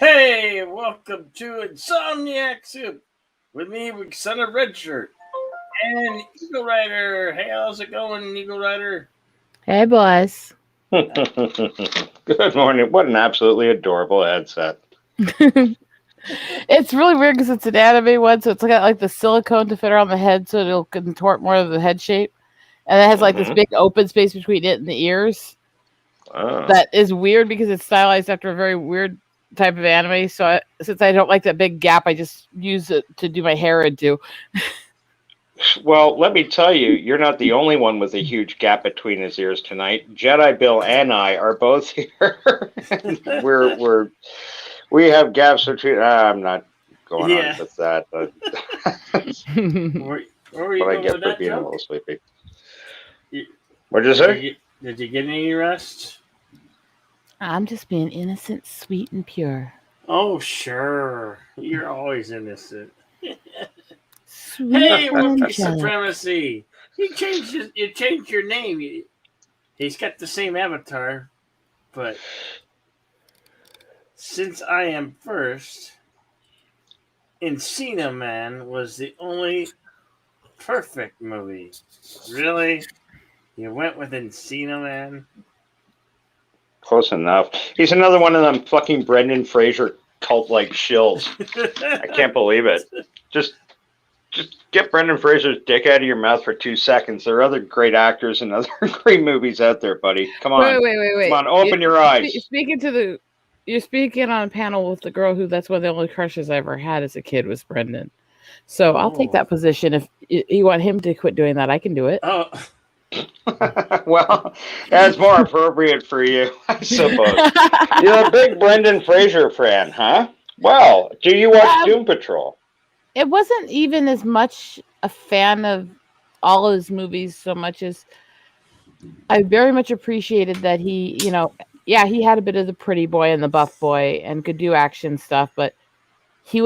Hey, welcome to Insomniac Soup with me, with Son of Red Shirt and Eagle Rider. Hey, how's it going, Eagle Rider? Hey, boys. Good morning. What an absolutely adorable headset. It's really weird because it's an anime one, so it's got like the silicone to fit around the head so it'll contort more of the head shape. And it has like this big open space between it and the ears. Oh. That is weird because it's stylized after a very weird type of anime. So since I don't like that big gap, I just use it to do my hair into. Well, let me tell you, you're not the only one with a huge gap between his ears tonight. Jedi Bill and I are both here. we have gaps between. I'm not going on with that. Where were you What I going get with for that being a joke? little sleepy. What'd you say? Did you get any rest? I'm just being innocent, sweet, and pure. Oh, sure. You're always innocent. Sweet Hey, and Rookie angelic. Supremacy. You changed your name. He's got the same avatar, but since I am first, Encino Man was the only perfect movie. Really? You went with Encino Man? Close enough. He's another one of them fucking Brendan Fraser cult-like shills. I can't believe it. Just get Brendan Fraser's dick out of your mouth for 2 seconds. There are other great actors and other great movies out there, buddy. Come on. Wait. Come on, open your eyes. You're speaking on a panel with the girl who that's one of the only crushes I ever had as a kid was Brendan. So I'll take that position. If you want him to quit doing that, I can do it. Oh. Well, that's more appropriate for you, I suppose. You're a big Brendan Fraser fan, huh? Well, do you watch Doom Patrol? It wasn't even as much a fan of all of his movies so much as I very much appreciated that he, he had a bit of the pretty boy and the buff boy and could do action stuff, but he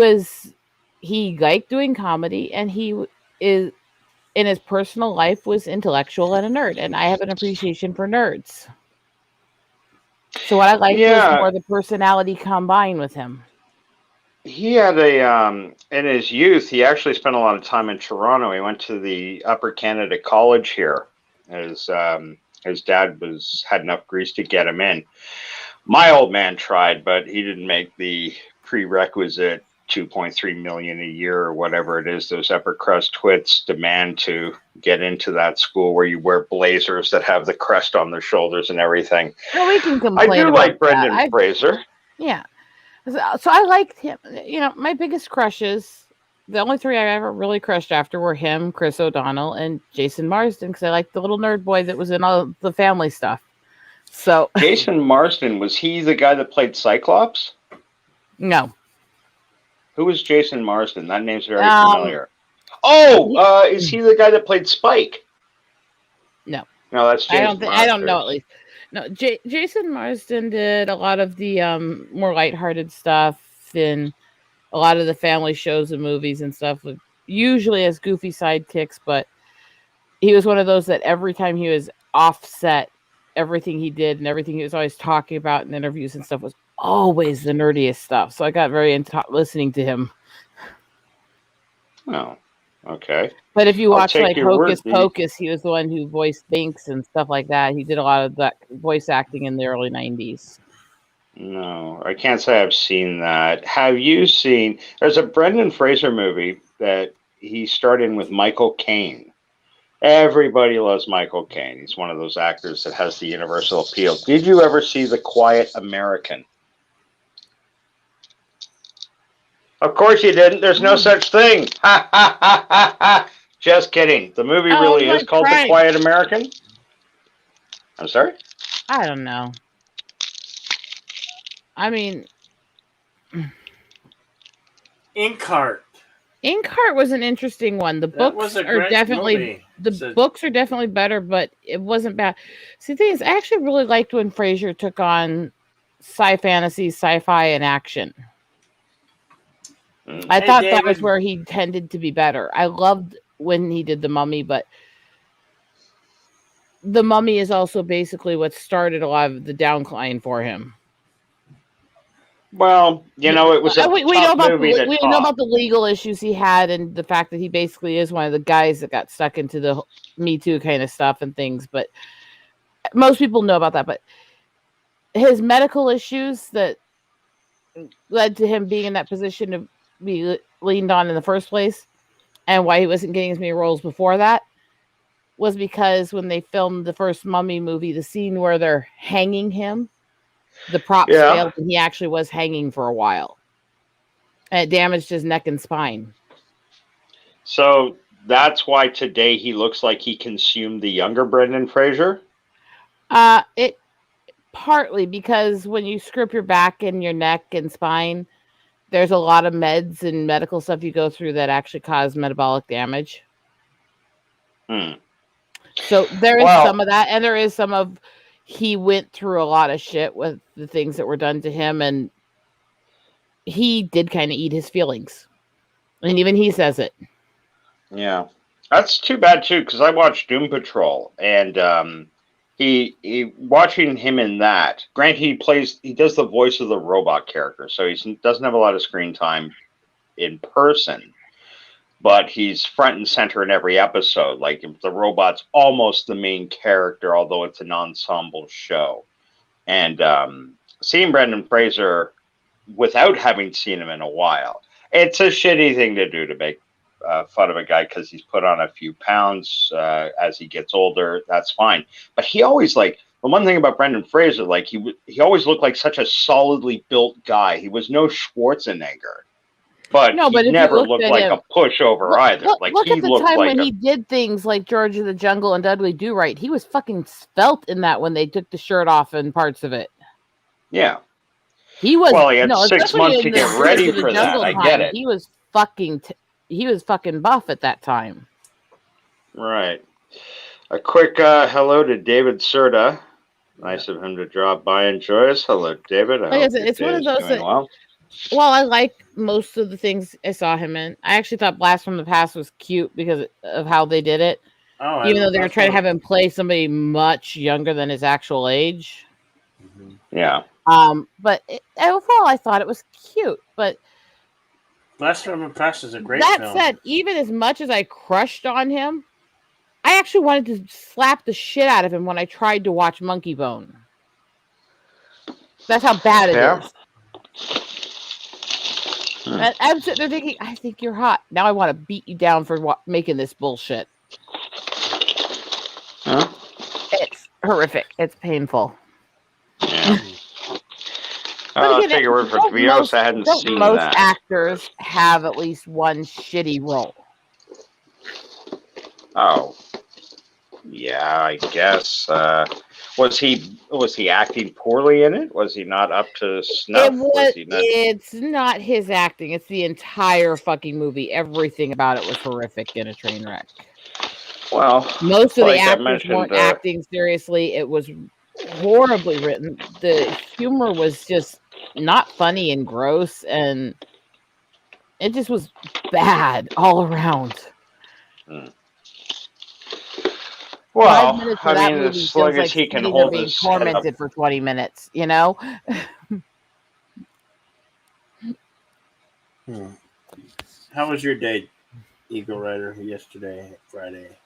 liked doing comedy, and he is in his personal life was intellectual and a nerd, and I have an appreciation for nerds. So what I liked was more the personality combined with him. He had in his youth, he actually spent a lot of time in Toronto. He went to the Upper Canada College here. His dad had enough grease to get him in. My old man tried, but he didn't make the prerequisite $2.3 million a year or whatever it is those upper crust twits demand to get into that school where you wear blazers that have the crest on their shoulders and everything. Well, we can complain. I do like Brendan Fraser. Yeah. So I liked him. My biggest crushes, the only three I ever really crushed after were him, Chris O'Donnell, and Jason Marsden, because I liked the little nerd boy that was in all the family stuff. So Jason Marsden, was he the guy that played Cyclops? No. Who was Jason Marsden? That name's very familiar. Oh, is he the guy that played Spike? No. No, that's Jason Marsden. I don't know, at least. No, Jason Marsden did a lot of the more lighthearted stuff in a lot of the family shows and movies and stuff, usually as goofy sidekicks, but he was one of those that every time he was offset, everything he did and everything he was always talking about in interviews and stuff was always the nerdiest stuff. So I got very into listening to him. Oh, okay. But if you watch like Hocus Pocus, he was the one who voiced Binks and stuff like that. He did a lot of that voice acting in the early 90s. No, I can't say I've seen that. Have you seen, there's a Brendan Fraser movie that he starred in with Michael Caine. Everybody loves Michael Caine. He's one of those actors that has the universal appeal. Did you ever see The Quiet American? Of course you didn't. There's no such thing. Ha, ha, ha, ha, ha. Just kidding. The movie really is called The Quiet American? I'm sorry? I don't know. I mean... Inkheart. Inkheart was an interesting one. The books are definitely books are definitely better, but it wasn't bad. See, the thing is, I actually really liked when Fraser took on fantasy, sci-fi, and action. I thought that was where he tended to be better. I loved when he did The Mummy, but The Mummy is also basically what started a lot of the downcline for him. Well, it was a we know about the legal issues he had and the fact that he basically is one of the guys that got stuck into the Me Too kind of stuff and things. But most people know about that. But his medical issues that led to him being in that position to be leaned on in the first place, and why he wasn't getting as many roles before that, was because when they filmed the first Mummy movie, the scene where they're hanging him, the props failed and he actually was hanging for a while. And it damaged his neck and spine. So that's why today he looks like he consumed the younger Brendan Fraser? It partly because when you scrape your back and your neck and spine, there's a lot of meds and medical stuff you go through that actually cause metabolic damage. So there is some of that, and there is some of he went through a lot of shit with the things that were done to him, and he did kind of eat his feelings. And even he says it. Yeah. That's too bad, too, because I watched Doom Patrol, and he watching him in that, granted, he does the voice of the robot character, so he doesn't have a lot of screen time in person, but he's front and center in every episode. Like, the robot's almost the main character, although it's an ensemble show. And seeing Brendan Fraser without having seen him in a while, it's a shitty thing to do, to make fun of a guy because he's put on a few pounds as he gets older. That's fine. But he always, the one thing about Brendan Fraser, he always looked like such a solidly built guy. He was no Schwarzenegger. But No, but he if you never looked looked at like him- a pushover either. Like look he at the looked time like when a he did things like George of the Jungle and Dudley Do Right. He was fucking svelte in that when they took the shirt off in parts of it. yeah. He was Well, he had no, 6 especially months in to the get George ready of the for that. Jungle I time. get it. He was fucking buff at that time. Right. A quick hello to David Serta. Nice of him to drop by and join us. Hello, David. I Like I hope said, your it's one day of is those doing that well. Well, I like most of the things I saw him in. I actually thought Blast from the Past was cute because of how they did it. Oh, Even though they were that's trying to what- have him play somebody much younger than his actual age. Mhm. Yeah. But overall, I thought it was cute. But Blast from the Past is a great that film. said, even as much as I crushed on him, I actually wanted to slap the shit out of him when I tried to watch Monkey Bone. That's how bad it Yeah. is. Hmm. And I'm sitting there thinking, I think you're hot. Now I want to beat you down for making this bullshit. Huh? It's horrific. It's painful. Yeah. But I'll again, take your word for it. Vios, I hadn't seen most that. actors have at least one shitty role. Oh. Yeah, I guess. Was he acting poorly in it? Was he not up to snuff? He not... It's not his acting. It's the entire fucking movie. Everything about it was horrific and a train wreck. Well, Most of like the I actors mentioned, weren't acting seriously. It was horribly written. The humor was just not funny and gross, and it just was bad all around. Well, 5 minutes of I that mean, movie as feels long like as he can sitting there hold being his head up. tormented for 20 minutes, you know? How was your day, Eagle Rider, yesterday, Friday?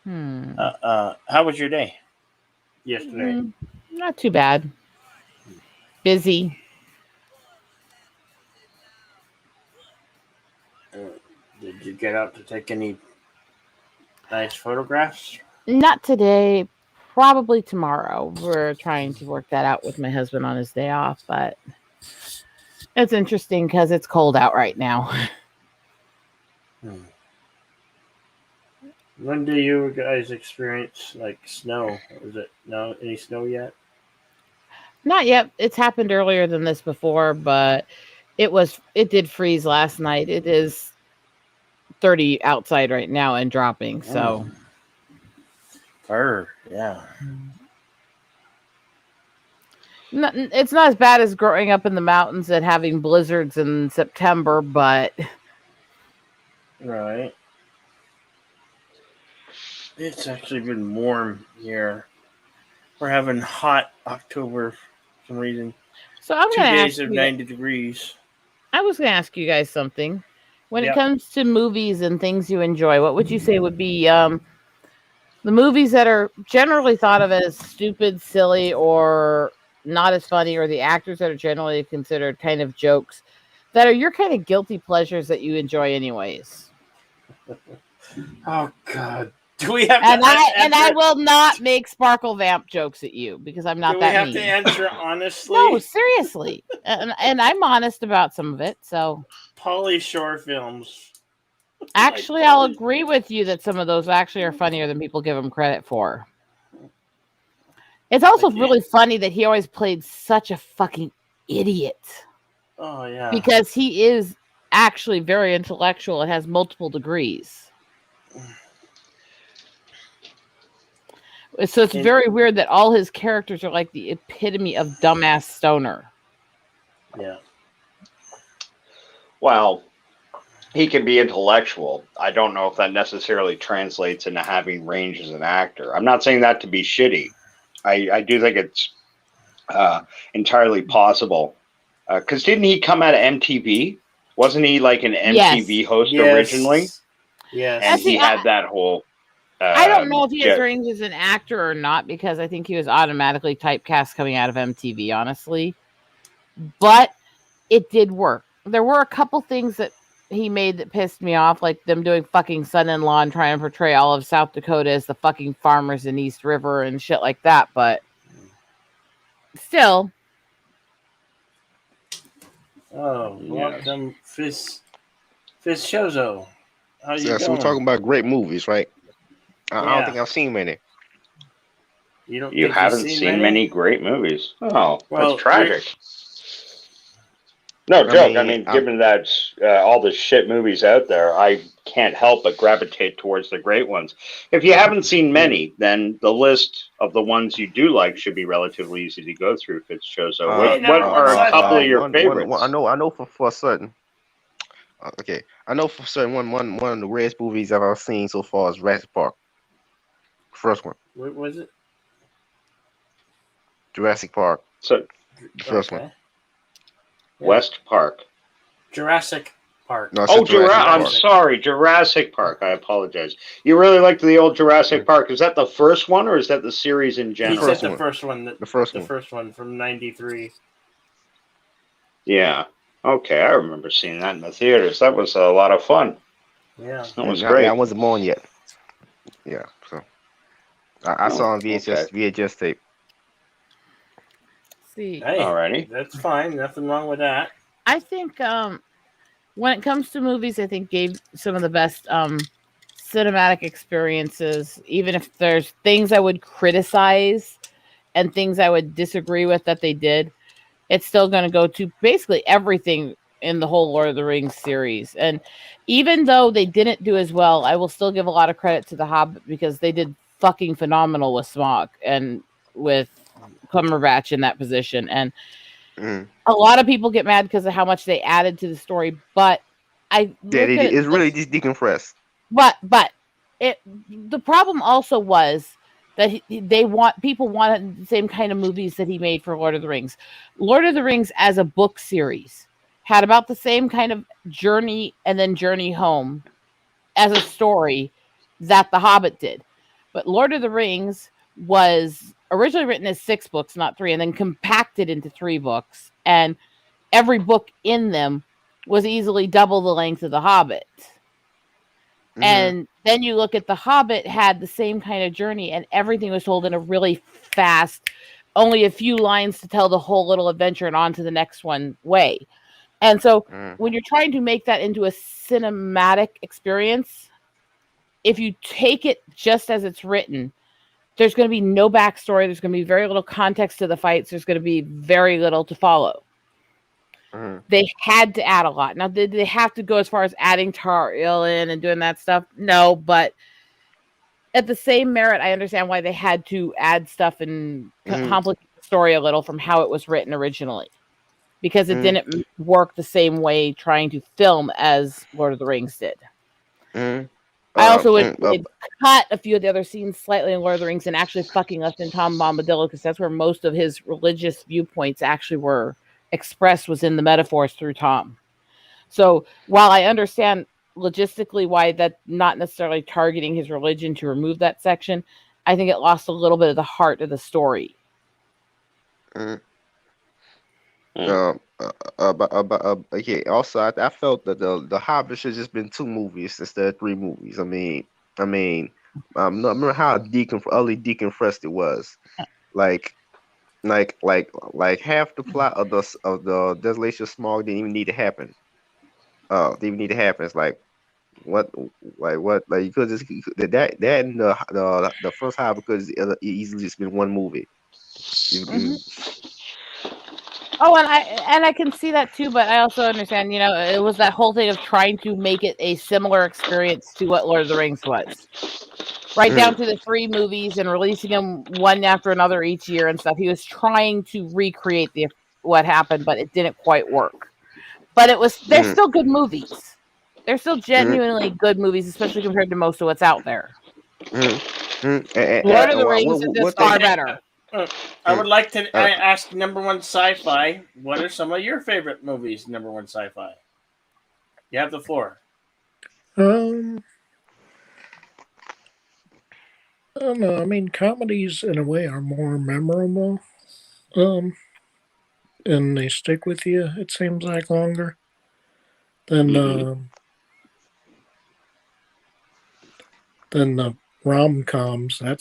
How was your day yesterday? Not too bad. Busy. Did you get out to take any nice photographs? Not today. Probably tomorrow. We're trying to work that out with my husband on his day off, but it's interesting because it's cold out right now. When do you guys experience like snow? Is it any snow yet? Not yet. It's happened earlier than this before, but it did freeze last night. It is 30 outside right now and dropping, so yeah. It's not as bad as growing up in the mountains and having blizzards in September, but Right. It's actually been warm here. We're having hot October for some reason. so I'm 2 going to days ask of you, 90 degrees. I was going to ask you guys something. When Yep. it comes to movies and things you enjoy, what would you say would be the movies that are generally thought of as stupid, silly, or not as funny, or the actors that are generally considered kind of jokes that are your kind of guilty pleasures that you enjoy anyways? Oh God. Do we have And to I will not make Sparkle Vamp jokes at you because I'm not Do we that have mean. to answer honestly? No, seriously. and I'm honest about some of it. So Pauly Shore films. actually, Like I'll Pauly- agree with you that some of those actually are funnier than people give them credit for. It's also Like, really funny that he always played such a fucking idiot Oh yeah. because he is actually very intellectual and has multiple degrees. So it's very weird that all his characters are like the epitome of dumbass stoner. Yeah. Well, he can be intellectual. I don't know if that necessarily translates into having range as an actor. I'm not saying that to be shitty. I do think it's entirely possible. Because didn't he come out of MTV? Wasn't he like an MTV host originally? Yes. And he had that whole... I don't know if he has range as an actor or not because I think he was automatically typecast coming out of MTV, honestly. But it did work. There were a couple things that he made that pissed me off, like them doing fucking son-in-law and trying to portray all of South Dakota as the fucking farmers in East River and shit like that. But still, Oh, Yes. welcome, Fizz Chozo. How you So doing? we're talking about great movies, right? I don't Yeah. think I've seen many. You don't You think haven't you've seen many great movies. Oh, Well, that's tragic. No I joke. I mean, mean, given that all the shit movies out there, I can't help but gravitate towards the great ones. If you haven't seen many, then the list of the ones you do like should be relatively easy to go through. Fitzchozo, Hey, what number one are a couple of sci-fi. your favorites? I know for certain. Okay, I know for certain one of the greatest movies I've ever seen so far is Jurassic Park. First one, What was it? Jurassic Park. So, The first one. Yeah. West Park. Jurassic Park. No, I Oh, said Jurassic I'm Park. sorry, Jurassic Park. I apologize. You really liked the old Jurassic Park. Is that the first one, or is that the series in He general? said the one. first one. The first The one. first one from '93. Yeah. Okay, I remember seeing that in the theaters. That was a lot of fun. Yeah. That was Yeah, great. I wasn't born yet. Yeah, so I saw on VHS tape. See, Hey, Alrighty. that's fine. Nothing wrong with that. I think when it comes to movies, I think gave some of the best cinematic experiences. Even if there's things I would criticize and things I would disagree with that they did, it's still going to go to basically everything in the whole Lord of the Rings series. And even though they didn't do as well, I will still give a lot of credit to The Hobbit because they did fucking phenomenal with Smaug and with Cumberbatch in that position. And Mm. a lot of people get mad because of how much they added to the story, but I Yeah, look at it it's really this- just decompressed. but the problem also was that people wanted the same kind of movies that he made for Lord of the Rings. Lord of the Rings as a book series had about the same kind of journey and then journey home as a story that The Hobbit did. But Lord of the Rings was originally written as 6 books, not 3, and then compacted into 3 books. And every book in them was easily double the length of The Hobbit. Mhm. And then you look at The Hobbit had the same kind of journey, and everything was told in a really fast, only a few lines to tell the whole little adventure and on to the next one way. And so Mm. when you're trying to make that into a cinematic experience, if you take it just as it's written, there's going to be no backstory. There's going to be very little context to the fights. There's going to be very little to follow. Mhm. They had to add a lot. Now, did they have to go as far as adding Tar-Eel in and doing that stuff? No, but at the same merit, I understand why they had to add stuff and Mhm. complicate the story a little from how it was written originally, because it Mhm. didn't work the same way trying to film as Lord of the Rings did. Mhm. I also would mm, cut a few of the other scenes slightly in Lord of the Rings and actually fucking left in Tom Bombadil because that's where most of his religious viewpoints actually were expressed, was in the metaphors through Tom. So while I understand logistically why that not necessarily targeting his religion to remove that section, I think it lost a little bit of the heart of the story. mm. Mm. Okay. Also, I felt that the Hobbit should just been 2 movies instead of 3 movies. I mean, no, remember how utterly decompressed it was. Like half the plot of the Desolation of Smaug didn't even need to happen. Didn't even need to happen. It's like what you could just that and the first Hobbit could easily just been 1 movie. Oh, and I can see that too, but I also understand, it was that whole thing of trying to make it a similar experience to what Lord of the Rings was. Right down to the 3 movies and releasing them one after another each year and stuff. He was trying to recreate what happened, but it didn't quite work. But they're still good movies. They're still genuinely good movies, especially compared to most of what's out there. Lord of the Rings is just far better. I would like to ask number one sci-fi. What are some of your favorite movies? Number one sci-fi. You have the floor. I don't know. I mean, comedies in a way are more memorable, and they stick with you. It seems like longer than the rom-coms. I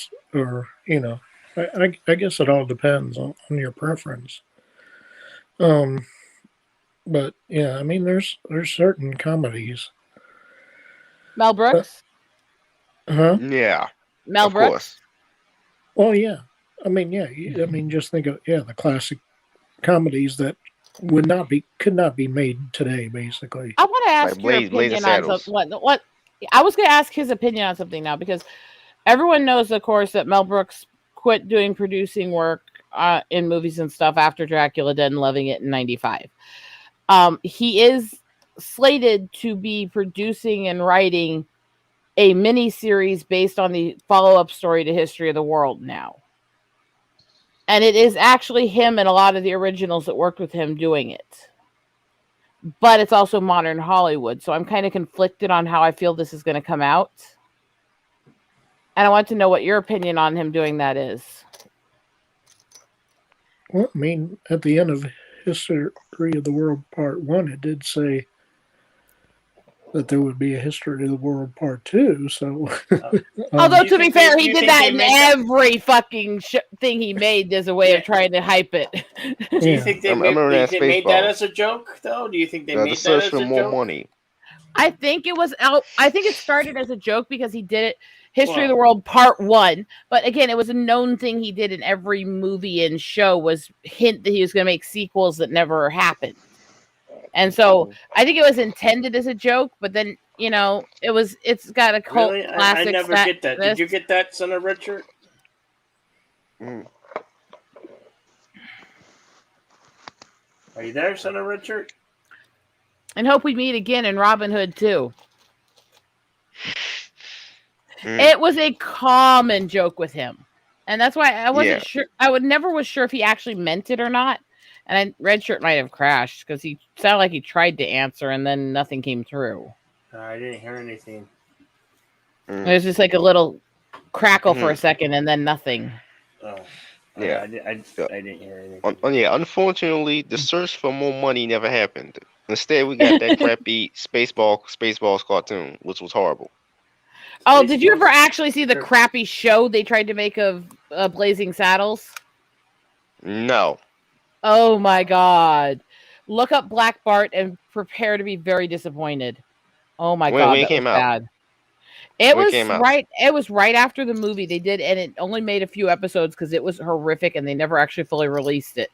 guess it all depends on your preference. Um, But yeah, I mean, there's certain comedies. Mel Brooks. Huh? Yeah, Mel of Brooks. course. Well, yeah. I mean, yeah. I mean, just think of the classic comedies that could not be made today, basically. I want to ask Like your Blazing opinion on Saddles. something. What? I was going to ask his opinion on something now because everyone knows, of course, that Mel Brooks quit doing producing work in movies and stuff after Dracula Dead and Loving It in '95. He is slated to be producing and writing a mini series based on the follow-up story to History of the World now. And it is actually him and a lot of the originals that worked with him doing it. But it's also modern Hollywood. So I'm kind of conflicted on how I feel this is going to come out. And I want to know what your opinion on him doing that is. Well, I mean, at the end of History of the World Part 1, it did say that there would be a History of the World Part 2. So, although you to be think fair, they- he you did think that they in make that- every fucking thing he made as a way of trying to hype it. Do you Yeah. think they I remember that made that Spaceballs. as a joke, though? Do you think they The made that search as for a more joke? money. I think it was out. I think it started as a joke because he did it History of the Well- World Part 1. But again, it was a known thing he did in every movie and show was hint that he was going to make sequels that never happened. And so I think it was intended as a joke, but then, it's got a cult Really? I classic. never get that. Did you get that, Son of Richard? Mm. Are you there, Son of Richard? And hope we meet again in Robin Hood too. Mm. It was a common joke with him. And that's why I wasn't Yeah. sure. I never was sure if he actually meant it or not. And Red Shirt might have crashed because he sounded like he tried to answer and then nothing came through. I didn't hear anything. Mm. It was just like a little crackle for a second and then nothing. Oh, Yeah. I didn't hear anything. Yeah, unfortunately, the search for more money never happened. Instead, we got that crappy Spaceballs cartoon, which was horrible. Oh, did you ever Spaceballs- actually see the Sure. crappy show they tried to make of Blazing Saddles? No. Oh my God. Look up Black Bart and prepare to be very disappointed. Oh my God, When it that came was out? bad. It When it was came out? right. It was right after the movie they did, and it only made a few episodes because it was horrific, and they never actually fully released it.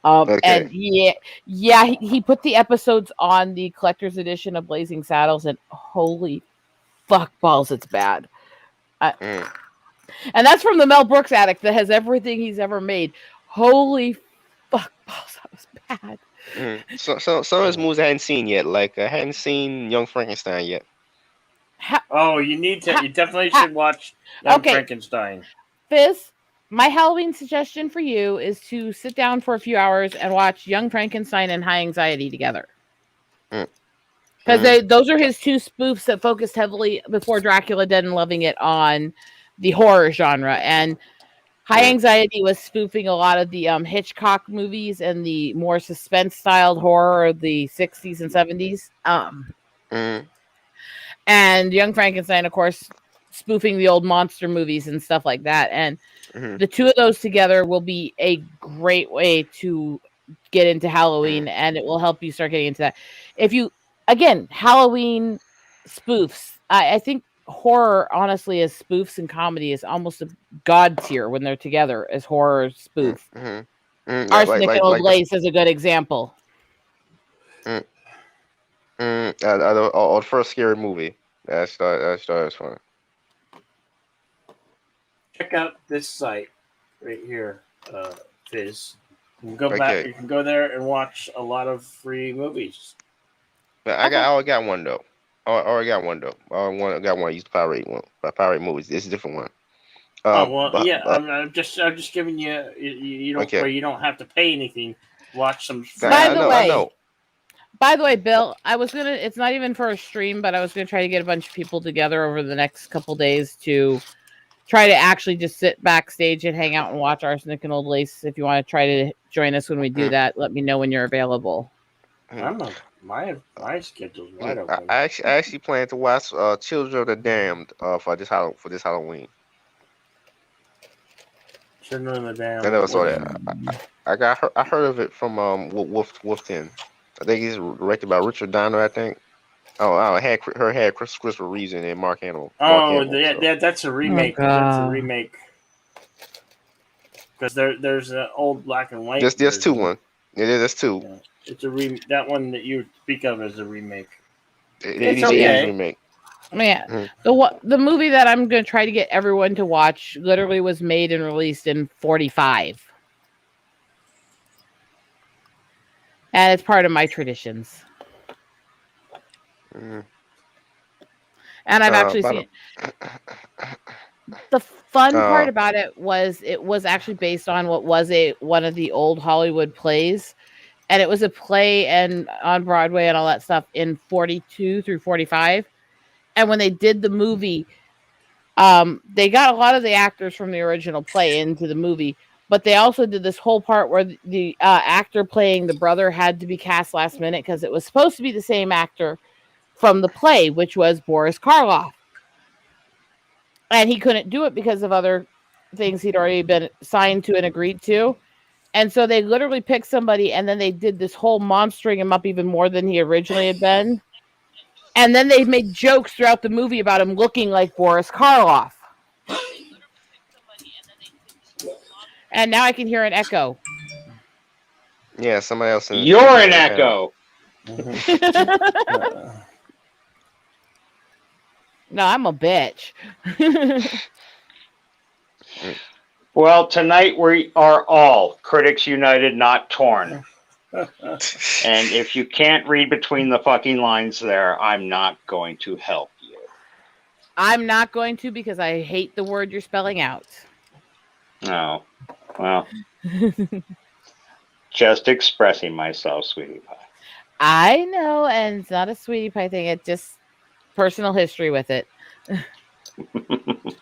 Okay. And he put the episodes on the collector's edition of Blazing Saddles, and holy fuck balls, it's bad. Mm. And that's from the Mel Brooks addict that has everything he's ever made. Holy fuck balls, that was bad. Mm. So some of his movies I hadn't seen yet. Like I hadn't seen Young Frankenstein yet. Oh, you need to. You definitely should watch Young Okay. Frankenstein. Fizz, my Halloween suggestion for you is to sit down for a few hours and watch Young Frankenstein and High Anxiety together. Because those are his two spoofs that focused heavily before Dracula Dead and Loving It on the horror genre. And High Anxiety was spoofing a lot of the Hitchcock movies and the more suspense-styled horror of the 60s and 70s. And Young Frankenstein, of course, spoofing the old monster movies and stuff like that. And the two of those together will be a great way to get into Halloween, and it will help you start getting into that. Halloween spoofs. I think horror, honestly, as spoofs and comedy is almost a god tier when they're together as horror spoof. Arsenic and Old Lace is a good example. The first scary movie. That was fun. Check out this site right here, Fizz. You can go back. Okay. You can go there and watch a lot of free movies. But I already got one though. I got one. I used to pirate one. Pirate movies. It's a different one. I'm just giving you. You don't Okay. where you don't have to pay anything. Watch some. By the way- I know. By the way, Bill, it's not even for a stream, but I was going to try to get a bunch of people together over the next couple days to try to actually just sit backstage and hang out and watch Arsenic and Old Lace. If you want to try to join us when we do that, let me know when you're available. I don't know. My schedule's wide open. I actually plan to watch Children of the Damned for this Halloween. Children of the Damned. I never saw that. I heard of it from Wolf Den. I think it's directed by Richard Donner. I think. It had Christopher Reeves in it, and Mark Hamill. Oh, So. that's a remake. Oh, That's a God. remake. Because there's an old black and white. There's two version. one. Yeah, there's two. Yeah. It's that one that you speak of as a remake. It's okay. a remake. Yeah, the movie that I'm going to try to get everyone to watch literally was made and released in 1945. And it's part of my traditions. Mm. And I've actually seen it. The fun part about it was actually based on what was one of the old Hollywood plays. And it was a play and on Broadway and all that stuff in 42 through 45. And when they did the movie, they got a lot of the actors from the original play into the movie, but they also did this whole part where the actor playing the brother had to be cast last minute because it was supposed to be the same actor from the play, which was Boris Karloff. And he couldn't do it because of other things he'd already been signed to and agreed to. And so they literally picked somebody, and then they did this whole monstering him up even more than he originally had been. And then they made jokes throughout the movie about him looking like Boris Karloff. And now I can hear an echo. Yeah, somebody else. You're an echo. No, I'm a bitch. Well, tonight we are all Critics United, not torn. And if you can't read between the fucking lines there, I'm not going to help you. I'm not going to because I hate the word you're spelling out. No. Well, just expressing myself, sweetie pie. I know, and it's not a sweetie pie thing. It's just personal history with it.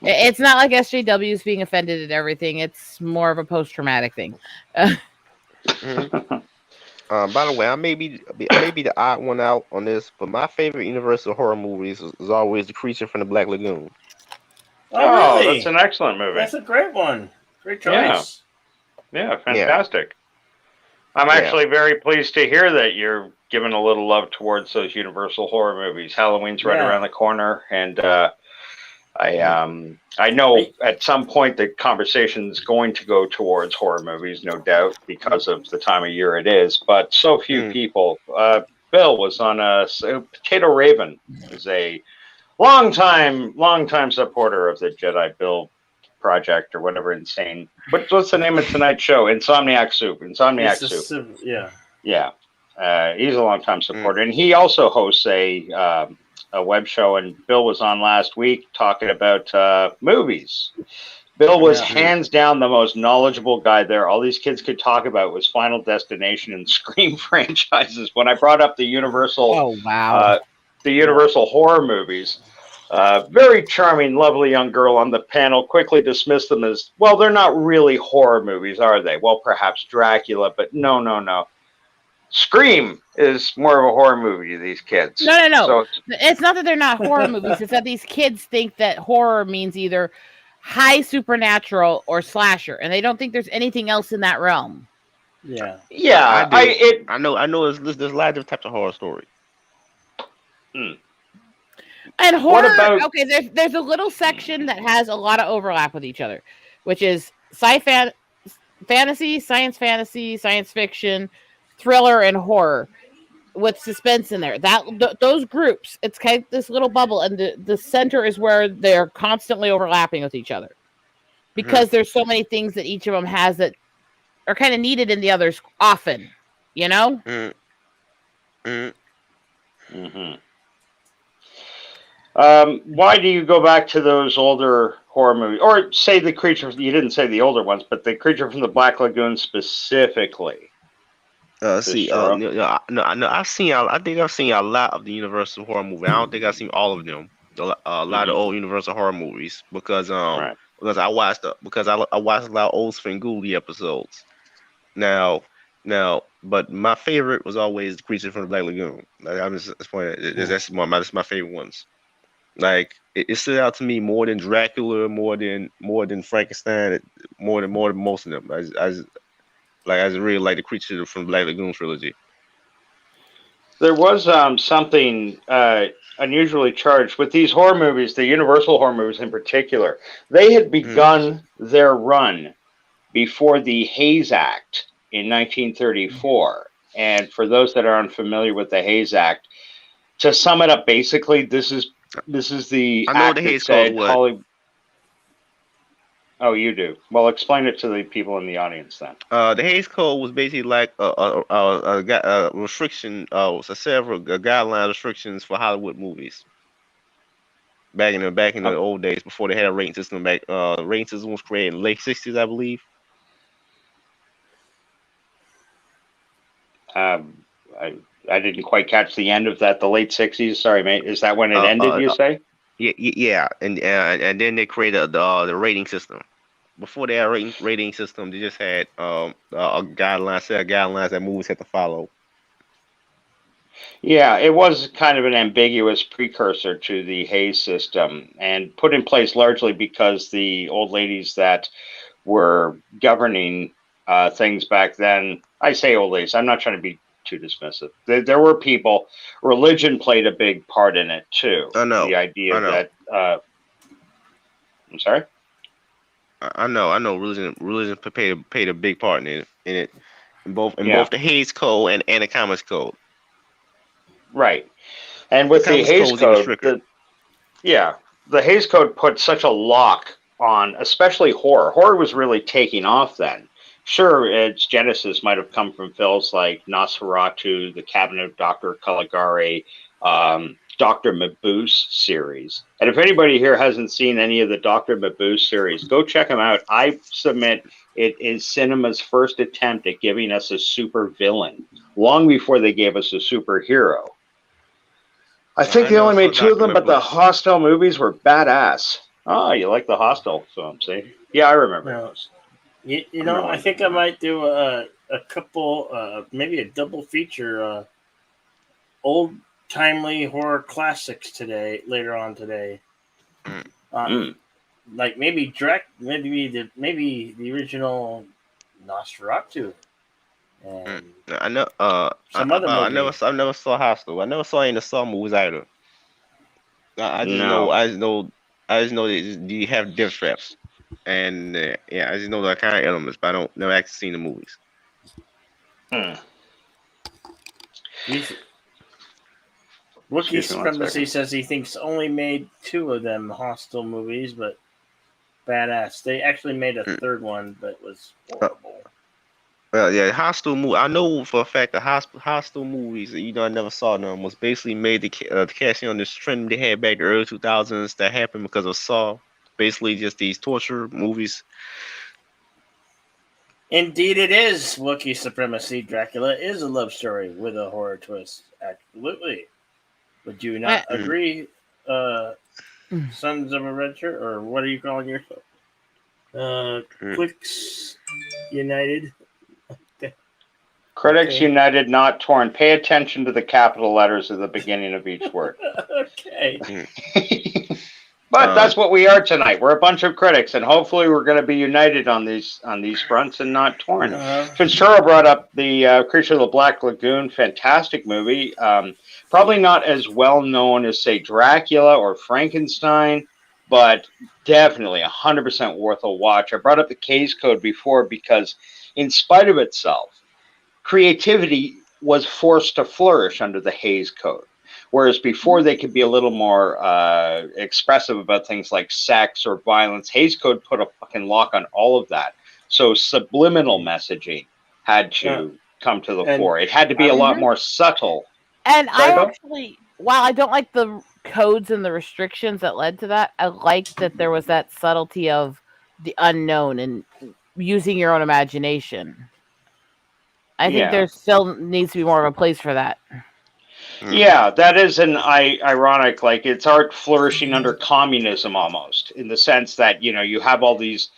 It's not like SJW is being offended at everything. It's more of a post-traumatic thing. By the way, I may be the odd one out on this, but my favorite Universal horror movies is always The Creature from the Black Lagoon. Oh, really? That's an excellent movie. That's a great one. Great choice. Yeah, fantastic. Yeah. I'm actually very pleased to hear that you're giving a little love towards those Universal horror movies. Halloween's right around the corner, and I know at some point the conversation's going to go towards horror movies, no doubt, because of the time of year it is. But so few people. Bill was on Potato Raven is a long-time supporter of the Jedi Bill Project or whatever insane. What's the name of tonight's show? Insomniac Soup. Yeah. He's a long-time supporter, and he also hosts a web show. And Bill was on last week talking about movies. Bill was hands down the most knowledgeable guy there. All these kids could talk about was Final Destination and Scream franchises. When I brought up the Universal, the Universal horror movies. Very charming, lovely young girl on the panel quickly dismissed them as, well, they're not really horror movies, are they? Well, perhaps Dracula, but no. Scream is more of a horror movie to these kids. No. So, it's not that they're not horror movies. It's that these kids think that horror means either high supernatural or slasher, and they don't think there's anything else in that realm. Yeah. I know. There's a lot of different types of horror stories. And horror, there's a little section that has a lot of overlap with each other, which is fantasy, science fiction, thriller, and horror with suspense in there. Those groups, it's kind of this little bubble, and the center is where they're constantly overlapping with each other because there's so many things that each of them has that are kind of needed in the others often, you know? Why do you go back to those older horror movies, or say the Creature? You didn't say the older ones, but the Creature from the Black Lagoon specifically. I've seen. I think I've seen a lot of the Universal horror movies. I don't think I've seen all of them. A lot of old Universal horror movies because I watched a lot of old Svengoolie episodes. Now, but my favorite was always the Creature from the Black Lagoon. Like, that's my favorite ones. Like it stood out to me more than Dracula, more than Frankenstein, more than most of them. I really like the Creature from the Black Lagoon trilogy. There was something unusually charged with these horror movies, the Universal horror movies in particular. They had begun their run before the Hayes Act in 1934. And for those that are unfamiliar with the Hayes Act, to sum it up, basically, this is the I know act the that Hays Code said was. Hollywood. Oh, you do. Well, explain it to the people in the audience then. The Hays Code was basically like a restriction, was a several guideline restrictions for Hollywood movies back in the Oh, old days before they had a rating system. The rating system was created in the late '60s, I believe. Um, I didn't quite catch the end of that. The late '60s. Sorry, mate. Is that when it Uh, ended? uh, You uh, say? yeah, and then they created the rating system. Before they had a rating system, they just had a set of guidelines that movies had to follow. Yeah, it was kind of an ambiguous precursor to the Hayes system, and put in place largely because the old ladies that were governing things back then. I say old ladies. I'm not trying to be too dismissive. There were people. Religion played a big part in it too. I know, The I idea know. that. I'm sorry. I know. Religion played a big part in it, in Yeah, both the Hayes Code and the Commons Code. right. And The with the Commons Code Hayes was even Code, stricter. the Hayes Code put such a lock on, especially horror. Horror was really taking off then. Sure, its genesis might have come from films like Nosferatu, The Cabinet of Dr. Caligari, Dr. Mabuse series. And if anybody here hasn't seen any of the Dr. Mabuse series, go check them out. I submit it is cinema's first attempt at giving us a super villain, long before they gave us a superhero. I think I they never only saw made two of Doctor them, but the Mabuse. Hostel movies were badass. Oh, you like the Hostel film, see? Yeah, I remember No. those. You I'm know, I wrong. think I might do a couple, maybe a double feature, old timely horror classics today, later on today. Mm. Mm. Like maybe maybe the original Nosferatu Mm. and I know. some other movie. I never saw Hostel. I never saw any of the Saw movies either. I just know. No. I just know that you have death traps, and yeah, I just know that kind of elements, but I don't never actually seen the movies. Hmm. Wookiee Excuse me one Supremacy second. says he thinks only made two of them Hostile movies, but badass. They actually made a Mm. third one that was horrible. Well, yeah, Hostel movie. I know for a fact the Hostel movies, I never saw them, was basically made to cash in on this trend they had back in the early 2000s that happened because of Saw. Basically, just these torture movies. Indeed, it is. Wookiee Supremacy Dracula is a love story with a horror twist. Absolutely. Would you not Mm. agree, Sons of a Red Shirt? Or what are you calling yourself? Clicks United. Critics Okay. United, not torn. Pay attention to the capital letters at the beginning of each word. Okay. But that's what we are tonight. We're a bunch of critics, and hopefully we're going to be united on these fronts and not torn. Fitzgerald brought up the Creature of the Black Lagoon, fantastic movie. Probably not as well known as, say, Dracula or Frankenstein, but definitely 100% worth a watch. I brought up the Hays Code before because, in spite of itself, creativity was forced to flourish under the Hays Code. Whereas before they could be a little more expressive about things like sex or violence, Hays Code put a fucking lock on all of that. So subliminal messaging had to come to the fore. It had to be a lot more subtle. And Sorry, I Bill? actually, while I don't like the codes and the restrictions that led to that, I liked that there was that subtlety of the unknown and using your own imagination. I think there still needs to be more of a place for that. Yeah, that is an ironic, like it's art flourishing under communism almost, in the sense that, you have all these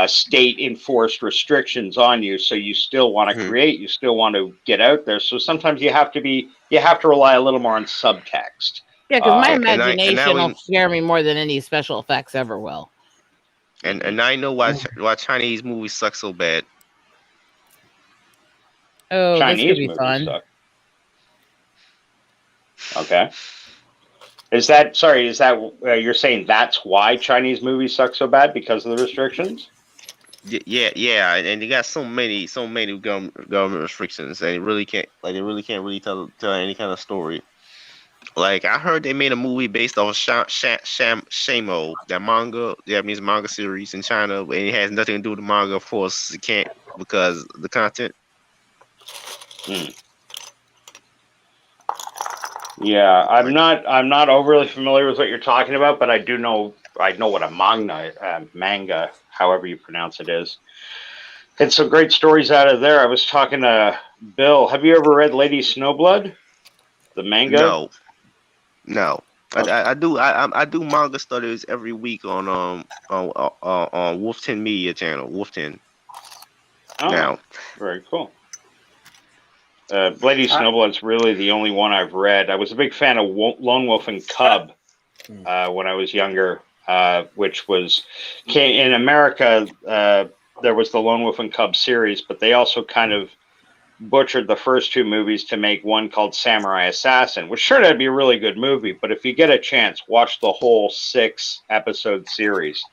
state enforced restrictions on you, so you still want to create, you still want to get out there. So sometimes you have to rely a little more on subtext. Yeah, because my imagination will scare me more than any special effects ever will. And I know why Chinese movies suck so bad. Oh, Chinese this could be movies fun. suck. Okay. Is that you're saying that's why Chinese movies suck so bad because of the restrictions? Yeah, and they got so many government restrictions, and they really can't really tell any kind of story. Like I heard they made a movie based off Shamo, that manga, Japanese manga series in China, and it has nothing to do with the manga. Of course, it can't because the content. Yeah, I'm not overly familiar with what you're talking about, but I know what a manga, however you pronounce it, is. And some great stories out of there. I was talking to Bill. Have you ever read Lady Snowblood, the manga? No. I do manga studies every week on Wolf 10 Media channel. Wolf 10. Oh, Now, very cool. Lady Snowblood's really the only one I've read. I was a big fan of Lone Wolf and Cub when I was younger, which came in America. There was the Lone Wolf and Cub series, but they also kind of butchered the first two movies to make one called Samurai Assassin, which turned out to be a really good movie. But if you get a chance, watch the whole 6-episode series.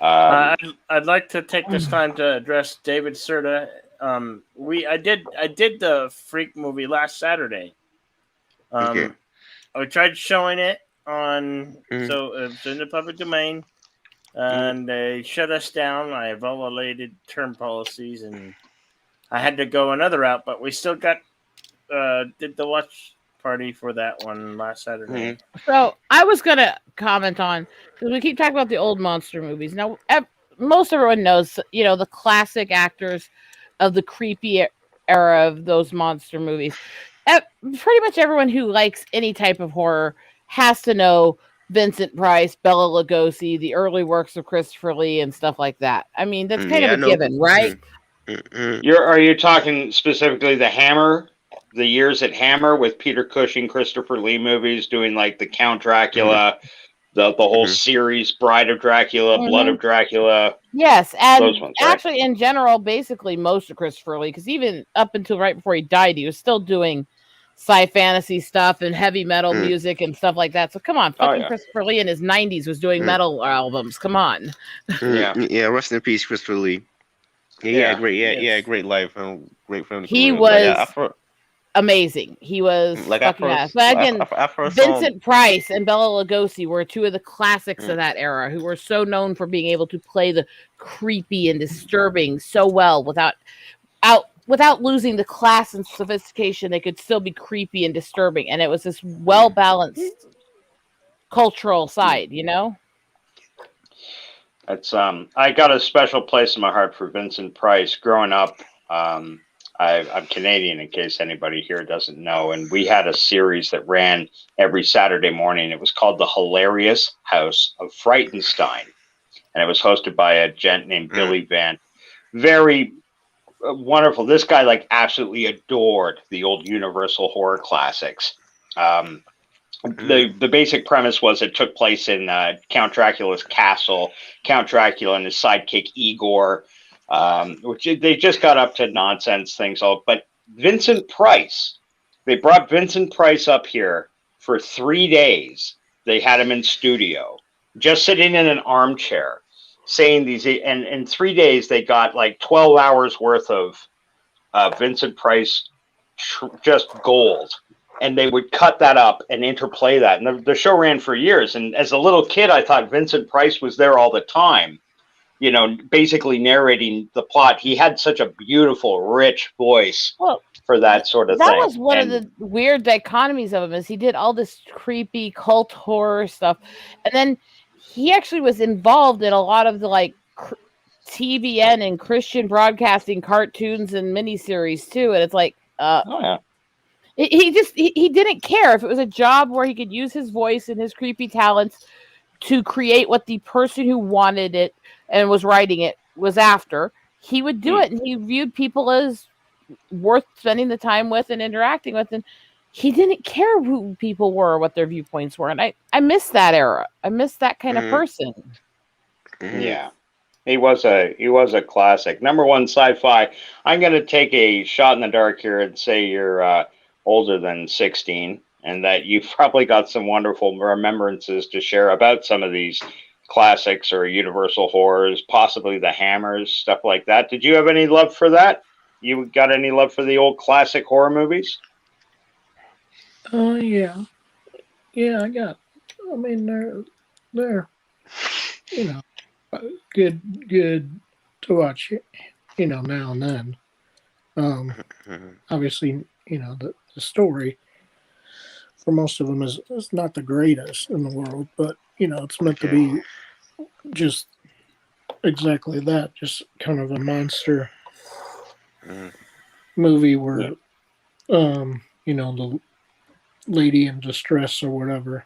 I'd like to take this time to address David Serta. I did the Freak movie last Saturday. Okay. I tried showing it on, so it's in the public domain, and they shut us down. I violated term policies, and I had to go another route. But we still got did the watch party for that one last Saturday. So I was gonna comment on, because we keep talking about the old monster movies. Now, most everyone knows, the classic actors of the creepy era of those monster movies. Pretty much everyone who likes any type of horror has to know Vincent Price, Bela Lugosi, the early works of Christopher Lee, and stuff like that. I mean, that's kind of a given, right? Are you talking specifically the Hammer? The years at Hammer with Peter Cushing, Christopher Lee movies, doing like the Count Dracula, the whole series, Bride of Dracula, Blood of Dracula. Yes, and those ones, right? Actually, in general, basically most of Christopher Lee, because even up until right before he died, he was still doing sci-fantasy stuff and heavy metal music and stuff like that. So come on, Christopher Lee in his 90s was doing metal albums. Come on. Yeah. Rest in peace, Christopher Lee. Yeah, great life and great film. He was amazing. He was fucking ass. But again, Vincent Price and Bela Lugosi were two of the classics of that era, who were so known for being able to play the creepy and disturbing so well without losing the class and sophistication. They could still be creepy and disturbing, and it was this well balanced cultural side, It's I got a special place in my heart for Vincent Price. Growing up, I'm Canadian, in case anybody here doesn't know, and we had a series that ran every Saturday morning. It was called The Hilarious House of Frightenstein, and it was hosted by a gent named Billy Van. Very wonderful. This guy absolutely adored the old Universal horror classics. The basic premise was it took place in Count Dracula's castle. Count Dracula and his sidekick Igor, which they just got up to nonsense things. But Vincent Price, they brought Vincent Price up here for 3 days. They had him in studio, just sitting in an armchair, saying these. And in 3 days, they got 12 hours worth of Vincent Price, just gold. And they would cut that up and interplay that. And the show ran for years. And as a little kid, I thought Vincent Price was there all the time, basically narrating the plot. He had such a beautiful, rich voice for that sort of thing. That was one of the weird dichotomies of him, is he did all this creepy cult horror stuff. And then he actually was involved in a lot of the TVN and Christian broadcasting cartoons and miniseries too. And it's he didn't care if it was a job where he could use his voice and his creepy talents to create what the person who wanted it and was writing it was after. He would do it, and he viewed people as worth spending the time with and interacting with, and he didn't care who people were or what their viewpoints were. And I miss that era. I miss that kind of person. Yeah. He was a classic. Number one sci-fi. I'm going to take a shot in the dark here and say you're older than 16. and that you've probably got some wonderful remembrances to share about some of these classics or universal horrors, possibly the Hammers, stuff like that. Did you have any love for that? You got any love for the old classic horror movies? Oh yeah, yeah. I mean, they're good to watch. Now and then. Obviously, the story for most of them is not the greatest in the world, but it's meant to be just exactly that, just kind of a monster movie where the lady in distress or whatever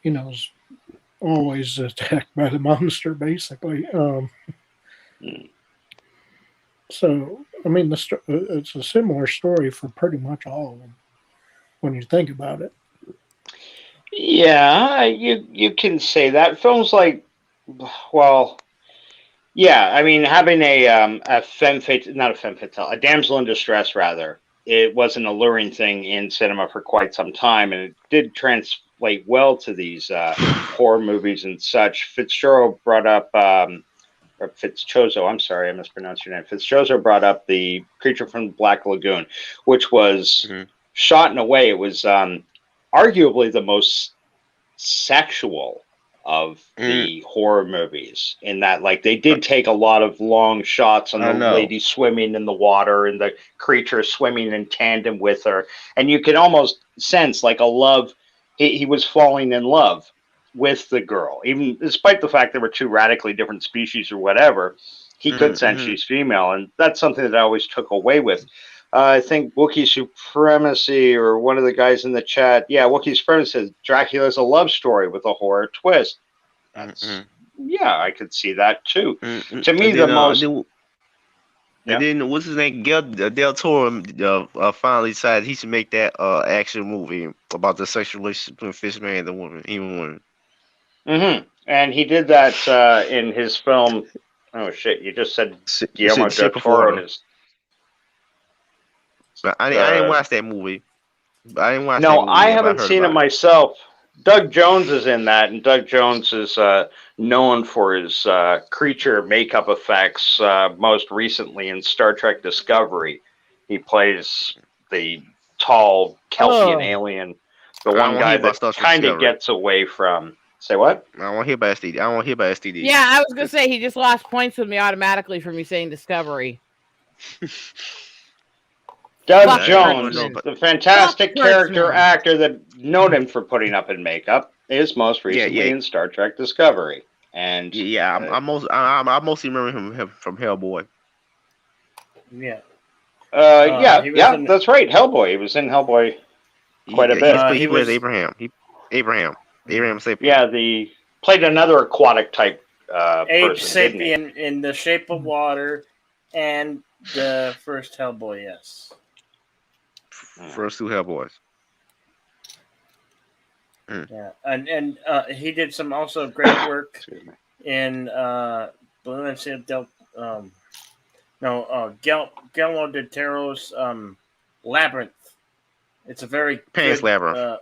is always attacked by the monster basically. So I mean it's a similar story for pretty much all of them when you think about it. Yeah, you can say that. Films like, well, yeah, I mean, having a femme fatale, not a femme fatale, a damsel in distress, rather, it was an alluring thing in cinema for quite some time, and it did translate well to these horror movies and such. Fitzgerald brought up, or Fitzchozo, I'm sorry, I mispronounced your name. Fitzchozo brought up The Creature from the Black Lagoon, which was shot in a way, it was arguably the most sexual of the horror movies, in that like they did take a lot of long shots on the lady swimming in the water and the creature swimming in tandem with her, and you could almost sense like a love. He was falling in love with the girl, even despite the fact there were two radically different species or whatever. He could sense she's female, and that's something that I always took away with. I think Wookiee Supremacy, or one of the guys in the chat, Wookiee Supremacy says Dracula's a love story with a horror twist. That's yeah, I could see that too. To me, the most. And then what's his name? Del Toro finally decided he should make that action movie about the sexual relationship between Fishman and the woman, human woman. And he did that in his film. Oh shit! You just said Guillermo del Toro in his. But I didn't watch that movie. I didn't watch. No, I haven't seen it myself. Doug Jones is in that, and Doug Jones is known for his creature makeup effects. Most recently in Star Trek Discovery, he plays the tall Kelsian alien, the one guy that kind of gets away from. Say what? I don't want to hear about STD. I don't want to hear about STD. Yeah, I was gonna say he just lost points with me automatically from you saying Discovery. Doug Jones, the fantastic character actor that known him for putting up in makeup, is most recently in Star Trek Discovery. And I mostly remember him from Hellboy. Yeah. That's right. Hellboy. He was in Hellboy quite a bit. He was Abraham. Abraham Sapien. Yeah, played another aquatic type Abe person, Sapien in The Shape of Water and the first Hellboy, yes. First two Hellboys. Yeah, and he did some also great work in Guillermo del Toro's Labyrinth. It's a very Pan's Labyrinth.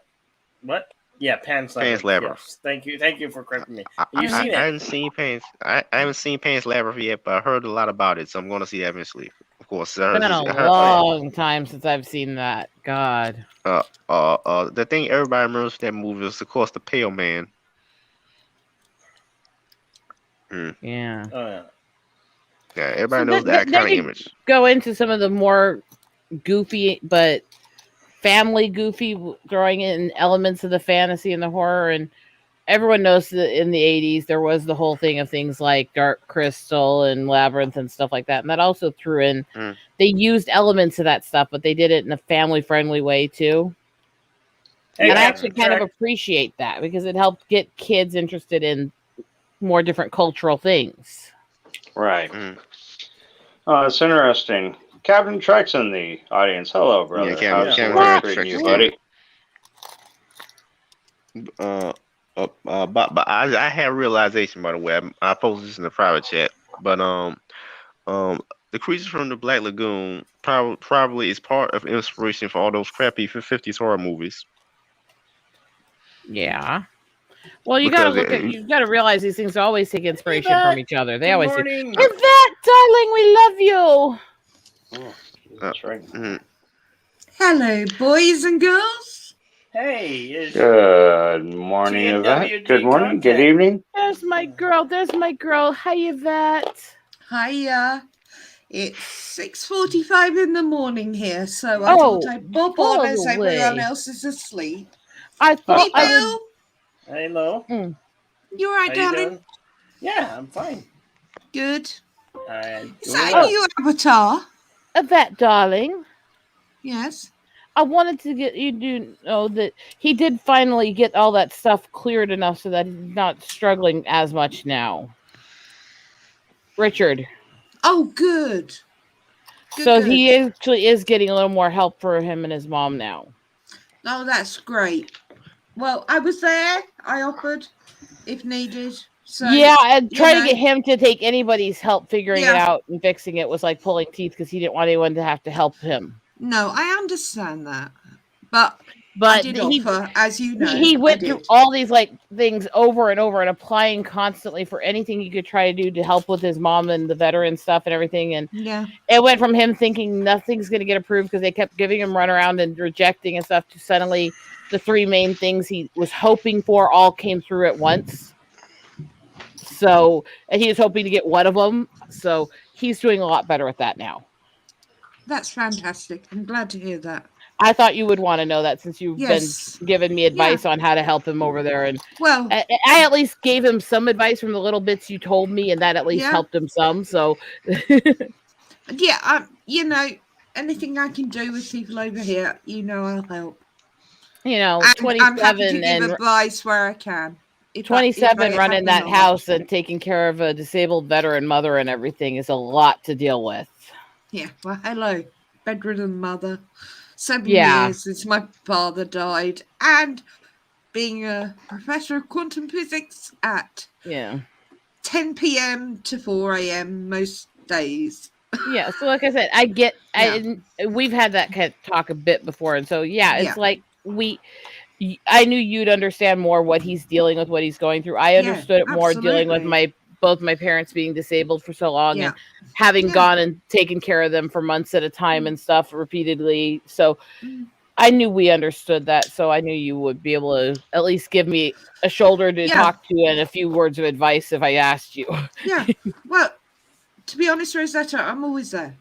What? Yeah, Pan's Labyrinth. Yes. Thank you for correcting me. You've seen it? I haven't seen Pan's. I haven't seen Pan's Labyrinth yet, but I heard a lot about it, so I'm going to see that eventually. Of course, it's been a long time since I've seen that. God. The thing everybody remembers from that movie is, of course, the Pale Man. Yeah. Oh yeah. Yeah, everybody knows that kind of image. Go into some of the more goofy, but family goofy, throwing in elements of the fantasy and the horror, and everyone knows that in the 80s there was the whole thing of things like Dark Crystal and Labyrinth and stuff like that, and that also threw in they used elements of that stuff, but they did it in a family friendly way too. And I actually kind of appreciate that, because it helped get kids interested in more different cultural things. Right. It's interesting. Captain Trek's in the audience. Hello, brother. Yeah, Captain treating you, buddy. But I had a realization, by the way. I posted this in the private chat. But the creatures from the Black Lagoon probably is part of inspiration for all those crappy 50s horror movies. Yeah. Well, you gotta you gotta realize these things always take inspiration from each other. They always do. Yvette, darling, we love you. Oh, that's right. Hello, boys and girls. Hey. Good morning, Yvette. Good morning. Good evening. There's my girl. There's my girl. Hi, Yvette. Hiya. It's 6:45 in the morning here, so I thought I'd bob on as everyone else is asleep. I thought hey, Bill. Hello. You all right, darling? Yeah, I'm fine. Good. Is that a new avatar? Yvette, darling. Yes. I wanted to get you to know that he did finally get all that stuff cleared enough so that he's not struggling as much now. Richard. Oh, good. So he actually is getting a little more help for him and his mom now. Oh, that's great. Well, I was there. I offered if needed. So yeah, and trying to get him to take anybody's help figuring it out and fixing it was like pulling teeth because he didn't want anyone to have to help him. No, I understand that. But I did offer, as you know. He went through all these things over and over and applying constantly for anything he could try to do to help with his mom and the veteran stuff and everything. And it went from him thinking nothing's going to get approved because they kept giving him runaround and rejecting and stuff to suddenly the three main things he was hoping for all came through at once. So, and he was hoping to get one of them. So he's doing a lot better with that now. That's fantastic. I'm glad to hear that. I thought you would want to know that since you've been giving me advice on how to help him over there. And I at least gave him some advice from the little bits you told me, and that at least helped him some. So, anything I can do with people over here, I'll help. 27 I'm happy to give advice where I can. 27 running that house and taking care of a disabled veteran mother and everything is a lot to deal with. Yeah, well, hello, bedridden mother. 7 years since my father died, and being a professor of quantum physics at 10 p.m. to 4 a.m. most days. Yeah, so like I said, we've had that kind of talk a bit before, and so it's like I knew you'd understand more what he's dealing with, what he's going through. I understood it more dealing with both my parents being disabled for so long and having gone and taken care of them for months at a time and stuff repeatedly. So I knew we understood that. So I knew you would be able to at least give me a shoulder to talk to and a few words of advice if I asked you. Yeah. Well, to be honest, Rosetta, I'm always there.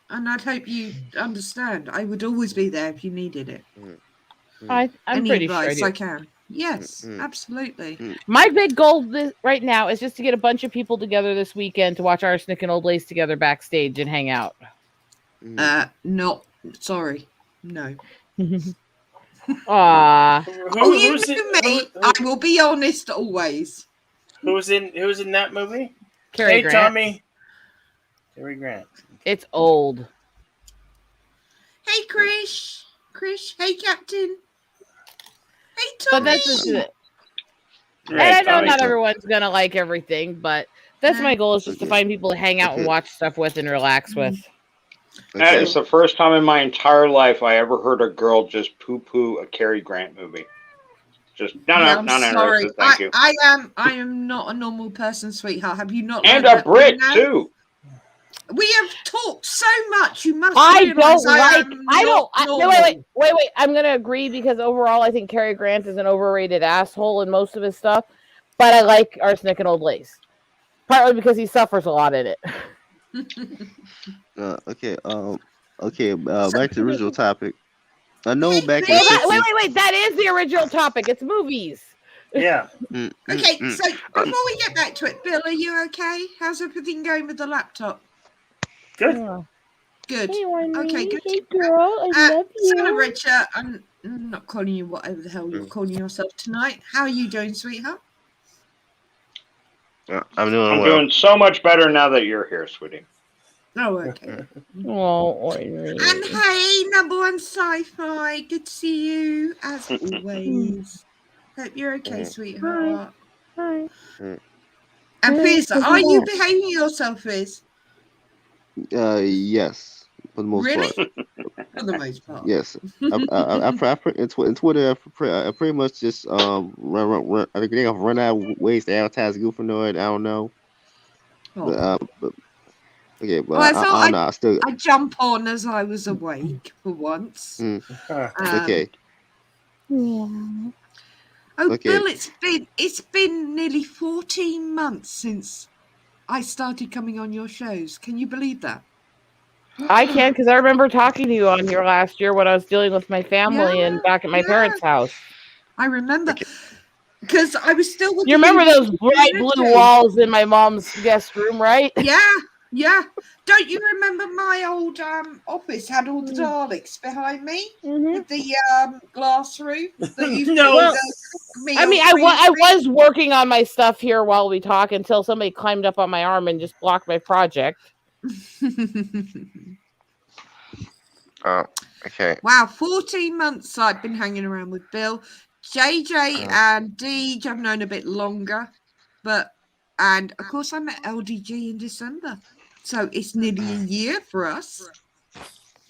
And I'd hope you understand. I would always be there if you needed it. I'm Any pretty advice sure I can. Yes, absolutely. My big goal right now is just to get a bunch of people together this weekend to watch Arsenic and Old Lace together backstage and hang out. No, sorry, no. I will be honest always. Who's in that movie? Cary Grant. Tommy. Cary Grant. It's old. Hey, Krish. Hey, Captain. Hey, Tommy. But that's just it. And I know not everyone's gonna like everything, but that's my goal, is just to find people to hang out and watch stuff with and relax with. It's the first time in my entire life I ever heard a girl just poo-poo a Cary Grant movie. Just no, sorry. Thank you. I am not a normal person, sweetheart. Have you not? And a Brit too. We have talked so much. You must. Wait. I'm gonna agree because overall, I think Cary Grant is an overrated asshole in most of his stuff. But I like Arsenic and Old Lace, partly because he suffers a lot in it. Okay. Back to the original topic. I know back in wait. That is the original topic. It's movies. Yeah. Okay. So before we get back to it, Bill, are you okay? How's everything going with the laptop? Good. Good. Hey, okay, good. Hey, girl, I love you. So, Richard, I'm not calling you whatever the hell you're calling yourself tonight. How are you doing, sweetheart? I'm doing well. Doing so much better now that you're here, sweetie. Oh, okay. And hey, number one sci-fi. Good to see you, as always. Hope you're okay, sweetheart. Hi. And Fizz, are you behaving yourself, Fizz? Yes, for the most Really? part. For the most part. Yes. In Twitter, I pretty much just run. I think they run out of ways to advertise Goofanoid. I don't know, Oh. but okay, but Well, I thought I don't know. I still I'd jump on as I was awake for once. Huh. okay. Yeah. Oh, Okay. Bill, it's been nearly 14 months since I started coming on your shows. Can you believe that? I can, because I remember talking to you on here last year when I was dealing with my family and back at my parents' house. I remember because I was still with You remember those bright blue community. walls in my mom's guest room, right? Yeah. Don't you remember my old office had all the Daleks behind me with the glass roof that you No. Well, I mean, I was working on my stuff here while we talk until somebody climbed up on my arm and just blocked my project. Okay. Wow, 14 months I've been hanging around with Bill. JJ and Deej I've known a bit longer, and of course I met LDG in December, so it's nearly a year for us.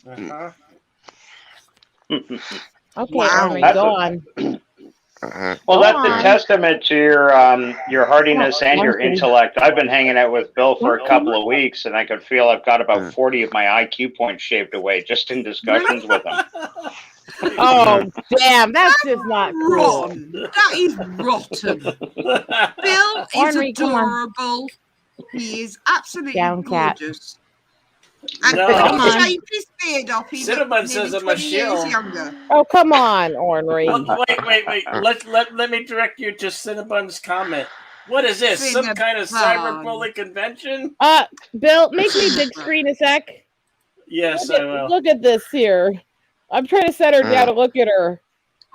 Uh-huh. Okay, Wow. Army, go on. Well, Go that's on. a testament to your hardiness and your intellect. I've been hanging out with Bill for a couple of weeks, and I could feel I've got about 40 of my IQ points shaved away just in discussions with him. Oh, damn, that's just not cool. Rotten. That is rotten. Bill is Ornery, come on. adorable. He is absolutely Down, cat. gorgeous. And No. Come on. he shaved his beard off. He looked Cinnamon says nearly I'm a 20 years shill. younger. Oh, come on, Ornery. Wait. Let me direct you to Cinnabon's comment. What is this? Some kind of cyberbully convention? Bill, make me big screen a sec. Yes, I will. Look at this here. I'm trying to set her down to look at her.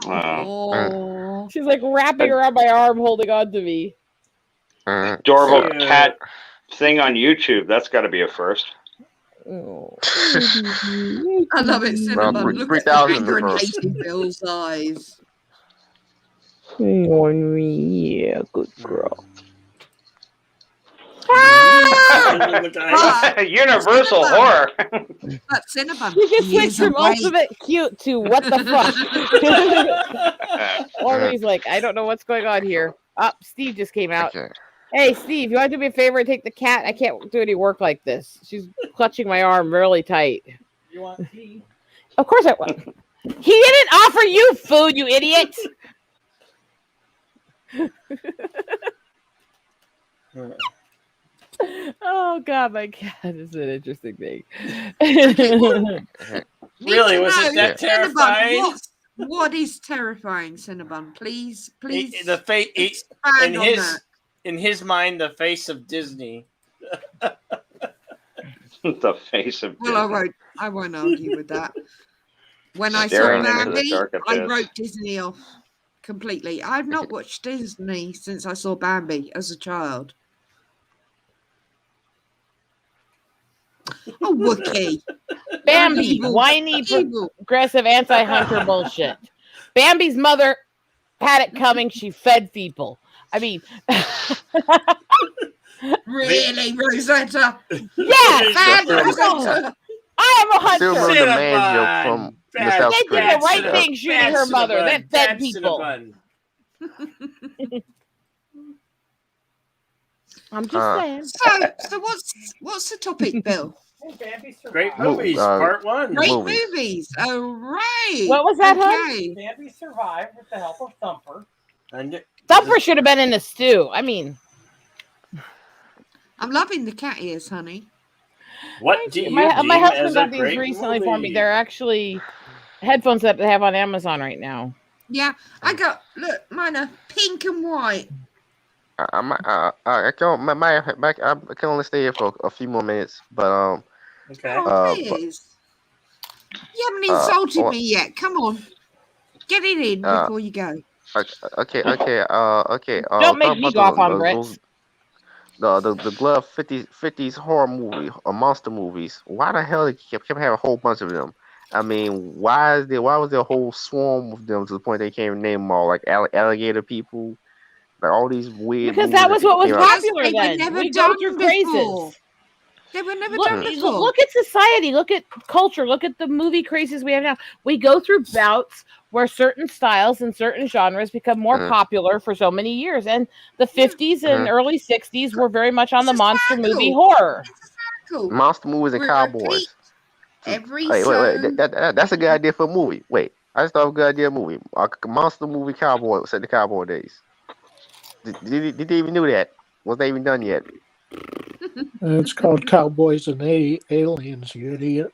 Oh. She's like wrapping around my arm, holding on to me. Adorable cat thing on YouTube. That's got to be a first. Oh. I love it, Cinnamon. Well, Look at 3,000 the anger and first. hate in Bill's eyes. Ornery, yeah, good girl. Universal horror. But Cinnamon, You just he switched is from awake. ultimate cute to what the fuck? Ornery's like, I don't know what's going on here. Steve just came out. Okay. Hey, Steve, you want to do me a favor and take the cat? I can't do any work like this. She's clutching my arm really tight. You want tea? Of course I want. He didn't offer you food, you idiot. Oh God, my cat is an interesting thing. Really? Was it that Cinnabon, terrifying? what is terrifying, Cinnabon? Please The face expand on that. in his mind, the face of Disney. The face of Well, I won't argue with that. When I saw Staring into the Bambi, dark I abyss. wrote Disney off completely. I've not watched Disney since I saw Bambi as a child. Oh, Wookie. Bambi, Evil. whiny, Evil. progressive, anti-hunter bullshit. Bambi's mother had it coming. She fed people. I mean, Really, Rosetta? yes, Bad Rosetta. Rosetta. I am a Still hunter. remember the man joke from the South They did Korea. the right thing shooting her mother. That fed people. I'm just saying. So what's the topic, Bill? Great movies, part one. Great movies. Oh, right. What was that, okay. Bambi survived with the help of Thumper. And Thumper should have been in the stew. I mean, I'm loving the cat ears, honey. What do you my deem husband as a got these great recently movie? for me. They're actually headphones that they have on Amazon right now. Yeah, I got, look, mine are pink and white. I can only stay here for a few more minutes, but Okay. Oh, please. You haven't insulted me yet. Come on. Get it in before you go. Okay. Don't make me go off on Brits. The glove 50s horror movie or monster movies. Why the hell they kept having a whole bunch of them? I mean, why was there a whole swarm of them to the point they can't even name them all, like alligator people, like all these weird. Because that was what was popular They were then. never We go done through before. crazes. They were never done before. Look at society. Look at culture. Look at the movie crazes we have now. We go through bouts where certain styles and certain genres become more popular for so many years. And the 50s and early 60s were very much on the monster movie horror. Monster movies and cowboys. Wait. That's a good idea for a movie. Wait, I just thought of a good idea of a movie. A monster movie cowboy set the cowboy days. Did they even do that? Was they even done yet? It's called Cowboys and Aliens, you idiot.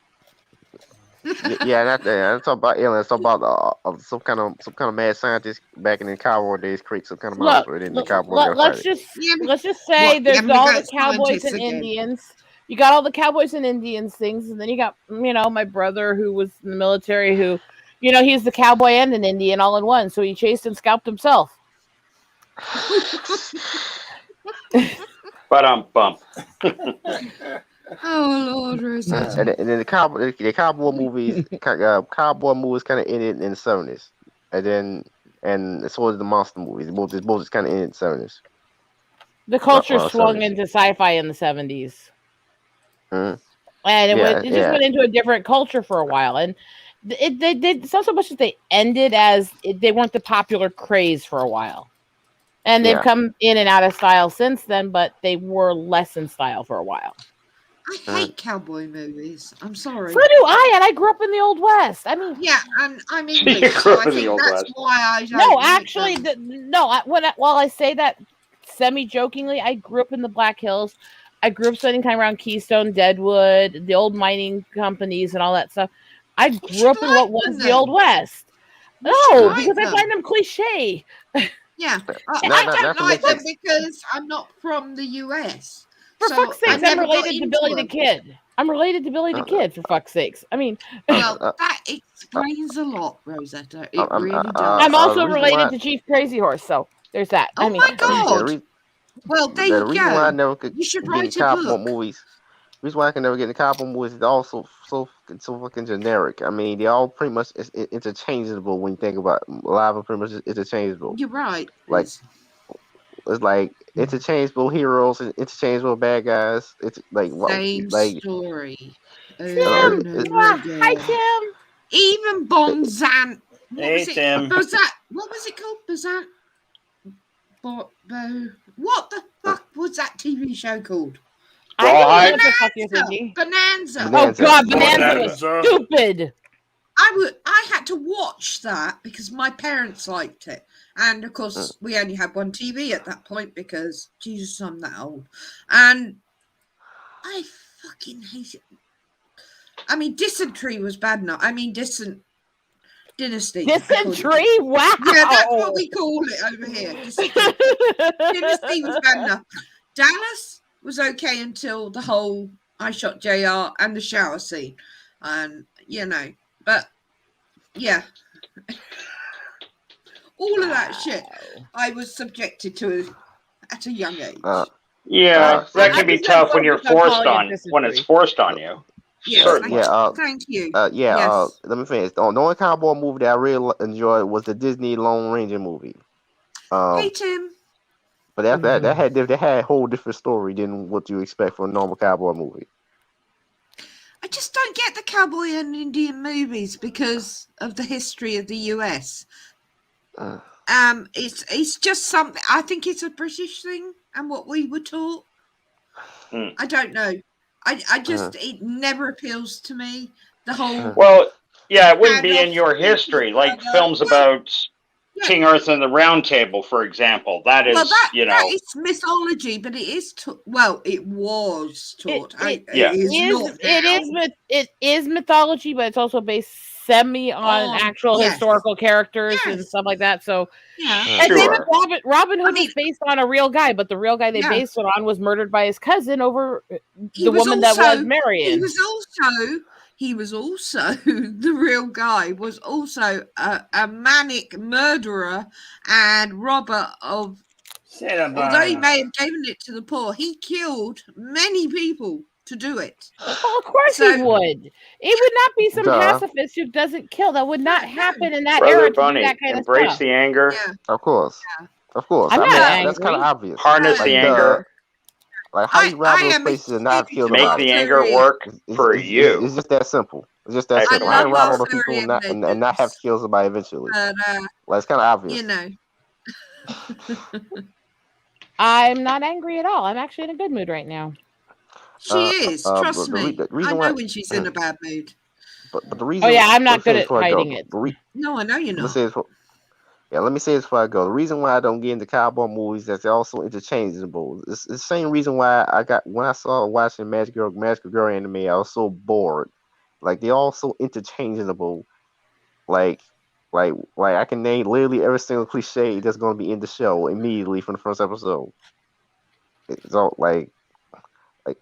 Yeah, not that. I'm talking about aliens. I'm talking about some kind of mad scientist back in the cowboy days create some kind of monster in the cowboy. Let's just say there's all the cowboys and Indians. You got all the cowboys and Indians things, and then you got my brother who was in the military, who he's the cowboy and an Indian all in one, so he chased and scalped himself. Bump. Oh Lord, Rosetta. And then the cowboy movies kind of ended in the 70s, and so did the monster movies. Both just kind of ended in the 70s. The culture swung into sci-fi in the 70s, and it just went into a different culture for a while. And it's not so much that they ended as they weren't the popular craze for a while. And they've come in and out of style since then, but they were less in style for a while. I hate cowboy movies. I'm sorry. So do I, and I grew up in the Old West. I mean, yeah, and I'm English, so I think that's why I don't. No, actually, while I say that semi-jokingly, I grew up in the Black Hills. I grew up spending time around Keystone, Deadwood, the old mining companies, and all that stuff. I grew up in what was the Old West. No, because I find them cliche. Yeah, I don't like them because I'm not from the US. For fuck's sakes, I'm related to Billy the Kid. I'm related to Billy the Kid, for fuck's sakes. I mean... Well, that explains a lot, Rosetta. It really does. I'm also related to Chief Crazy Horse, so there's that. Oh my God! Well, there you go. Why I never could you should get write in a cowboy book. movies. The reason why I can never get in cowboy movies is also so fucking generic. I mean, they all pretty much interchangeable when you think about it. A lot of them pretty much interchangeable. You're right. Like it's like interchangeable heroes and interchangeable bad guys. It's like same story. Tim, hi Tim. Even Bonzan. Hey Tim. What was it called? Bonzan. What the fuck was that TV show called? Bonanza. Oh God, Bonanza was stupid. I had to watch that because my parents liked it. And of course, we only had one TV at that point because, Jesus, I'm that old. And I fucking hate it. I mean, Dysentery was bad enough. I mean, Dynasty. Dysentery? Wow. Yeah, that's what we call it over here. Dynasty was bad enough. Dallas was okay until the whole I Shot JR and the shower scene. And, but, yeah. All of that shit I was subjected to at a young age. That can be tough when you're when it's forced on you. Yes, thank you. Let me finish. The only cowboy movie that I really enjoyed was the Disney Lone Ranger movie. Hey Tim. But after that had a whole different story than what you expect from a normal cowboy movie. I just don't get the cowboy and Indian movies because of the history of the US. It's just something. I think it's a British thing and what we were taught. I don't know. I just it never appeals to me. The whole it wouldn't be in your history like films about King Arthur and the Round Table, for example. That is, that is mythology, but it is it was taught. It is mythology, but it's also based semi on actual historical characters and stuff like that. So, and same with Robin Hood was based on a real guy, but the real guy they based it on was murdered by his cousin over the woman that was Marion. He was also the real guy was also a manic murderer and robber of. Although he may have given it to the poor, he killed many people to do it. Well, of course he would. It would not be some pacifist who doesn't kill. That would not happen in that era. Bunny, that kind embrace of stuff. the anger. Of course. I'm not angry. That's kind of obvious. Harness the anger. Like how you rob those am a places and not huge feel Make about the it. anger work for It's you. just that simple. It's just that I simple. I How love you rob all the people Arthurian and not have to legends, kill somebody eventually. but Like it's kind of obvious. you know, I'm not angry at all. I'm actually in a good mood right now. she is. Trust The me. the I reason know why, when she's in a bad mood. but the reason. Oh yeah, I'm Let me not say good this at before I go. hiding it. No, I know you're Let me not. say this. Let me say this before I go. The reason why I don't get into cowboy movies is that they're also interchangeable. It's the same reason why when I saw watching Magical Girl anime, I was so bored. Like they're all so interchangeable. Like I can name literally every single cliche that's going to be in the show immediately from the first episode. It's all like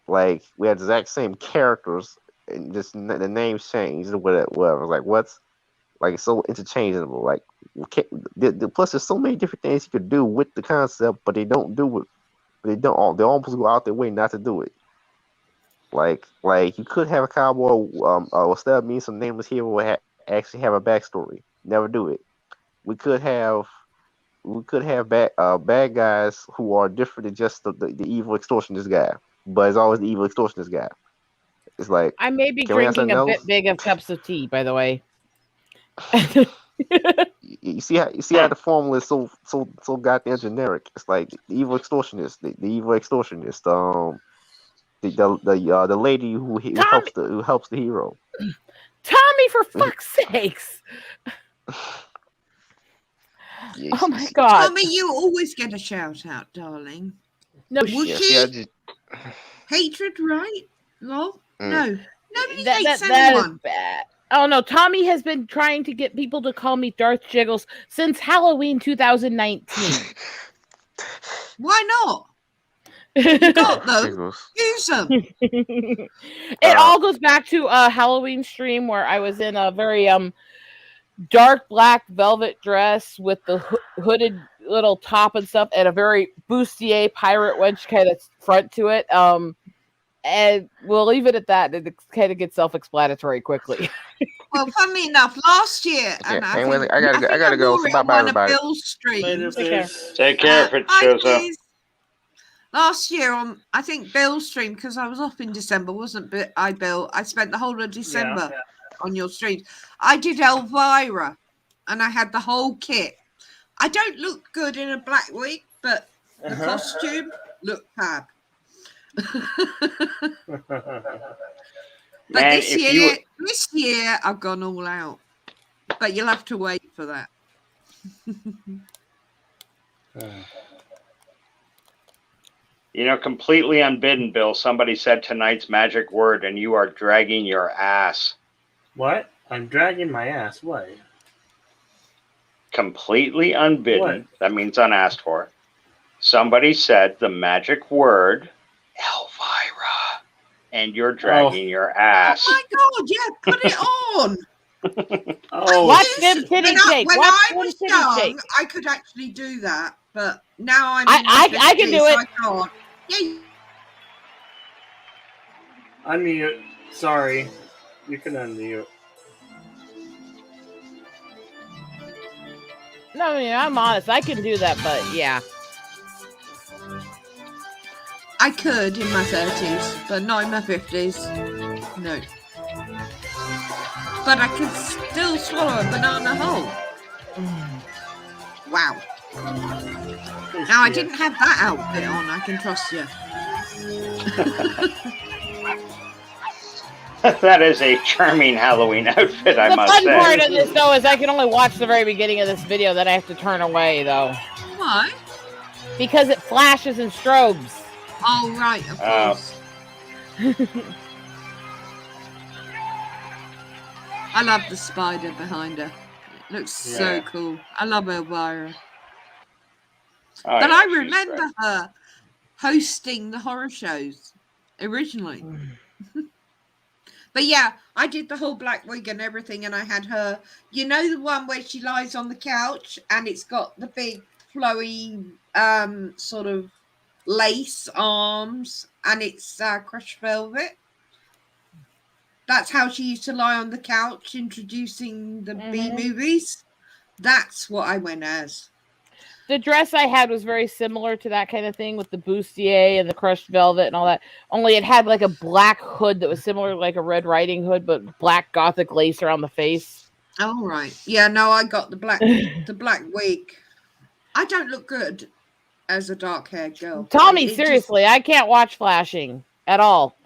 we had the exact same characters and just the names changed or whatever. Like what's like so interchangeable. Like plus there's so many different things you could do with the concept, but they don't do it. They don't. They almost go out their way not to do it. Like you could have a cowboy instead of being some nameless hero actually have a backstory. Never do it. We could have bad guys who are different than just the evil extortionist guy, but it's always the evil extortionist guy. It's like I may be can we have drinking something a bit else? big of cups of tea, by the way. You see how the formula is so goddamn generic. It's like the evil extortionist, the evil extortionist, the lady who helps the hero. Tommy, for fuck's sakes! Yes, Oh my god! Tommy, you always get a shout out, darling. No, Wookie, hatred, right? Lol. No, nobody hates that anyone. is bad. Oh no, Tommy has been trying to get people to call me Darth Jiggles since Halloween 2019. Why not? You got them. Use them. It all goes back to a Halloween stream where I was in a very dark black velvet dress with the hooded little top and stuff, and a very bustier pirate wench kind of front to it. And we'll leave it at that. It kind of gets self-explanatory quickly. Well, funnily enough, last year, Okay, and I gotta go. So bye, everybody. Bill's streams. Take care if it shows up. Last year, I think Bill's stream, because I was off in December, wasn't I, Bill? I spent the whole of December on your streams. I did Elvira, and I had the whole kit. I don't look good in a black wig, but the costume looked fab. But Man, this year I've gone all out. But you'll have to wait for that. Completely unbidden, Bill, somebody said tonight's magic word and you are dragging your ass. What? I'm dragging my ass. What? Completely unbidden. What? That means unasked for. Somebody said the magic word, Elvira, and you're dragging your ass. Oh my God, yeah, put it on. Watch them titty shake. When Watch I them was titty young, shake. I could actually do that, but now I'm. I can do it. I can't. Yeah. Unmute. Sorry. You can unmute. No, I'm honest. I can do that, but yeah. I could in my 30s, but not in my 50s. No. But I could still swallow a banana whole. Wow. Now, I didn't have that outfit on. I can trust you. That is a charming Halloween outfit, I must say. The fun part of this, though, is I can only watch the very beginning of this video, then I have to turn away, though. Why? Because it flashes and strobes. Oh, right, of course. I love the spider behind her. It looks so cool. I love Elvira. Oh, but yeah, I remember her hosting the horror shows originally. But yeah, I did the whole black wig and everything, and I had her, the one where she lies on the couch and it's got the big flowy sort of lace arms and it's crushed velvet. That's how she used to lie on the couch introducing the B movies. That's what I went as. The dress I had was very similar to that kind of thing with the bustier and the crushed velvet and all that. Only it had like a black hood that was similar to like a Red Riding Hood, but black gothic lace around the face. Oh right, yeah. No, I got the black wig. I don't look good as a dark-haired girl. Tommy, seriously, I can't watch flashing at all.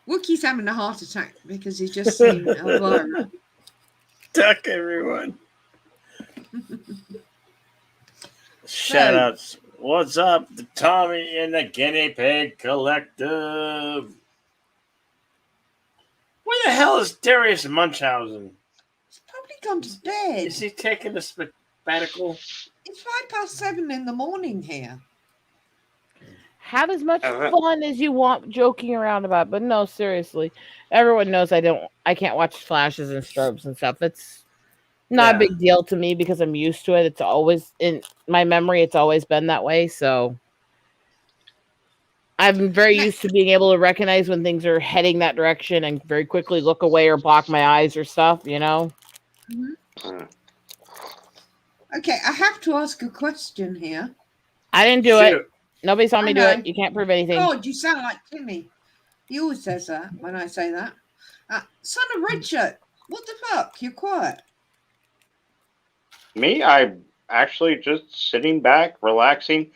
Wookie's having a heart attack because he's just seen Elvira. Duck, everyone. Shout outs. What's up, the Tommy and the Guinea Pig Collective? Where the hell is Darius Munchausen? He's probably gone to bed. Is he taking a sabbatical? It's 7:05 in the morning here. Have as much fun as you want joking around about, but no, seriously. Everyone knows I can't watch flashes and strobes and stuff. It's not a big deal to me because I'm used to it. It's always in my memory, it's always been that way. So I'm very used to being able to recognize when things are heading that direction and very quickly look away or block my eyes or stuff, you know? Mm-hmm. Okay, I have to ask a question here. I didn't do it. Nobody saw me do it. You can't prove anything. God, you sound like Timmy. He always says that when I say that. Son of Richard, what the fuck? You're quiet. Me? I'm actually just sitting back, relaxing,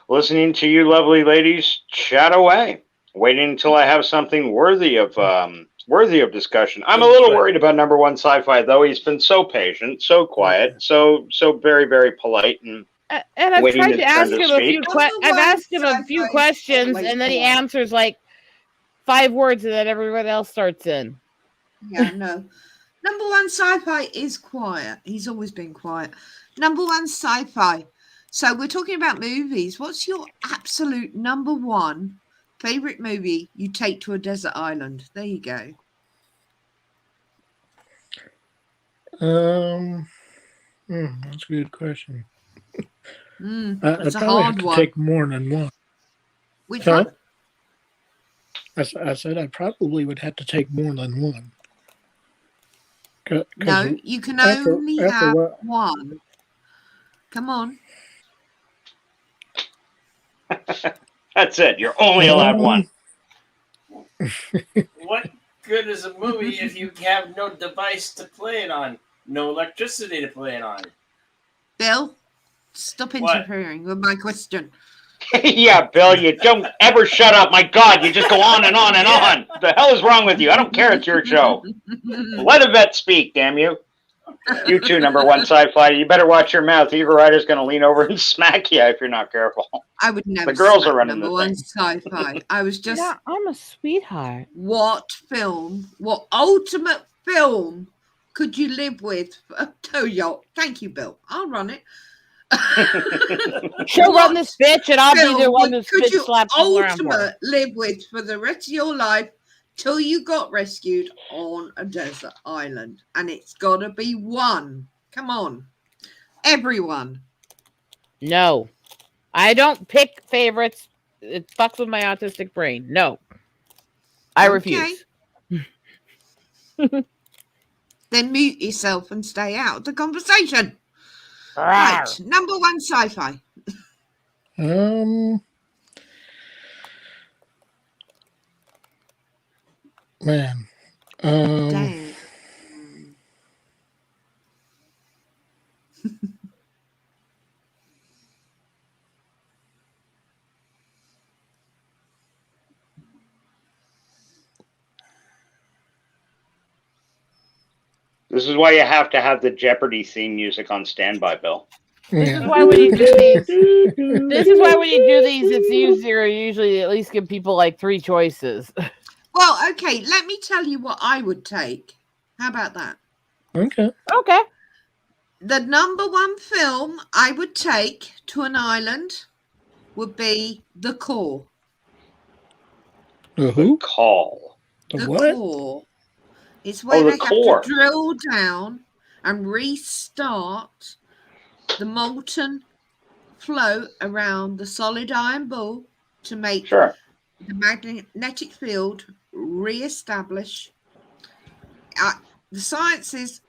listening to you lovely ladies chat away, waiting until I have something worthy of discussion. I'm a little worried about number one sci-fi, though. He's been so patient, so quiet, so very, very polite, and I've tried to ask him a few questions, and then he answers like 5 words, and then everyone else starts in. Yeah, no. Number one sci-fi is quiet. He's always been quiet. Number one sci-fi. So we're talking about movies. What's your absolute number one favorite movie you take to a desert island? There you go. That's a good question. That's I a probably hard have to one. take more than one. Which one? I said I probably would have to take more than one. No, you can only have one. Come on. that's it. You're only allowed one. What good is a movie if you have no device to play it on? No electricity to play it on? Bill, stop interfering with my question. Yeah, Bill, you don't ever shut up. My God, you just go on and on and on. What the hell is wrong with you? I don't care. It's your show. Let a vet speak, damn you. You too, number one sci-fi. You better watch your mouth. Eva Ryder's going to lean over and smack you if you're not careful. I would never. The girls are running number the one thing. sci-fi. I was just. Yeah, I'm a sweetheart. What ultimate film could you live with? Thank you, Bill. I'll run it. She'll run this bitch, and I'll be the one who's bitch slaps you ultimate live with for the rest of your life till you got rescued on a desert island, and it's got to be one. Come on, everyone. No, I don't pick favorites. It fucks with my autistic brain. No, I refuse. Then mute yourself and stay out of the conversation. Right, number one sci-fi. Man. Damn. This is why you have to have the Jeopardy theme music on standby, Bill. This is why when you do these, it's easier. Usually, at least give people like 3 choices. Well, okay. Let me tell you what I would take. How about that? Okay. The number one film I would take to an island would be The Core. The who? Call. The what? Core. It's where the they core. have to drill down and restart the molten flow around the solid iron ball to make the magnetic field re-establish. The science is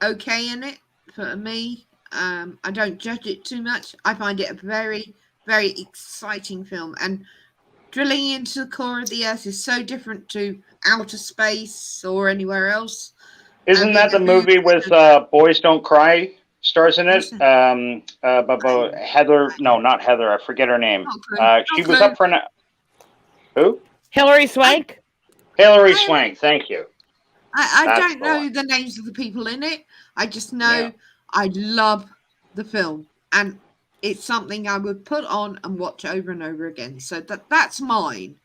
okay in it. for me. I don't judge it too much. I find it a very, very exciting film, and drilling into the core of the Earth is so different to outer space or anywhere else. Isn't that the movie with Boys Don't Cry stars in it? Heather, no, not Heather. I forget her name. She was up for an. Who? Hilary Swank. Hilary Swank. Thank you. I don't know the names of the people in it. I just know I love the film, and it's something I would put on and watch over and over again. So that's mine.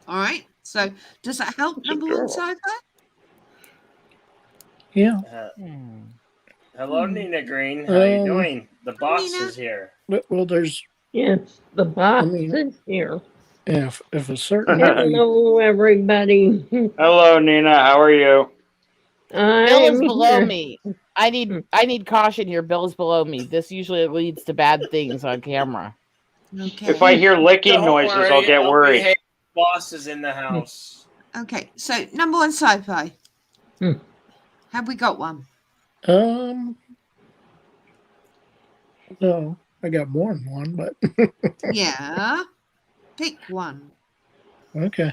All right. So does that help? Number one sci-fi? Yeah. Hello, Nina Green. How you doing? The boss Nina? is here. Well, there's Yes, the boss is here. if a certain Hello, everybody. Hello, Nina. How are you? Bill is I'm below here. me. I need caution here. Bill is below me. This usually leads to bad things on camera. Okay. If I hear licking Don't noises, worry, I'll get worried. behave. Boss is in the house. Okay. So number one sci-fi. Hmm. Have we got one? no, I got more than one, but Yeah. Pick one. okay.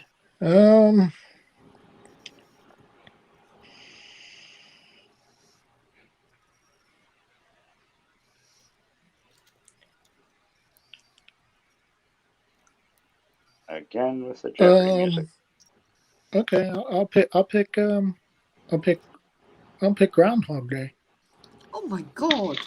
Again with the Jeopardy music. Okay, I'll pick Groundhog Day. Oh my God.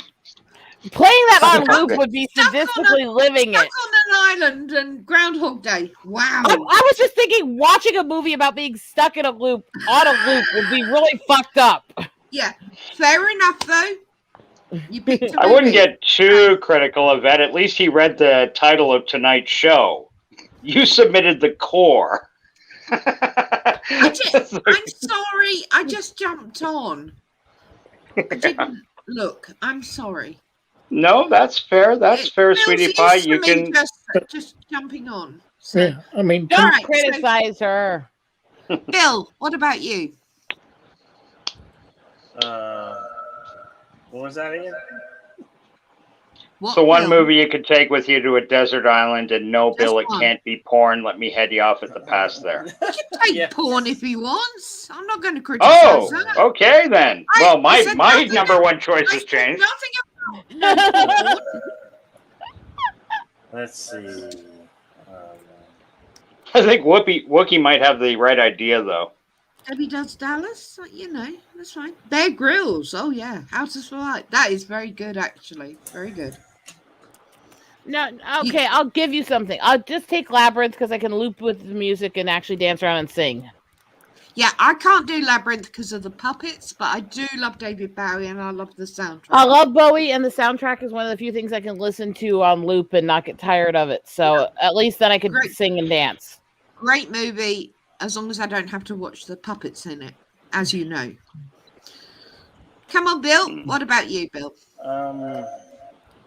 Playing that on loop would be sadistically living Stuck it. on an island and Groundhog Day. Wow. I was just thinking, watching a movie about being stuck in a loop on a loop would be really fucked up. Yeah. Fair enough, though. You picked a I wouldn't movie. get too critical of Ed. At least he read the title of tonight's show. You submitted the core. I'm sorry. I just jumped on. I didn't look. I'm sorry. No, that's fair. That's fair, Bill's sweetie used pie. to You me can. just jumping on. So, Yeah, I mean, All Don't right, criticize her. Bill, what about you? What was that again? What So one film? movie you could take with you to a desert island, and no, Just Bill, it one. can't be porn. Let me head you off at the pass there. He can take Yeah. porn if he wants. I'm not going to criticize Oh, that. okay then. I Well, my said my nothing number one choice I has said changed. nothing about no porn. Let's see. I think Wookie might have the right idea though. Debbie Does Dallas, you know, that's fine. Bear Grylls, oh yeah, Houses for Light. That is very good, actually. Very good. No, okay, I'll give you something. I'll just take Labyrinth because I can loop with the music and actually dance around and sing. Yeah, I can't do Labyrinth because of the puppets, but I do love David Bowie and I love the soundtrack. I love Bowie, and the soundtrack is one of the few things I can listen to on loop and not get tired of it. So at least then I could Great. sing and dance. Great movie, as long as I don't have to watch the puppets in it, as you know. Come on, Bill. What about you, Bill?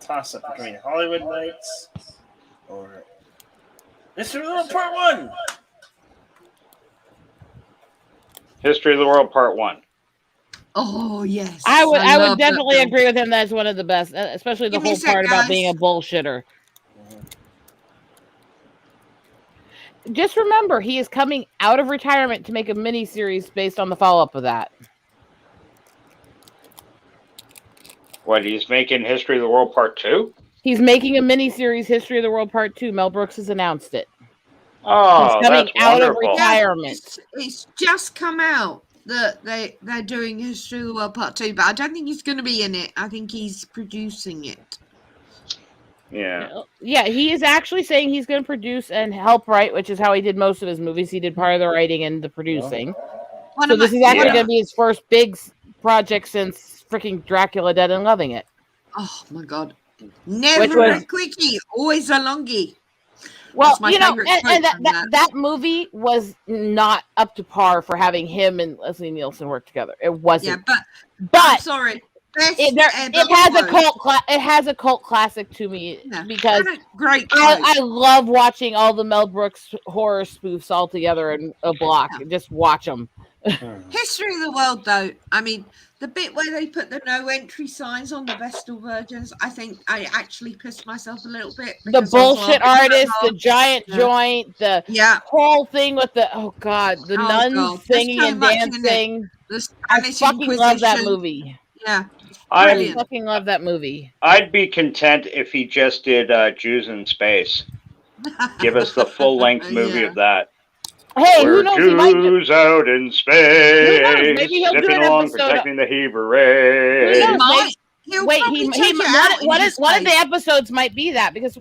Toss up between Hollywood Nights or History of the World Part 1. History of the World Part 1. Oh yes, I would love that definitely film. agree with him. That's one of the best, especially the Give me whole a sec, part about guys. being a bullshitter. Just remember, he is coming out of retirement to make a mini series based on the follow up of that. What, he's making History of the World Part 2? He's making a mini series, History of the World Part 2. Mel Brooks has announced it. Oh, He's coming that's out of wonderful. retirement. It's just come out that they're doing History of the World Part 2, but I don't think he's going to be in it. I think he's producing it. Yeah. Yeah, he is actually saying he's going to produce and help write, which is how he did most of his movies. He did part of the writing and the producing. One So of my- this is actually Yeah. going to be his first big project since freaking Dracula Dead and Loving It. Oh my god! Never was- a quickie, always a longie. Well, That's my you know, favorite and quote that, from that, that. that movie was not up to par for having him and Leslie Nielsen work together. It Yeah, wasn't. but I'm But sorry. Best it ever has a quote. it has a cult classic to me Yeah, because and a great quote. I love watching all the Mel Brooks horror spoofs all together in a block. Yeah. Just watch them History of the world, though. I mean, the bit where they put the no entry signs on the Vestal Virgins, I think I actually pissed myself a little bit. The bullshit artist, the giant joint, the whole thing with the the nuns singing and dancing. I fucking love that movie. Yeah, I fucking love that movie. I'd be content if he just did Jews in Space. Give us the full length movie of that. Hey, We're who knows? Jews out in space, Maybe he'll do zipping an along, episode. protecting the Hebrew race. Who knows? Wait, one of the episodes might be that because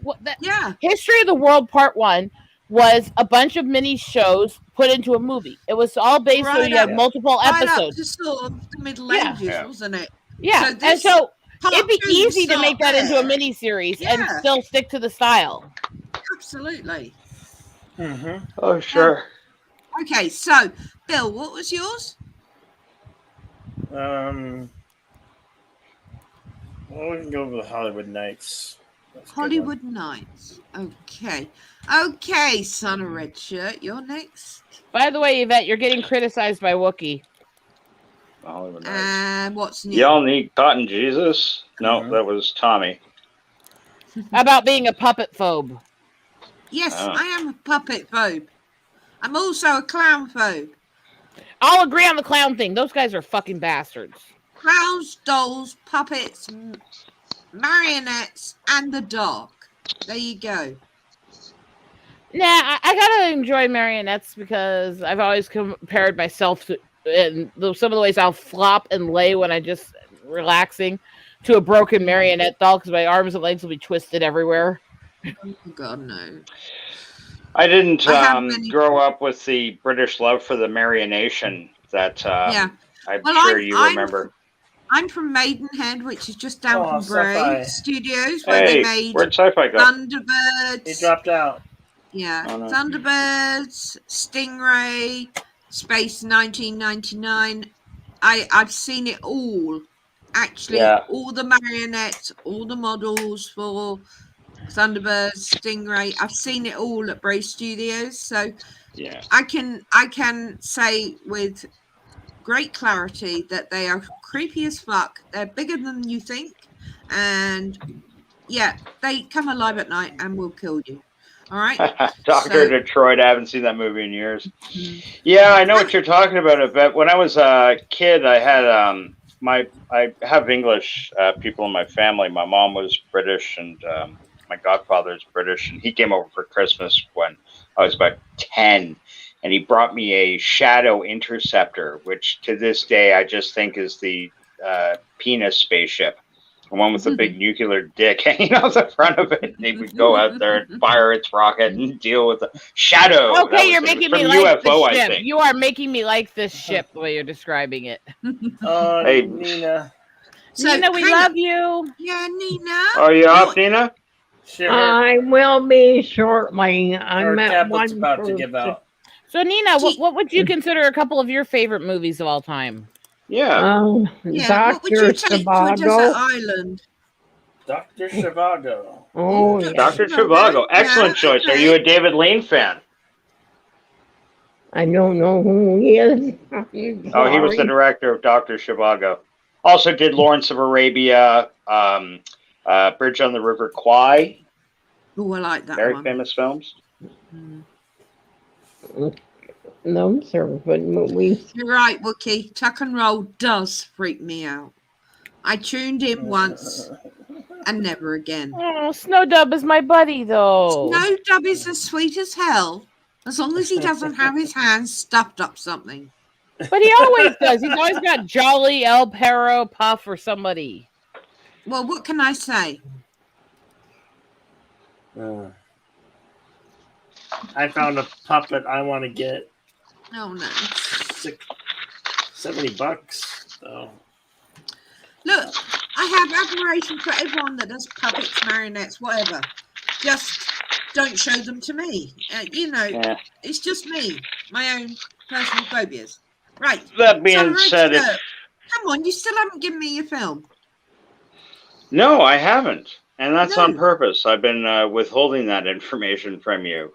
History of the World Part 1 was a bunch of mini shows put into a movie. It was all based on you had multiple episodes. To sort of the Middle Ages, wasn't it? Yeah, so it'd be easy to make that into a mini series and still stick to the style. Absolutely. Mm-hmm. Oh, sure. Okay, so Bill, what was yours? Well, we can go with the Hollywood Nights. Hollywood Nights. Okay, son of red shirt, you're next. By the way, Yvette, you're getting criticized by Wookiee. Hollywood Nights. And what's new? Y'all need Cotton Jesus? No, that was Tommy. About being a puppet phobe. Yes, I am a puppet phobe. I'm also a clown phobe. I'll agree on the clown thing. Those guys are fucking bastards. Clowns, dolls, puppets, marionettes, and the dog. There you go. Nah, I gotta enjoy marionettes because I've always compared myself to, and some of the ways I'll flop and lay when I'm just relaxing, to a broken marionette doll because my arms and legs will be twisted everywhere. Oh, God, no. I didn't grow up with the British love for the Marionation that I'm sure you remember. I'm from Maidenhead, which is just down from Bray Sci-Fi. Studios, where they made where'd Sci-Fi go? Thunderbirds. He dropped out. Yeah, Oh, no. Thunderbirds, Stingray, Space 1999. I've seen it all. Actually, all the marionettes, all the models for Thunderbirds, Stingray. I've seen it all at Bray Studios, so I can say with great clarity that they are creepy as fuck. They're bigger than you think, and they come alive at night and will kill you. All right, Dr. Detroit. I haven't seen that movie in years. Yeah, I know what you're talking about. But when I was a kid, I had I have English people in my family. My mom was British, and my godfather is British, and he came over for Christmas when I was about 10, and he brought me a Shadow Interceptor, which to this day I just think is the penis spaceship. The one with the big nuclear dick hanging out the front of it. And they would go out there and fire its rocket and deal with the Shadow. Okay, you're making me like UFO, this ship. You are making me like this ship the way you're describing it. Hey, Nina. So, Nina, we love you. Yeah, Nina. Are you off, Nina? Sure. I will be shortly. I'm at tablet's one about to give out. So, Nina, what would you consider a couple of your favorite movies of all time? Yeah. What would you take to a desert island? Dr. Zhivago. Oh, yeah. Dr. Zhivago. Excellent choice. Are you a David Lean fan? I don't know who he is. Oh, he was the director of Dr. Zhivago. Also did Lawrence of Arabia, Bridge on the River Kwai. Oh, I like that Very one. famous films. Those are good movies. You're right, Wookie. Tuck and Roll does freak me out. I tuned in once and never again. Oh, Snowdub is my buddy, though. Snowdub is as sweet as hell, as long as he doesn't have his hands stuffed up something. But he always does. He's always got Jolly, El Perro, Puff, or somebody. Well, what can I say? I found a puppet I want to get. Oh, no. $70. So. Look, I have admiration for everyone that does puppets, marionettes, whatever. Just don't show them to me. It's just me, my own personal phobias. Right. That being said, come on, you still haven't given me your film. No, I haven't. And that's on purpose. I've been withholding that information from you.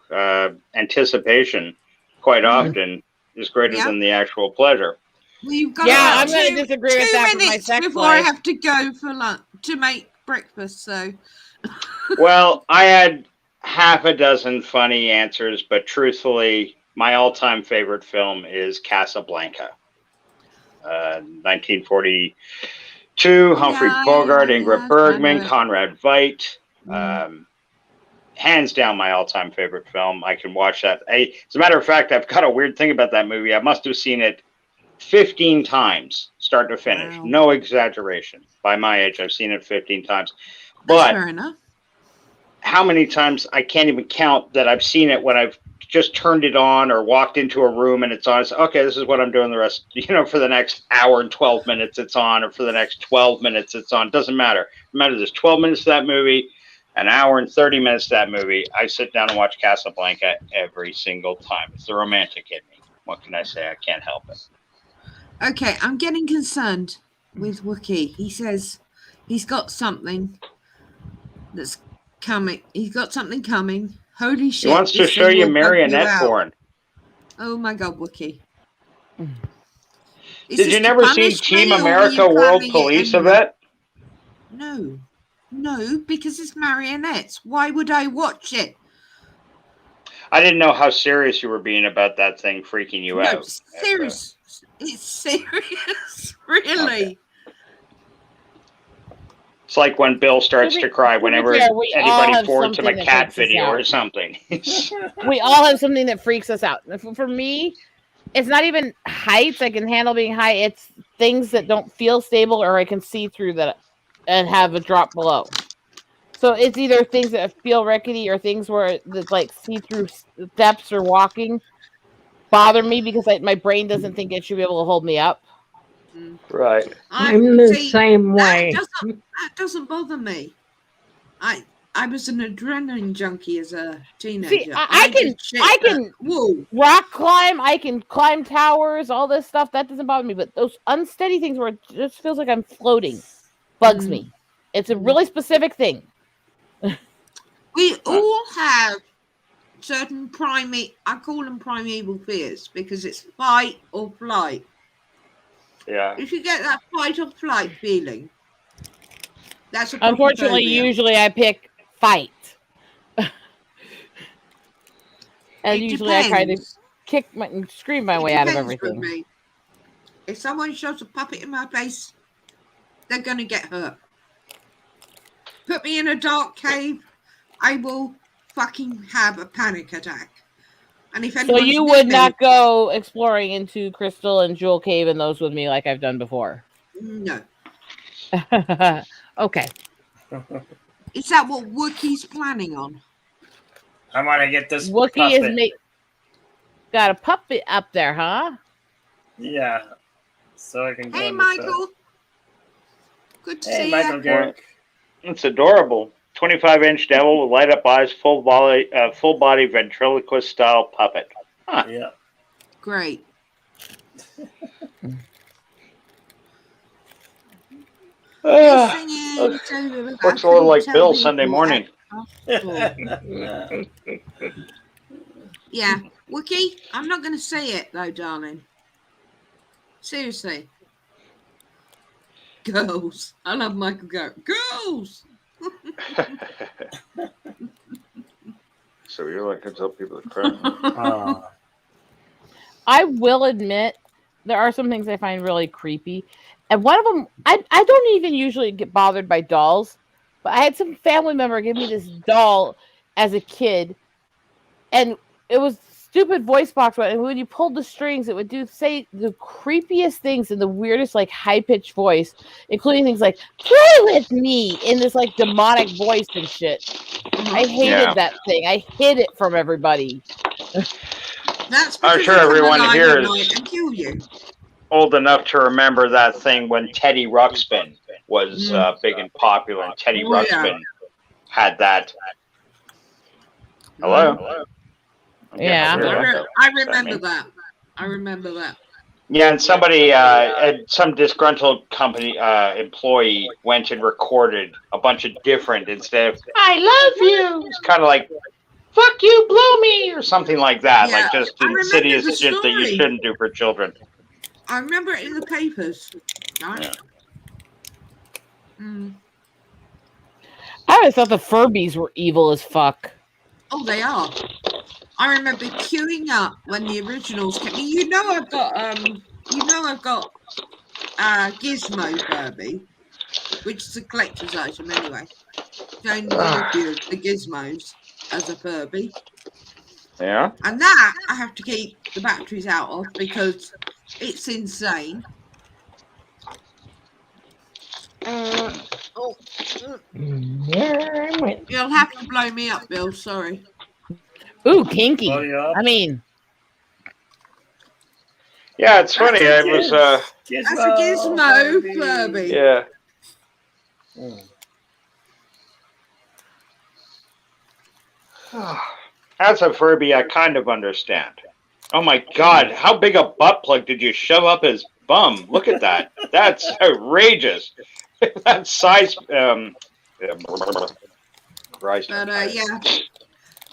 Anticipation, quite often, is greater Yeah. than the actual pleasure. Well, you've got Yeah, about I'm going to disagree with 2 that for my minutes sex before I life. have to go for lunch to make breakfast. So Well, I had half a dozen funny answers, but truthfully, my all-time favorite film is Casablanca. 1942, Humphrey Bogart, Ingrid Bergman, Conrad Veidt. Hands down, my all-time favorite film. I can watch that. As a matter of fact, I've got a weird thing about that movie. I must have seen it 15 times, start to finish. Wow. No exaggeration. By my age, I've seen it 15 times. that's But fair enough. how many times I can't even count that I've seen it when I've just turned it on or walked into a room and it's on. It's okay, this is what I'm doing the rest, for the next hour and 12 minutes it's on, or for the next 12 minutes it's on. Doesn't matter. No matter there's 12 minutes to that movie, an hour and 30 minutes to that movie. I sit down and watch Casablanca every single time. It's the romantic in me. What can I say? I can't help it. Okay, I'm getting concerned with Wookie. He says he's got something that's coming. He's got something coming. Holy shit. He wants to this show thing you will bug marionette out. porn. Oh my God, Wookie. Is Did this you to never see punish Team me, or were America you World planning it Police anyway? Event? No, because it's marionettes. Why would I watch it? I didn't know how serious you were being about that thing freaking you No, out. serious. It's serious, really. Okay. It's like when Bill starts to cry whenever fair, we all anybody have forwards him a something that cat freaks us video out. or something. We all have something that freaks us out. For me, it's not even heights. I can handle being high. It's things that don't feel stable, or I can see through that and have a drop below. So it's either things that feel rickety or things where it's like see-through steps or walking bother me because my brain doesn't think it should be able to hold me up. Right. I'm the See, same way. That doesn't bother me. I was an adrenaline junkie as a teenager. See, I can whoa. rock climb. I can climb towers. All this stuff that doesn't bother me. But those unsteady things where it just feels like I'm floating bugs me. It's a really specific thing. We all have certain I call them primeval fears because it's fight or flight. Yeah. If you get that fight or flight feeling, that's a Unfortunately, phobia. usually I pick fight. And It usually I try to depends. and scream my way It out of depends with everything. me. If someone shoves a puppet in my face, they're going to get hurt. Put me in a dark cave, I will fucking have a panic attack. And if So anyone's you near would me- not go exploring into Crystal and Jewel Cave and those with me like I've done before. No. Okay. Is that what Wookie's planning on? I want to get this Wookie puppet. is got a puppet up there, huh? Yeah. So I can go Hey, on the show. Michael. Good to Hey, see Michael you. Garrick. It's adorable. 25-inch devil with light up eyes, full body ventriloquist style puppet. Huh. Yeah. Great. Looks a little like Bill Sunday morning. Yeah. Wookie, I'm not going to say it, though, darling. Seriously. Girls. I love Michael Garrett. Girls! So you're like, I tell people to cry. Oh. I will admit there are some things I find really creepy. And one of them, I don't even usually get bothered by dolls, but I had some family member give me this doll as a kid, and it was stupid voice box, and when you pulled the strings, it would say the creepiest things in the weirdest, like, high-pitched voice, including things like, play with me, in this, like, demonic voice and shit. I hated that thing. I hid it from everybody. That's I'm because sure they come everyone alive here at is night and kill you. old enough to remember that thing when Teddy Ruxpin was big and popular, and Teddy Ruxpin had that. Hello? Yeah. I remember that. I remember that. Yeah, and somebody, some disgruntled company employee went and recorded a bunch of different, instead of, I love you. It's kind of like "Fuck you, blow me," or something like that. Yeah, Like just I remember insidious the shit that you story. shouldn't do for children. I remember it in the papers. Right? Yeah. Mm. I always thought the Furbies were evil as fuck. Oh, they are. I remember queuing up when the originals came. You know I've got Gizmo Furby, which is a collector's item anyway. Showing the review of the Gizmos as a Furby. Yeah. And that I have to keep the batteries out of because it's insane. There I went. You'll have to blow me up, Bill. Sorry. Ooh, kinky. Blow you up? I mean, Yeah, it's funny. I was That's a Gizmo Furby. yeah. As a Furby, I kind of understand. Oh my God, how big a butt plug did you shove up his bum? Look at that. That's outrageous. That size. Christ. But yeah,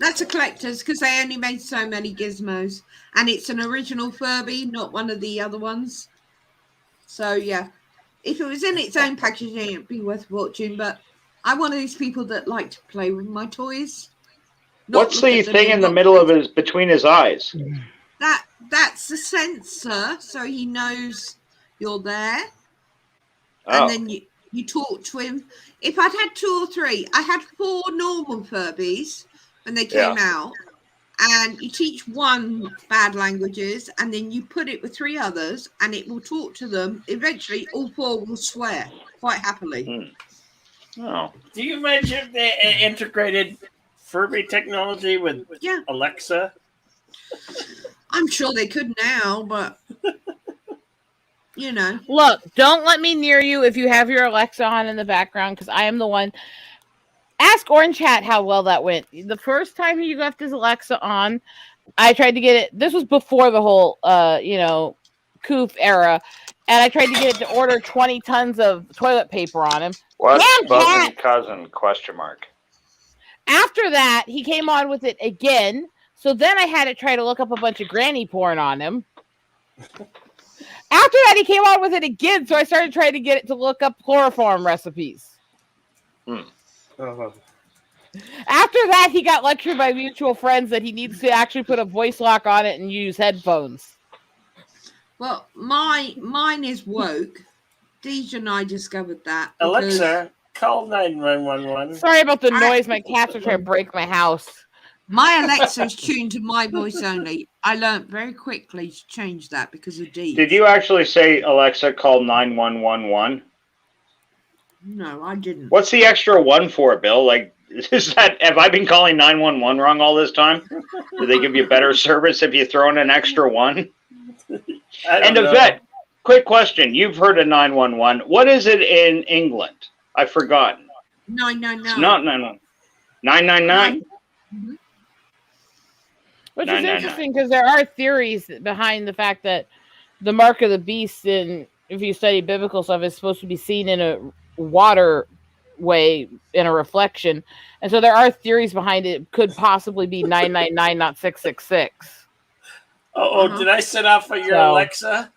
that's a collector's because they only made so many Gizmos, and it's an original Furby, not one of the other ones. So yeah, if it was in its own packaging, it'd be worth watching. But I'm one of these people that like to play with my toys. not What's look the at them thing in the boxes. middle of his between his eyes? That's the sensor, so he knows you're there, Oh, and then you talk to him. If I'd had 2 or 3, I had 4 normal Furbies when they came out, and you teach one bad languages, and then you put it with 3 others, and it will talk to them. Eventually, all 4 will swear quite happily. oh. Do you imagine they integrated Furby technology with Yeah, Alexa? I'm sure they could now, but you know. look, don't let me near you if you have your Alexa on in the background, because I am the one. Ask Orange Hat how well that went. The first time he left his Alexa on, I tried to get it. This was before the whole, Coof era, and I tried to get it to order 20 tons of toilet paper on him. What's Damn buzzing cousin? Question mark. After that, he came on with it again. So then I had to try to look up a bunch of granny porn on him. After that, he came on with it again. So I started trying to get it to look up chloroform recipes. Oh. After that, he got lectured by mutual friends that he needs to actually put a voice lock on it and use headphones. Well, mine is woke. Deej and I discovered that. because Alexa, call 911. Sorry about the noise. My cats are trying to break my house. My Alexa's tuned to my voice only. I learned very quickly to change that because of Deej. Did you actually say Alexa call 9111? No, I didn't. What's the extra one for, Bill? Like, is that have I been calling 911 wrong all this time? Do they give you better service if you throw in an extra one? And Yvette, quick question. You've heard of 911. What is it in England? I've forgotten. 999. It's not 911. 999? Mhm. Which is 999. interesting because there are theories behind the fact that the mark of the beast, in if you study biblical stuff, is supposed to be seen in a water way, in a reflection. And so there are theories behind it. Could possibly be 999, not 666. Did I set off for your So- Alexa?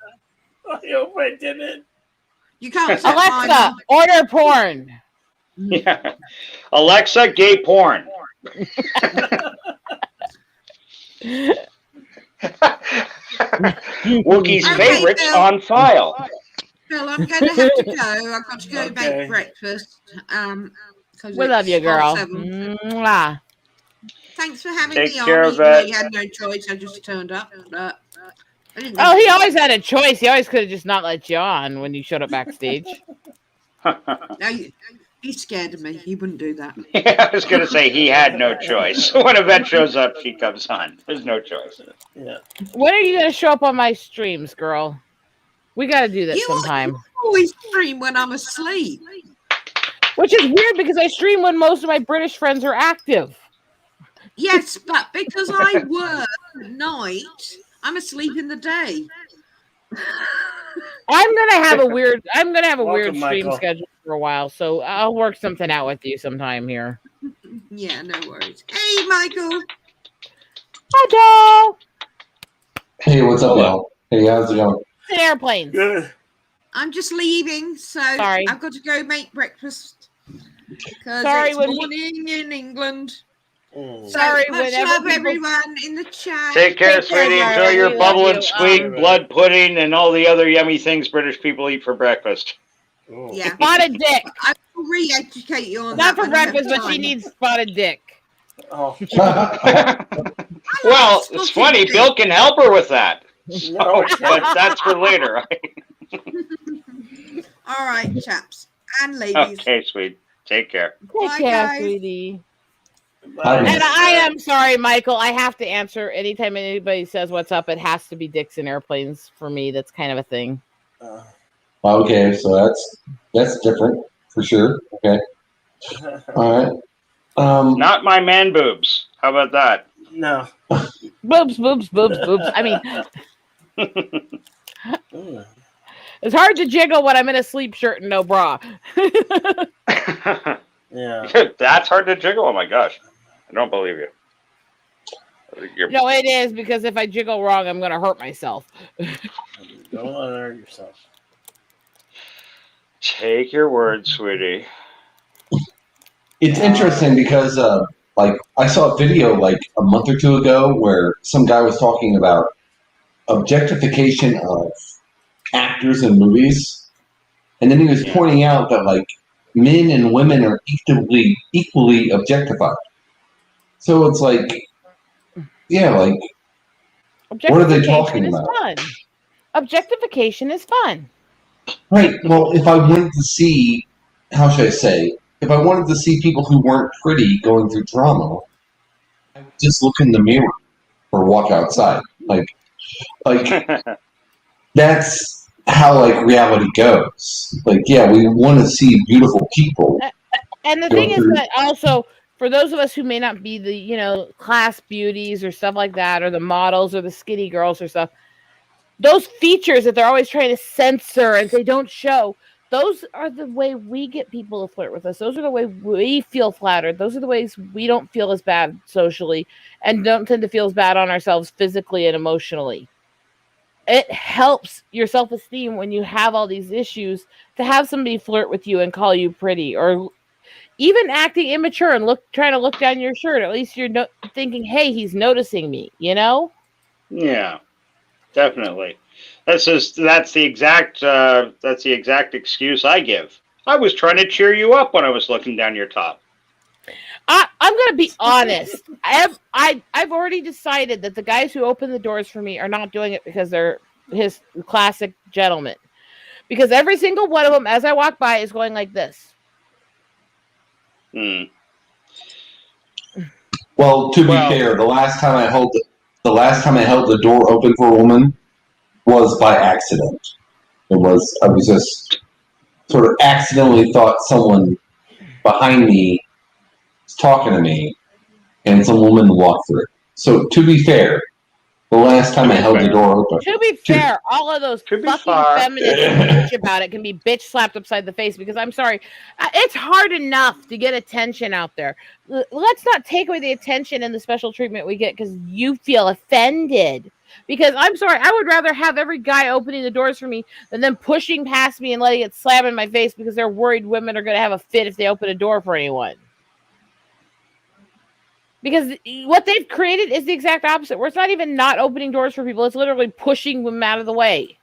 I hope I didn't. You can't set mine Alexa, on. order porn. Yeah. Alexa, gay porn. Wookiee's Okay, favorites Bill. on file. Bill, I'm going to have to go. I've got to go Okay. make breakfast. 'Cause We love you, it's girl. 7:30. Mwah. Thanks for having Take me on. care of Even though it. you had no choice. I just turned up. But I didn't Oh, he think- always had a choice. He always could have just not let you on when you showed up backstage. No, he's scared of me. He wouldn't do that. Yeah, I was going to say he had no choice. When Yvette shows up, she comes on. There's no choice. Yeah. When are you going to show up on my streams, girl? We got to do that You- sometime. I always stream when I'm asleep. Which is weird because I stream when most of my British friends are active. Yes, but because I work at night, I'm asleep in the day. I'm gonna have a weird Welcome, stream Michael. schedule for a while, so I'll work something out with you sometime here. Yeah, no worries. Hey, Michael. Hi, Joe. Hey, what's up, y'all? Hey, how's it going? The airplanes. Good. I'm just leaving, so Sorry. I've got to go make breakfast. Because Sorry, it's when we- morning in England. Mm. So Sorry, much whenever love, people- everyone in the chat. Take care, Take care, sweetie. Mara. Enjoy your We love bubble and you. squeak, blood pudding, and all the other yummy things British people eat for breakfast. Oh. Yeah. Spotted dick. I will re-educate you on Not that for when I have breakfast, but she time. needs spotted dick. Oh. Well, spotted it's funny. dick. Bill can help her with that. So, No. but that's for later. All right, chaps and ladies. Okay, sweet. Take care. Take Bye, care, guys. sweetie. Hi, And man. I am sorry, Michael. I have to answer anytime anybody says what's up. It has to be dicks and airplanes for me. That's kind of a thing. Okay, so that's different for sure. Okay, all right. Not my man boobs. How about that? No. Boobs, boobs, boobs, boobs. I mean, Mm. it's hard to jiggle when I'm in a sleep shirt and no bra. Yeah. That's hard to jiggle. Oh my gosh. I don't believe you. You're, No, it is because if I jiggle wrong, I'm going to hurt myself. Don't unhurt yourself. take your word, sweetie. It's interesting because, like, I saw a video like a month or two ago where some guy was talking about objectification of actors in movies, and then he was pointing out that like men and women are equally objectified. So it's like, yeah, like, what are they talking about? Fun. Objectification is fun. Right. Well, if I wanted to see, how should I say, if I wanted to see people who weren't pretty going through drama, I would just look in the mirror or walk outside. Like that's how like reality goes. Like, yeah, we want to see beautiful people. And the thing is that also, for those of us who may not be the, class beauties or stuff like that, or the models or the skinny girls or stuff, those features that they're always trying to censor and they don't show, those are the way we get people to flirt with us. Those are the way we feel flattered. Those are the ways we don't feel as bad socially and don't tend to feel as bad on ourselves physically and emotionally. It helps your self-esteem when you have all these issues to have somebody flirt with you and call you pretty, or even acting immature and trying to look down your shirt. At least you're thinking, hey, he's noticing me, Yeah, definitely. That's the exact excuse I give. I was trying to cheer you up when I was looking down your top. I'm going to be honest. I've already decided that the guys who open the doors for me are not doing it because they're his classic gentlemen. Because every single one of them, as I walk by, is going like this. Well, to be fair, the last time I held the door open for a woman was by accident. I was just sort of accidentally thought someone behind me was talking to me, and some woman walked through. So to be fair, the last time I held the door open. To be fair, all of those fucking feminists who bitch about it can be bitch slapped upside the face, because I'm sorry, it's hard enough to get attention out there. Let's not take away the attention and the special treatment we get because you feel offended. Because I'm sorry, I would rather have every guy opening the doors for me than them pushing past me and letting it slam in my face because they're worried women are going to have a fit if they open a door for anyone. Because what they've created is the exact opposite, where it's not even not opening doors for people. It's literally pushing them out of the way.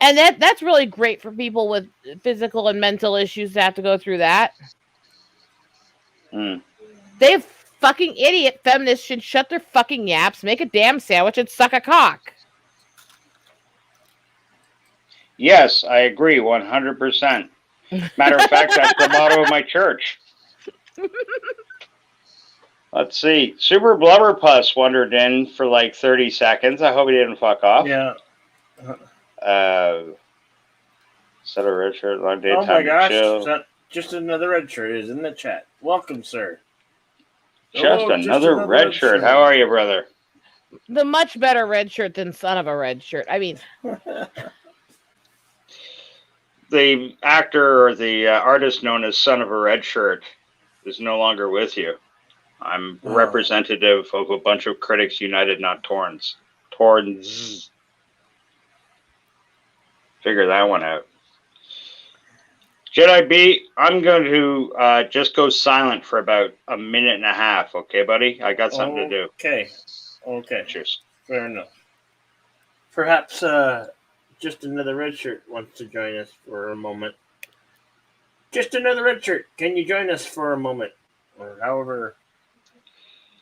And that's really great for people with physical and mental issues to have to go through that. They fucking idiot feminists should shut their fucking yaps, make a damn sandwich, and suck a cock. Yes, I agree 100%. Matter of fact, that's the motto of my church. Let's see. Super Blubberpuss wandered in for like 30 seconds. I hope he didn't fuck off. Yeah. Set a red shirt, long day, Oh time my gosh. to chill. Just another red shirt is in the chat. Welcome, sir. Just another red shirt. How are you, brother? The much better red shirt than son of a red shirt. I mean... The actor or the artist known as Son of a Red Shirt is no longer with you. I'm representative of a bunch of critics united, not Torns. Torns. Figure that one out. Jedi B, I'm going to just go silent for about a minute and a half. Okay, buddy? I got something to do. Okay. Cheers. Fair enough. Perhaps just another red shirt wants to join us for a moment. Just another red shirt. Can you join us for a moment? Or however.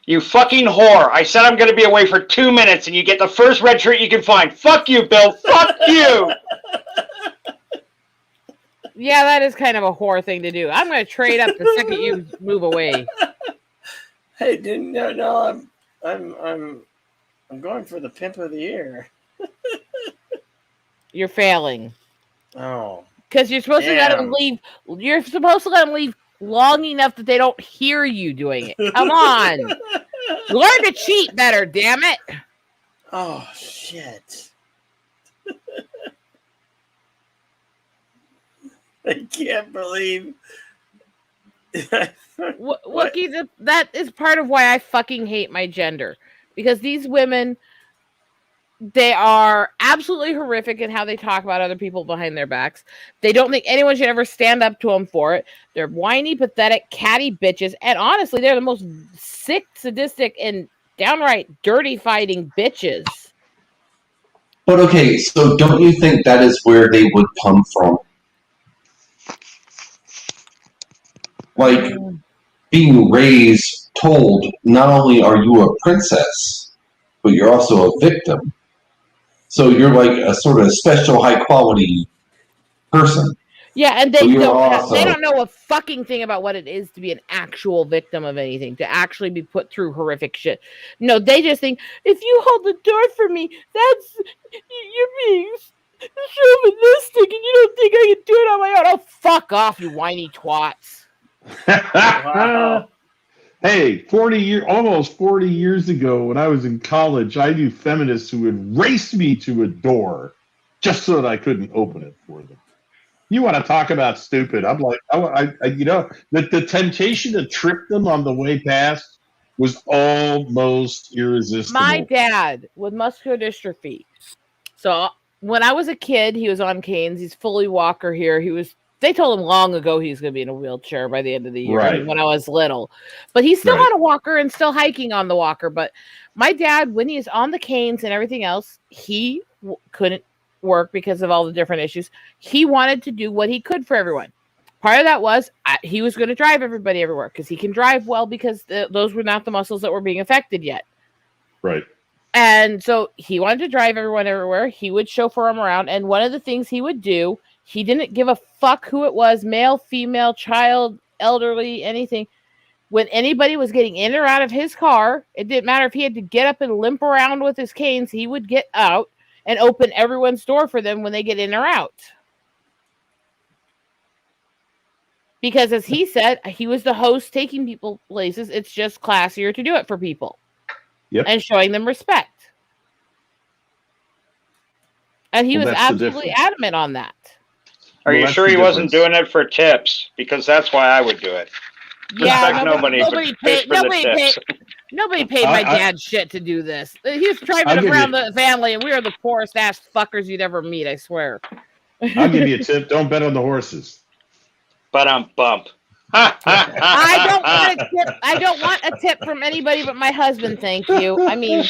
You fucking whore. I said I'm going to be away for 2 minutes and you get the first red shirt you can find. Fuck you, Bill. Fuck you. Yeah, that is kind of a whore thing to do. I'm going to trade up the second you move away. Hey, no, I'm going for the pimp of the year. You're failing. Oh. Because you're supposed to let them leave. You're supposed to let them leave long enough that they don't hear you doing it. Come on. Learn to cheat better, damn it. Oh, shit. I can't believe. Wookie, that is part of why I fucking hate my gender. Because these women, they are absolutely horrific in how they talk about other people behind their backs. They don't think anyone should ever stand up to them for it. They're whiny, pathetic, catty bitches. And honestly, they're the most sick, sadistic, and downright dirty fighting bitches. But okay, so don't you think that is where they would come from? Like, being raised, told, not only are you a princess, but you're also a victim. So you're like a sort of special, high-quality person. Yeah, and they So they don't know a fucking thing about what it is to be an actual victim of anything, to actually be put through horrific shit. No, they just think, if you hold the door for me, you're being chauvinistic, and you don't think I can do it on my own. Oh, fuck off, you whiny twats. Wow. Hey, almost 40 years ago when I was in college, I knew feminists who would race me to a door just so that I couldn't open it for them. You want to talk about stupid? I'm like, the temptation to trip them on the way past was almost irresistible. My dad with muscular dystrophy. So when I was a kid, he was on canes. He's fully walker here. They told him long ago he was going to be in a wheelchair by the end of the year, right, when I was little. But he's still on a walker and still hiking on the walker. But my dad, when he is on the canes and everything else, he couldn't work because of all the different issues. He wanted to do what he could for everyone. Part of that was he was going to drive everybody everywhere because he can drive well because those were not the muscles that were being affected yet. Right. And so he wanted to drive everyone everywhere. He would chauffeur them around. And one of the things he would do, he didn't give a fuck who it was, male, female, child, elderly, anything. When anybody was getting in or out of his car, it didn't matter if he had to get up and limp around with his canes, he would get out and open everyone's door for them when they get in or out. Because as he said, he was the host taking people places. It's just classier to do it for people. Yep. And showing them respect. And he was absolutely adamant on that. Are you sure he wasn't doing it for tips? Because that's why I would do it. Yeah, nobody paid my dad shit to do this. He was driving around the family, and we are the poorest ass fuckers you'd ever meet, I swear. I'll give you a tip. Don't bet on the horses. But I'm bump. I don't want a tip from anybody but my husband, thank you. I mean,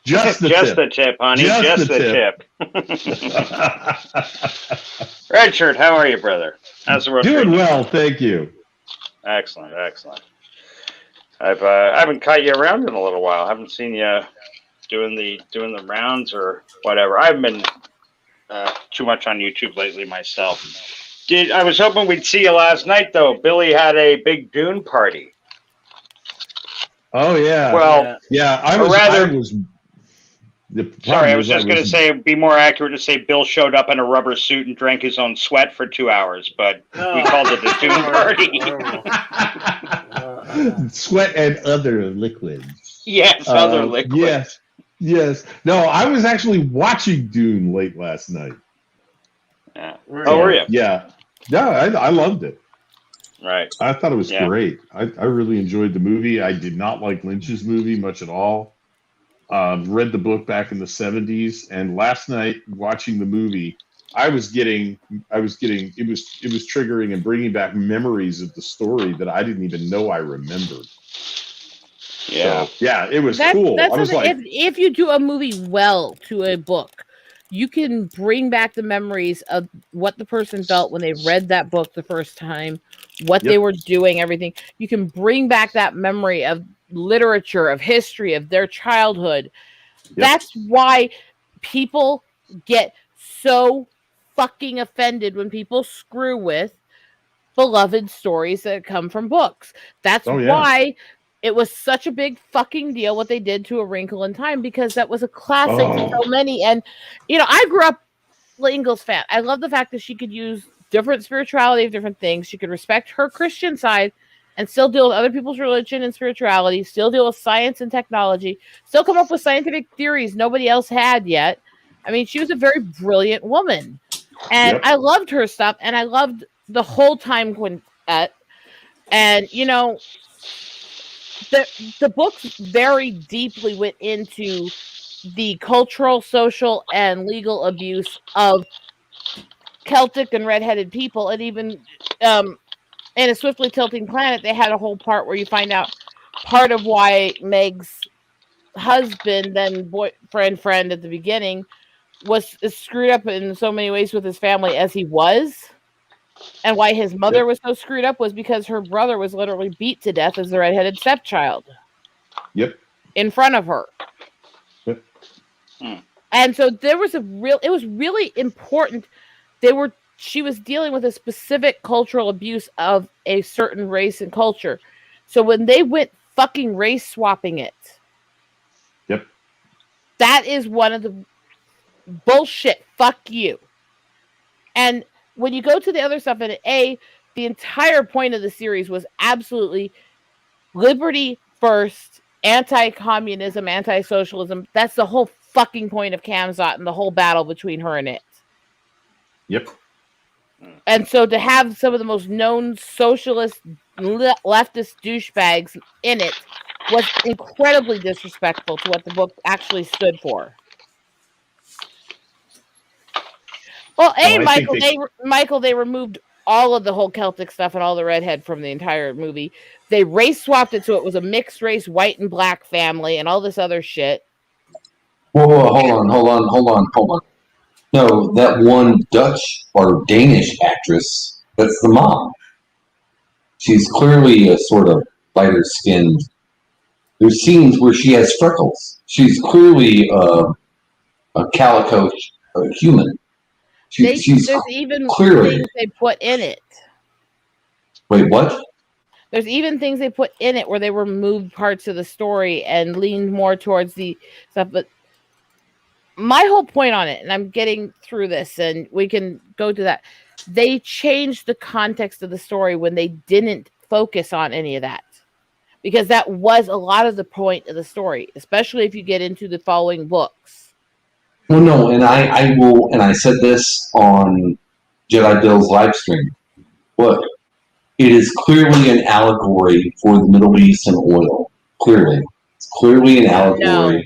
just the tip, honey. Just the tip. Red Shirt, how are you, brother? How's the road? Doing well, thank you. Excellent. I haven't caught you around in a little while. I haven't seen you doing the rounds or whatever. I haven't been too much on YouTube lately myself. I was hoping we'd see you last night, though. Billy had a big Dune party. Oh yeah. Well, yeah. I was going to say, it'd be more accurate to say Bill showed up in a rubber suit and drank his own sweat for 2 hours, but we called it a Dune party. Sweat and other liquids. Yes, other liquids. Yes. No, I was actually watching Dune late last night. Yeah. Oh, were you? Yeah. No, I loved it. Right. I thought it was Yeah. great. I really enjoyed the movie. I did not like Lynch's movie much at all. Read the book back in the 70s, and last night watching the movie, it was triggering and bringing back memories of the story that I didn't even know I remembered. Yeah. So, yeah, it was cool. That's I was like, if you do a movie well to a book, you can bring back the memories of what the person felt when they read that book the first time, what they were doing, everything. You can bring back that memory of literature, of history, of their childhood. That's why people get so fucking offended when people screw with beloved stories that come from books. That's why it was such a big fucking deal what they did to A Wrinkle in Time, because that was a classic for so many. And, you know, I grew up Ingalls fan. I love the fact that she could use different spirituality of different things. She could respect her Christian side and still deal with other people's religion and spirituality, still deal with science and technology, still come up with scientific theories nobody else had yet. I mean, she was a very brilliant woman. And I loved her stuff, and I loved the whole time Quintet. And, you know, the books very deeply went into the cultural, social, and legal abuse of Celtic and redheaded people. And even in A Swiftly Tilting Planet, they had a whole part where you find out part of why Meg's husband, then boyfriend, friend at the beginning, was screwed up in so many ways with his family as he was. And why his mother was so screwed up was because her brother was literally beat to death as the redheaded stepchild. In front of her. And so there was it was really important. She was dealing with a specific cultural abuse of a certain race and culture. So when they went fucking race swapping it, that is one of the bullshit. Fuck you. And when you go to the other stuff, and the entire point of the series was absolutely liberty first, anti-communism, anti-socialism. That's the whole fucking point of Khamzat and the whole battle between her and it. And so to have some of the most known socialist, leftist douchebags in it was incredibly disrespectful to what the book actually stood for. Well, Michael, they removed all of the whole Celtic stuff and all the redhead from the entire movie. They race swapped it so it was a mixed race, white and black family, and all this other shit. Whoa, hold on. No, that one Dutch or Danish actress, that's the mom. She's clearly a sort of lighter skinned. There's scenes where she has freckles. She's clearly a calico human. There's even clearly things they put in it. Wait, what? There's even things they put in it where they removed parts of the story and leaned more towards the stuff. But my whole point on it, and I'm getting through this, and we can go to that. They changed the context of the story when they didn't focus on any of that. Because that was a lot of the point of the story, especially if you get into the following books. Well, no, and I will, and I said this on Jedi Bill's live stream. Look, it is clearly an allegory for the Middle East and oil. Clearly. It's clearly an allegory. No.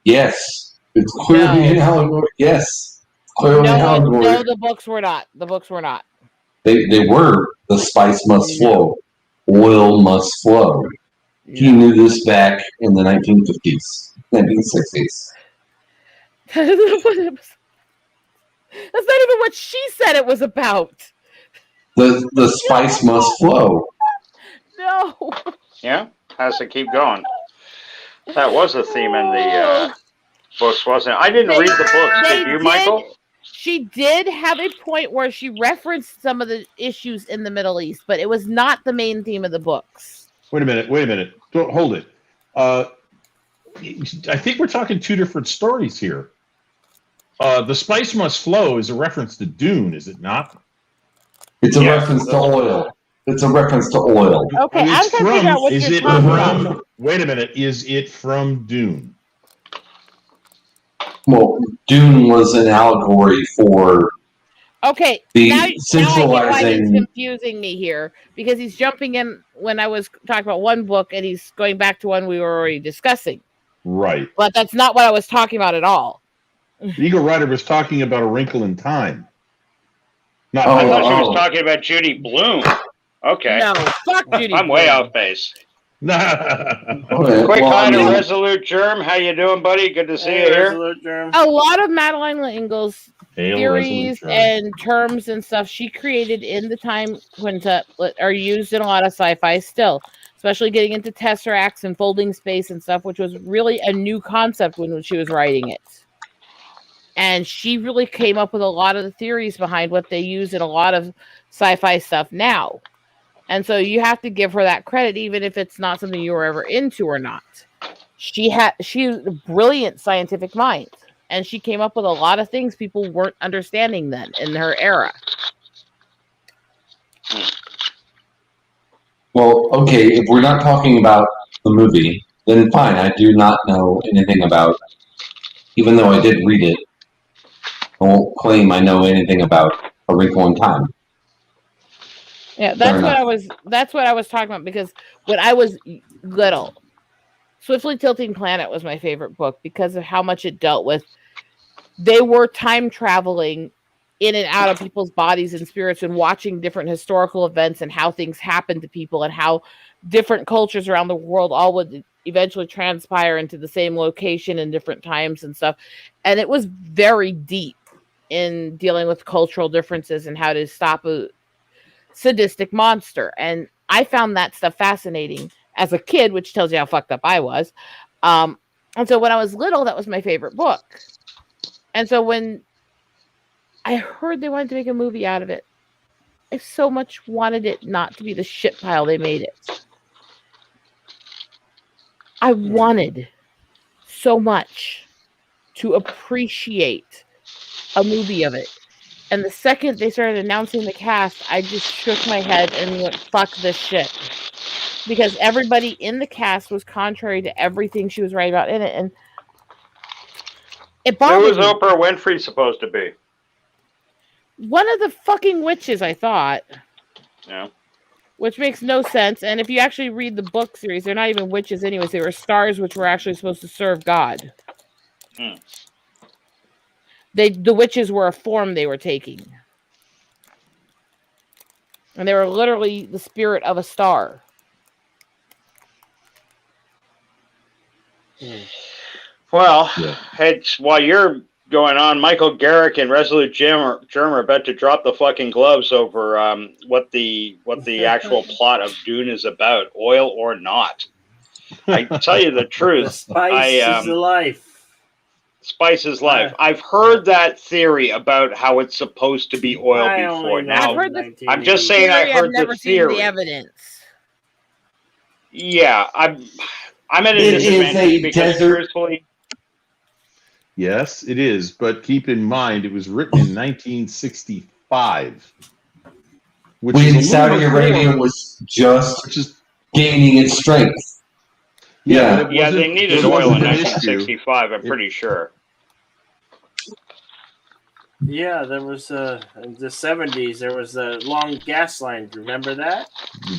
Yes. It's clearly an allegory. Yes. Clearly an allegory. No, the books were not. The books were not. They were. The spice must flow. Oil must flow. No. He knew this back in the 1950s, 1960s. That's not even what she said it was about. The spice must flow. No. Yeah, has to keep going. That was a theme in the books, wasn't it? I didn't read the books. Did you, Michael? She did have a point where she referenced some of the issues in the Middle East, but it was not the main theme of the books. Wait a minute. Don't hold it. I think we're talking two different stories here. The spice must flow is a reference to Dune, is it not? It's a reference to oil. It's a reference to oil. Okay, I'm trying to figure out what you're talking about. Wait a minute. Is it from Dune? Well, Dune was an allegory for Okay, The now I get why he's centralizing. confusing me here, because he's jumping in when I was talking about one book and he's going back to one we were already discussing. Right. But that's not what I was talking about at all. Eagle Rider was talking about A Wrinkle in Time. Not I thought she was talking about Judy Blume. Okay. No, fuck Judy I'm way Blume. off base. Okay, Quick well, hi I to mean- Resolute Germ. How you doing, buddy? Good to see Hey, you here. Resolute Germ. A lot of Madeline L'Engle's Hail theories Resolute Germ. and terms and stuff she created in the time quintet are used in a lot of sci-fi still, especially getting into tesseracts and folding space and stuff, which was really a new concept when she was writing it. And she really came up with a lot of the theories behind what they use in a lot of sci-fi stuff now. And so you have to give her that credit, even if it's not something you were ever into or not. She was a brilliant scientific mind, and she came up with a lot of things people weren't understanding then in her era. Well, okay, if we're not talking about the movie, then fine. I do not know anything about, even though I did read it, I won't claim I know anything about A Wrinkle in Time. Yeah, Fair that's what I was talking about, because when I was little, Swiftly Tilting Planet was my favorite book because of how much it dealt with. They were time traveling in and out of people's bodies and spirits and watching different historical events and how things happened to people and how different cultures around the world all would eventually transpire into the same location in different times and stuff. And it was very deep in dealing with cultural differences and how to stop a sadistic monster. And I found that stuff fascinating as a kid, which tells you how fucked up I was. And so when I was little, that was my favorite book. And so when I heard they wanted to make a movie out of it, I so much wanted it not to be the shit pile they made it. I wanted so much to appreciate a movie of it. And the second they started announcing the cast, I just shook my head and went, fuck this shit. Because everybody in the cast was contrary to everything she was writing about in it. And it Who bothered was me. Oprah Winfrey supposed to be? One of the fucking witches, I thought. Yeah. Which makes no sense. And if you actually read the book series, they're not even witches anyways. They were stars which were actually supposed to serve God. The witches were a form they were taking. And they were literally the spirit of a star. Well, it's while you're going on, Michael Garrick and Resolute Germ are about to drop the fucking gloves over what the actual plot of Dune is about, oil or not. I tell you the truth, Spice is life. Spice is life. I've heard that theory about how it's supposed to be oil before. Now, I've heard the I'm just saying I heard I've never the seen theory. the evidence. Yeah, I'm at a It is disadvantage a because desert. truthfully, Yes, it is. But keep in mind, it was written in 1965. Which is a When little Saudi before- Arabia was just which is gaining its strength. yeah, but it yeah, wasn't- they needed it oil in wasn't an issue. 1965. I'm pretty sure. Yeah, there was in the 70s. There was a long gas line. Remember that?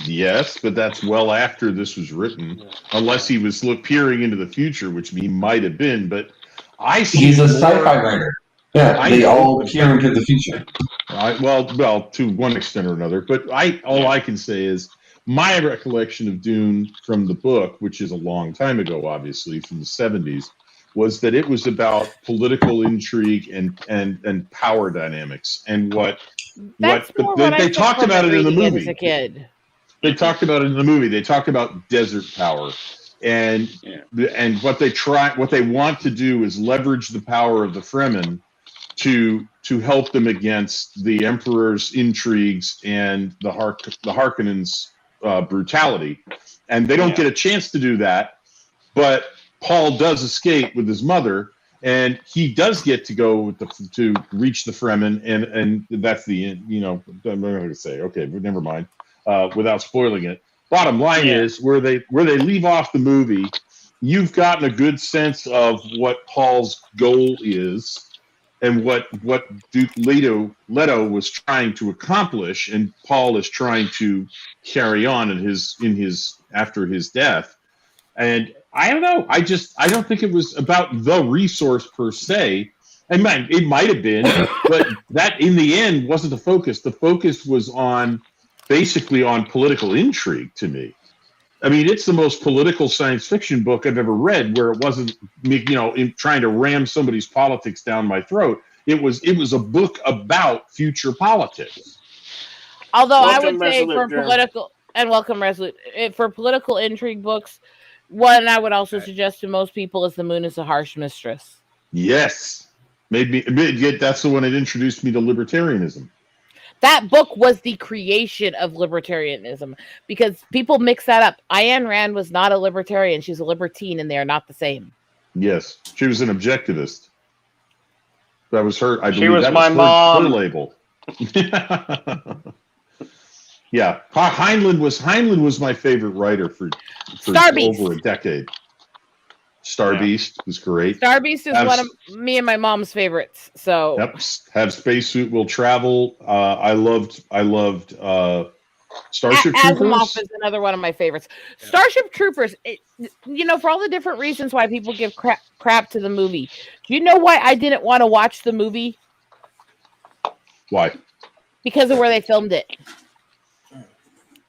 Yes, but that's well after this was written, unless he was peering into the future, which he might have been. But I see He's a more- sci-fi writer. Yeah, I they know, all but- peer into the future. Well, to one extent or another. But all I can say is my recollection of Dune from the book, which is a long time ago, obviously from the 70s, was that it was about political intrigue and power dynamics and That's more what I they took talked from about it in the reading movie. as a kid. They talked about it in the movie. They talked about desert power, and what they want to do is leverage the power of the Fremen to help them against the Emperor's intrigues and the Harkonnens' brutality. And they don't get a chance to do that, but Paul does escape with his mother, and he does get to go to reach the Fremen, and that's the end. You know, I'm not going to say. Okay, but never mind. Without spoiling it, bottom line is where they leave off the movie. You've gotten a good sense of what Paul's goal is, and what Duke Leto was trying to accomplish, and Paul is trying to carry on in his after his death. And I don't know. I don't think it was about the resource per se. It might have been, but that in the end wasn't the focus. The focus was basically on political intrigue to me. I mean, it's the most political science fiction book I've ever read, where it wasn't, trying to ram somebody's politics down my throat. It was a book about future politics. Although Welcome, I would say Resolute, for political intrigue books, one I would also suggest to most people is The Moon is a Harsh Mistress. Yes. That's the one that introduced me to libertarianism. That book was the creation of libertarianism, because people mix that up. Ayn Rand was not a libertarian. She's a libertine, and they are not the same. Yes. She was an objectivist. That was her. I believe She was that my was mom. her label. Yeah. Heinlein was my favorite writer for over a decade. Star Beast was great. Star Beast is one of me and my mom's favorites. So Have Spacesuit Will Travel. I loved Starship Troopers. Asimov is another one of my favorites. Starship Troopers, for all the different reasons why people give crap to the movie. Do you know why I didn't want to watch the movie? Why? Because of where they filmed it.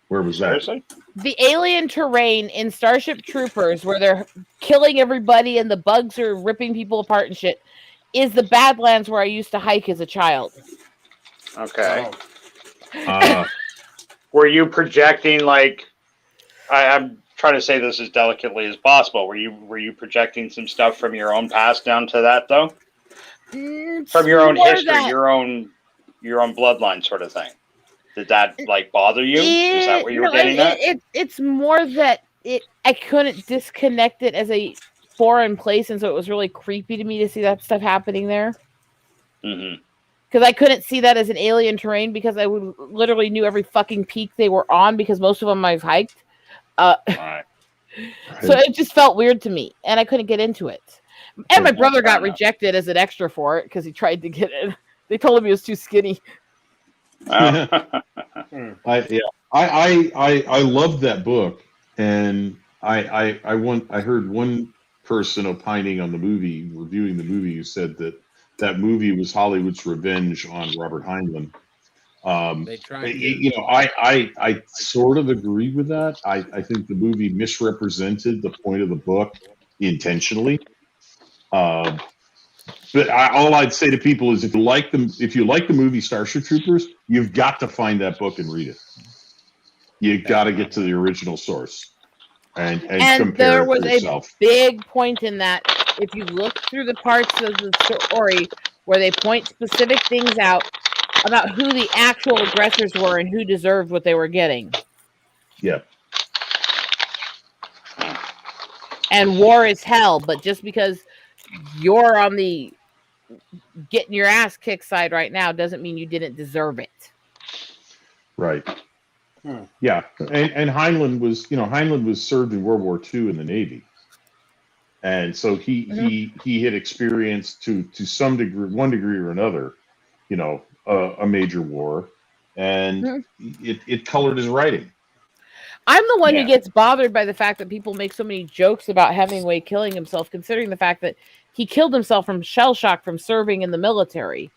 Where was that? The alien terrain in Starship Troopers, where they're killing everybody and the bugs are ripping people apart and shit, is the Badlands where I used to hike as a child. Okay. Were you projecting, like, I'm trying to say this as delicately as possible. Were you projecting some stuff from your own past down to that, though? From your own history, your own bloodline sort of thing. Did that bother you? Is that what you were getting at? It's more that I couldn't disconnect it as a foreign place, and so it was really creepy to me to see that stuff happening there. Mm-hmm. Because I couldn't see that as an alien terrain, because I would literally knew every fucking peak they were on, because most of them I've hiked. Right. So it just felt weird to me, and I couldn't get into it. And my brother got rejected as an extra for it because he tried to get it. They told him he was too skinny. I loved that book, and I heard one person opining on the movie, reviewing the movie, who said that movie was Hollywood's revenge on Robert Heinlein. I sort of agree with that. I think the movie misrepresented the point of the book intentionally. But all I'd say to people is, if you like the movie Starship Troopers, you've got to find that book and read it. You got to get to the original source and compare there it was for yourself. a big point in that. If you look through the parts of the story where they point specific things out about who the actual aggressors were and who deserved what they were getting. Yeah. And war is hell, but just because you're on the getting your ass kicked side right now doesn't mean you didn't deserve it. Right. Yeah. And Heinlein was served in World War II in the Navy. And so he had experienced to some degree, one degree or another, a major war, and it colored his writing. I'm the one who gets bothered by the fact that people make so many jokes about Hemingway killing himself, considering the fact that he killed himself from shell shock from serving in the military.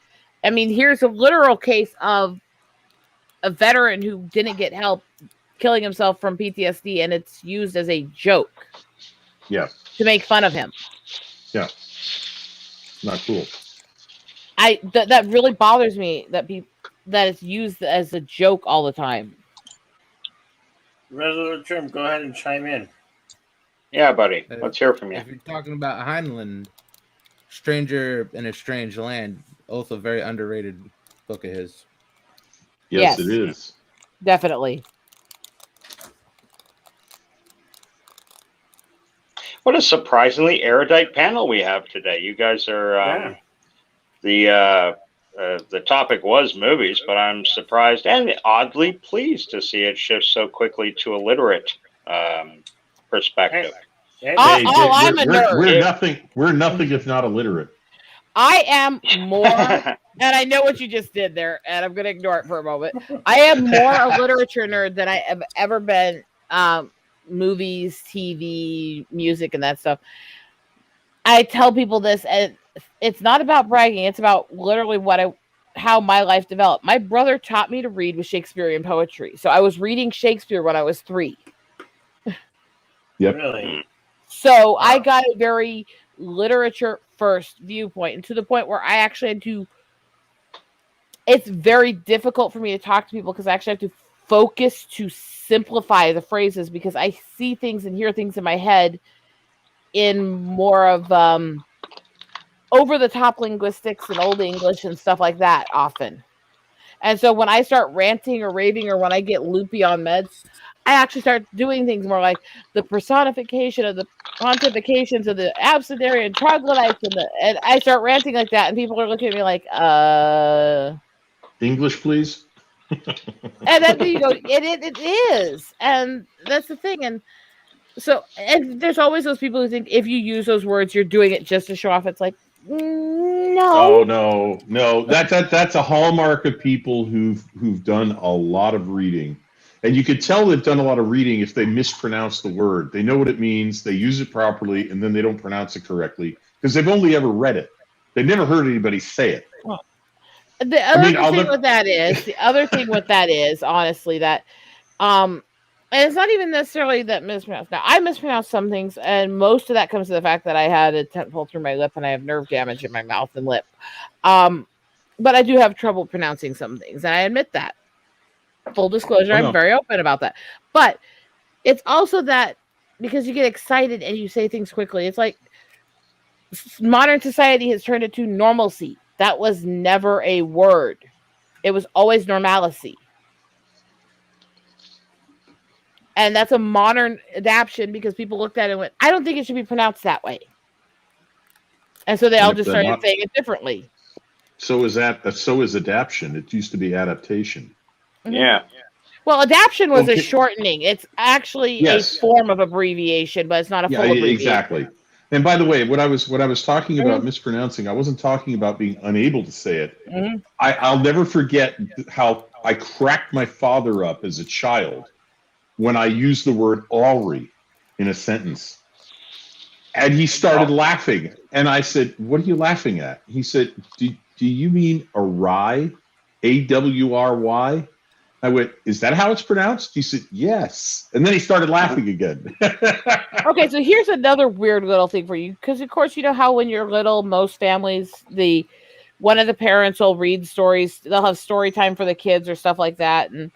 I mean, here's a literal case of a veteran who didn't get help killing himself from PTSD, and it's used as a joke. Yeah. To make fun of him. Yeah. Not cool. That really bothers me that it's used as a joke all the time. Resolute Trim, go ahead and chime in. Yeah, buddy. Let's hear from you. If you're talking about Heinlein, Stranger in a Strange Land, also a very underrated book of his. Yes, it is. Definitely. What a surprisingly erudite panel we have today. You guys are the topic was movies, but I'm surprised and oddly pleased to see it shift so quickly to a literate perspective. I'm a nerd. We're nothing if not illiterate. I am more, and I know what you just did there, and I'm going to ignore it for a moment. I am more a literature nerd than I have ever been. Movies, TV, music, and that stuff. I tell people this, and it's not about bragging. It's about literally how my life developed. My brother taught me to read with Shakespearean poetry, so I was reading Shakespeare when I was 3. Yep. Really? So I got a very literature first viewpoint, and to the point where I actually had to. It's very difficult for me to talk to people because I actually have to focus to simplify the phrases because I see things and hear things in my head in more of over the top linguistics and old English and stuff like that often. And so when I start ranting or raving or when I get loopy on meds, I actually start doing things more like the personification of the pontifications of the abecedarian troglodytes and I start ranting like that and people are looking at me like, English, please. And then you go, it is. And that's the thing. And so, and there's always those people who think if you use those words, you're doing it just to show off. It's like, no. Oh no. That's a hallmark of people who've done a lot of reading. And you could tell they've done a lot of reading if they mispronounce the word. They know what it means, they use it properly, and then they don't pronounce it correctly because they've only ever read it. They've never heard anybody say it. The other thing with that is honestly that, and it's not even necessarily that mispronounced. Now I mispronounce some things, and most of that comes to the fact that I had a tent pull through my lip and I have nerve damage in my mouth and lip. But I do have trouble pronouncing some things, and I admit that. Full disclosure, I'm very open about that. But it's also that because you get excited and you say things quickly, it's like modern society has turned it to normalcy. That was never a word. It was always normalcy. And that's a modern adaptation because people looked at it and went, I don't think it should be pronounced that way. And so they all just started saying it differently. So is adaptation. It used to be adaptation. Mm-hmm. Yeah. Well, adaptation was a shortening. It's actually a form of abbreviation, but it's not a full abbreviation. Exactly. And by the way, what I was talking about mispronouncing, I wasn't talking about being unable to say it. Mm-hmm. I'll never forget how I cracked my father up as a child when I used the word Alry in a sentence. And he started laughing. And I said, what are you laughing at? He said, do you mean awry? A-W-R-Y? I went, is that how it's pronounced? He said, yes. And then he started laughing again. Okay, so here's another weird little thing for you. Because, of course, you know how when you're little, most families, one of the parents will read stories. They'll have story time for the kids or stuff like that. And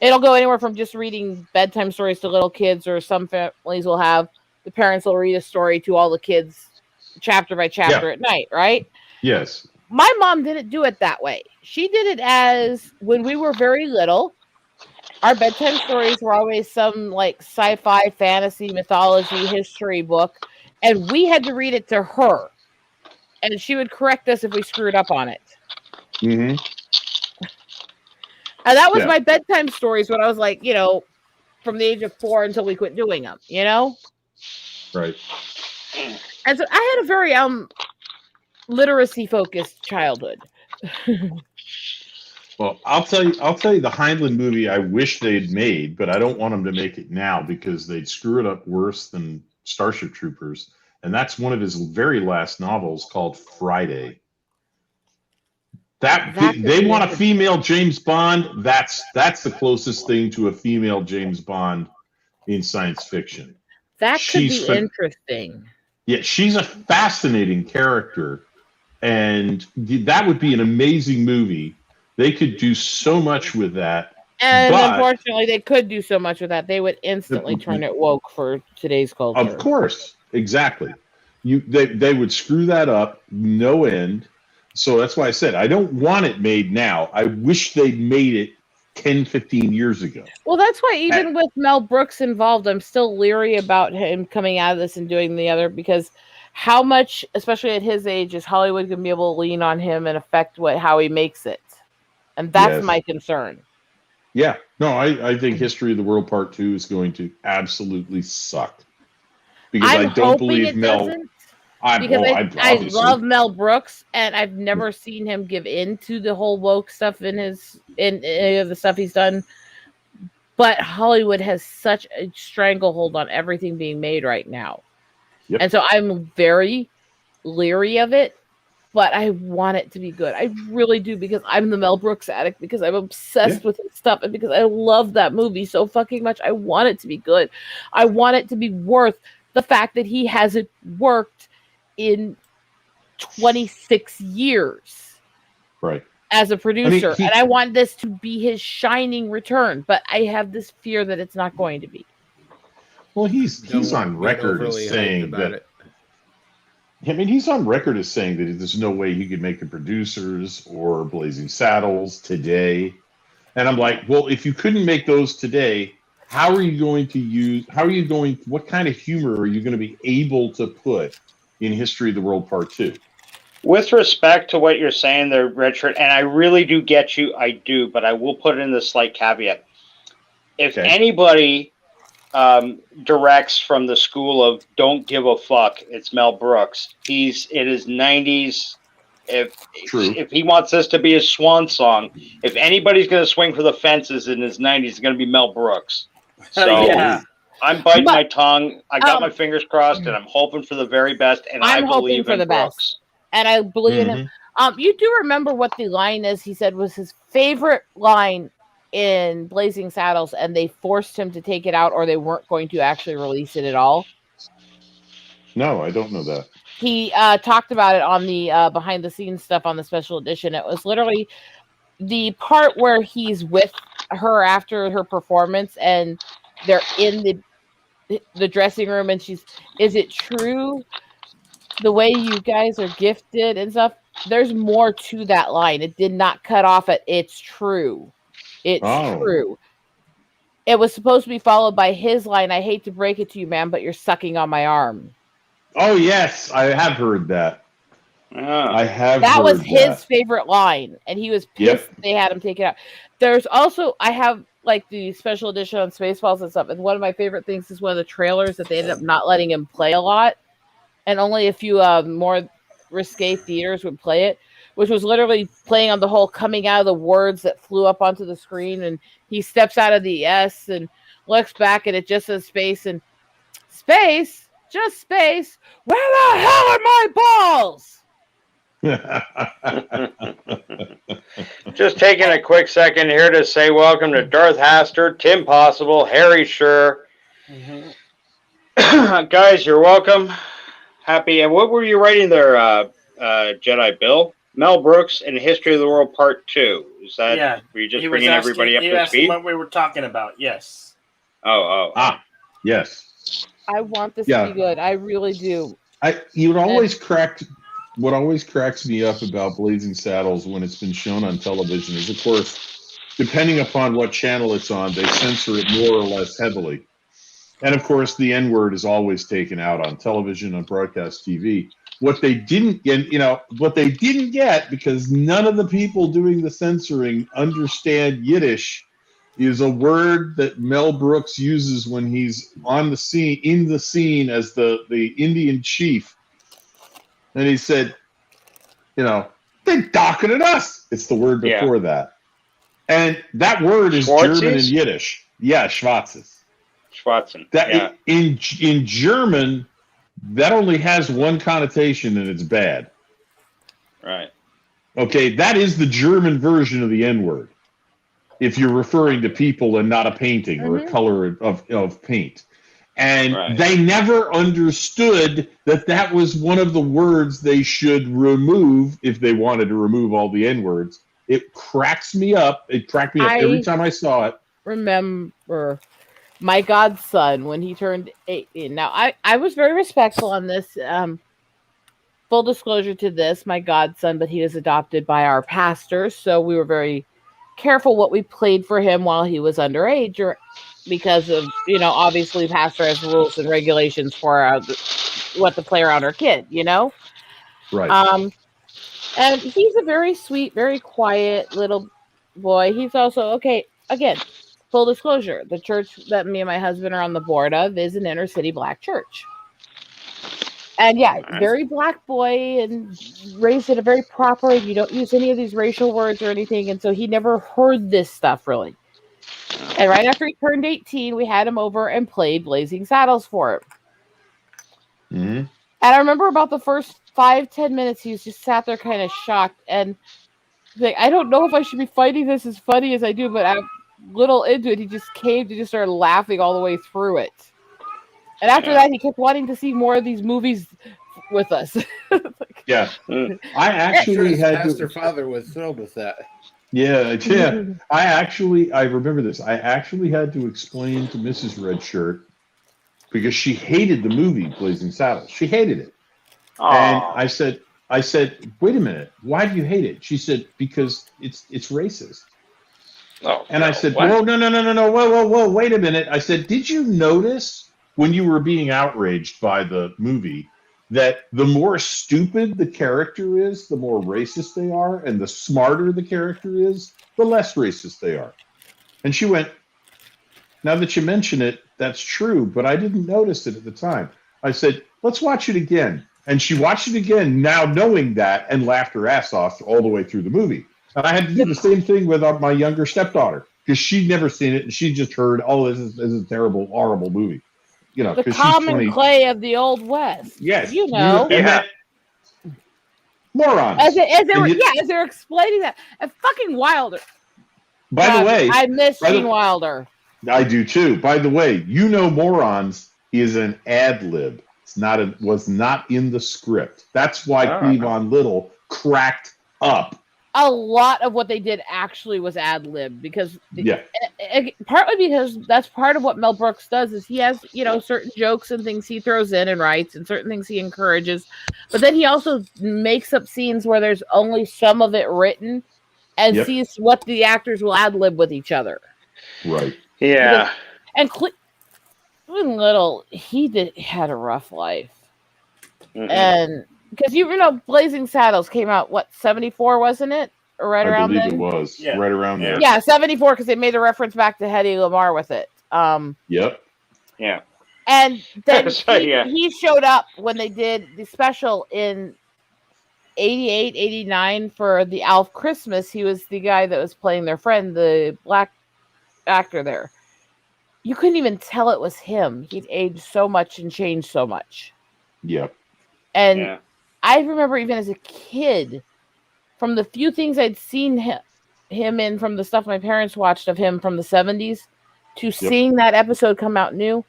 it'll go anywhere from just reading bedtime stories to little kids, or some families will have the parents will read a story to all the kids chapter by chapter at night, right? Yes. My mom didn't do it that way. She did it as when we were very little, our bedtime stories were always some like sci-fi, fantasy, mythology, history book, and we had to read it to her. And she would correct us if we screwed up on it. Mm-hmm. And that was my bedtime stories when I was like, from the age of 4 until we quit doing them, Right. And so I had a very literacy focused childhood. Well, I'll tell you the Heinlein movie I wish they'd made, but I don't want them to make it now because they'd screw it up worse than Starship Troopers. And that's one of his very last novels called Friday. They want a female James Bond. That's the closest thing to a female James Bond in science fiction. That could be interesting. Yeah, she's a fascinating character, and that would be an amazing movie. They could do so much with that. And unfortunately, they could do so much with that. They would instantly turn it woke for today's culture. Of course. Exactly. They would screw that up no end. So that's why I said I don't want it made now. I wish they'd made it 10, 15 years ago. Well, that's why even with Mel Brooks involved, I'm still leery about him coming out of this and doing the other, because how much, especially at his age, is Hollywood going to be able to lean on him and affect how he makes it? And that's my concern. Yeah. No, I think History of the World Part 2 is going to absolutely suck. Because I don't believe Mel... Because I love Mel Brooks, and I've never seen him give in to the whole woke stuff in any of the stuff he's done. But Hollywood has such a stranglehold on everything being made right now. Yep. And so I'm very leery of it, but I want it to be good. I really do, because I'm the Mel Brooks addict, because I'm obsessed with his stuff, and because I love that movie so fucking much. I want it to be good. I want it to be worth the fact that he hasn't worked in 26 years. Right. As a producer, and I want this to be his shining return, but I have this fear that it's not going to be. Well, he's on record as saying that. I mean, he's on record as saying that there's no way he could make The Producers or Blazing Saddles today. And I'm like, well, if you couldn't make those today, how are you going to what kind of humor are you going to be able to put in History of the World Part 2? With respect to what you're saying there, Richard, and I really do get you, I do, but I will put in this slight caveat. If anybody directs from the school of don't give a fuck, it's Mel Brooks. He's in his 90s. If he wants this to be a swan song, if anybody's going to swing for the fences in his 90s, it's going to be Mel Brooks. So I'm biting my tongue. I got my fingers crossed, and I'm hoping for the very best, and I believe in Brooks. Best. And I believe in him. You do remember what the line is he said was his favorite line in Blazing Saddles, and they forced him to take it out, or they weren't going to actually release it at all? No, I don't know that. He talked about it on the behind the scenes stuff on the special edition. It was literally the part where he's with her after her performance, and they're in the dressing room, and is it true the way you guys are gifted and stuff? There's more to that line. It did not cut off at "it's true." It's true. It was supposed to be followed by his line, "I hate to break it to you, man, but you're sucking on my arm." Oh yes, I have heard that. I have. That was his favorite line, and he was pissed they had him take it out. There's also, I have like the special edition on Spaceballs and stuff, and one of my favorite things is one of the trailers that they ended up not letting him play a lot, and only a few more risque theaters would play it, which was literally playing on the whole coming out of the words that flew up onto the screen, and he steps out of the S and looks back, and it just says space, and space, just space. Where the hell are my balls? Just taking a quick second here to say welcome to Darth Haster, Tim Possible, Harry Scher. Guys, you're welcome. Happy. And what were you writing there, Jedi Bill? Mel Brooks and History of the World Part 2. Is that were you just bringing everybody up to speed? What we were talking about, yes. Yes. I want this to be good. I really do. What always cracks me up about Blazing Saddles when it's been shown on television is, of course, depending upon what channel it's on, they censor it more or less heavily. And of course, the N-word is always taken out on television, on broadcast TV. What they didn't get, because none of the people doing the censoring understand Yiddish, is a word that Mel Brooks uses when he's in the scene as the Indian chief. And he said, they're docking us. It's the word before that. And that word is German and Yiddish. Yeah, Schwarzes. In German, that only has one connotation, and it's bad. Right. Okay, that is the German version of the N-word. If you're referring to people and not a painting or a color of paint. And they never understood that was one of the words they should remove if they wanted to remove all the N-words. It cracks me up. It cracked me up every time I saw it. Remember my godson when he turned 18. Now, I was very respectful on this. Full disclosure to this, my godson, but he was adopted by our pastor, so we were very careful what we played for him while he was underage, because of, obviously pastor has rules and regulations for what to play around our kid, Right. And he's a very sweet, very quiet little boy. He's also, again, full disclosure, the church that me and my husband are on the board of is an inner city black church. And yeah, very black boy and raised in a very proper, you don't use any of these racial words or anything. And so he never heard this stuff really. And right after he turned 18, we had him over and played Blazing Saddles for him. Mm-hmm. And I remember about the first 5-10 minutes, he was just sat there kind of shocked. And like, I don't know if I should be fighting this as funny as I do, but I'm a little into it. He just caved and just started laughing all the way through it. And after that, he kept wanting to see more of these movies with us. Yeah. I actually had Pastor Father was thrilled with that. Yeah. I remember this. I actually had to explain to Mrs. Redshirt because she hated the movie Blazing Saddles. She hated it. And I said, wait a minute, why do you hate it? She said, because it's racist. And I said, whoa, no, whoa, wait a minute. I said, did you notice when you were being outraged by the movie that the more stupid the character is, the more racist they are, and the smarter the character is, the less racist they are? And she went, now that you mention it, that's true, but I didn't notice it at the time. I said, let's watch it again. And she watched it again, now knowing that, and laughed her ass off all the way through the movie. And I had to do the same thing with my younger stepdaughter, because she'd never seen it, and she just heard, oh, this is a terrible, horrible movie. You know, the common clay of the Old West. Yes. You know. Morons. As they're explaining that. And fucking Wilder. By the way. I miss Gene Wilder. I do too. By the way, Morons is an ad lib. Was not in the script. That's why Cleavon Little cracked up. A lot of what they did actually was ad lib because partly because that's part of what Mel Brooks does is he has, certain jokes and things he throws in and writes and certain things he encourages, but then he also makes up scenes where there's only some of it written and sees what the actors will ad lib with each other. Right. Yeah. And Cleavon Little, he had a rough life. Mm-hmm. And because Blazing Saddles came out, 74, wasn't it? Or right around then? I believe it was. Yeah. Right around there. Yeah, 74, because they made a reference back to Hedy Lamarr with it. Yep. Yeah. And then he showed up when they did the special in 88, 89 for the Alf Christmas. He was the guy that was playing their friend, the black actor there. You couldn't even tell it was him. He'd aged so much and changed so much. Yep. And I remember even as a kid, from the few things I'd seen him in from the stuff my parents watched of him from the 70s to seeing that episode come out new,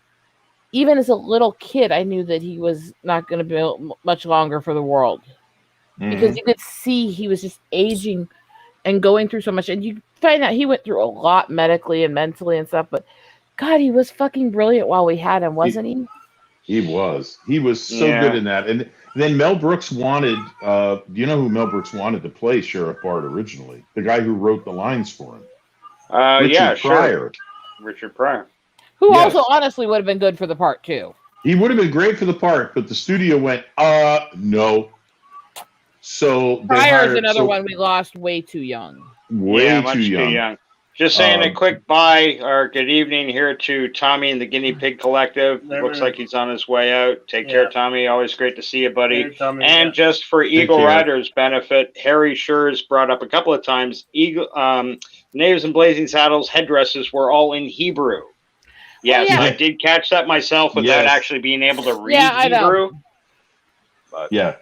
even as a little kid, I knew that he was not going to be much longer for the world. Mm-hmm. Because you could see he was just aging and going through so much. And you find out he went through a lot medically and mentally and stuff, but God, he was fucking brilliant while we had him, wasn't he? He was. He was so good in that. And then Mel Brooks wanted, do you know who Mel Brooks wanted to play Sheriff Bart originally? The guy who wrote the lines for him. Richard Pryor. Sure. Richard Pryor. Who also honestly would have been good for the part too. He would have been great for the part, but the studio went, no. So Pryor's another one we lost way too young. Way much too young. Just saying a quick bye or good evening here to Tommy and the Guinea Pig Collective. Looks like he's on his way out. Take care, Tommy. Always great to see you, buddy. Hey, Tommy, and just for Eagle Riders' benefit, Harry Schurz brought up a couple of times, Natives and Blazing Saddles headdresses were all in Hebrew. Yes, I did catch that myself without actually being able to read Hebrew. But, and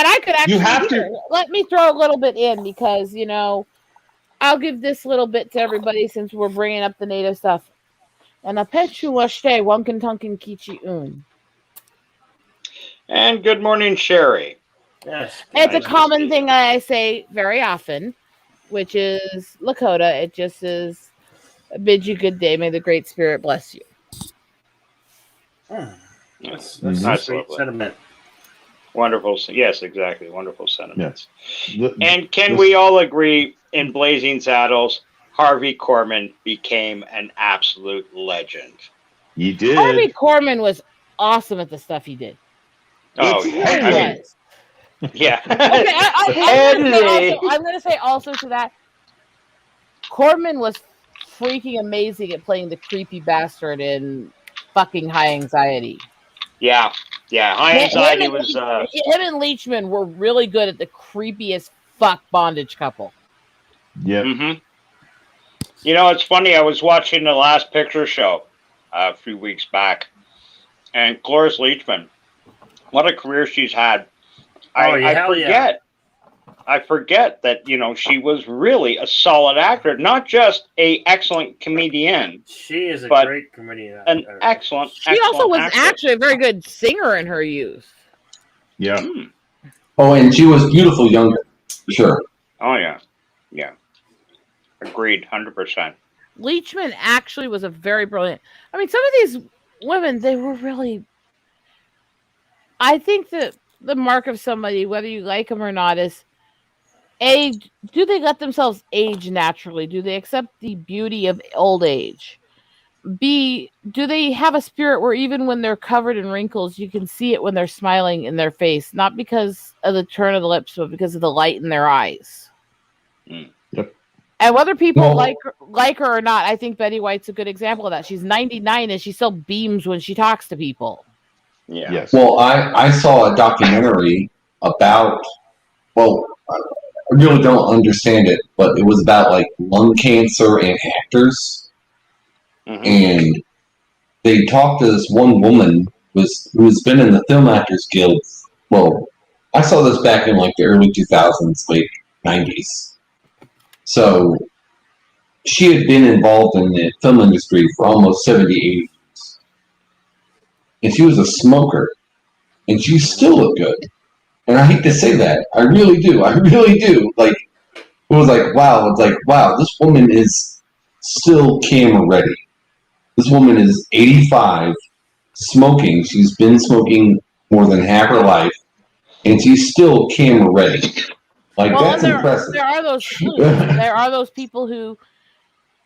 I could actually, let me throw a little bit in because, I'll give this little bit to everybody since we're bringing up the native stuff. And a pechu washte wankin tunkin kichi un. And good morning, Sherry. Yes. It's a common thing I say very often, which is Lakota. It just is bid you good day. May the Great Spirit bless you. That's nice sentiment. Wonderful. Yes, exactly. Wonderful sentiments. Yes. And can we all agree in Blazing Saddles, Harvey Korman became an absolute legend? He did. Harvey Korman was awesome at the stuff he did. Oh, yeah. Yeah. Okay, I'm going to say also to that, Korman was freaking amazing at playing the creepy bastard in fucking High Anxiety. Yeah. Yeah, high anxiety was. Him and Leachman were really good at the creepiest fuck bondage couple. Yeah. Mm-hmm. You know, it's funny. I was watching the Last Picture Show a few weeks back, and Cloris Leachman, what a career she's had. I forget that, you know, she was really a solid actor, not just a excellent comedian. She is a great comedian. An excellent. She also was actor. actually a very good singer in her youth. Yeah. Oh, and she was beautiful younger, for sure. Oh yeah, yeah. Agreed, 100%. Leachman actually was a very brilliant. I mean, some of these women, they were really. I think that the mark of somebody, whether you like them or not, is A, do they let themselves age naturally? Do they accept the beauty of old age? B, do they have a spirit where even when they're covered in wrinkles, you can see it when they're smiling in their face, not because of the turn of the lips, but because of the light in their eyes. Yep. And whether people like her or not, I think Betty White's a good example of that. She's 99 and she still beams when she talks to people. Yeah. Yes. Well, I saw a documentary about, well, I really don't understand it, but it was about like lung cancer and actors. Mm-hmm. And they talked to this one woman who's been in the Film Actors Guild. Well, I saw this back in like the early 2000s, late 90s. So she had been involved in the film industry for almost 70, 80 years. And she was a smoker. And she still looked good. And I hate to say that. I really do. I really do. Like, it was like, wow. It's like, wow, this woman is still camera ready. This woman is 85, smoking. She's been smoking more than half her life. And she's still camera ready. Like, that's impressive. There are those there are those people who,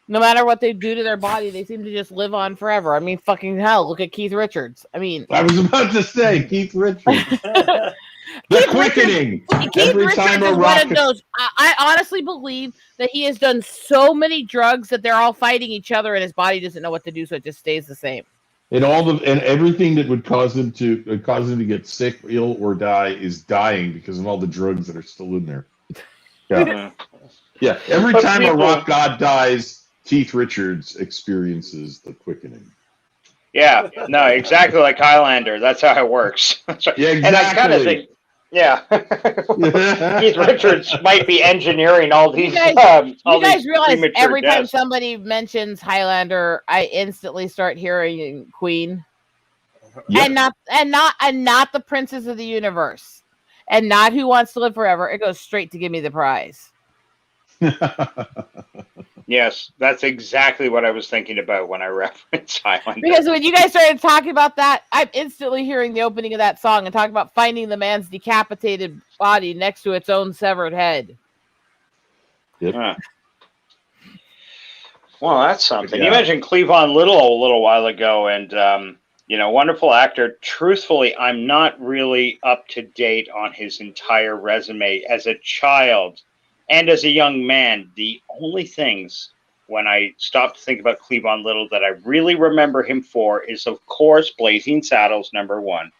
no matter what they do to their body, they seem to just live on forever. I mean, fucking hell, look at Keith Richards. I mean, I was about to say Keith Richards. The quickening. Keith Richards is one of those. I honestly believe that he has done so many drugs that they're all fighting each other, and his body doesn't know what to do, so it just stays the same. And everything that would cause him to get sick, ill, or die is dying because of all the drugs that are still in there. Yeah. Yeah. Every time a rock god dies, Keith Richards experiences the quickening. Yeah, no, exactly like Highlander. That's how it works. Yeah, exactly. And I kind of think, yeah, Keith Richards might be engineering all these. You guys realize every time deaths. somebody mentions Highlander, I instantly start hearing Queen, Yep. and not the Princes of the Universe, and not Who Wants to Live Forever. It goes straight to Give Me the Prize. Yes, that's exactly what I was thinking about when I referenced Highlander. Because when you guys started talking about that, I'm instantly hearing the opening of that song and talking about finding the man's decapitated body next to its own severed head. Yep. Huh. Well, that's something. Yeah. You mentioned Cleavon Little a little while ago, and wonderful actor. Truthfully, I'm not really up to date on his entire resume. As a child and as a young man, the only things when I stop to think about Cleavon Little that I really remember him for is, of course, Blazing Saddles, #1.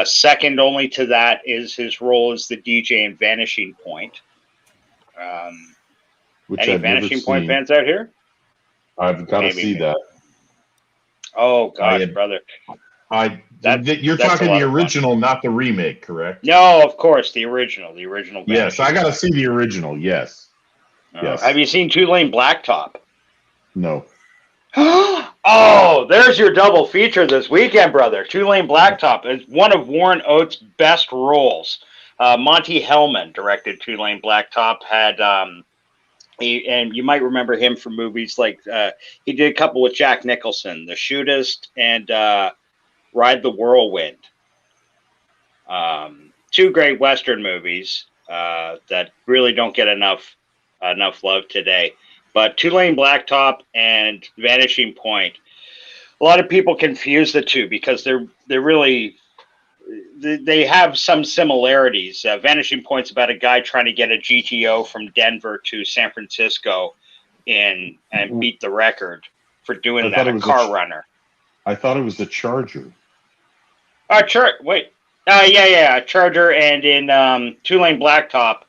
Second only to that is his role as the DJ in Vanishing Point. Which Any I've Vanishing never Point seen. fans out here? I've got to Maybe. see that. Oh, gosh, brother. You're That's talking a lot the of fun. original, not the remake, correct? No, of course, the original. Yes, I got to see the original. Yes. Yes. Have you seen Two-Lane Blacktop? No. Oh, there's your double feature this weekend, brother. Two-Lane Blacktop is one of Warren Oates' best roles. Monty Hellman directed Two-Lane Blacktop. And you might remember him from movies like he did a couple with Jack Nicholson, The Shootist and Ride the Whirlwind. Two great Western movies that really don't get enough love today. But Two-Lane Blacktop and Vanishing Point, a lot of people confuse the two because they're really they have some similarities. Vanishing Point's about a guy trying to get a GTO from Denver to San Francisco and beat the record for doing that, a car runner. I thought it was the Charger. Charger, and in Two-Lane Blacktop,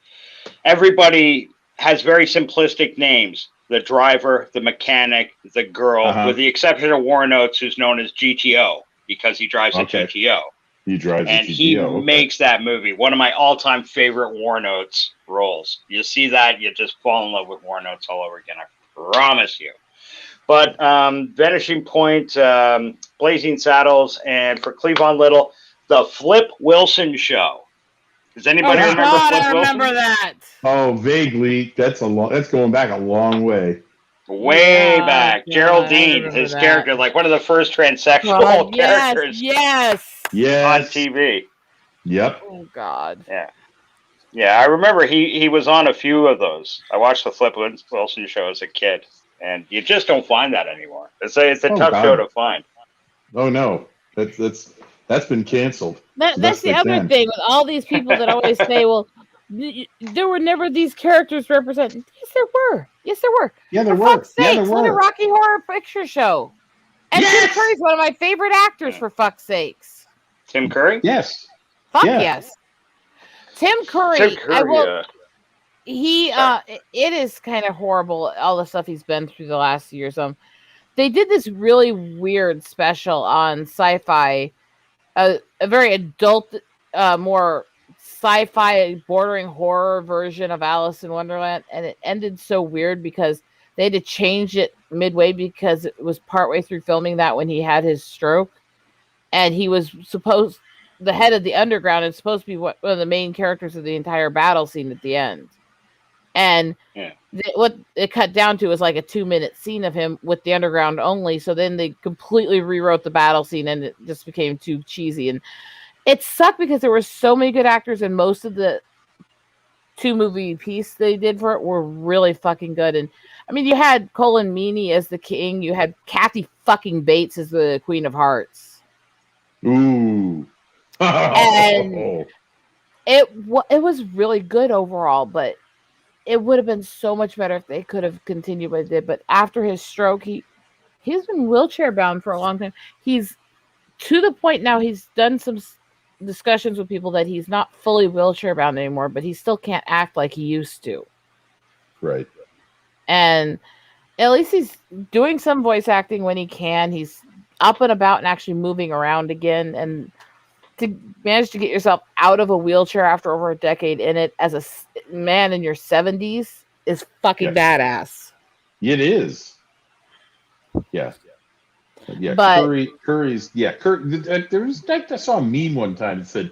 everybody has very simplistic names. The driver, the mechanic, the girl, with the exception of Warren Oates, who's known as GTO because he drives a GTO. He drives and a GTO. He makes that movie. One of my all-time favorite Warren Oates roles. You see that, you just fall in love with Warren Oates all over again. I promise you. But Vanishing Point, Blazing Saddles, and for Cleavon Little, The Flip Wilson Show. Does anybody remember Flip Wilson? I remember that. Oh, vaguely. That's going back a long way. Way back. Geraldine, his character, like one of the first transsexual characters. Yes. On TV. Yep. Oh God. Yeah. Yeah, I remember he was on a few of those. I watched the Flip Wilson show as a kid, and you just don't find that anymore. It's a tough show to find. Oh no, that's been canceled. That's the other thing with all these people that always say, "Well, there were never these characters represented." Yes, there were. Yes, there were. Yeah, there for were. Fuck's sakes, what a Rocky Horror Picture Show. And Tim Curry's one of my favorite actors. For fuck's sakes. Tim Curry? Yes. Fuck yes. Tim Curry. It is kind of horrible, all the stuff he's been through the last years. They did this really weird special on Sci-Fi, a very adult, more sci-fi bordering horror version of Alice in Wonderland, and it ended so weird because they had to change it midway because it was partway through filming that when he had his stroke, and he was the head of the underground is supposed to be one of the main characters of the entire battle scene at the end. And what it cut down to was like a 2-minute scene of him with the underground only. So then they completely rewrote the battle scene and it just became too cheesy. And it sucked because there were so many good actors and most of the 2-movie piece they did for it were really fucking good. And I mean, you had Colin Meaney as the king. You had Kathy fucking Bates as the Queen of Hearts. Ooh. And it was really good overall, but it would have been so much better if they could have continued what they did. But after his stroke, he's been wheelchair bound for a long time. He's to the point now. He's done some discussions with people that he's not fully wheelchair bound anymore, but he still can't act like he used to. Right. And at least he's doing some voice acting when he can. He's up and about and actually moving around again. And to manage to get yourself out of a wheelchair after over a decade in it as a man in your 70s is fucking badass. It is. Yeah. Yeah. But Curry's. Yeah. I saw a meme one time that said,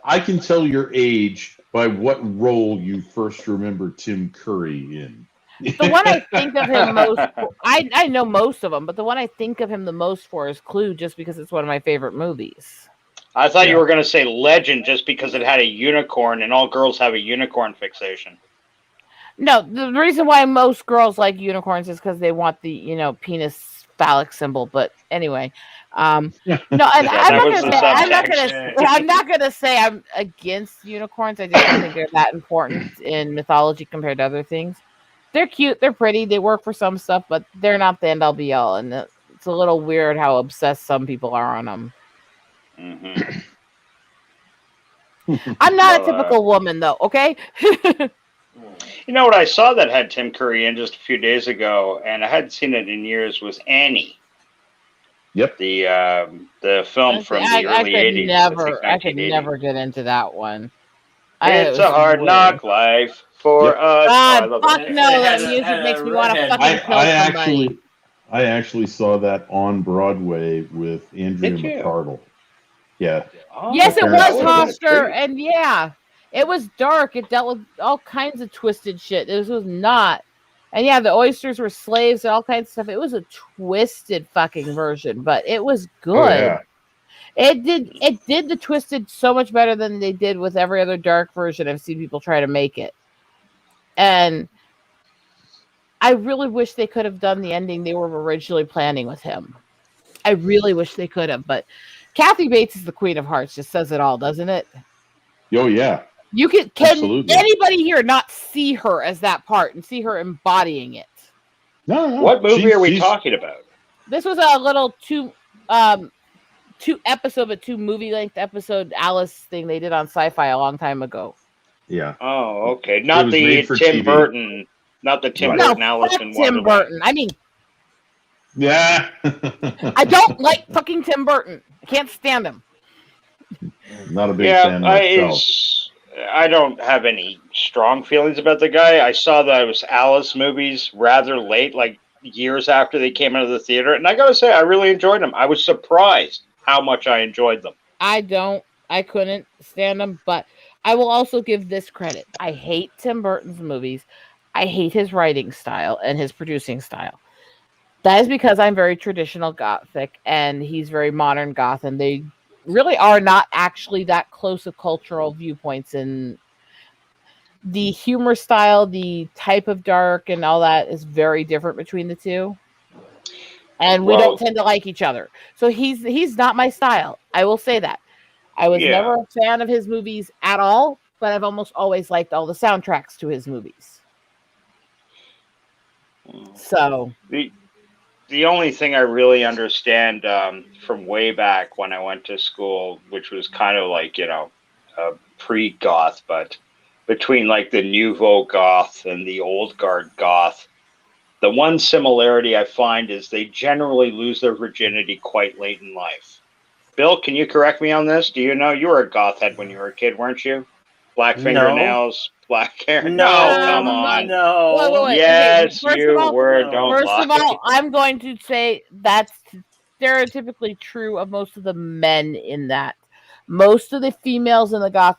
I can tell your age by what role you first remember Tim Curry in. The one I think of him most for, I know most of them, but the one I think of him the most for is Clue, just because it's one of my favorite movies. I thought you were going to say Legend just because it had a unicorn, and all girls have a unicorn fixation. No, the reason why most girls like unicorns is because they want the, penis phallic symbol. But anyway, no, and I'm not gonna say I'm against unicorns. I just don't think they're that important in mythology compared to other things. They're cute, they're pretty, they work for some stuff, but they're not the end all be all. And it's a little weird how obsessed some people are on them. Mm-hmm. I'm not a typical woman, though. Okay. You know what I saw that had Tim Curry in just a few days ago, and I hadn't seen it in years, was Annie. Yep. The film from the early 80s. I could never get into that one. It's a hard knock life for us. Fuck no, that music makes me want to fucking kill somebody. I actually saw that on Broadway with Andrea McArdle. Yeah. Yes, it was Hofstra, and it was dark. It dealt with all kinds of twisted shit. This was not, and the oysters were slaves and all kinds of stuff. It was a twisted fucking version, but it was good. Oh, yeah. It did the twisted so much better than they did with every other dark version I've seen people try to make it. And I really wish they could have done the ending they were originally planning with him. I really wish they could have, but Kathy Bates is the Queen of Hearts. Just says it all, doesn't it? Oh yeah. You can anybody here not see her as that part and see her embodying it? No. What movie are we talking about? This was a little two movie length episode Alice thing they did on Sci-Fi a long time ago. Yeah. Oh, okay. It Not was the made for Tim TV. Burton. Not the Tim Right. Burton No, Alice fuck in Tim Wonderland. Burton. I mean, Yeah. I don't like fucking Tim Burton. I can't stand him. Not a big fan myself. I don't have any strong feelings about the guy. I saw those Alice movies rather late, like years after they came out of the theater, and I gotta say, I really enjoyed them. I was surprised how much I enjoyed them. I couldn't stand him, but I will also give this credit. I hate Tim Burton's movies. I hate his writing style and his producing style. That is because I'm very traditional Gothic and he's very modern Goth, and they really are not actually that close of cultural viewpoints, and the humor style, the type of dark and all that is very different between the two. And we don't tend to like each other. So he's not my style. I will say that. I was never a fan of his movies at all, but I've almost always liked all the soundtracks to his movies. So the only thing I really understand from way back when I went to school, which was kind of like, pre-goth, but between like the nouveau goth and the old guard goth, the one similarity I find is they generally lose their virginity quite late in life. Bill, can you correct me on this? Do you know you were a goth head when you were a kid, weren't you? Black fingernails, black hair. No, come on. No. Wait. Yes, Okay, you were. Don't First lie. of all, I'm going to say that's stereotypically true of most of the men in that. Most of the females in the goth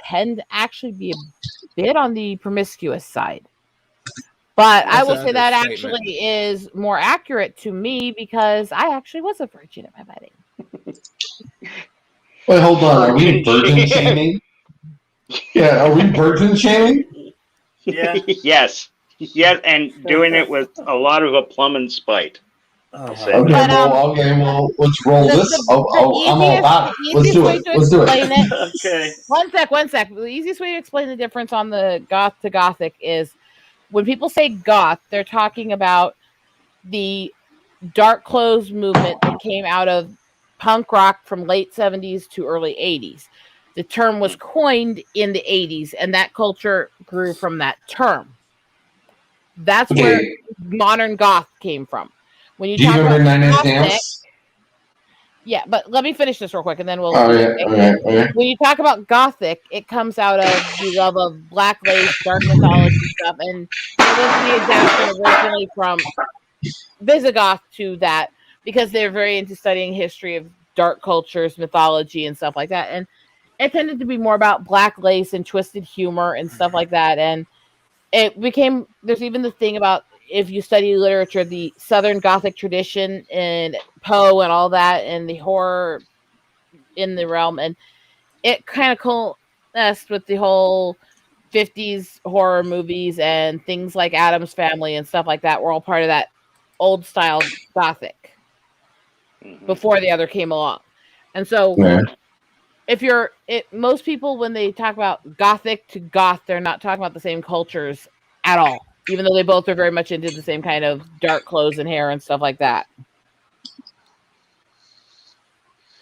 tend to actually be a bit on the promiscuous side. But I will say that actually is more accurate to me because I actually was a virgin at my wedding. Wait, hold on. Are we virgin shaming? Yeah, are we virgin shaming? Yeah. Yes, and doing it with a lot of aplomb and spite. Okay, well, let's roll this. I'm all about it. Let's do it. Let's do it. Okay. One sec. The easiest way to explain the difference on the goth to gothic is when people say goth, they're talking about the dark clothes movement that came out of punk rock from late 70s to early 80s. The term was coined in the 80s, and that culture grew from that term. That's where modern goth came from. When you Do you talk remember about Nine Inch gothic, Nails? yeah, but let me finish this real quick, and then we'll. Okay. When you talk about gothic, it comes out of the love of black lace, dark mythology stuff, and it was the adaptation originally from Visigoth to that because they're very into studying history of dark cultures, mythology, and stuff like that. And it tended to be more about black lace and twisted humor and stuff like that. And it became, there's even the thing about, if you study literature, the Southern Gothic tradition and Poe and all that, and the horror in the realm, and it kind of coalesced with the whole 50s horror movies and things like Addams Family and stuff like that were all part of that old style Gothic before the other came along. And so most people, when they talk about Gothic to goth, they're not talking about the same cultures at all, even though they both are very much into the same kind of dark clothes and hair and stuff like that.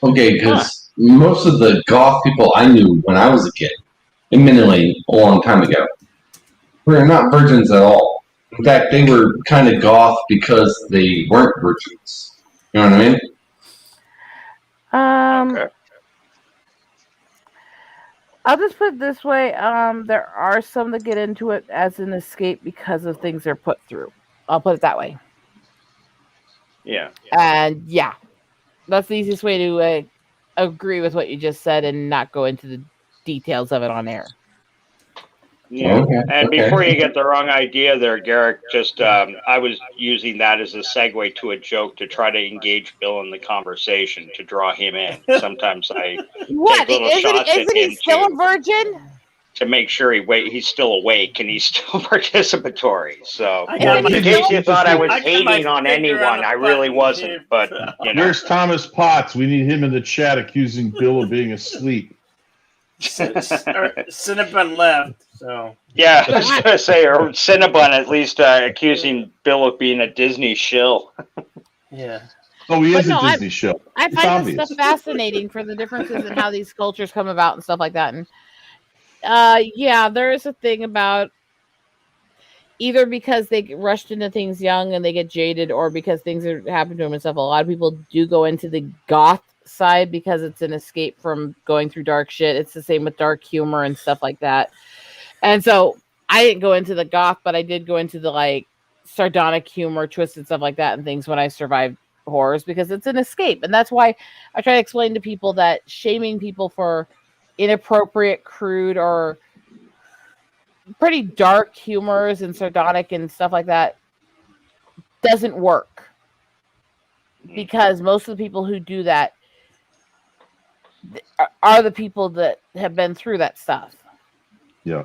Okay, because most of the goth people I knew when I was a kid, admittedly a long time ago, were not virgins at all. In fact, they were kind of goth because they weren't virgins. You know what I mean? Okay. I'll just put it this way. There are some that get into it as an escape because of things they're put through. I'll put it that way. Yeah. And yeah, that's the easiest way to agree with what you just said and not go into the details of it on air. Yeah. Okay, And okay. before you get the wrong idea there, Garrick, just I was using that as a segue to a joke to try to engage Bill in the conversation to draw him in. Sometimes I What? take little Isn't shots at he him still a virgin? to make sure he's still awake and he's still participatory. So I got in my- case you thought I was I got my hating on finger anyone, on the I really button, wasn't. dude. But you know, Where's Thomas Potts? We need him in the chat accusing Bill of being asleep. Cinnabon left, so yeah, I was gonna say, or Cinnabon at least accusing Bill of being a Disney shill. yeah. Oh, he But is no, a Disney show. I It's find this obvious. stuff fascinating for the differences in how these cultures come about and stuff like that. And yeah, there is a thing about either because they get rushed into things young and they get jaded, or because things are happening to them and stuff. A lot of people do go into the goth side because it's an escape from going through dark shit. It's the same with dark humor and stuff like that. And so I didn't go into the goth, but I did go into the like sardonic humor, twisted stuff like that and things when I survived horrors, because it's an escape. And that's why I try to explain to people that shaming people for inappropriate, crude, or pretty dark humors and sardonic and stuff like that doesn't work, because most of the people who do that are the people that have been through that stuff. Yeah.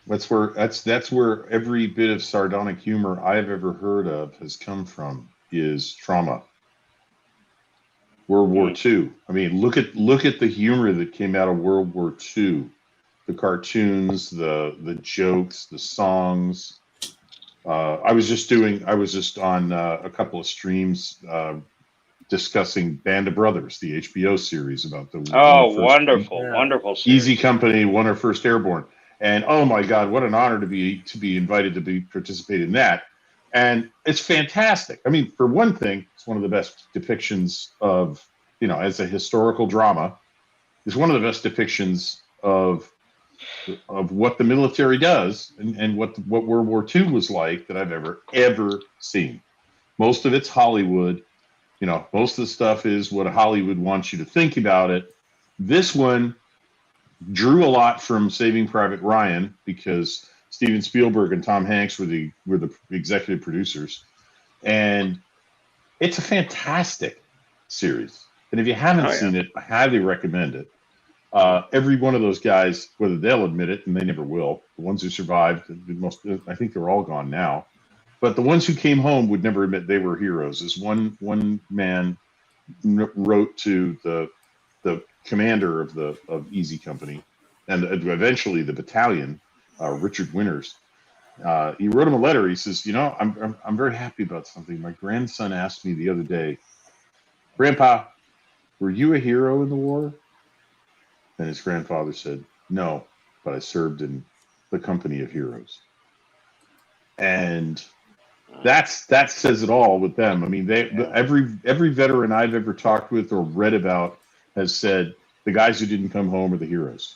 That's where every bit of sardonic humor I've ever heard of has come from, is trauma. World War II. I mean, look at the humor that came out of World War II. The cartoons, the jokes, the songs. I was just on a couple of streams discussing Band of Brothers, the HBO series about the wonderful series. Easy Company won our first Airborne. And oh my God, what an honor to be invited to participate in that. And it's fantastic. I mean, for one thing, it's one of the best depictions of, as a historical drama, it's one of the best depictions of what the military does and what World War II was like that I've ever seen. Most of it's Hollywood. Most of the stuff is what Hollywood wants you to think about it. This one drew a lot from Saving Private Ryan, because Steven Spielberg and Tom Hanks were the executive producers, and it's a fantastic series. And if you haven't seen it, I highly recommend it. Every one of those guys, whether they'll admit it, and they never will, the ones who survived, I think they're all gone now, but the ones who came home would never admit they were heroes. As one man wrote to the commander of Easy Company, and eventually the battalion, Richard Winters. He wrote him a letter. He says, I'm very happy about something. My grandson asked me the other day, Grandpa, were you a hero in the war? And his grandfather said, no, but I served in the company of heroes. And that says it all with them. I mean, every veteran I've ever talked with or read about has said the guys who didn't come home are the heroes.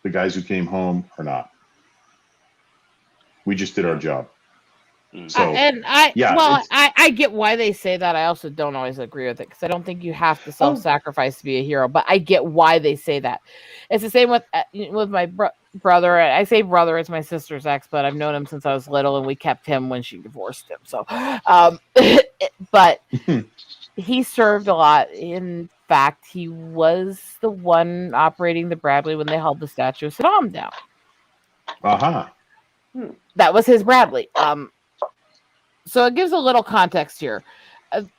The guys who came home are not. We just did our job. So, I get why they say that. I also don't always agree with it, because I don't think you have to self-sacrifice to be a hero. But I get why they say that. It's the same with my brother. I say brother, it's my sister's ex, but I've known him since I was little, and we kept him when she divorced him. So, but he served a lot. In fact, he was the one operating the Bradley when they hauled the statue of Saddam down. That was his Bradley. So it gives a little context here.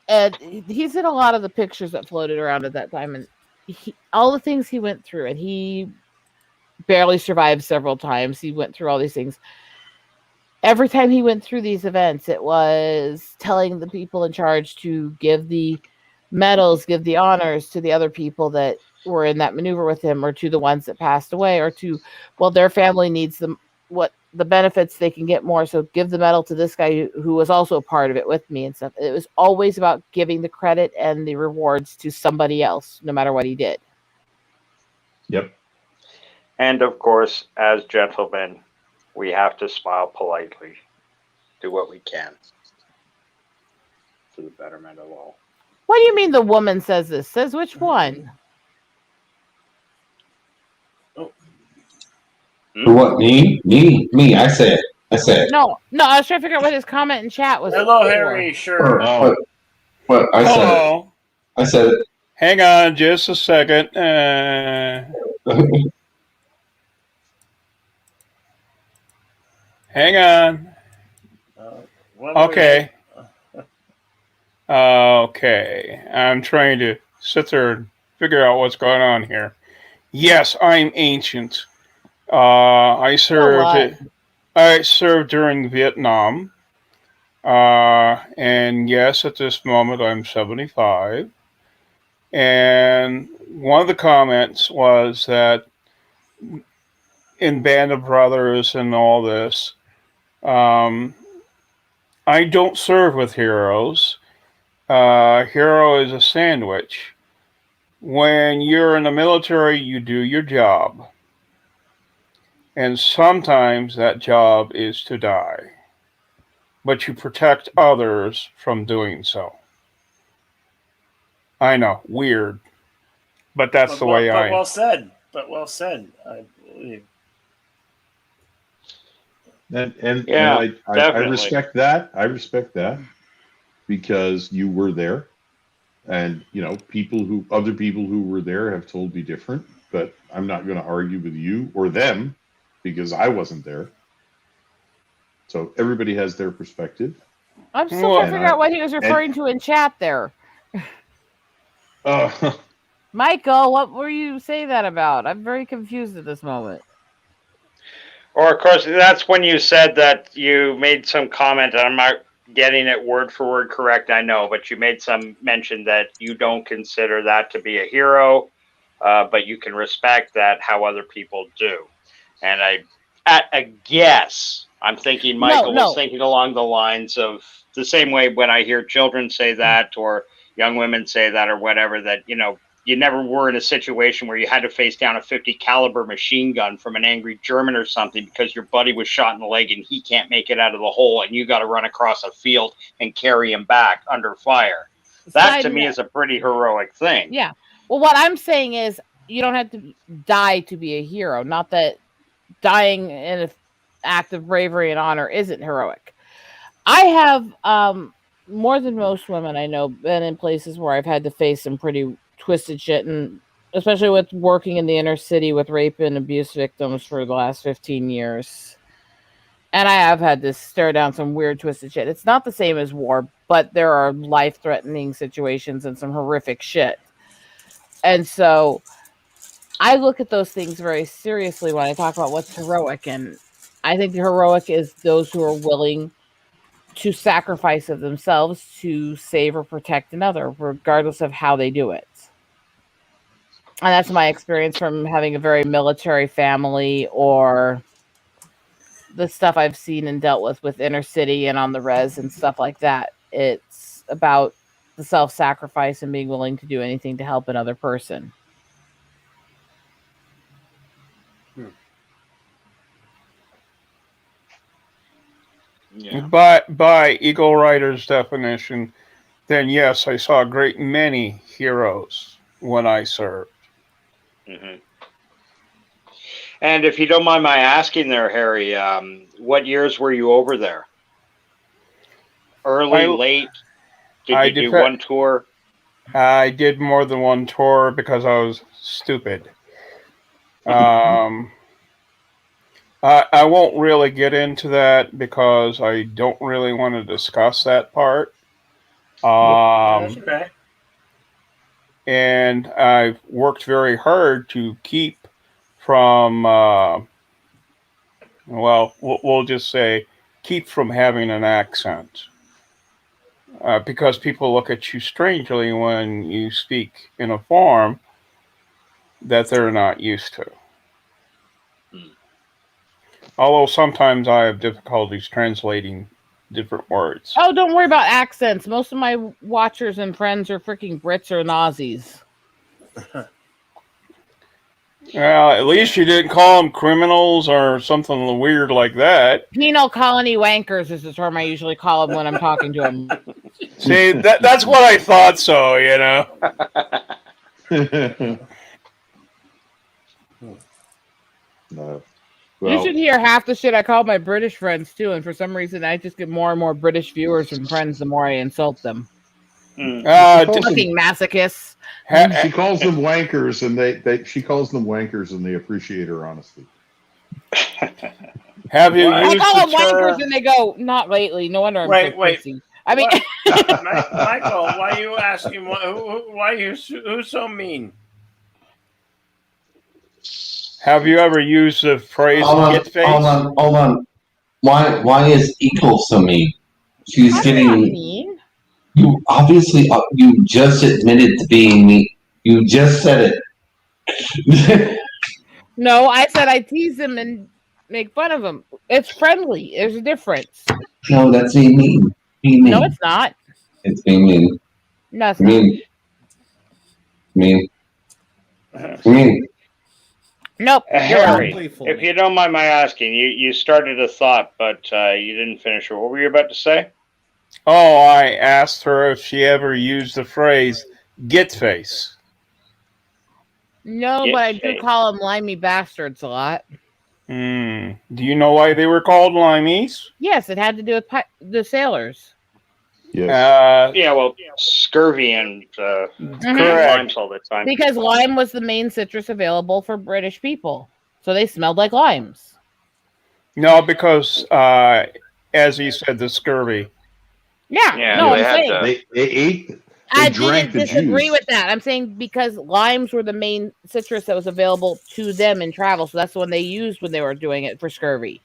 And he's in a lot of the pictures that floated around at that time, and all the things he went through, and he barely survived several times. He went through all these things. Every time he went through these events, it was telling the people in charge to give the medals, give the honors to the other people that were in that maneuver with him, or to the ones that passed away, or to, their family needs them, the benefits they can get more, so give the medal to this guy who was also a part of it with me and stuff. It was always about giving the credit and the rewards to somebody else, no matter what he did. Yep. And of course, as gentlemen, we have to smile politely, do what we can for the betterment of all. What do you mean the woman says this? Says which one? What, me? I said. No, I was trying to figure out what his comment in chat was. Hello, Harry. Sure. But I said it. Hang on just a second. Hang on. Okay. Okay. I'm trying to sit there and figure out what's going on here. Yes, I'm ancient. I served during Vietnam. And yes, at this moment, I'm 75. And one of the comments was that in Band of Brothers and all this, I don't serve with heroes. Hero is a sandwich. When you're in the military, you do your job. And sometimes that job is to die. But you protect others from doing so. I know, weird. But that's the way I am. Well said. But well said, I believe. And Yeah, I definitely. respect that. I respect that because you were there, and other people who were there have told me different. But I'm not going to argue with you or them because I wasn't there. So everybody has their perspective. I'm still trying to figure out what he was referring to in chat there. Michael, what were you saying that about? I'm very confused at this moment. Or, of course, that's when you said that you made some comment, and I'm not getting it word for word correct, I know, but you made some mention that you don't consider that to be a hero, but you can respect that how other people do. And at a guess, I'm thinking Michael was thinking along the lines of the same way when I hear children say that or young women say that or whatever, that, you never were in a situation where you had to face down a 50 caliber machine gun from an angry German or something because your buddy was shot in the leg and he can't make it out of the hole and you got to run across a field and carry him back under fire. That to me is a pretty heroic thing. Yeah. Well, what I'm saying is you don't have to die to be a hero. Not that dying in an act of bravery and honor isn't heroic. I have, more than most women I know, been in places where I've had to face some pretty twisted shit, and especially with working in the inner city with rape and abuse victims for the last 15 years. And I have had to stare down some weird twisted shit. It's not the same as war, but there are life-threatening situations and some horrific shit. And so I look at those things very seriously when I talk about what's heroic. And I think the heroic is those who are willing to sacrifice of themselves to save or protect another, regardless of how they do it. And that's my experience from having a very military family or the stuff I've seen and dealt with inner city and on the res and stuff like that. It's about the self-sacrifice and being willing to do anything to help another person. Yeah. By Eagle Rider's definition, then yes, I saw a great many heroes when I served. Mm-hmm. And if you don't mind my asking there, Harry, what years were you over there? Early, late? Did you do one tour? I did more than one tour because I was stupid. I won't really get into that because I don't really want to discuss that part. That's okay. And I've worked very hard to keep from, we'll just say, keep from having an accent. Because people look at you strangely when you speak in a form that they're not used to. Although sometimes I have difficulties translating different words. Oh, don't worry about accents. Most of my watchers and friends are freaking Brits or Nazis. Well, at least you didn't call them criminals or something weird like that. Penal colony wankers is the term I usually call them when I'm talking to them. See, that's what I thought so, you know. No. You should hear half the shit I call my British friends too, and for some reason I just get more and more British viewers and friends the more I insult them. Fucking masochists. She calls them wankers, and she calls them wankers, and they appreciate her honesty. Have you? I call them wankers, and they go, "Not lately." No wonder I'm so pussy. I mean, Michael, why are you asking? Who's so mean? Have you ever used the phrase "get face"? Hold on. Why is Eagle so mean? She's I'm getting. not mean. You obviously, you just admitted to being mean. You just said it. No, I said I tease him and make fun of him. It's friendly. There's a difference. No, that's being mean. Being mean. No, it's not. It's being mean. No, it's mean. Mean. Mean. Nope. Harry, if you don't mind my asking, you started a thought, but you didn't finish it. What were you about to say? Oh, I asked her if she ever used the phrase "get face." No, Get but I do face. call them limey bastards a lot. Do you know why they were called limeys? Yes, it had to do with the sailors. Yes. Yeah, well, scurvy and limes all the time. Because lime was the main citrus available for British people. So they smelled like limes. No, because as he said, the scurvy. Yeah, no, I'm saying. They ate. I drank didn't the disagree juice. with that. I'm saying because limes were the main citrus that was available to them in travel. So that's the one they used when they were doing it for scurvy.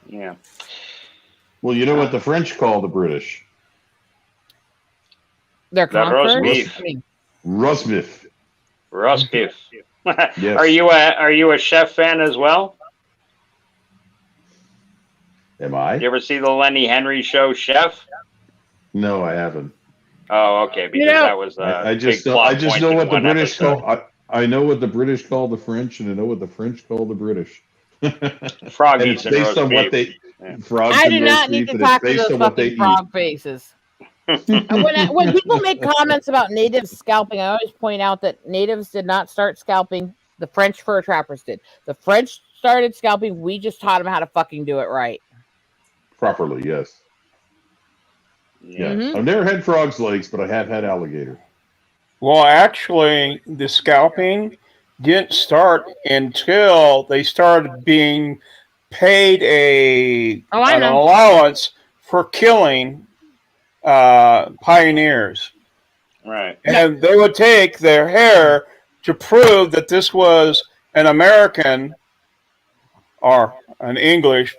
Yeah. Well, you know what the French call the British? Their That roast conquerors? beef. I mean, Roast beef. Roast beef. Yes. Are you a chef fan as well? Am I? You ever see the Lenny Henry show, Chef? No, I haven't. Oh, okay, because that was I just big know, plot I just point know in what the one British episode. call. I know what the British call the French, and I know what the French call the British. Frog And eats it's and based roast on what beef. they. Frogs I and do roast not need beef, to and it's talk to based those on what they fucking eat. frog faces. when people make comments about natives scalping, I always point out that natives did not start scalping. The French fur trappers did. The French started scalping. We just taught them how to fucking do it right. Properly, yes. Yeah, Mhm. I've never had frog's legs, but I have had alligator. Well, actually, the scalping didn't start until they started being paid an allowance for killing pioneers. Right. And they would take their hair to prove that this was an American or an English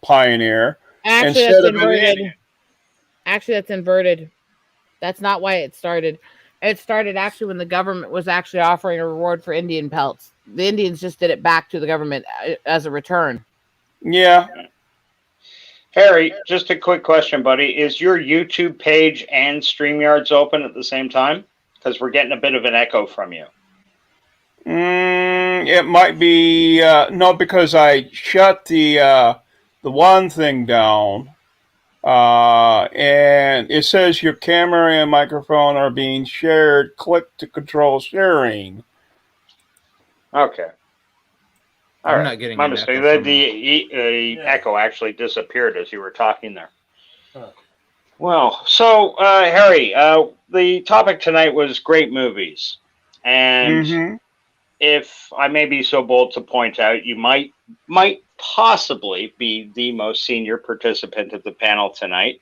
pioneer. Actually, instead that's of an inverted. Indian. Actually, that's inverted. That's not why it started. It started actually when the government was actually offering a reward for Indian pelts. The Indians just did it back to the government as a return. Yeah. Harry, just a quick question, buddy. Is your YouTube page and StreamYards open at the same time? Because we're getting a bit of an echo from you. It might be no, because I shut the one thing down, and it says your camera and microphone are being shared. Click to control sharing. Okay. All I'm right. not getting My an mistake. echo from The echo actually disappeared as you were talking there. Well, so Harry, the topic tonight was great movies, and if I may be so bold to point out, you might possibly be the most senior participant of the panel tonight.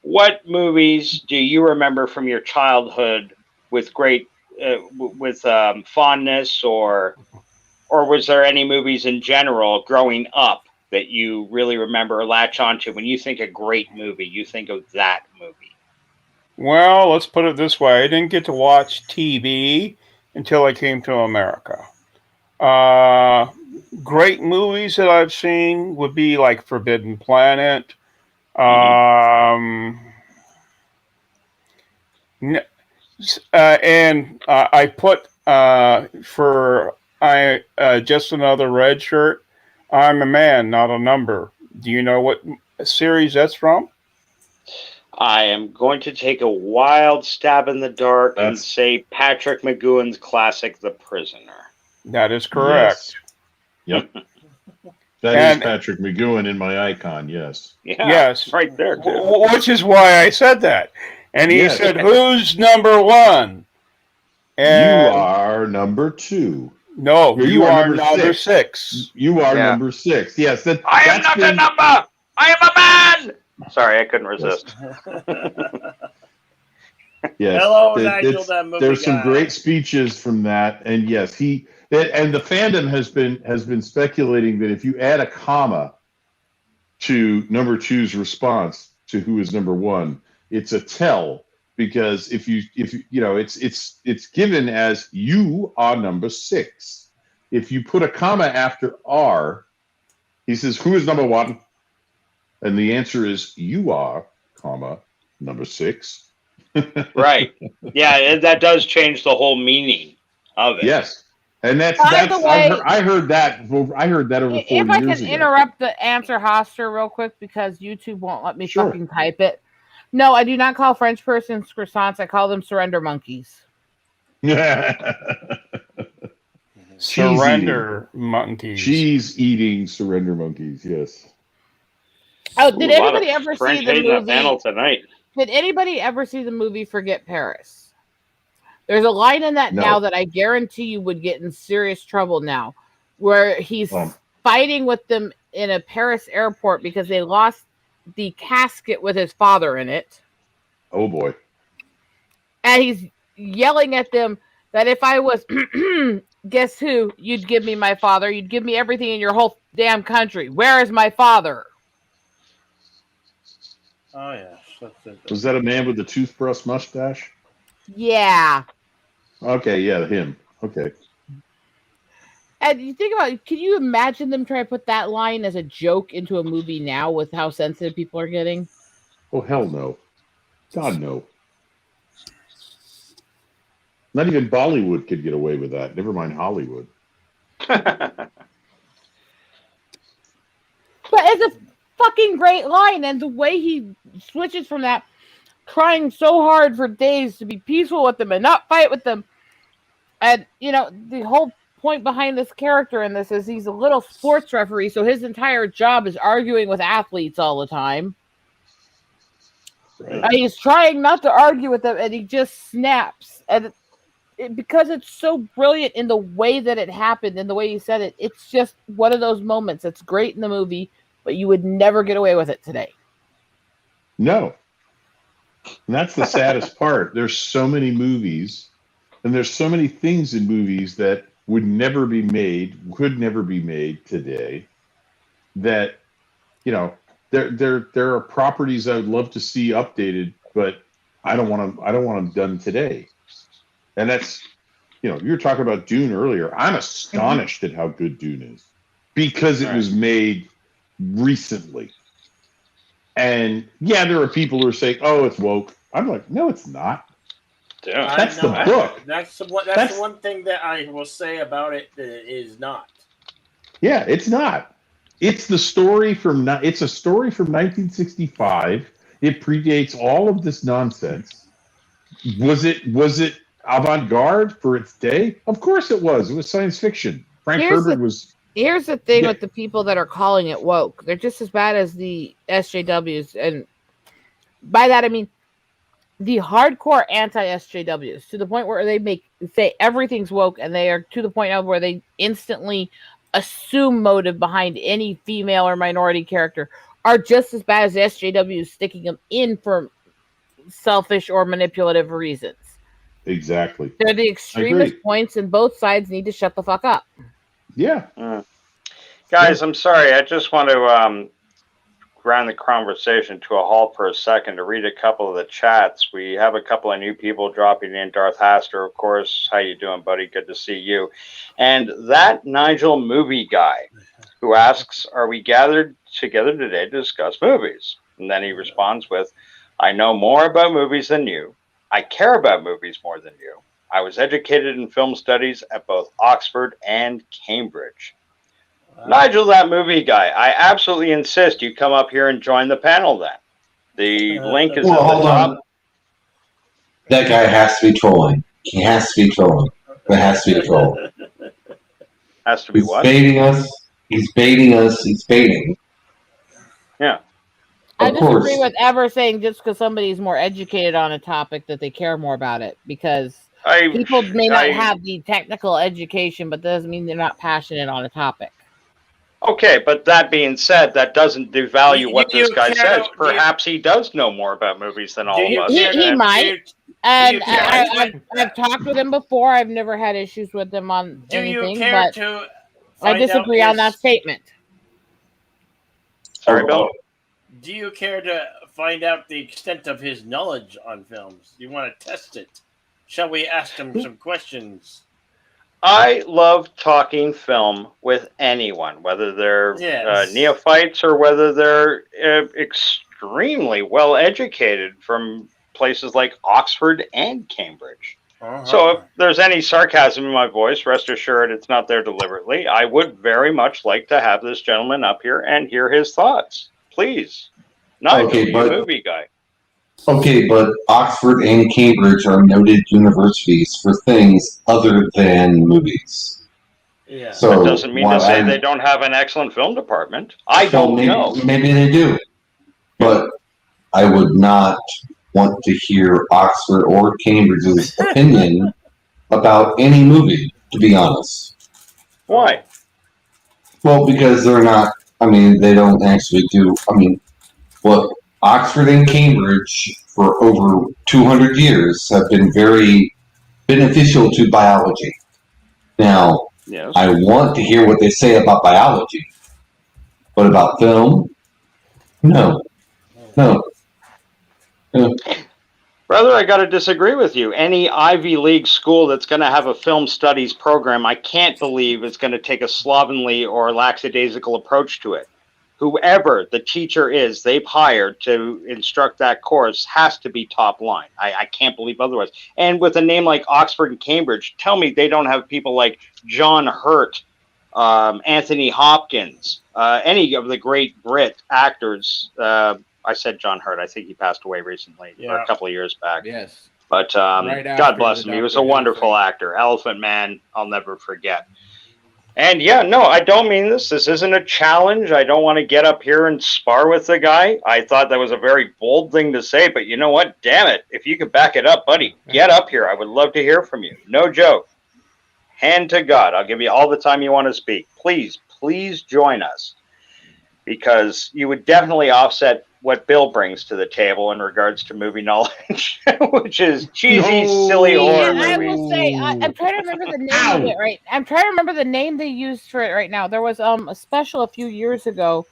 What movies do you remember from your childhood with great fondness, or was there any movies in general growing up that you really remember or latch onto? When you think a great movie, you think of that movie. Well, let's put it this way: I didn't get to watch TV until I came to America. Great movies that I've seen would be like Forbidden Planet. And I put for just another red shirt. I'm a man, not a number. Do you know what series that's from? I am going to take a wild stab in the dark and say Patrick McGowan's classic, The Prisoner. That is correct. Yes. Yep. That is Patrick McGowan in my icon, yes. Yeah, yes. Right there, too. Which is why I said that. And he said, who's number one? And you are number 2. No, Or you are number 6. You are number 6. Yes. I am not a number! I am a man! Sorry, I couldn't resist. Yes. Hello, Nigel, that movie There's some guy. great speeches from that, and yes, and the fandom has been speculating that if you add a comma to number two's response to who is number one. It's a tell, because if you know, it's given as you are number 6. If you put a comma after R, he says, who is number 1? And the answer is you are, comma, number 6. Right. Yeah, that does change the whole meaning of it. Yes. And that's By the way, I heard that over 40 if I years can ago. interrupt the answer Hoster real quick because YouTube won't let me Sure. fucking type it. No, I do not call French persons croissants. I call them surrender monkeys. Surrender monkeys. Cheese eating surrender monkeys. Yes. Oh, did Ooh, a lot anybody of ever French see the hate in that movie? panel tonight. Did anybody ever see the movie Forget Paris? There's a line in that No. now that I guarantee you would get in serious trouble now, where he's fighting with them in a Paris airport because they lost the casket with his father in it. Oh boy. And he's yelling at them that if I was, guess who, you'd give me my father. You'd give me everything in your whole damn country. Where is my father? Oh, yes. Was that a man with the toothbrush mustache? Yeah. Okay, yeah, him. Okay. And you think about it, can you imagine them trying to put that line as a joke into a movie now with how sensitive people are getting? Oh, hell no. God, no. Not even Bollywood could get away with that. Never mind Hollywood. But it's a fucking great line, and the way he switches from that, trying so hard for days to be peaceful with them and not fight with them, and you know the whole point behind this character in this is he's a little sports referee, so his entire job is arguing with athletes all the time. Right. And he's trying not to argue with them, and he just snaps, and because it's so brilliant in the way that it happened and the way he said it, it's just one of those moments. It's great in the movie, but you would never get away with it today. No. And that's the saddest part. There's so many movies, and there's so many things in movies that would never be made, could never be made today, that, you know, there are properties I would love to see updated, but I don't want them done today. And that's, you know, you were talking about Dune earlier. I'm astonished at how good Dune is because it was made recently. And yeah, there are people who are saying, "Oh, it's woke." I'm like, no, it's not. Yeah. That's the book. That's the one thing that I will say about it that it is not. Yeah, it's not. It's the story from. It's a story from 1965. It predates all of this nonsense. Was it avant-garde for its day? Of course it was. It was science fiction. Frank Herbert was. Here's the thing with the people that are calling it woke. They're just as bad as the SJWs. And by that, I mean the hardcore anti-SJWs to the point where they say everything's woke, and they are to the point now where they instantly assume motive behind any female or minority character are just as bad as the SJWs sticking them in for selfish or manipulative reasons. Exactly. They're the extremist points, and both sides need to shut the fuck up. Yeah. Guys, I'm sorry. I just want to ground the conversation to a halt for a second to read a couple of the chats. We have a couple of new people dropping in. Darth Haster, of course. How you doing, buddy? Good to see you. And that Nigel movie guy who asks, are we gathered together today to discuss movies? And then he responds with, I know more about movies than you. I care about movies more than you. I was educated in film studies at both Oxford and Cambridge. Nigel, that movie guy, I absolutely insist you come up here and join the panel then. The link is at the top. That guy has to be trolling. He has to be trolling. That has to be a troll. Has to be He's what? baiting us. He's baiting us. He's baiting. Yeah. I Of course. disagree with ever saying just because somebody's more educated on a topic that they care more about it, because people may not have the technical education, but that doesn't mean they're not passionate on a topic. Okay, but that being said, that doesn't devalue what this guy says. Perhaps he does know more about movies than all of us. He might. And I've talked with him before. I've never had issues with him on anything, but I disagree on that statement. Sorry, Bill. Do you care to find out the extent of his knowledge on films? Do you want to test it? Shall we ask him some questions? I love talking film with anyone, whether they're neophytes or whether they're extremely well educated from places like Oxford and Cambridge. So if there's any sarcasm in my voice, rest assured it's not there deliberately. I would very much like to have this gentleman up here and hear his thoughts. Please. Not a movie guy. Okay, but Oxford and Cambridge are noted universities for things other than movies. Yeah. So that doesn't mean to say they don't have an excellent film department. I don't know. Maybe they do. But I would not want to hear Oxford or Cambridge's opinion about any movie, to be honest. Why? Well, because they're not, they don't actually do, what Oxford and Cambridge for over 200 years have been very beneficial to biology. Now, yes. I want to hear what they say about biology, but about film, no. Brother, I got to disagree with you. Any Ivy League school that's going to have a film studies program, I can't believe is going to take a slovenly or lackadaisical approach to it. Whoever the teacher is they've hired to instruct that course has to be top line. I can't believe otherwise. And with a name like Oxford and Cambridge, tell me they don't have people like John Hurt, Anthony Hopkins, any of the great Brit actors. I said John Hurt. I think he passed away recently, or a couple of years back. Yes. But God bless him. He was a wonderful actor. Elephant Man, I'll never forget. And I don't mean this. This isn't a challenge. I don't want to get up here and spar with the guy. I thought that was a very bold thing to say, but you know what? Damn it. If you could back it up, buddy, get up here. I would love to hear from you. No joke. Hand to God. I'll give you all the time you want to speak. Please join us. Because you would definitely offset what Bill brings to the table in regards to movie knowledge, which is cheesy, silly horror movies. I will say, I'm trying to remember the name of it. Right, I'm trying to remember the name they used for it right now. There was a special a few years ago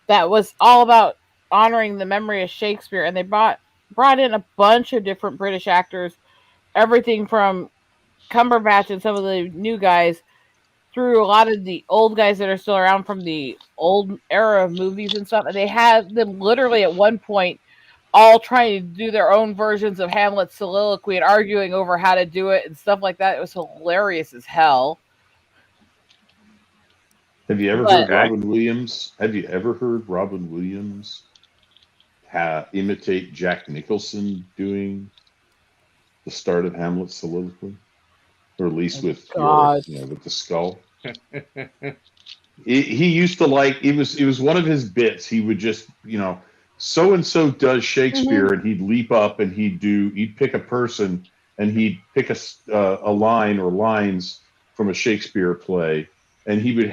that was all about honoring the memory of Shakespeare, and they brought in a bunch of different British actors, everything from Cumberbatch and some of the new guys, through a lot of the old guys that are still around from the old era of movies and stuff. And they had them literally at one point all trying to do their own versions of Hamlet's soliloquy and arguing over how to do it and stuff like that. It was hilarious as hell. Have you ever heard Robin Williams? Have you ever heard Robin Williams imitate Jack Nicholson doing the start of Hamlet's soliloquy? Or at least with with the skull. He used to it was one of his bits. He would just, so and so does Shakespeare, and he'd leap up and he'd pick a person and he'd pick a line or lines from a Shakespeare play, and he would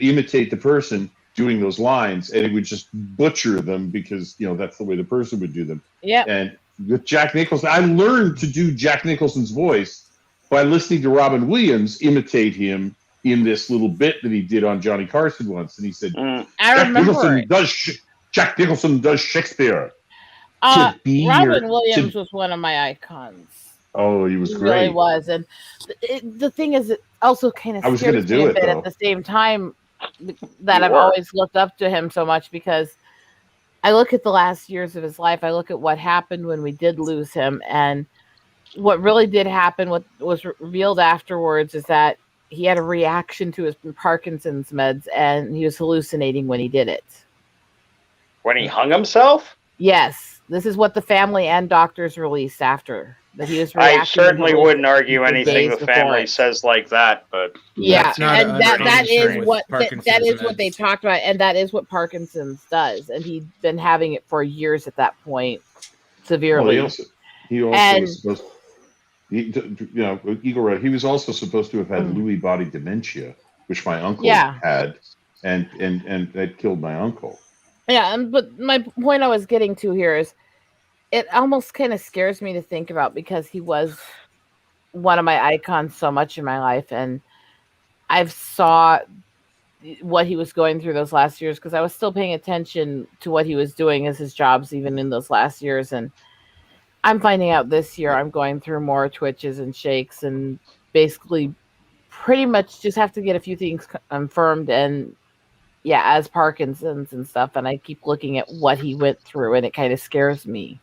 imitate the person doing those lines, and he would just butcher them because that's the way the person would do them. Yeah. And with Jack Nicholson, I learned to do Jack Nicholson's voice by listening to Robin Williams imitate him in this little bit that he did on Johnny Carson once. And he said, Jack Nicholson does Shakespeare. Robin Williams was one of my icons. Oh, he was great. Really was. And the thing is, it also kind of scares me a bit at the same time that I've always looked up to him so much, because I look at the last years of his life. I look at what happened when we did lose him, and what really did happen, what was revealed afterwards, is that he had a reaction to his Parkinson's meds, and he was hallucinating when he did it. When he hung himself? Yes. This is what the family and doctors released after. That he was reacting. I certainly wouldn't argue anything the family says like that, but yeah, and that is what they talked about, and that is what Parkinson's does, and he'd been having it for years at that point, severely. Well, he also was supposed. Eagle Red. He was also supposed to have had Lewy body dementia, which my uncle had, and that killed my uncle. Yeah, but my point I was getting to here is, it almost kind of scares me to think about, because he was one of my icons so much in my life, and I've saw what he was going through those last years, because I was still paying attention to what he was doing as his jobs even in those last years. And I'm finding out this year I'm going through more twitches and shakes and basically pretty much just have to get a few things confirmed and as Parkinson's and stuff. And I keep looking at what he went through and it kind of scares me.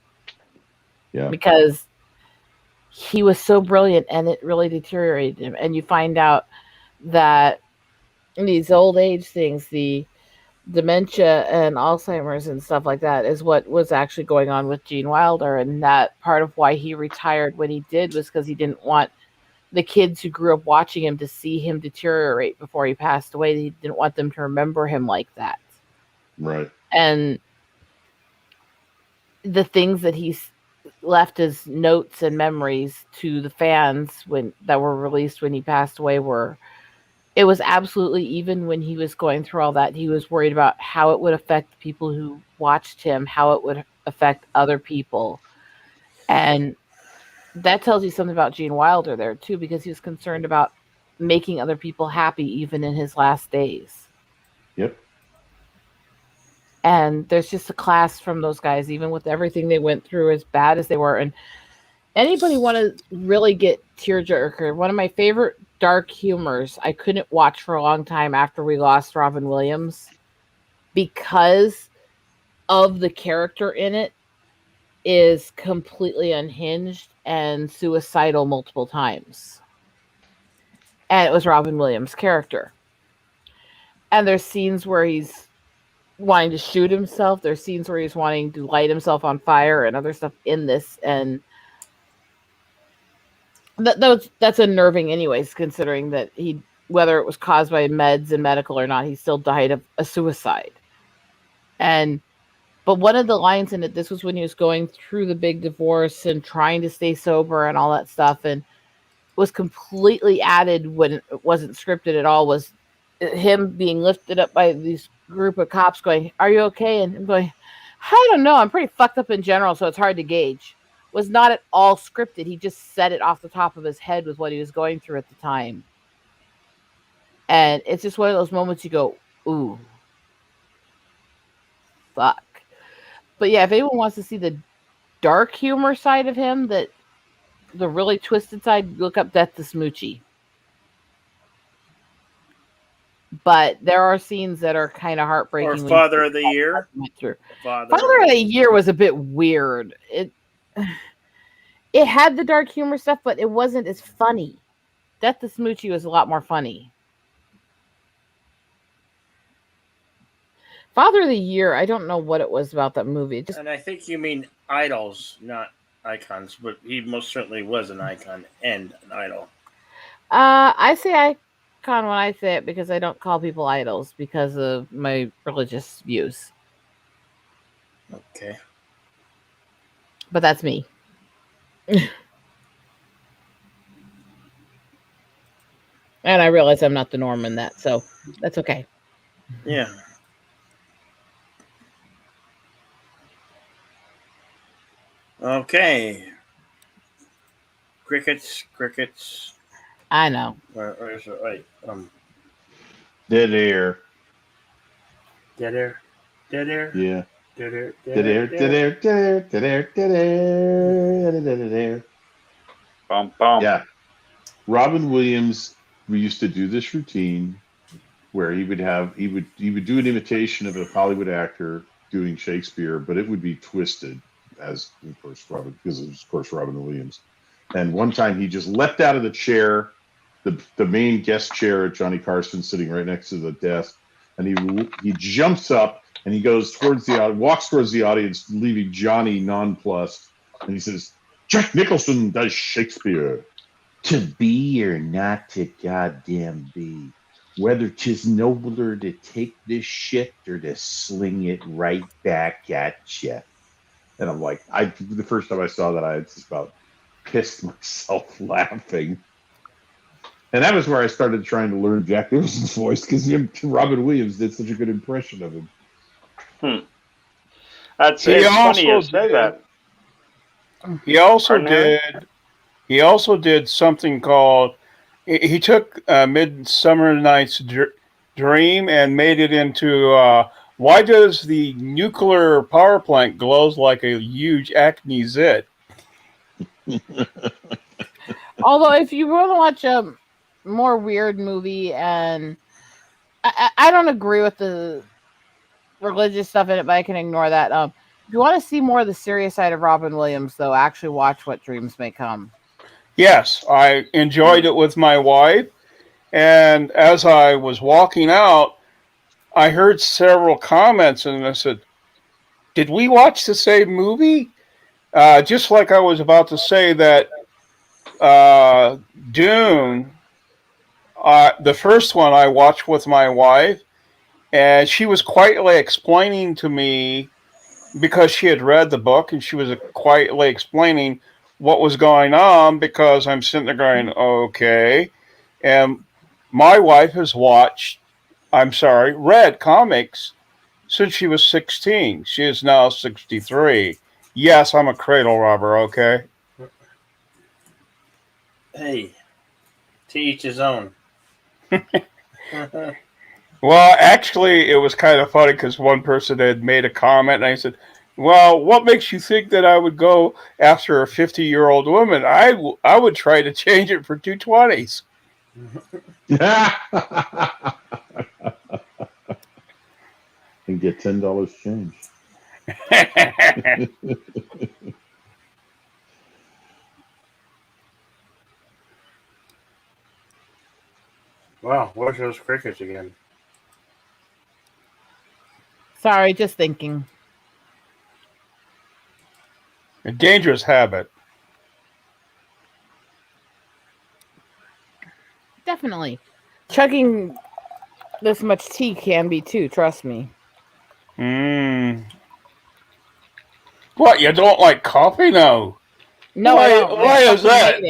Yeah. Because he was so brilliant and it really deteriorated him. And you find out that these old age things, the dementia and Alzheimer's and stuff like that is what was actually going on with Gene Wilder. And that part of why he retired when he did was because he didn't want the kids who grew up watching him to see him deteriorate before he passed away. He didn't want them to remember him like that. Right. And the things that he's left as notes and memories to the fans that were released when he passed away it was absolutely, even when he was going through all that, he was worried about how it would affect people who watched him, how it would affect other people. And that tells you something about Gene Wilder there too, because he was concerned about making other people happy even in his last days. Yep. And there's just a class from those guys, even with everything they went through, as bad as they were. And anybody want to really get tearjerker, one of my favorite dark humors I couldn't watch for a long time after we lost Robin Williams because of the character in it is completely unhinged and suicidal multiple times. And it was Robin Williams' character. And there's scenes where he's wanting to shoot himself. There's scenes where he's wanting to light himself on fire and other stuff in this. And that's unnerving anyways, considering that whether it was caused by meds and medical or not, he still died of a suicide. But one of the lines in it, this was when he was going through the big divorce and trying to stay sober and all that stuff, and was completely added when it wasn't scripted at all, was him being lifted up by this group of cops going, "Are you okay?" And I'm going, "I don't know. I'm pretty fucked up in general, so it's hard to gauge." Was not at all scripted. He just said it off the top of his head with what he was going through at the time. And it's just one of those moments you go, ooh, fuck. But yeah, if anyone wants to see the dark humor side of him, that the really twisted side, look up Death to Smoochie. But there are scenes that are kind of heartbreaking. Or Father of the Year. Father of the Year was a bit weird. It had the dark humor stuff, but it wasn't as funny. Death to Smoochie was a lot more funny. Father of the Year, I don't know what it was about that movie. And I think you mean idols, not icons, but he most certainly was an icon and an idol. I say icon when I say it because I don't call people idols because of my religious views. Okay. But that's me. And I realize I'm not the norm in that, so that's okay. Yeah. Okay. Crickets. I know. Where is it? Wait. Dead air. Dead air. Yeah. Dead air. Bum, bum. Yeah. Robin Williams, we used to do this routine where he would do an imitation of a Hollywood actor doing Shakespeare, but it would be twisted as, of course, because it was, of course, Robin Williams. And one time he just leapt out of the chair, the main guest chair at Johnny Carson, sitting right next to the desk, and he jumps up and he goes walks towards the audience, leaving Johnny nonplussed, and he says, "Jack Nicholson does Shakespeare. To be or not to goddamn be. Whether 'tis nobler to take this shit or to sling it right back at you." And I'm like, the first time I saw that, I just about pissed myself laughing. And that was where I started trying to learn Jack Nicholson's voice, because Robin Williams did such a good impression of him. It's funny you say that. He also did something called. He took Midsummer Night's dream and made it into why does the nuclear power plant glows like a huge acne zit? Although, if you want to watch a more weird movie, and I don't agree with the religious stuff in it, but I can ignore that. If you want to see more of the serious side of Robin Williams, though, actually watch What Dreams May Come. Yes, I enjoyed it with my wife. And as I was walking out, I heard several comments, and I said, did we watch the same movie? Just like I was about to say that Dune, the first one I watched with my wife, and she was quietly explaining to me, because she had read the book, and she was quietly explaining what was going on, because I'm sitting there going, okay. And my wife has read comics since she was 16. She is now 63. Yes, I'm a cradle robber, okay? Hey, to each his own. Well, actually, it was kind of funny because one person had made a comment, and I said, well, what makes you think that I would go after a 50-year-old woman? I would try to change it for 220s. And get $10 change. Wow, where's those crickets again? Sorry, just thinking. A dangerous habit. Definitely. Chugging this much tea can be too, trust me. What, you don't like coffee now? No, I don't. Why is that?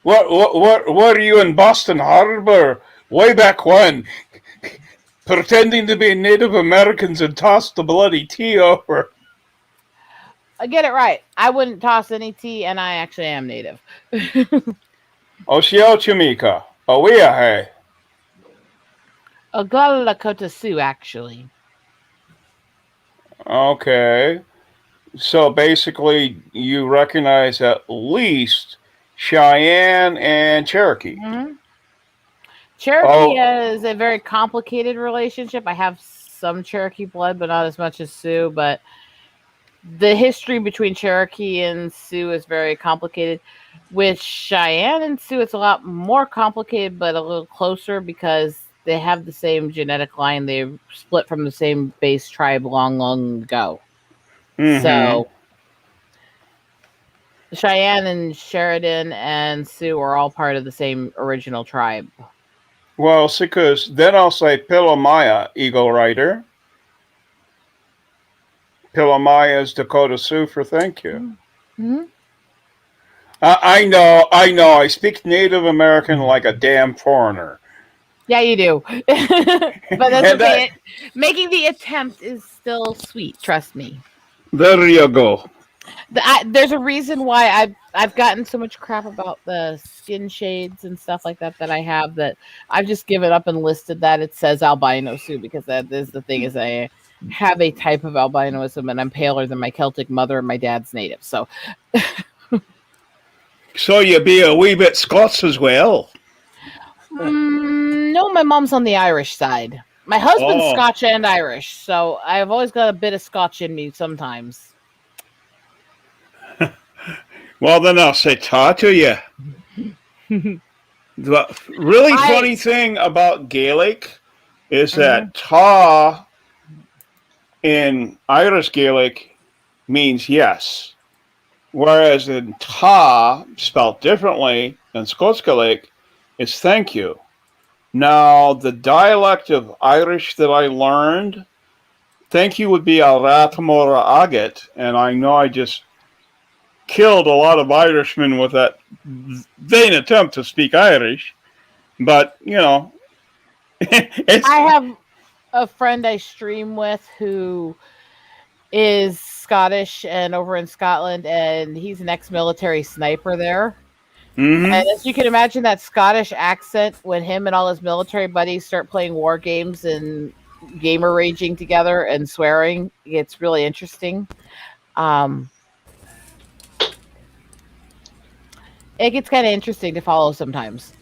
What are you in Boston Harbor way back when? Pretending to be Native Americans and toss the bloody tea over. I get it right. I wouldn't toss any tea, and I actually am Native. Oshio Chimika. Owiahe. Oglala Lakota Sioux, actually. Okay. So basically, you recognize at least Cheyenne and Cherokee. Mm-hmm. Cherokee is a very complicated relationship. I have some Cherokee blood, but not as much as Sioux. But the history between Cherokee and Sioux is very complicated. With Cheyenne and Sioux, it's a lot more complicated, but a little closer because they have the same genetic line. They split from the same base tribe long ago. Mm-hmm. So Cheyenne and Sheridan and Sioux are all part of the same original tribe. Well, because then I'll say Pilomaya, Eagle Rider. Pilomaya is Dakota Sioux for thank you. Mm-hmm. I know. I speak Native American like a damn foreigner. Yeah, you do. But that's okay. Making the attempt is still sweet. Trust me. There you go. There's a reason why I've gotten so much crap about the skin shades and stuff like that I have, that I've just given up and listed that it says albino Sioux, because that is the thing, is I have a type of albinism and I'm paler than my Celtic mother and my dad's Native. So you be a wee bit Scots as well? No, my mom's on the Irish side. My husband's Scotch and Irish, so I've always got a bit of Scotch in me sometimes. Well, then I'll say ta to you. The really funny thing about Gaelic is that ta in Irish Gaelic means yes, whereas in ta, spelled differently than Scots Gaelic, is thank you. Now, the dialect of Irish that I learned, thank you would be al ratamora agat, and I know I just killed a lot of Irishmen with that vain attempt to speak Irish, but I have a friend I stream with who is Scottish and over in Scotland, and he's an ex-military sniper there. Mm-hmm. And as you can imagine, that Scottish accent when him and all his military buddies start playing war games and gamer raging together and swearing, it's really interesting. It gets kind of interesting to follow sometimes.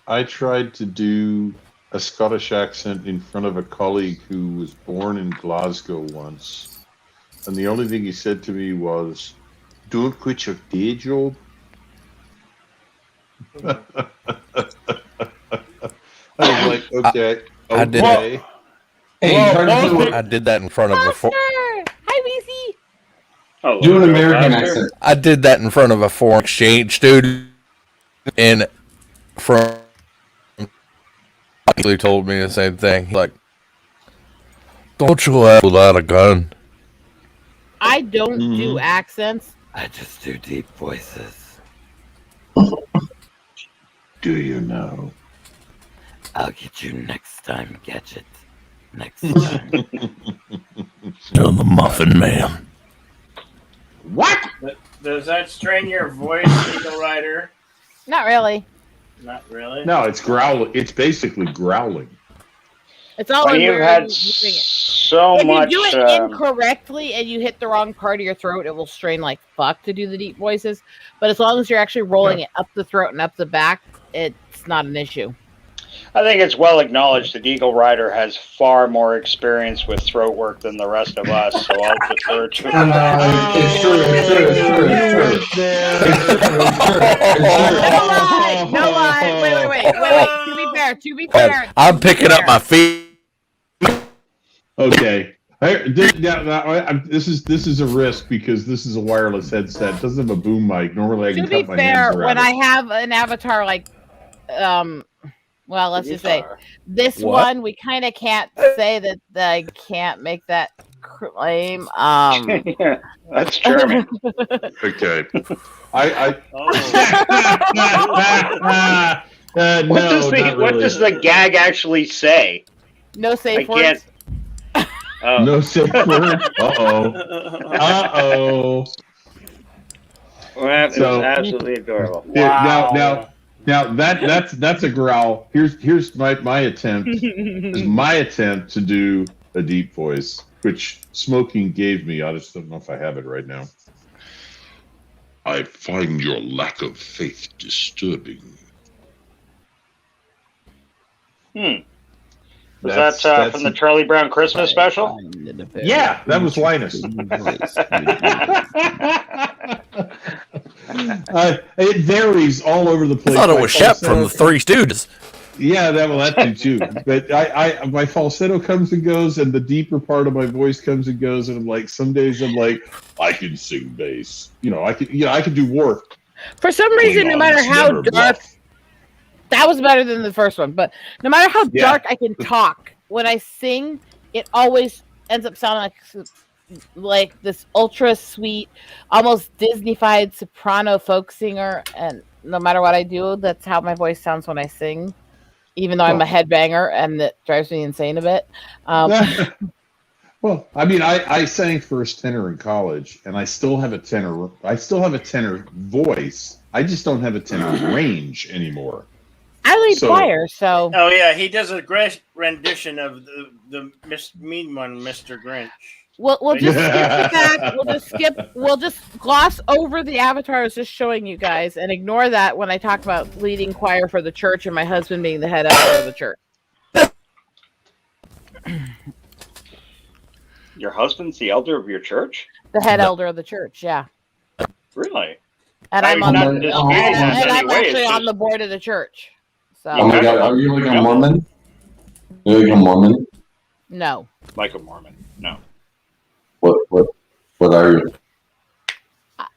I tried to do a Scottish accent in front of a colleague who was born in Glasgow once, and the only thing he said to me was, "Don't quit your day job." I was like, okay, I did okay. I did that in front of a Hi, Weezy. Oh, Do an American accent. I did that in front of a foreign exchange student, and he told me the same thing. He's like, "Don't you have without a gun?" I don't do accents. I just do deep voices. Do you know? I'll get you next time, Gadget. Next time. You're the Muffin Man. What? Does that strain your voice, Eagle Rider? Not really. Not really. No, it's growling. It's basically growling. It's all When in you've where had you're using it. so If much. you do it incorrectly and you hit the wrong part of your throat, it will strain like fuck to do the deep voices. But as long as you're actually rolling it up the throat and up the back, it's not an issue. I think it's well acknowledged that Eagle Rider has far more experience with throat work than the rest of us, so I'll defer to him. It's true. No lie. Wait. To be fair. I'm picking up my feet. Okay. This is a risk because this is a wireless headset. It doesn't have a boom mic. Normally I can To be cut my fair, hands around when it. I have an avatar like, well, let's just say this What? one, we kind of can't say that I can't make that claim. That's German. Okay. What does the gag actually say? No safe I words. can't. Oh. No safe word. Uh-oh. Well, that So- is absolutely adorable. Yeah, Now that's a growl. Here's my attempt. Is my attempt to do a deep voice, which Smoking gave me. I just don't know if I have it right now. I find your lack of faith disturbing. Was that from the Charlie Brown Christmas special? Yeah, that was Linus. It varies all over the place. I thought it My was Shep falsetto- from the Three Stooges. Yeah, that too. But I my falsetto comes and goes, and the deeper part of my voice comes and goes, and I'm like, some days I'm like, I can sing bass. I can do work. For some reason, no matter how dark, that was better than the first one. But no matter how dark I can talk, when I sing, it always ends up sounding like this ultra sweet, almost Disney-fied soprano folk singer. And no matter what I do, that's how my voice sounds when I sing. Even though I'm a headbanger, and that drives me insane a bit. Well, I mean, I sang first tenor in college, and I still have a tenor. I still have a tenor voice. I just don't have a tenor range anymore. I lead choir, so. Oh yeah, he does a great rendition of the mean one, Mr. Grinch. We'll just skip that. We'll just gloss over the avatar I was just showing you guys and ignore that when I talk about leading choir for the church and my husband being the head elder of the church. Your husband's the elder of your church? The head elder of the church, yeah. Really? And I'm on not disputing that in any way, actually it's on just- the board of the church. So Oh my God, are you like a Mormon? You're like a Mormon? no. Like a Mormon. No. What are you?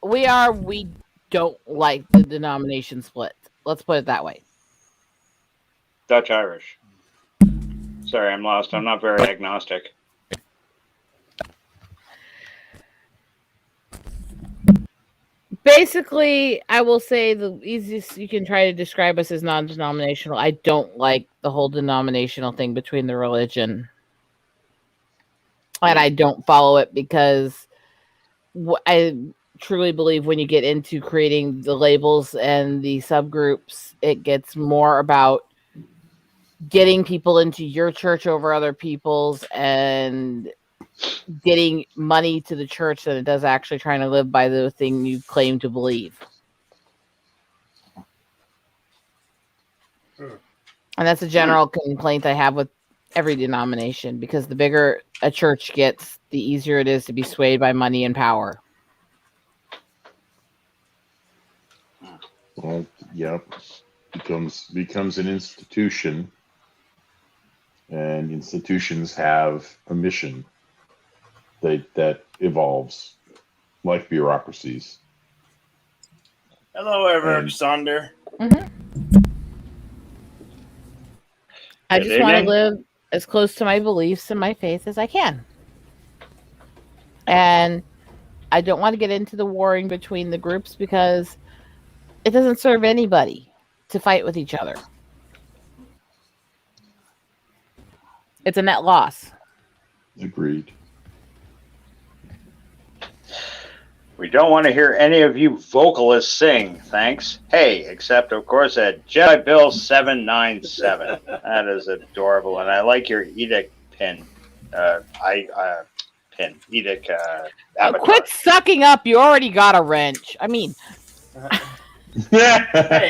We don't like the denomination split. Let's put it that way. Dutch Irish. Sorry, I'm lost. I'm not very agnostic. Basically, I will say the easiest you can try to describe us as non-denominational. I don't like the whole denominational thing between the religion. And I don't follow it because truly believe when you get into creating the labels and the subgroups, it gets more about getting people into your church over other people's and getting money to the church than it does actually trying to live by the thing you claim to believe. And that's a general complaint I have with every denomination, because the bigger a church gets, the easier it is to be swayed by money and power. Well, yep, becomes an institution, and institutions have a mission that evolves, like bureaucracies. Hello, Eric Sonder. I just want to live as close to my beliefs and my faith as I can. And I don't want to get into the warring between the groups because it doesn't serve anybody to fight with each other. It's a net loss. Agreed. We don't want to hear any of you vocalists sing, thanks. Hey, except of course at Jedi Bill 797. That is adorable, and I like your edict pin. Edict. Quit sucking up! You already got a wrench. I mean, Hey,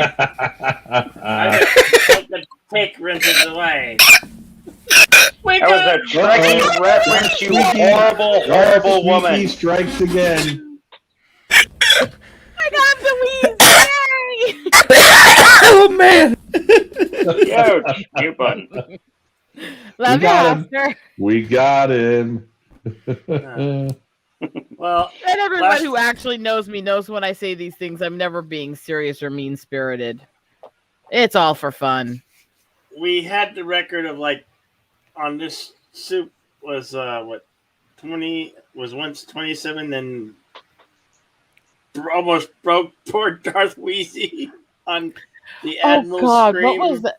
I just the pick wrenches away. That was a Trekkie reference, you horrible woman. He strikes again. I got the weed! Oh man! Yo, cute button. Love you, Oscar. We got him. Well, and everyone who actually knows me knows when I say these things, I'm never being serious or mean-spirited. It's all for fun. We had the record of on this soup was 20 was once 27, then almost broke poor Darth Weezy on the Admiral stream. What was that?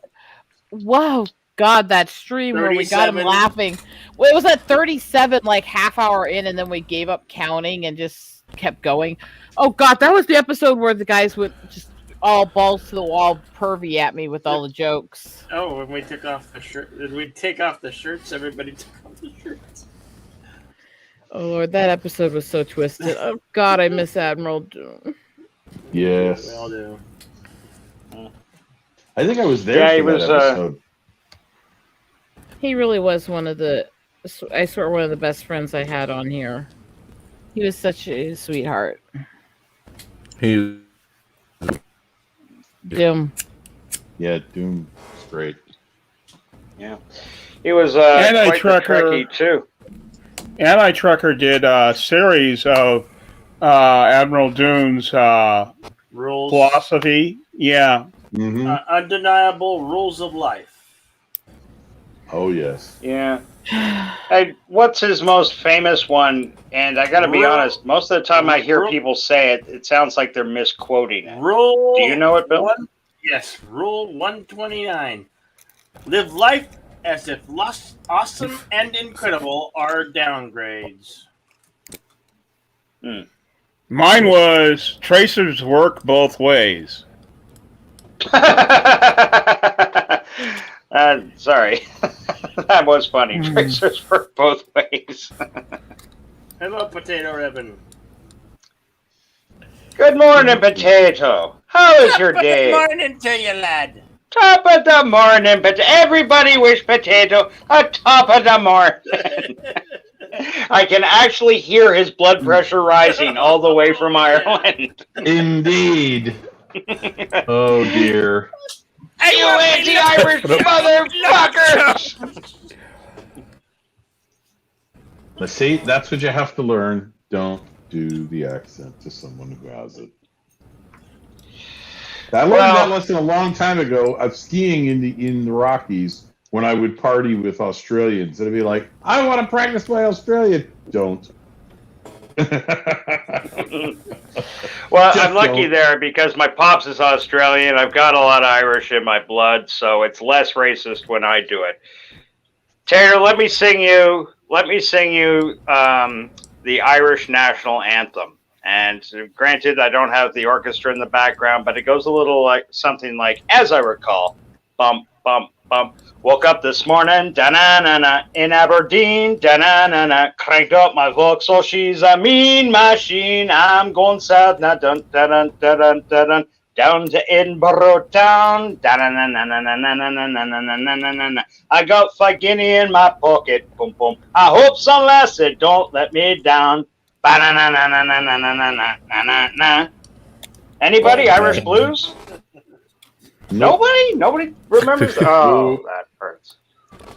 Wow, God, that stream where we got him 37. laughing. Well, it was at 37, half hour in, and then we gave up counting and just kept going. Oh God, that was the episode where the guys would just all balls to the wall, pervy at me with all the jokes. Oh, when we took off the shirt, did we take off the shirts? Everybody took off the shirts. Oh Lord, that episode was so twisted. Oh God, I miss Admiral Doom. Yes. We all do. I think I was there. Yeah, for he that was. episode. He really was one of the best friends I had on here. He was such a sweetheart. He. Doom. Yeah, Doom is great. Yeah, he was quite the Anti-Trucker Trekkie too. Anti-Trucker did a series of Admiral Doom's Rules. philosophy. Yeah. Mm-hmm. Undeniable rules of life. Oh yes. Yeah. Hey, what's his most famous one? And I got to be honest, most of the time I hear people say it, it sounds like they're misquoting it. Rule. Do you know it, Bill? Yes, Rule 129. Live life as if awesome and incredible are downgrades. Mine was tracers work both ways. Sorry. That was funny. Tracers work both ways. Hello, Potato Ribbon. Good morning, Potato. How is your day? Good morning to you, lad. Top of the morning, but everybody wish Potato a top of the morning. I can actually hear his blood pressure rising all the way from Ireland. Indeed. Oh dear. You anti-Irish motherfuckers! Let's see, that's what you have to learn. Don't do the accent to someone who has it. I learned that lesson a long time ago of skiing in the Rockies when I would party with Australians. It'd be like, I want to practice my Australian. Don't. Well, I'm lucky there because my pops is Australian. I've got a lot of Irish in my blood, so it's less racist when I do it. Taylor, let me sing you the Irish national anthem, And granted, I don't have the orchestra in the background, but it goes a little like something like, as I recall, bump, bump, bump. Woke up this morning, da-na-na-na, in Aberdeen, da-na-na-na, cranked up my Vauxhall, she's a mean machine. I'm going south, now, dun-dun-dun-dun-dun-dun, down to Edinburgh town, da-na-na-na-na-na-na-na-na-na-na-na-na-na. I got 5 guinea in my pocket, boom, boom. I hope some lassie don't let me down. Ba-na-na-na-na-na-na-na-na-na-na. Anybody? Irish blues? Nobody? Nobody remembers? Oh, that hurts.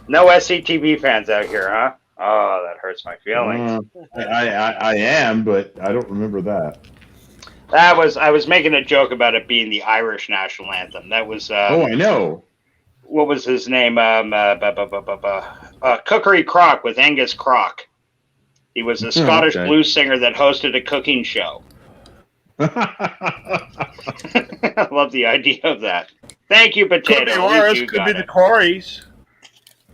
No SCTV fans out here, huh? Oh, that hurts my feelings. I am, but I don't remember that. I was making a joke about it being the Irish national anthem. That was Oh, I know. What was his name? Cookery Crock with Angus Crock. He was a Scottish blues singer that hosted a cooking show. I love the idea of that. Thank you, Potato. Could be worse. Could be the Corys.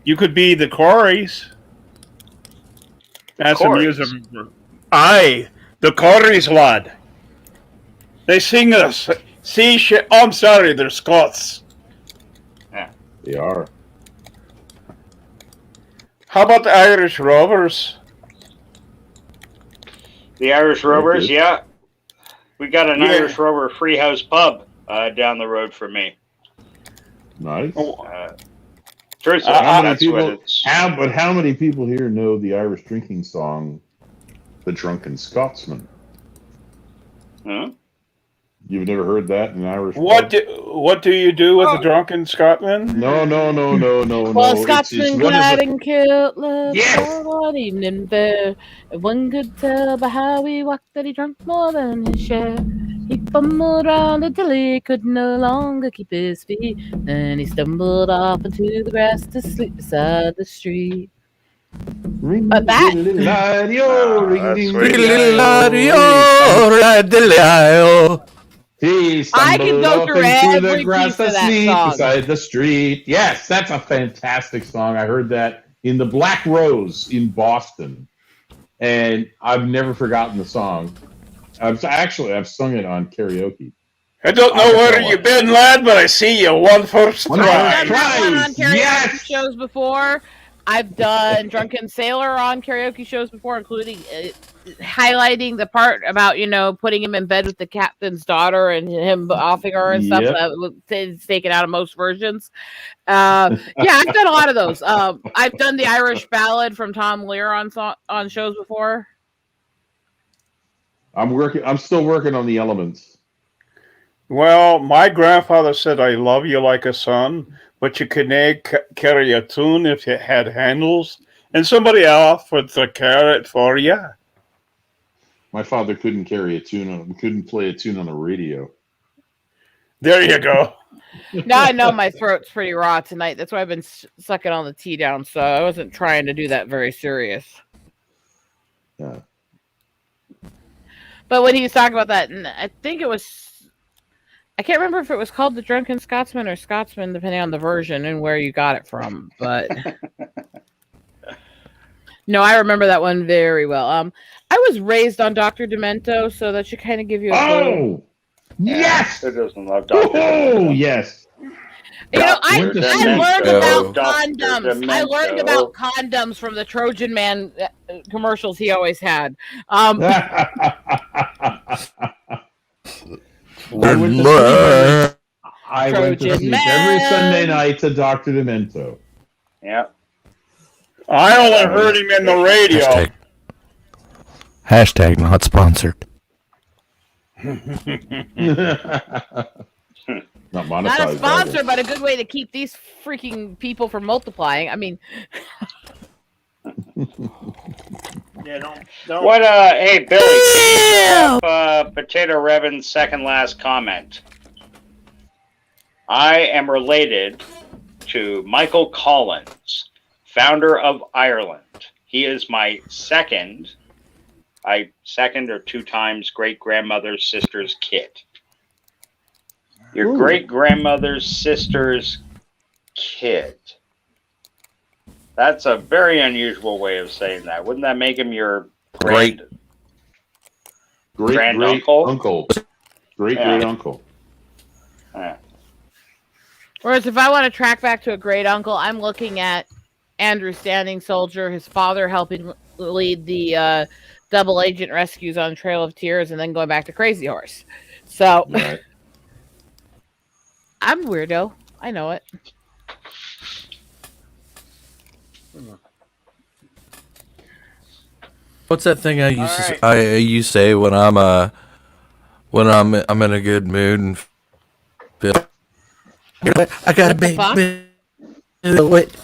You could be the Corys. That's amusing. Aye, the Corys, lad. They sing us. See, I'm sorry, they're Scots. Yeah, they are. How about the Irish Rovers? The Irish Rovers, yeah. We got an Irish Rover free house pub down the road from me. Nice. Truthfully, how many that's people? what it's. But how many people here know the Irish drinking song, "The Drunken Scotsman"? Huh? You've never heard that in Irish? What do you do with a drunken Scotsman? No. Well, Scotsman glad and killed love Yes! one evening fair. And one could tell by how he walked that he drank more than his share. He fumbled round until he could no longer keep his feet. Then he stumbled off into the grass to sleep beside the street. But that I can go through every piece of that song. Beside the street. Yes, that's a fantastic song. I heard that in the Black Rose in Boston, and I've never forgotten the song. I've sung it on karaoke. I don't know where you've been, lad, but I see you won first try. I've done that one on karaoke shows before. I've done Drunken Sailor on karaoke shows before, including highlighting the part about, putting him in bed with the captain's daughter and him offing her and stuff. It's taken out of most versions. I've done a lot of those. I've done the Irish ballad from Tom Lear on shows before. I'm still working on the elements. Well, my grandfather said, "I love you like a son, but you couldn't carry a tune if it had handles, and somebody else would carry it for you." My father couldn't couldn't play a tune on the radio. There you go. Now I know my throat's pretty raw tonight. That's why I've been sucking all the tea down, so I wasn't trying to do that very serious. Yeah. But when he was talking about that, and I think it was, I can't remember if it was called The Drunken Scotsman or Scotsman, depending on the version and where you got it from. But no, I remember that one very well. I was raised on Dr. Demento, so that should kind of give you a clue. Yes! Who doesn't love Dr. Oh, yes. I learned about condoms. I learned about condoms from the Trojan Man commercials he always had. I went to sleep every Sunday night to Dr. Demento. Yeah. I only heard him in the radio. Hashtag not sponsored. Not Not a sponsor, but a good way to keep these freaking people from multiplying. I mean, don't. What? Hey, Billy. Potato Revan's second last comment. I am related to Michael Collins, founder of Ireland. He is my second or 2 times great-grandmother's sister's kid. Your great-grandmother's sister's kid. That's a very unusual way of saying that. Wouldn't that make him your Great. Great Granduncle? uncle. Great Yeah. uncle. Yeah. Whereas if I want to track back to a great uncle, I'm looking at Andrew Standing Soldier, his father helping lead the double agent rescues on Trail of Tears, and then going back to Crazy Horse. So Right. I'm a weirdo. I know it. What's that thing I used All to you say when I'm in a good mood and feel I got a big fuck? wait.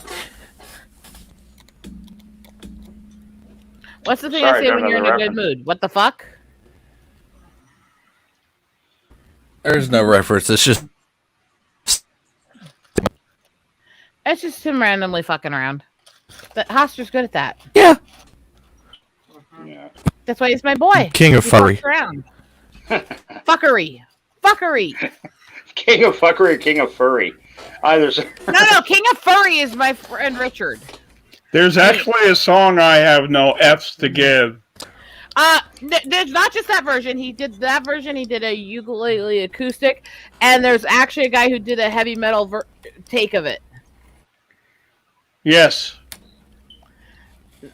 What's the thing Sorry, I say don't when you're in know a the good mood? What the fuck? There's no reference. It's just It's just him randomly fucking around. But Hoster's good at that. Yeah. Yeah. That's why he's my boy. King of He furry. fucks around. Fuckery. Fuckery. King of fuckery, king of furry. There's No, King of Furry is my friend Richard. There's actually a song I have no F's to give. There's not just that version. He did that version. He did a ukulele acoustic, and there's actually a guy who did a heavy metal take of it. Yes.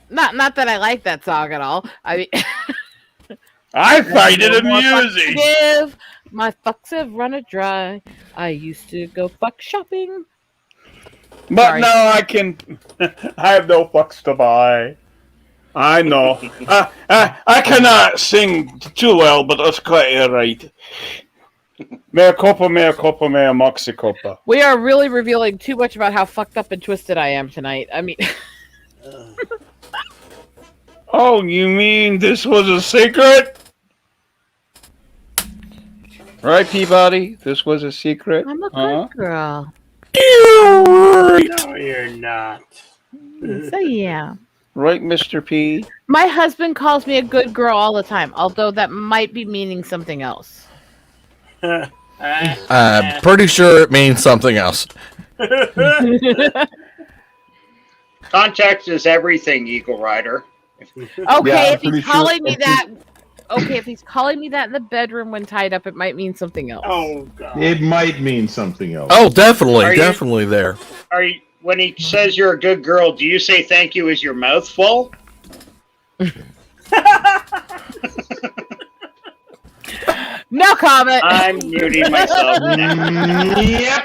Not that I like that song at all. I mean, I find it No more fucks to amusing. give. My fucks have run it dry. I used to go fuck shopping. But Sorry. now I can. I have no fucks to buy. I know. I cannot sing too well, but that's quite alright. Mea culpa, mea moxie culpa. We are really revealing too much about how fucked up and twisted I am tonight. I mean, Oh, you mean this was a secret? Right, Peabody? This was a secret? I'm a good Huh? girl. No, you're not. So yeah. Right, Mr. P? My husband calls me a good girl all the time, although that might be meaning something else. I'm pretty sure it means something else. Context is everything, Eagle Rider. Okay, Yeah, if he's calling me that. Okay, if he's calling me that in the bedroom when tied up, it might mean something else. Oh God. It might mean something else. Oh, definitely, Are you- definitely there. Are you, when he says you're a good girl, do you say thank you? Is your mouth full? No comment. I'm muting myself now. Yep.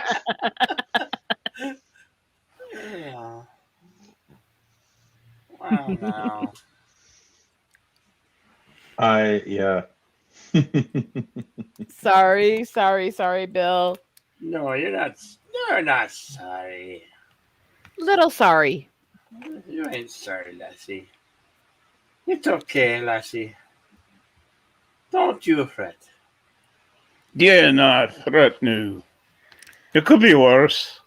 Yeah. Wow, now. Yeah. Sorry, Bill. No, you're not. You're not sorry. Little sorry. You ain't sorry, Lassie. It's okay, Lassie. Don't you fret. Yeah, not fret new. It could be worse.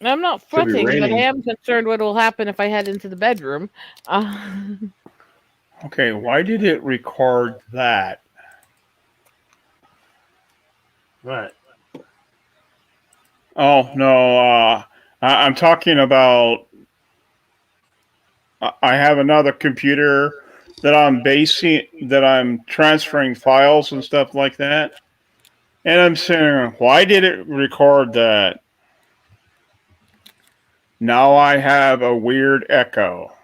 I'm not Could be fretting, but I raining. am concerned what will happen if I head into the bedroom. Okay, why did it record that? What? Oh, no, I'm talking about... I have another computer that I'm transferring files and stuff like that. And I'm saying, why did it record that? Now I have a weird echo.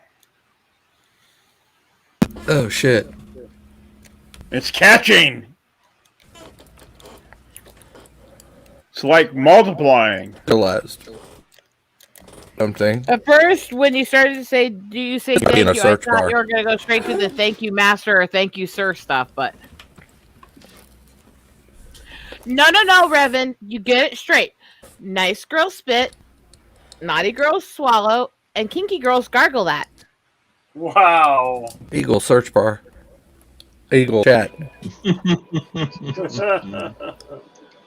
Oh shit. It's catching. It's like multiplying. Realized something. At first, when you started to say, "Do you say Could be thank in a you?" I search thought bar. you were going to go straight to the "Thank you, master" or "Thank you, sir" stuff, but no, Revan, you get it straight. Nice girls spit, naughty girls swallow, and kinky girls gargle that. Wow. Eagle search bar. Eagle chat.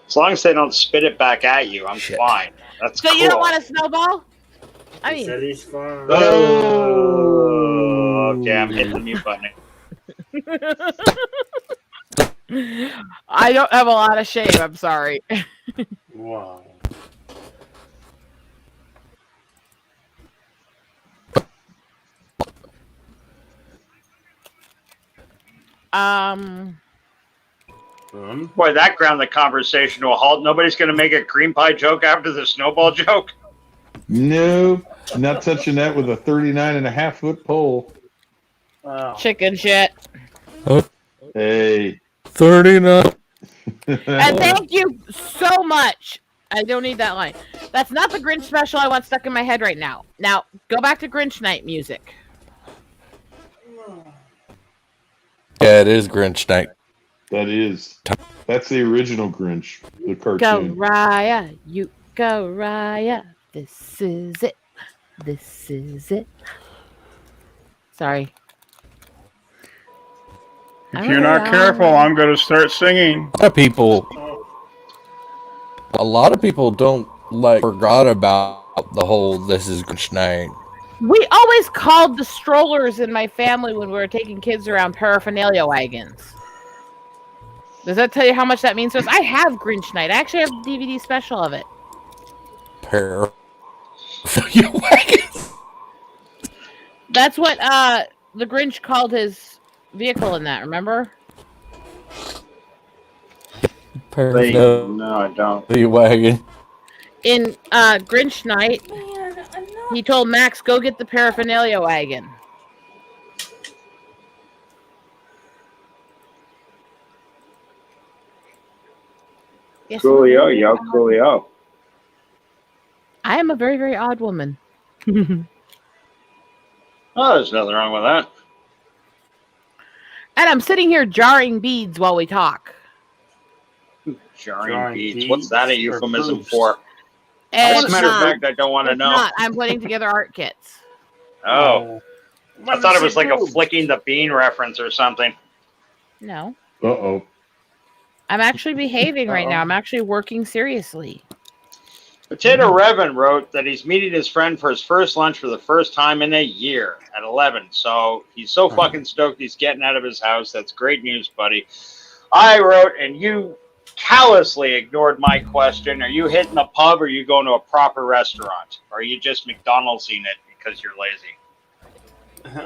As long as they don't spit it back at you, I'm Shit. fine. That's So cool. you don't want a snowball? I mean, Said he's fine. Oh, okay, I'm hitting the mute button. I don't have a lot of shame. I'm sorry. Wow. Boy, that ground the conversation to a halt. Nobody's going to make a cream pie joke after the snowball joke. No, not touching that with a 39.5-foot pole. Chicken shit. Hey. 39. And thank you so much. I don't need that line. That's not the Grinch special I want stuck in my head right now. Now, go back to Grinch night music. Yeah, it is Grinch night. That is. That's the original Grinch, the Go cartoon. Raya, you go Raya. This is it. This is it. Sorry. If you're not careful, I'm going to start singing. A lot of people don't forgot about the whole "This is Grinch night." We always called the strollers in my family when we were taking kids around paraphernalia wagons. Does that tell you how much that means to us? I have Grinch night. I actually have a DVD special of it. Paraphernalia wagons. That's what the Grinch called his vehicle in that. Remember? No, I don't. The wagon. In Grinch night, he told Max, "Go get the paraphernalia wagon." Yes, Coolio, yo, coolio. I am a very, very odd woman. Oh, there's nothing wrong with that. And I'm sitting here jarring beads while we talk. Jarring beads. What's that a euphemism boobs. for? As a matter of fact, I don't want to It's know. not. I'm putting together art kits. Oh. I thought it was like a flicking the bean reference or something. No. Uh-oh. I'm actually behaving right now. I'm actually working seriously. Potato Revan wrote that he's meeting his friend for his first lunch for the first time in a year at 11. So he's so fucking stoked he's getting out of his house. That's great news, buddy. I wrote, and you callously ignored my question. Are you hitting the pub or are you going to a proper restaurant? Or are you just McDonald'sing it because you're lazy?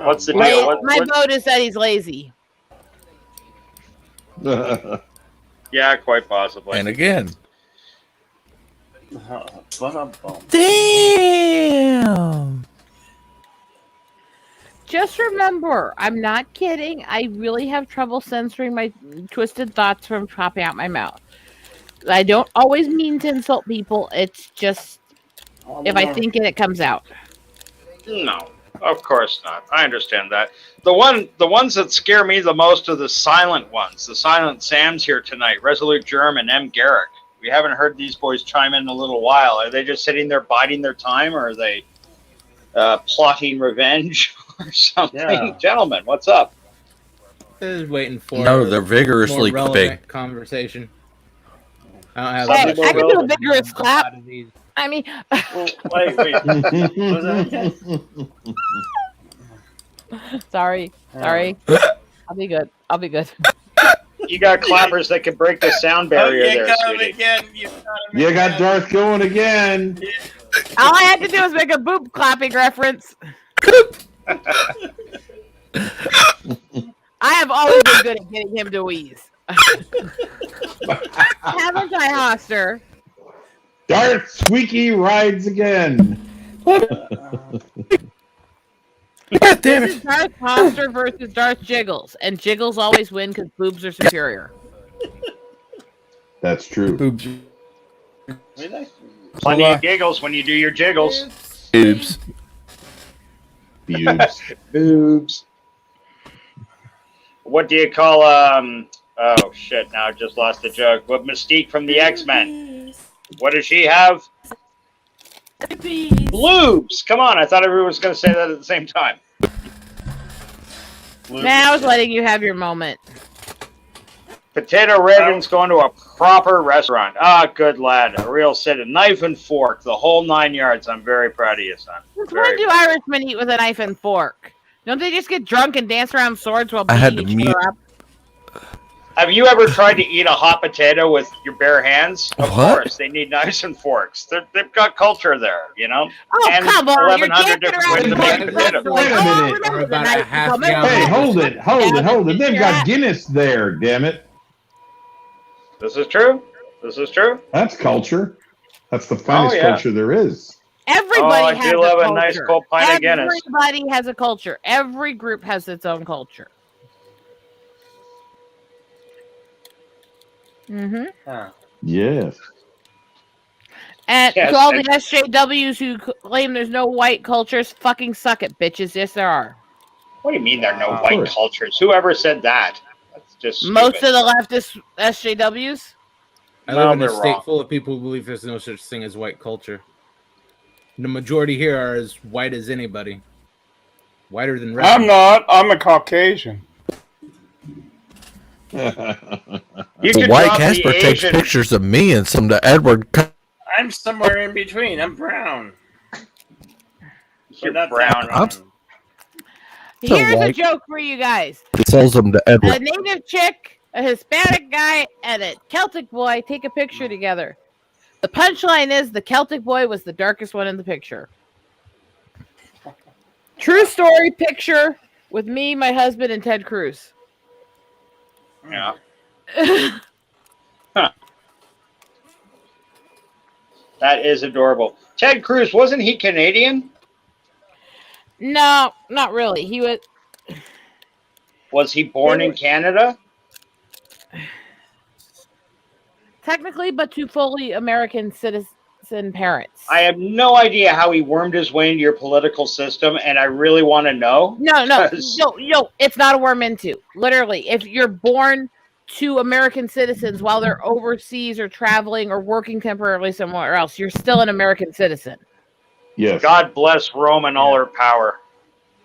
What's the deal? My vote is that he's lazy. Yeah, quite possibly. And again. Damn. Just remember, I'm not kidding. I really have trouble censoring my twisted thoughts from popping out my mouth. I don't always mean to insult people. It's just if I think it, it comes out. No, of course not. I understand that. The ones that scare me the most are the silent ones. The silent Sams here tonight. Resolute Germ and M. Garrick. We haven't heard these boys chime in a little while. Are they just sitting there biding their time, or are they plotting revenge or something? Yeah. Gentlemen, what's up? Just waiting for No, they're vigorously more relevant clapping. conversation. I don't have. Hey, I can do a vigorous clap. I mean, sorry. I'll be good. You got clappers that can break the sound barrier there, sweetie. You got Darth going again. All I had to do was make a boob clapping reference. I have always been good at getting him to wheeze. Haven't I, Hoster? Darth Squeaky rides again. God damn This is Darth Hoster versus Darth Jiggles, and Jiggles always win because boobs are superior. That's true. Boobs. Plenty of giggles when you do your jiggles. Boobs. Boobs. Boobs. What do you call oh shit, now I just lost the joke. What Mystique from the X-Men? What does she have? Bloobs. Come on, I thought everyone was going to say that at the same time. Now I was letting you have your moment. Potato Reagan's going to a proper restaurant. Ah, good lad. A real sit. A knife and fork. The whole 9 yards. I'm very proud of you, son. Since when do Irishmen eat with a knife and fork? Don't they just get drunk and dance around swords while I had beating to each mute. other up? Have you ever tried to eat a hot potato with your bare hands? Of What? course, they need knives and forks. They've got culture there, you know. Oh, and come on, you're 1,100 dancing different ways to make around potato. the Wait a minute. Or about a half Hey, gallon. hold it. They've got Guinness there, damn it. This is true. This is true. That's culture. That's the finest yeah. culture there is. Everybody I has do a love culture. a nice cold pint of Guinness. Everybody has a culture. Every group has its own culture. Mm-hmm. Yes. And Yes, to all the and- SJWs who claim there's no white cultures, fucking suck it, bitches. Yes, there are. What do you mean there are no Of white course. cultures? Whoever said that? That's just Most stupid. of the leftist SJWs. I No, live in a they're state wrong. full of people who believe there's no such thing as white culture. The majority here are as white as anybody. Whiter than red. I'm not. I'm a Caucasian. You could White drop the Casper takes Asian- pictures of me and some of Edward. I'm somewhere in between. I'm brown. You're But not brown. that I'm- brown. Here's a white. joke for you guys. Sells them to A Edward. native chick, a Hispanic guy, and a Celtic boy take a picture together. The punchline is the Celtic boy was the darkest one in the picture. True story picture with me, my husband, and Ted Cruz. Yeah. That is adorable. Ted Cruz, wasn't he Canadian? No, not really. He was. Was he born in Canada? Technically, but to fully American citizen parents. I have no idea how he wormed his way into your political system, and I really want to know. No, because- it's not a worm into. Literally, if you're born to American citizens while they're overseas or traveling or working temporarily somewhere else, you're still an American citizen. Yes. God bless Rome and all her power.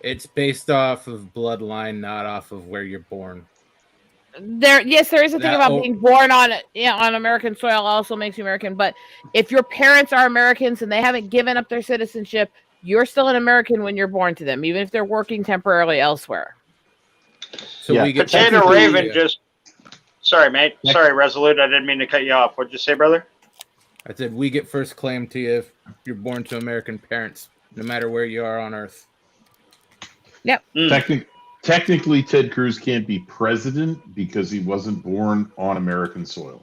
It's based off of bloodline, not off of where you're born. There is a thing That about o- being born on American soil also makes you American. But if your parents are Americans and they haven't given up their citizenship, you're still an American when you're born to them, even if they're working temporarily elsewhere. So Yeah. we get Potato technically, Raven just. Sorry, mate. Sorry, Resolute. I didn't mean to cut you off. What'd you say, brother? I said we get first claim to you if you're born to American parents, no matter where you are on Earth. Yep. Technically, Ted Cruz can't be president because he wasn't born on American soil.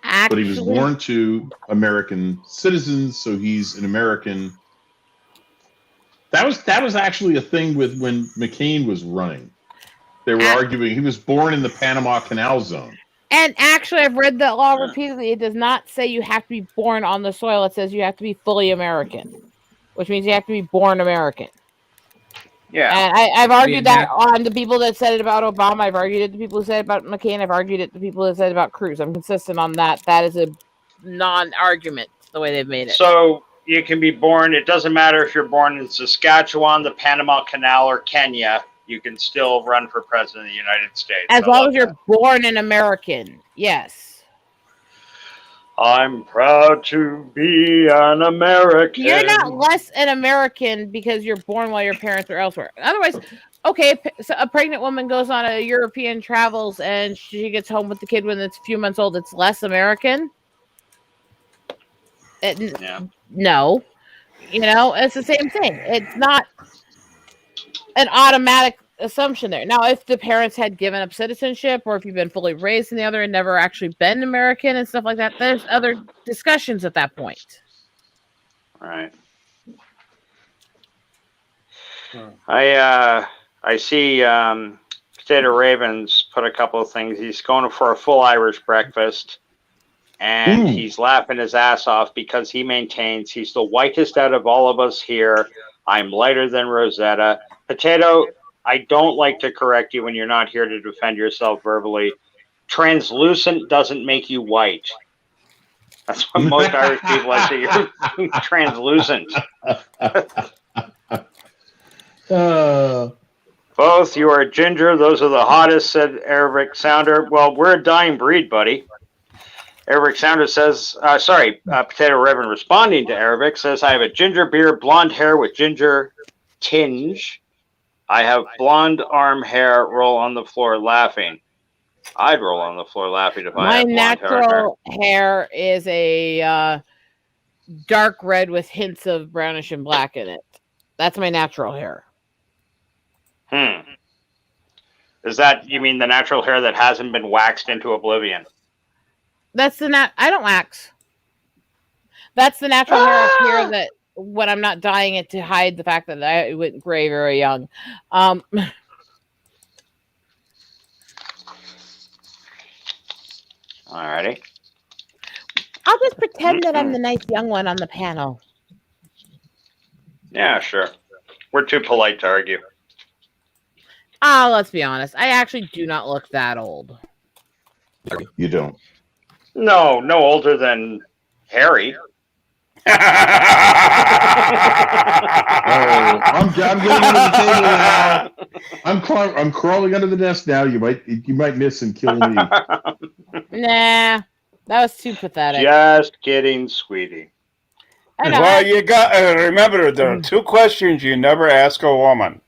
But he was born to American citizens, so he's an American. That was actually a thing with when McCain was running. They were arguing he was born in the Panama Canal Zone. And actually, I've read that law repeatedly. It does not say you have to be born on the soil. It says you have to be fully American, which means you have to be born American. Yeah. And I've argued that Vietnam- on the people that said it about Obama. I've argued it to people who said it about McCain. I've argued it to people that said it about Cruz. I'm consistent on that. That is a non-argument, the way they've made it. So you can be born. It doesn't matter if you're born in Saskatchewan, the Panama Canal, or Kenya. You can still run for president of the United States. As I long love as you're born an American, yes. I'm proud to be an American. You're not less an American because you're born while your parents are elsewhere. Otherwise, okay, so a pregnant woman goes on a European travels and she gets home with the kid when it's a few months old. It's less American. No, it's the same thing. It's not an automatic assumption there. Now, if the parents had given up citizenship or if you've been fully raised in the other and never actually been American and stuff like that, there's other discussions at that point. Right. I see Potato Ravens put a couple of things. He's going for a full Irish breakfast, and he's laughing his ass off because he maintains he's the whitest out of all of us here. I'm lighter than Rosetta. Potato, I don't like to correct you when you're not here to defend yourself verbally. Translucent doesn't make you white. That's what most Irish people like to say. You're translucent. Both, you are ginger. Those are the hottest, said Eric Sounder. Well, we're a dying breed, buddy. Eric Sounder says, Potato Reverend responding to Eric says, I have a ginger beard, blonde hair with ginger tinge. I have blonde arm hair, roll on the floor laughing. I'd roll on the floor laughing if I My had blonde natural hair is a dark red with hints of brownish and black in it. That's my natural hair. Is that, you mean the natural hair that hasn't been waxed into oblivion? That's the I don't wax. That's the natural hair up here that when I'm not dyeing it to hide the fact that I went gray very young. Alrighty. I'll just pretend that I'm the nice young one on the panel. Yeah, sure. We're too polite to argue. Oh, let's be honest. I actually do not look that old. You don't. No older than Harry. I'm getting under the table now. I'm crawling under the desk now. You might miss and kill me. Nah, that was too pathetic. Just kidding, sweetie. Well, you got remember there are two questions you never ask a woman: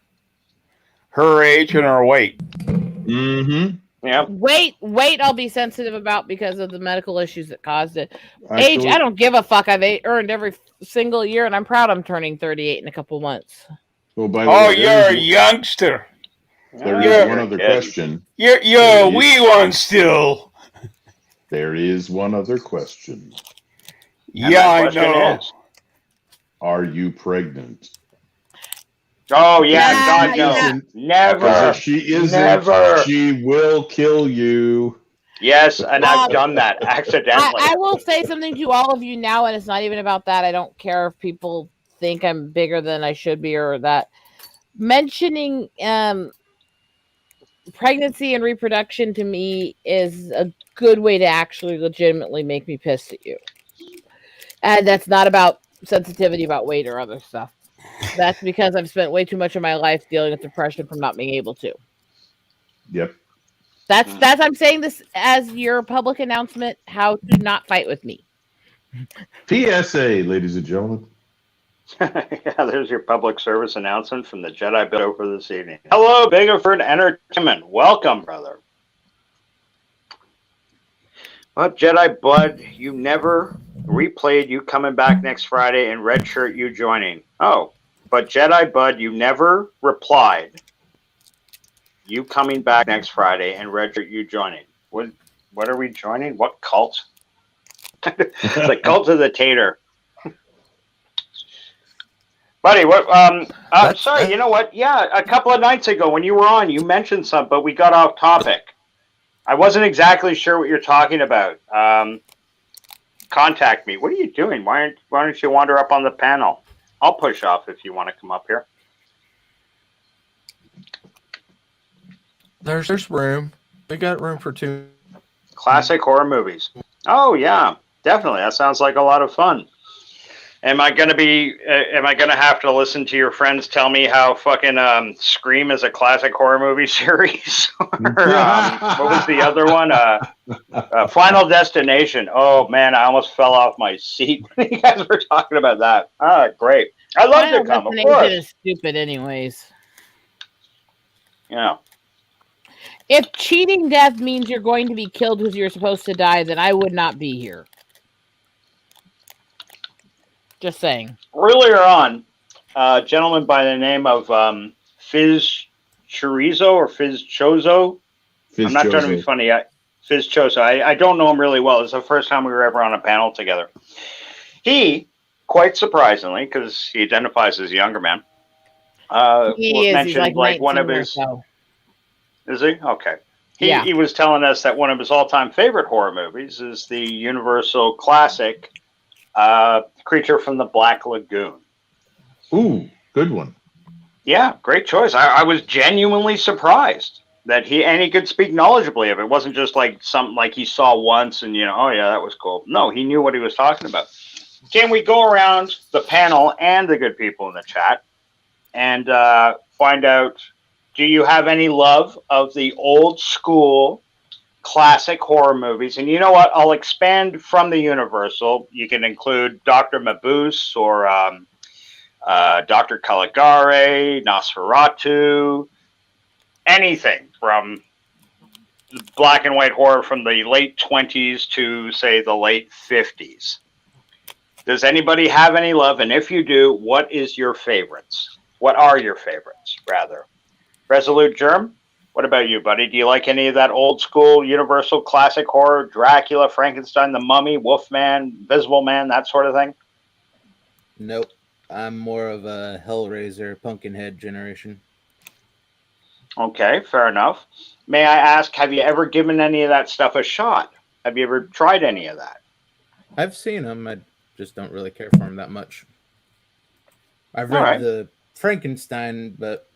her age and her weight. Mm-hmm. Yeah. Weight, I'll be sensitive about because of the medical issues that caused it. Age, I don't give a fuck. I've earned every single year, and I'm proud I'm turning 38 in a couple months. Well, by the way, you're a youngster. There is one other question. You're a wee one still. There is one other question. Yeah, I know. Are you pregnant? Oh yeah, God no, never. If she isn't, never. She will kill you. Yes, and I've done that accidentally. I will say something to all of you now, and it's not even about that. I don't care if people think I'm bigger than I should be or that. Mentioning pregnancy and reproduction to me is a good way to actually legitimately make me pissed at you. And that's not about sensitivity about weight or other stuff. That's because I've spent way too much of my life dealing with depression from not being able to. Yep. That's I'm saying this as your public announcement how to not fight with me. PSA, ladies and gentlemen. Yeah, there's your public service announcement from the Jedi Bill for this evening. Hello, Biggerford Entertainment. Welcome, brother. Well, Jedi Bud, you never replayed you coming back next Friday and red shirt you joining. Oh, but Jedi Bud, you never replied. You coming back next Friday and red shirt you joining. What are we joining? What cult? The cult of the tater. Buddy, what? I'm sorry. You know what? Yeah, a couple of nights ago when you were on, you mentioned something, but we got off topic. I wasn't exactly sure what you're talking about. Contact me. What are you doing? Why don't you wander up on the panel? I'll push off if you want to come up here. There's room. We got room for two. Classic horror movies. Oh yeah, definitely. That sounds like a lot of fun. Am I gonna have to listen to your friends tell me how fucking Scream is a classic horror movie series? Or what was the other one? Final Destination. Oh man, I almost fell off my seat when you guys were talking about that. Ah, great. I love to come, of course. Is stupid, anyways. Yeah. If cheating death means you're going to be killed because you're supposed to die, then I would not be here. Just saying. Earlier on, a gentleman by the name of Fizz Chorizo or Fizz Chozo. I'm not trying to be funny. Fizz Chozo. I don't know him really well. It's the first time we were ever on a panel together. He, quite surprisingly, because he identifies as a younger man, mentioned like one of his. Is he? Okay. He was telling us that one of his all-time favorite horror movies is the Universal classic Creature from the Black Lagoon. Ooh, good one. Yeah, great choice. I was genuinely surprised that he could speak knowledgeably of it. It wasn't just like something like he saw once and, oh yeah, that was cool. No, he knew what he was talking about. Can we go around the panel and the good people in the chat and find out, do you have any love of the old school classic horror movies? And you know what? I'll expand from the Universal. You can include Dr. Mabuse or Dr. Caligari, Nosferatu, anything from black and white horror from the late 20s to, say, the late 50s. Does anybody have any love? And if you do, what is your favorites? What are your favorites, rather? Resolute Germ, what about you, buddy? Do you like any of that old school Universal classic horror, Dracula, Frankenstein, The Mummy, Wolfman, Invisible Man, that sort of thing? Nope. I'm more of a Hellraiser, Pumpkinhead generation. Okay, fair enough. May I ask, have you ever given any of that stuff a shot? Have you ever tried any of that? I've seen them. I just don't really care for them that much. I've read the Frankenstein, but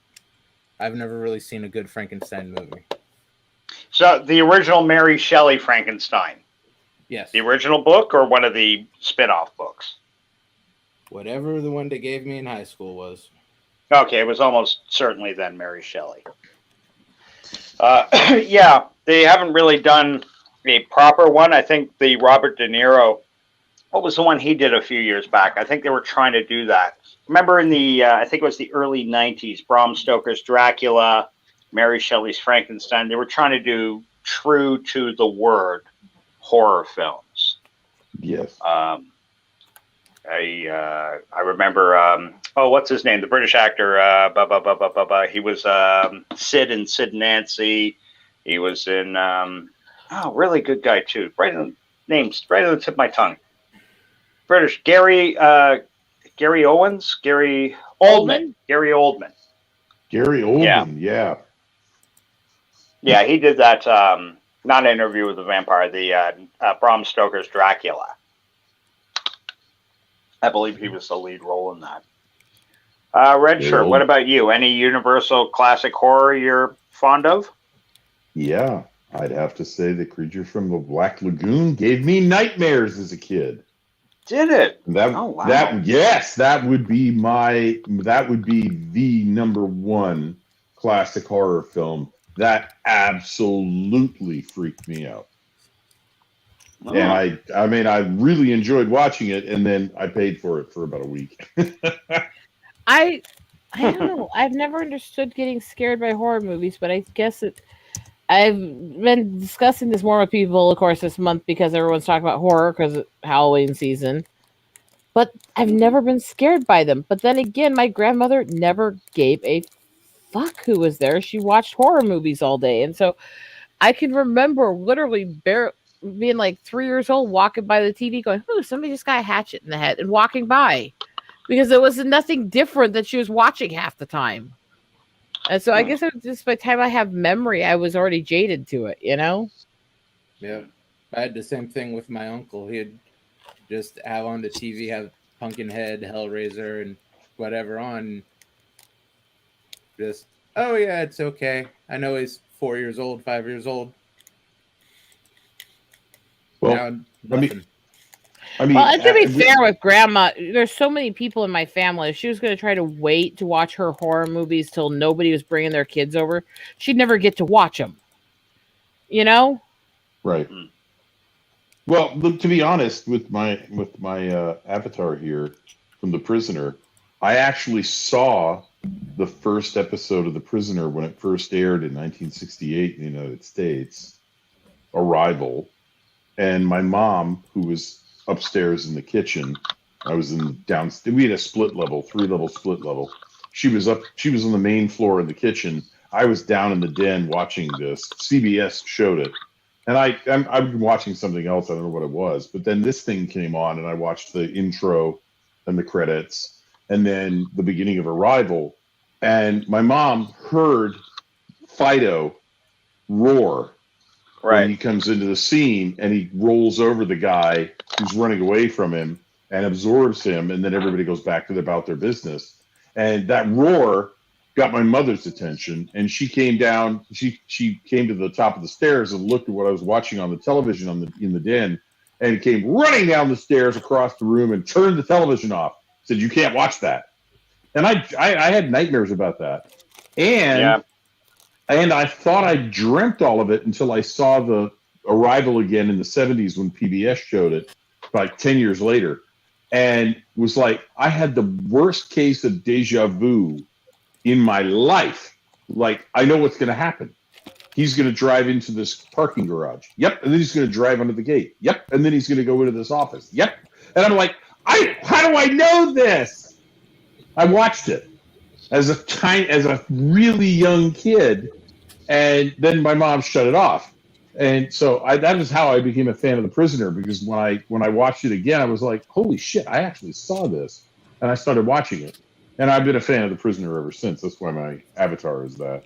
I've never really seen a good Frankenstein movie. So the original Mary Shelley Frankenstein. Yes. The original book or one of the spin-off books? Whatever the one they gave me in high school was. Okay, it was almost certainly then Mary Shelley. Yeah, they haven't really done a proper one. I think the Robert De Niro, what was the one he did a few years back? I think they were trying to do that. Remember in the, I think it was the early 90s, Bram Stoker's Dracula, Mary Shelley's Frankenstein. They were trying to do true to the word horror films. Yes. I remember, what's his name? The British actor, he was Sid in Sid and Nancy. He was in, really good guy too. Right on the tip of my tongue. British, Gary Owens? Gary Oldman. Gary Oldman. Gary Oldman, yeah. Yeah, he did that, not Interview with the Vampire, the Bram Stoker's Dracula. I believe he was the lead role in that. Red Shirt, what about you? Any Universal classic horror you're fond of? Yeah, I'd have to say the Creature from the Black Lagoon gave me nightmares as a kid. Did it? That would be the number one classic horror film. That absolutely freaked me out. Oh. And I really enjoyed watching it, and then I paid for it for about a week. I don't know. I've never understood getting scared by horror movies, but I guess I've been discussing this more with people, of course, this month because everyone's talking about horror because it's Halloween season. But I've never been scared by them. But then again, my grandmother never gave a fuck who was there. She watched horror movies all day. And so I can remember literally being like 3 years old, walking by the TV going, "Ooh, somebody just got a hatchet in the head," and walking by. Because there was nothing different that she was watching half the time. And so I guess it was just by the time I have memory, I was already jaded to it, you know? Yeah. I had the same thing with my uncle. He'd just have on the TV, have Pumpkinhead, Hellraiser, and whatever on. Just, oh yeah, it's okay. I know he's 4 years old, 5 years old. Well, and to be fair with Grandma, there's so many people in my family. If she was going to try to wait to watch her horror movies till nobody was bringing their kids over, she'd never get to watch them. You know? Right. Well, look, to be honest, with my avatar here from The Prisoner, I actually saw the first episode of The Prisoner when it first aired in 1968 in the United States, Arrival. And my mom, who was upstairs in the kitchen, I was in downstairs. We had a split level, 3-level split level. She was on the main floor in the kitchen. I was down in the den watching this. CBS showed it. And I've been watching something else. I don't know what it was. But then this thing came on, and I watched the intro and the credits, and then the beginning of Arrival. And my mom heard Fido roar. Right. When he comes into the scene and he rolls over the guy who's running away from him and absorbs him, and then everybody goes back about their business. And that roar got my mother's attention, and she came down. She came to the top of the stairs and looked at what I was watching on the television in the den, and came running down the stairs across the room and turned the television off. Said, "You can't watch that." And I had nightmares about that. And I thought I dreamt all of it until I saw the Arrival again in the 70s when PBS showed it, like 10 years later. And was like, I had the worst case of deja vu in my life. Like, I know what's going to happen. he's going to drive into this parking garage. Yep. And then he's going to drive under the gate. Yep. And then he's going to go into this office. Yep. And I'm like, how do I know this? I watched it as a really young kid, and then my mom shut it off. And so that is how I became a fan of The Prisoner, because when I watched it again, I was like, holy shit, I actually saw this. And I started watching it. And I've been a fan of The Prisoner ever since. That's why my avatar is that.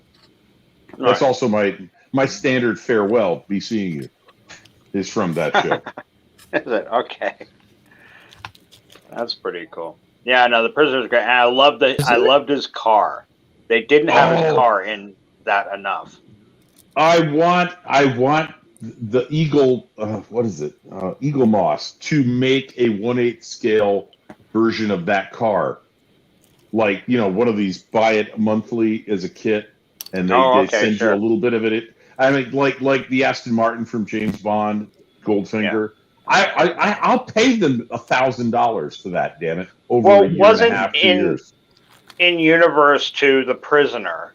That's also my standard farewell, be seeing you, is from that show. Is it? Okay. That's pretty cool. Yeah, no, The Prisoner's great. And I loved his car. They didn't have his car in that enough. I want the Eagle, what is it? Eagle Moss to make a 1/8 scale version of that car. Like, one of these buy it monthly as a kit, and they send you a little bit of it. I mean, like the Aston Martin from James Bond, Goldfinger. Yeah. I'll pay them $1,000 for that. Damn it! Over a year and a half, 2 years. In Universe 2, The Prisoner,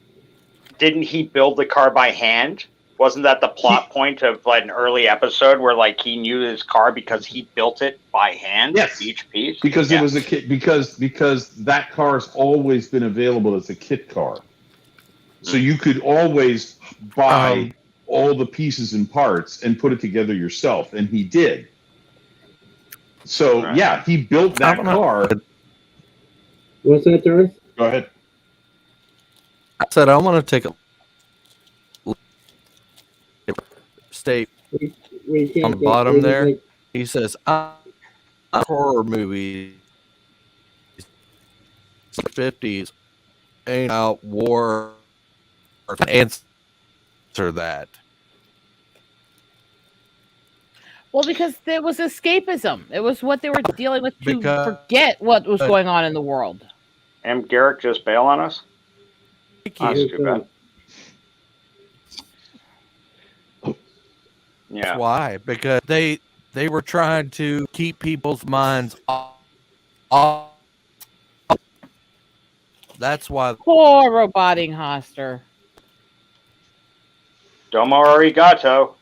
didn't he build the car by hand? Wasn't that the plot point of like an early episode where like he knew his car because he built it by hand? Yes, each piece. Because it was a kit. Because that car has always been available as a kit car, so you could always buy all the pieces and parts and put it together yourself, and he did. So yeah, he built that car. What's that, Darth? Go ahead. I said I want to take a state we on the bottom there. He says, horror movies, 50s, ain't out war. Answer that. Well, because there was escapism. It was what they were dealing with to forget what was going on in the world. And Garrick just bail on us? That's too bad. Yeah. That's why? Because they were trying to keep people's minds off. That's why. Poor roboting Hoster. Domo arigato.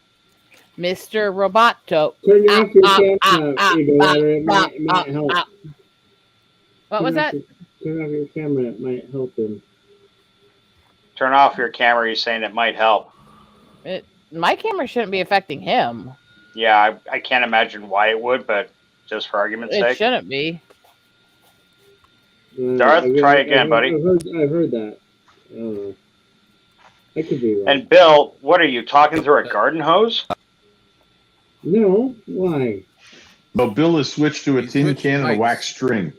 Mr. Roboto. Turn off your camera, it might help. What was that? Turn off your camera, it might help him. Turn off your camera, he's saying it might help. My camera shouldn't be affecting him. Yeah, I can't imagine why it would, but just for argument's sake. It shouldn't be. Darth, try again, buddy. I've heard that. I could be wrong. And Bill, what are you, talking through a garden hose? No, why? Well, Bill has switched to a tin can and a wax string.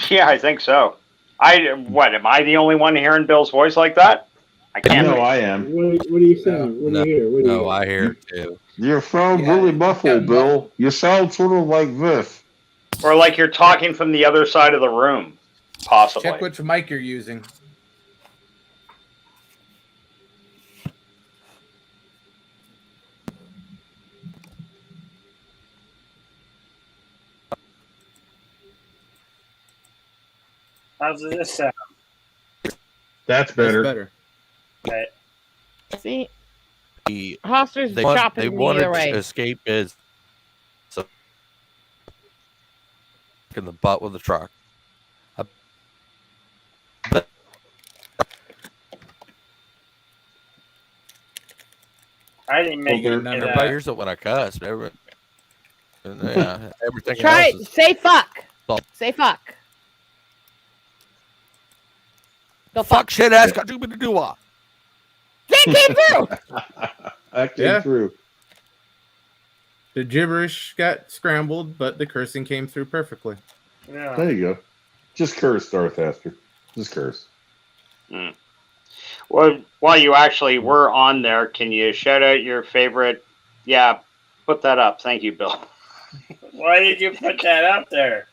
Yeah, I think so. Am I the only one hearing Bill's voice like that? I can't. No, I am. What are you saying? What do you hear? I hear it too. You sound really muffled, Bill. You sound sort of like this. Or like you're talking from the other side of the room, possibly. Check which mic you're using. How's this sound? That's better. Okay. See, Hoster's chopping they me wanted either way. to escape is in the butt with the truck. I didn't make it. Everybody hears it when I cuss. Everything Try else is say fuck. Say fuck. Go fuck shit ass got to do what? That came through. That came through. The gibberish got scrambled, but the cursing came through perfectly. Yeah. There you go. Just curse, Darth Aster. Just curse. Mm. Well, while you actually were on there, can you shout out your favorite? Yeah, put that up. Thank you, Bill. Why did you put that up there?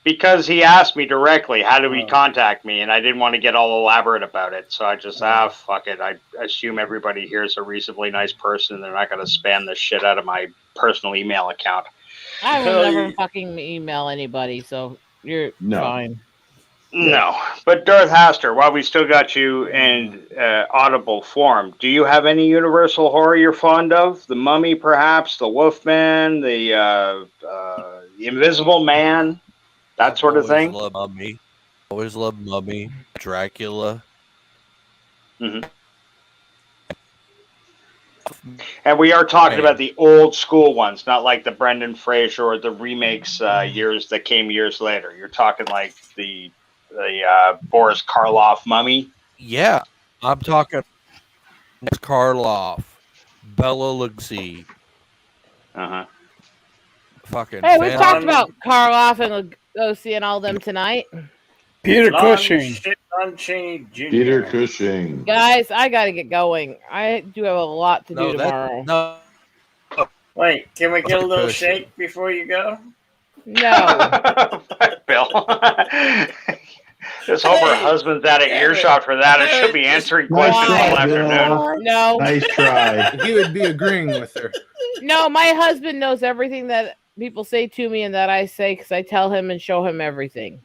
Because he asked me directly, how do we contact me? And I didn't want to get all elaborate about it. So I just, fuck it. I assume everybody here is a reasonably nice person. And they're not going to spam the shit out of my personal email account. I will never fucking email anybody, so you're fine. No, but Darth Haster, while we still got you in audible form, do you have any Universal horror you're fond of? The Mummy, perhaps? The Wolfman? The Invisible Man? That sort of thing? Always loved Mummy. Dracula. Mm-hmm. And we are talking about the old school ones, not like the Brendan Fraser or the remakes that came years later. You're talking like the Boris Karloff Mummy. Yeah, I'm talking Karloff, Bela Lugosi. Fucking. Hey, we've talked about Karloff and Lugosi and all them tonight. Peter Cushing. Lon Chaney Jr. Peter Cushing. Guys, I gotta get going. I do have a lot to do tomorrow. No. Wait, can we get a little Cushing. shake before you go? No. Bill. Just hope her husband's out of earshot for that. It should be answering questions all afternoon. No. Nice try. He would be agreeing with her. No, my husband knows everything that people say to me and that I say because I tell him and show him everything.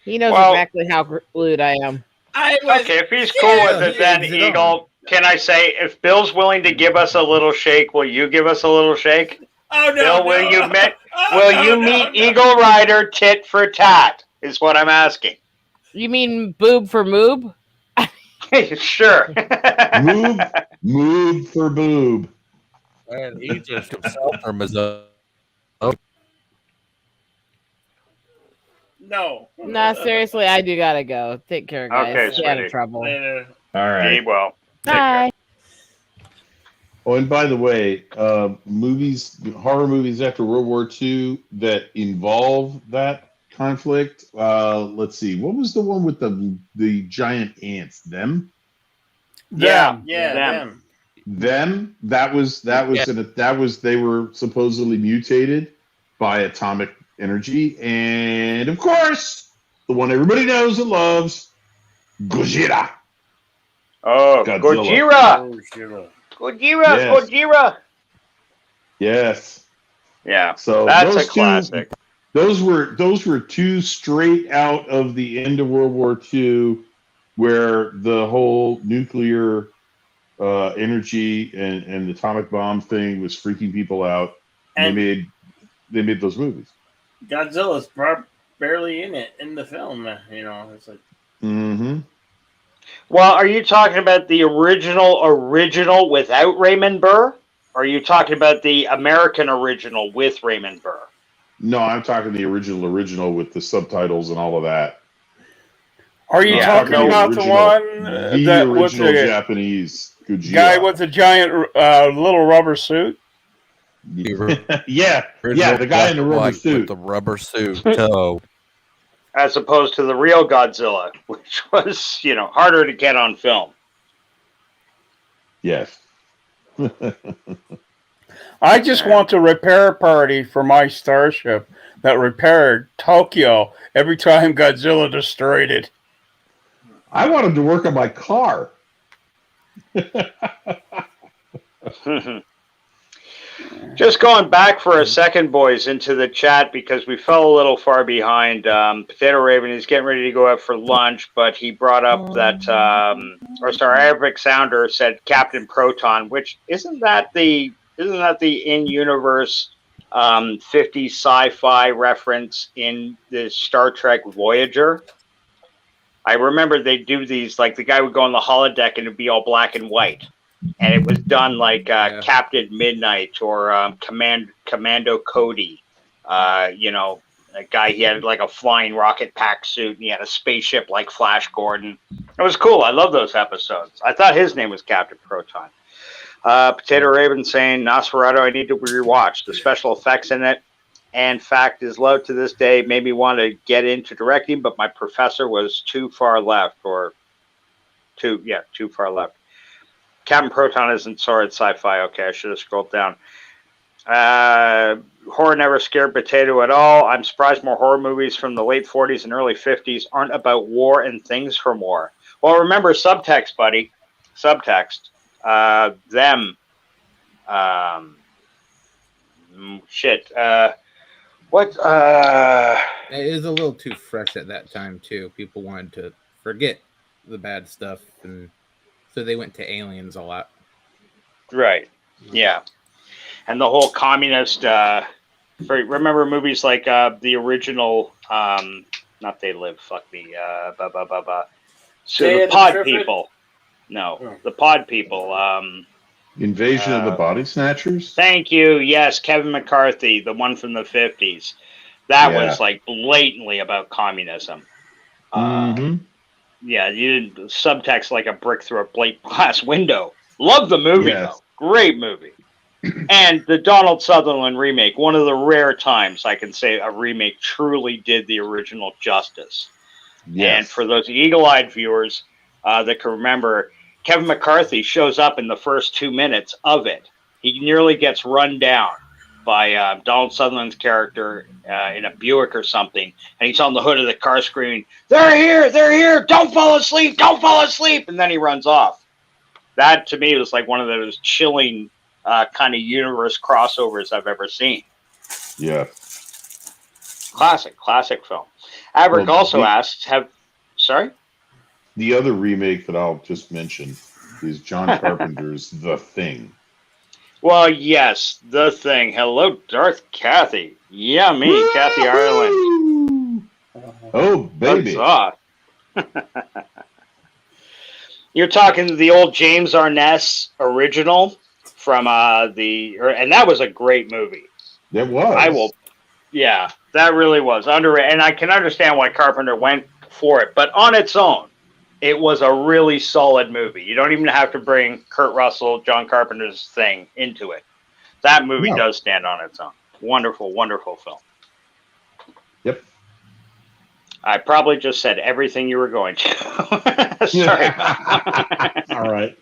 He knows exactly how glued I am. Okay, if he's cool with it, then Eagle, can I say, if Bill's willing to give us a little shake, will you give us a little shake? Oh no! Bill, will you meet Eagle Rider tit for tat? Is what I'm asking. You mean boob for moob? Sure. Moob for boob. And he just himself from his No. Nah, seriously, I do gotta go. Take care, guys. Okay, Stay out sweetie. of trouble. Later. All right. Be well. Bye. Oh, and by the way, horror movies after World War II that involve that conflict. Let's see, what was the one with the giant ants? Them. Them. That was they were supposedly mutated by atomic energy, and of course, the one everybody knows and loves, Gojira. Oh, Godzilla. Gojira. Yes. Yeah. So that's those a classic. Those were two straight out of the end of World War II, where the whole nuclear energy and the atomic bomb thing was freaking people out. And they made those movies. Godzilla's barely in it in the film. You know, it's like. Mm-hmm. Well, are you talking about the original without Raymond Burr? Or are you talking about the American original with Raymond Burr? No, I'm talking the original with the subtitles and all of that. Are you talking about the one that was original the Japanese Gojira. guy with the giant little rubber suit? Yeah, the guy in the rubber suit. With the rubber suit toe. As opposed to the real Godzilla, which was, harder to get on film. Yes. I just want a repair party for my starship that repaired Tokyo every time Godzilla destroyed it. I want him to work on my car. Just going back for a second, boys, into the chat because we fell a little far behind. Potato Raven is getting ready to go out for lunch, but he brought up that, Arabic Sounder said Captain Proton, which isn't that the in-universe 50s sci-fi reference in the Star Trek Voyager? I remember they do these, like the guy would go on the holodeck and it'd be all black and white. And it was done like Captain Midnight or Commando Cody. A guy, he had like a flying rocket pack suit and he had a spaceship like Flash Gordon. It was cool. I love those episodes. I thought his name was Captain Proton. Potato Raven saying, Nosferatu, I need to rewatch. The special effects in it and fact is low to this day. Made me want to get into directing, but my professor was too far left too far left. Captain Proton isn't sorry at sci-fi. Okay, I should have scrolled down. Horror never scared Potato at all. I'm surprised more horror movies from the late 40s and early 50s aren't about war and things from war. Well, remember subtext, buddy. Subtext. What? It is a little too fresh at that time too. People wanted to forget the bad stuff, and so they went to aliens a lot. Right. Yeah. And the whole communist. Remember movies like the original. Not They Live. Fuck me. So Day the of the Pod Trifid? people. No, the Pod people. Invasion of the Body Snatchers. Thank you. Yes, Kevin McCarthy, the one from the 50s. That Yeah. was like blatantly about communism. Yeah, you did subtext like a brick through a plate glass window. Love the movie, Yes. though. Great movie. And the Donald Sutherland remake, one of the rare times I can say a remake truly did the original justice. Yes. And for those eagle-eyed viewers that can remember, Kevin McCarthy shows up in the first 2 minutes of it. He nearly gets run down by Donald Sutherland's character in a Buick or something, and he's on the hood of the car screaming, they're here, don't fall asleep, and then he runs off. That, to me, was like one of those chilling kind of universe crossovers I've ever seen. Yeah. Classic film. Averick Well, also the- asks, sorry? The other remake that I'll just mention is John Carpenter's The Thing. Well, yes, The Thing. Hello, Darth Kathy. Yeah, me, Kathy Ireland. Oh, baby. Huzzah. You're talking the old James Arness original from and that was a great movie. It was. Yeah, that really was underrated, and I can understand why Carpenter went for it. But on its own, it was a really solid movie. You don't even have to bring Kurt Russell, John Carpenter's Thing into it. That movie No. does stand on its own. Wonderful, wonderful film. Yep. I probably just said everything you were going to. Sorry. All right.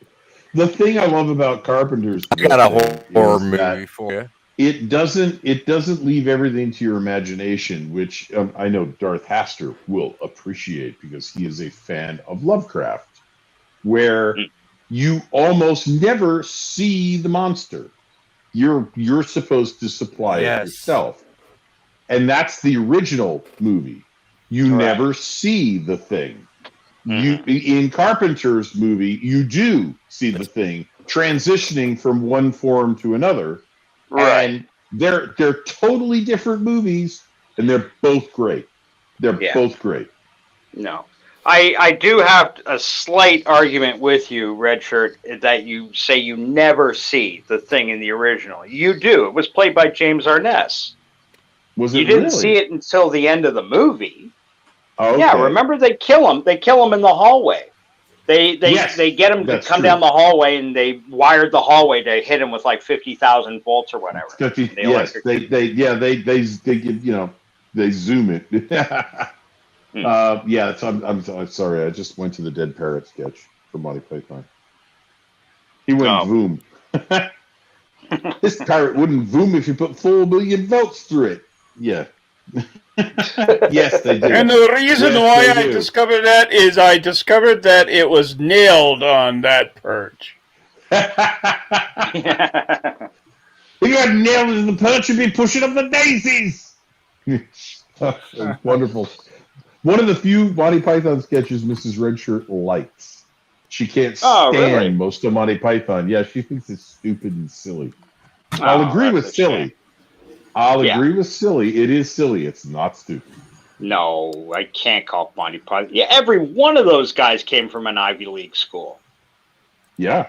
The thing I love about Carpenter's I got a Thing horror is that movie for you. it doesn't leave everything to your imagination, which I know Darth Haster will appreciate because he is a fan of Lovecraft, where you almost never see the monster. You're supposed to supply it yourself, and that's the original movie. You never see the thing. You in Carpenter's movie, you do see the thing transitioning from one form to another. Right. And they're totally different movies, and they're both great. They're both great. No. I do have a slight argument with you, Red Shirt, that you say you never see the thing in the original. You do. It was played by James Arness. Was it You didn't really? see it until the end of the movie. Oh, Yeah, okay. remember they kill him. They kill him in the hallway. They get him to that's come true. down the hallway, and they wired the hallway to hit him with like 50,000 volts or whatever. 50, The yes, electric- they zoom it. I'm sorry. I just went to the Dead Parrot sketch from Monty Python. He went boom. This parrot wouldn't boom if you put 4 million volts through it. Yeah. Yes, they do. And the reason Yes, why they I do. discovered that is I discovered that it was nailed on that perch. If you had nailed it in the perch, you'd be pushing up the daisies. Wonderful. One of the few Monty Python sketches Mrs. Redshirt likes. She can't stand really? most of Monty Python. Yeah, she thinks it's stupid and silly. I'll agree that's with a silly. shame. I'll Yeah. agree with silly. It is silly. It's not stupid. No, I can't call Monty Python. Yeah, every one of those guys came from an Ivy League school. Yeah.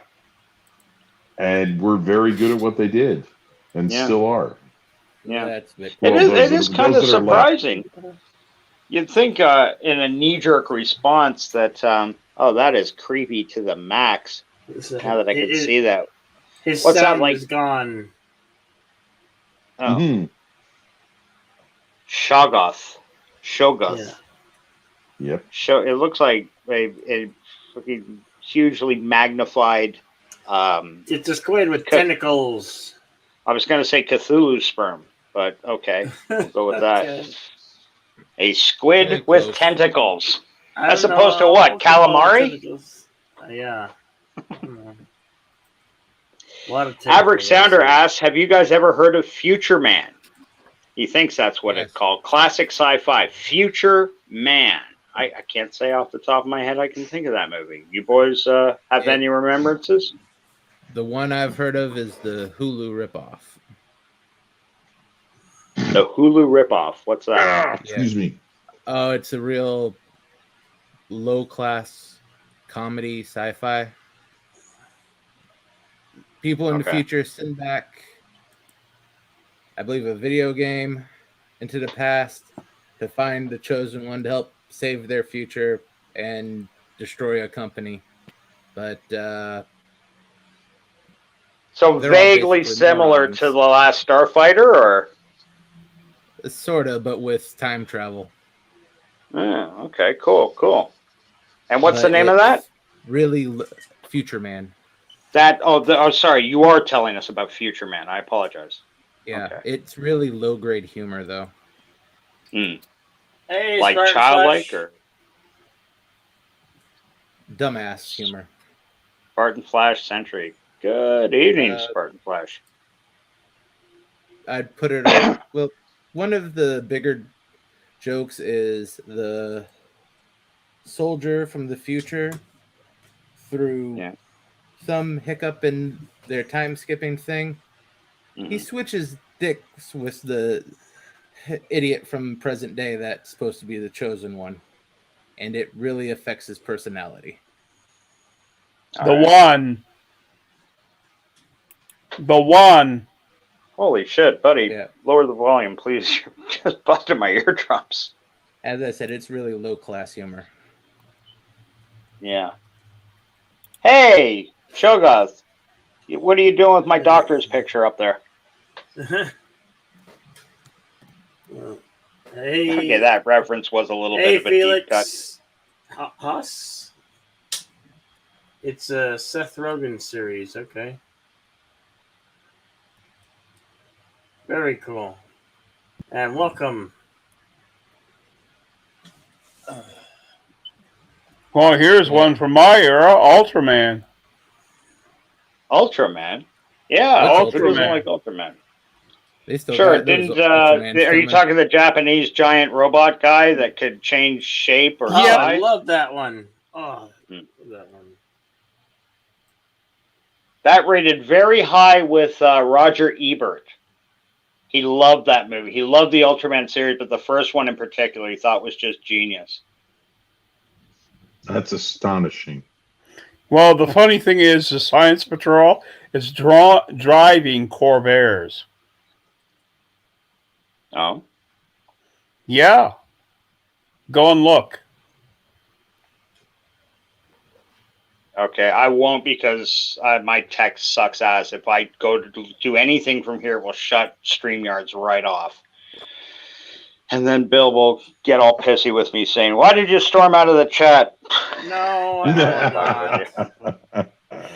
And we're very good at what they did and Yeah. still are. Yeah, That's it. Well, it those is are- kind of those that are left. surprising. You'd think in a knee-jerk response that, that is creepy to the max. Now that I can see that. His What's that sound like? is gone. Oh, Mhm. Shoggoth. Yeah. Yep. It looks like a fucking hugely magnified. It's a squid with tentacles. I was going to say Cthulhu sperm, but okay, we'll go with that. Okay. A squid Very with close. tentacles. I As don't opposed to know. what? What's it called? Calamari? Tentacles. Yeah. A lot of Averick tentacles. Sounder asks, have you guys ever heard of Future Man? He thinks that's what it's called. Classic sci-fi. Future Man. I can't say off the top of my head I can think of that movie. You boys have any remembrances? The one I've heard of is the Hulu ripoff. The Hulu ripoff. What's that? Excuse me. Oh, it's a real low-class comedy sci-fi. People in the Okay. future send back, I believe, a video game into the past to find the chosen one to help save their future and destroy a company. But So they're all vaguely basically similar morons. to The Last Starfighter, or? Sort of, but with time travel. Oh, okay, cool. And what's the But name of that? Really, Future Man. Sorry, you are telling us about Future Man. I apologize. Yeah, Okay. it's really low-grade humor, though. Hey, Like Spartan childlike Flash. or Dumbass humor. Spartan Flash Century. Good evening, Uh, Spartan Flash. I'd put it on. Well, one of the bigger jokes is the soldier from the future through some hiccup in their time skipping thing. He switches dicks with the idiot from present day that's supposed to be the chosen one, and it really affects his personality. The one. Holy shit, buddy. Yeah. Lower the volume, please. You're just busted my eardrums. As I said, it's really low-class humor. Yeah. Hey, Shogoth. What are you doing with my doctor's picture up there? Hey. Okay, that reference was a little Hey, bit of a deep cut. Felix. Huss? It's a Seth Rogen series. Okay. Very cool. And welcome. Well, here's one from my era, Ultraman. Ultraman? Yeah, What's who doesn't Ultraman? like Ultraman? They still Sure, got those didn't Ultramans are you coming. talking the Japanese giant robot guy that could change shape or Oh, I size? love that one. Oh, love that one. That rated very high with Roger Ebert. He loved that movie. He loved the Ultraman series, but the first one in particular he thought was just genius. That's astonishing. Well, the funny thing is, the Science Patrol is driving Corvairs. Oh? Yeah. Go and look. Okay, I won't because my tech sucks ass. If I go to do anything from here, it will shut StreamYards right off. And then Bill will get all pissy with me saying, "Why did you storm out of the chat?" No,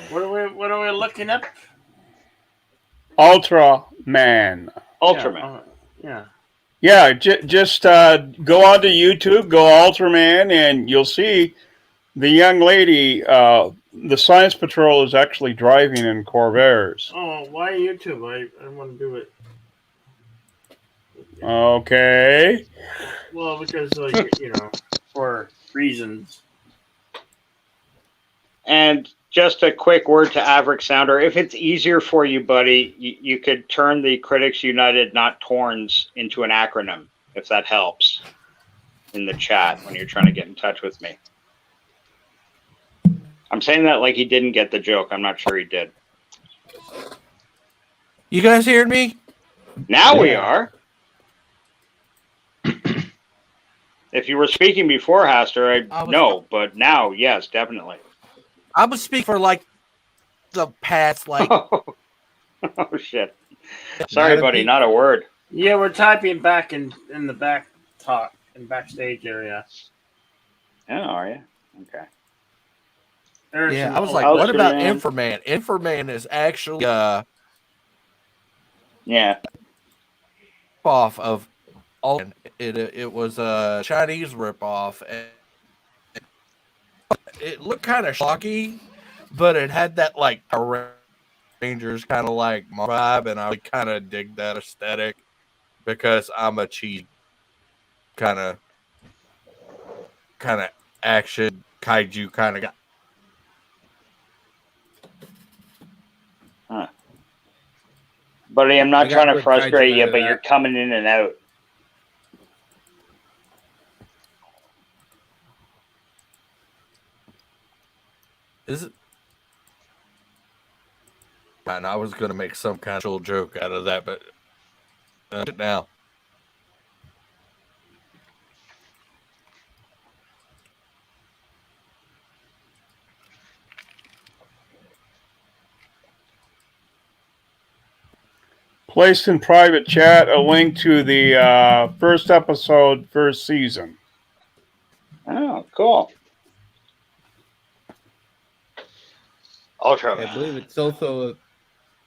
what are we looking up? Ultraman. Ultraman. Yeah. Yeah, just go onto YouTube, go Ultraman, and you'll see the young lady. The Science Patrol is actually driving in Corvairs. Oh, why YouTube? I want to do it. Okay. Well, because for reasons. And just a quick word to Averick Sounder. If it's easier for you, buddy, you could turn the Critics United, not Torns, into an acronym, if that helps, in the chat when you're trying to get in touch with me. I'm saying that like he didn't get the joke. I'm not sure he did. You guys hearing me? Now we are. If you were speaking before, Haster, no, but now, yes, definitely. I would speak for like the past Oh, shit. Sorry, buddy, not a word. Yeah, we're typing back in the back talk and backstage area. Oh, are you? Okay. Yeah, I was like, what about Inframan? Inframan is actually yeah, off of all. It was a Chinese ripoff, and it looked kind of schlocky, but it had that like Power Rangers kind of like vibe, and I would kind of dig that aesthetic. because I'm a cheat kind of action kaiju kind of guy. Huh. Buddy, I'm not I got trying to good frustrate kaiju you, out of but that. you're coming in and out. Is it? And I was gonna make some kind of joke out of that, but now. Placed in private chat a link to the first episode, first season. Oh, cool. Ultraman. I believe it's also,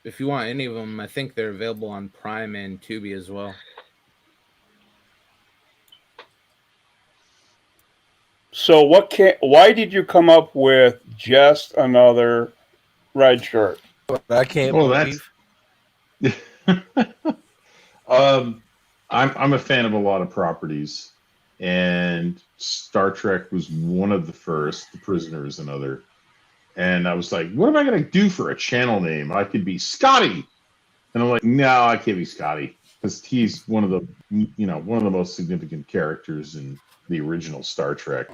if you want any of them, I think they're available on Prime and Tubi as well. So why did you come up with just another red shirt? I can't believe. I'm a fan of a lot of properties, and Star Trek was one of the first. The Prisoner is another. And I was like, what am I going to do for a channel name? I could be Scotty. And I'm like, no, I can't be Scotty, because he's one of the most significant characters in the original Star Trek.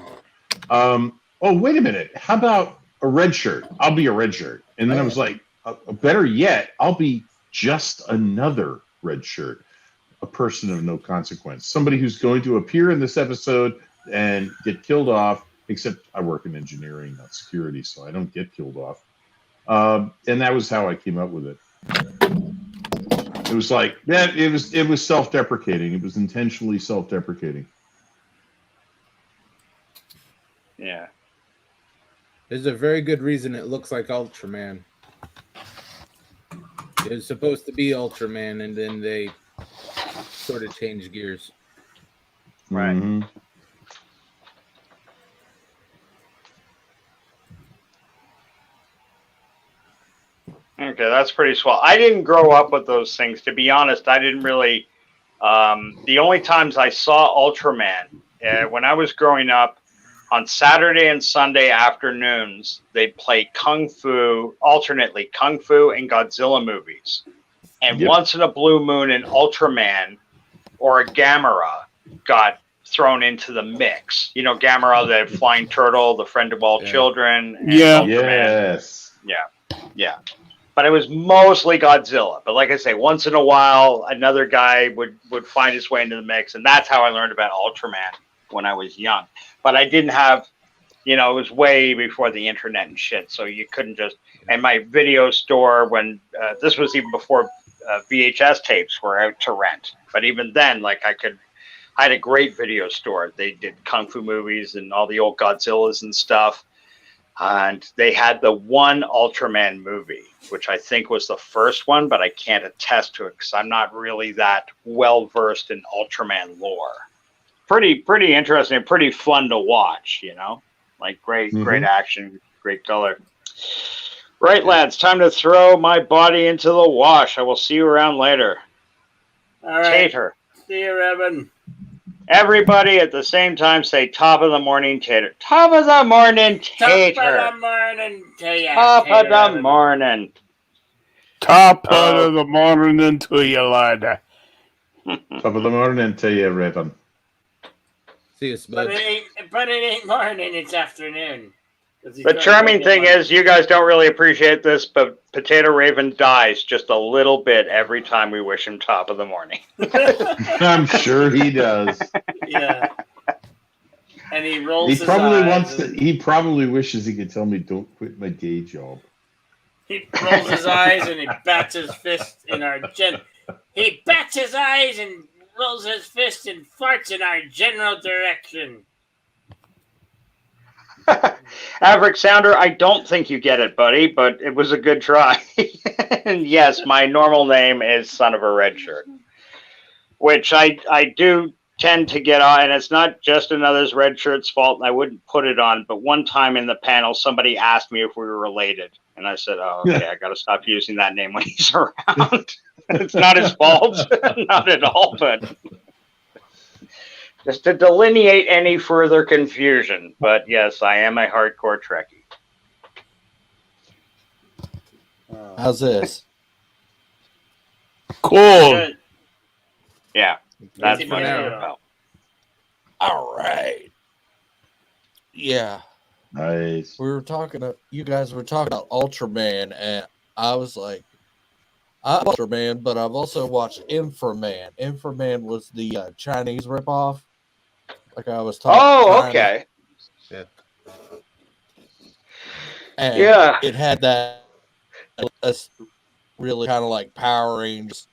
Oh, wait a minute. How about a red shirt? I'll be a red shirt. And then I was like, better yet, I'll be just another red shirt, a person of no consequence, somebody who's going to appear in this episode and get killed off, except I work in engineering, not security, so I don't get killed off. And that was how I came up with it. It was like, yeah, it was self-deprecating. It was intentionally self-deprecating. Yeah. There's a very good reason it looks like Ultraman. It was supposed to be Ultraman, and then they sort of changed gears. Right. Mm-hmm. Okay, that's pretty swell. I didn't grow up with those things. To be honest, I didn't really. The only times I saw Ultraman when I was growing up, on Saturday and Sunday afternoons, they'd play alternately Kung Fu and Godzilla movies. And once in a blue moon, an Ultraman or a Gamera got thrown into the mix. You know, Gamera, the flying turtle, the friend of all children. And Ultraman. Yes. Yeah. But it was mostly Godzilla. But like I say, once in a while, another guy would find his way into the mix. And that's how I learned about Ultraman when I was young. But I didn't have, it was way before the internet and shit. So you couldn't just, and my video store this was even before VHS tapes were out to rent. But even then, I had a great video store. They did Kung Fu movies and all the old Godzillas and stuff. And they had the one Ultraman movie, which I think was the first one, but I can't attest to it because I'm not really that well versed in Ultraman lore. Pretty interesting, pretty fun to watch, great action, great color. Right, lads, time to throw my body into the wash. I will see you around later. All right. Tater. See you, Evan. Everybody at the same time say top of the morning, Tater. Top of the morning, Tater. Top of the morning, Tater. Top of the morning. Top of the morning to you, lad. Top of the morning to you, Raven. See you, But it ain't morning, it's afternoon. The charming thing is, you guys don't really appreciate this, but Potato Raven dies just a little bit every time we wish him top of the morning. I'm sure he does. Yeah. And he rolls He his probably eyes. wants to. He probably wishes he could tell me, "Don't quit my day job." He rolls his eyes and he bats his fist in our He bats his eyes and rolls his fist and farts in our general direction. Averick Sounder, I don't think you get it, buddy, but it was a good try. And yes, my normal name is Son of a Red Shirt, which I do tend to get on, and it's not just another's red shirt's fault, and I wouldn't put it on, but one time in the panel, somebody asked me if we were related, and I said, oh, okay, I got to stop using that name when he's around. It's not his fault. Not at all, but just to delineate any further confusion. But yes, I am a hardcore Trekkie. How's this? Cool. Yeah, that's Easy what for I'm now. about. All right. Yeah. Nice. We were talking. You guys were talking about Ultraman, and I was like, I watched Ultraman, but I've also watched Inframan. Inframan was the Chinese ripoff. Like I was talking. Oh, okay. And Yeah. it had that really kind of like Power Rangers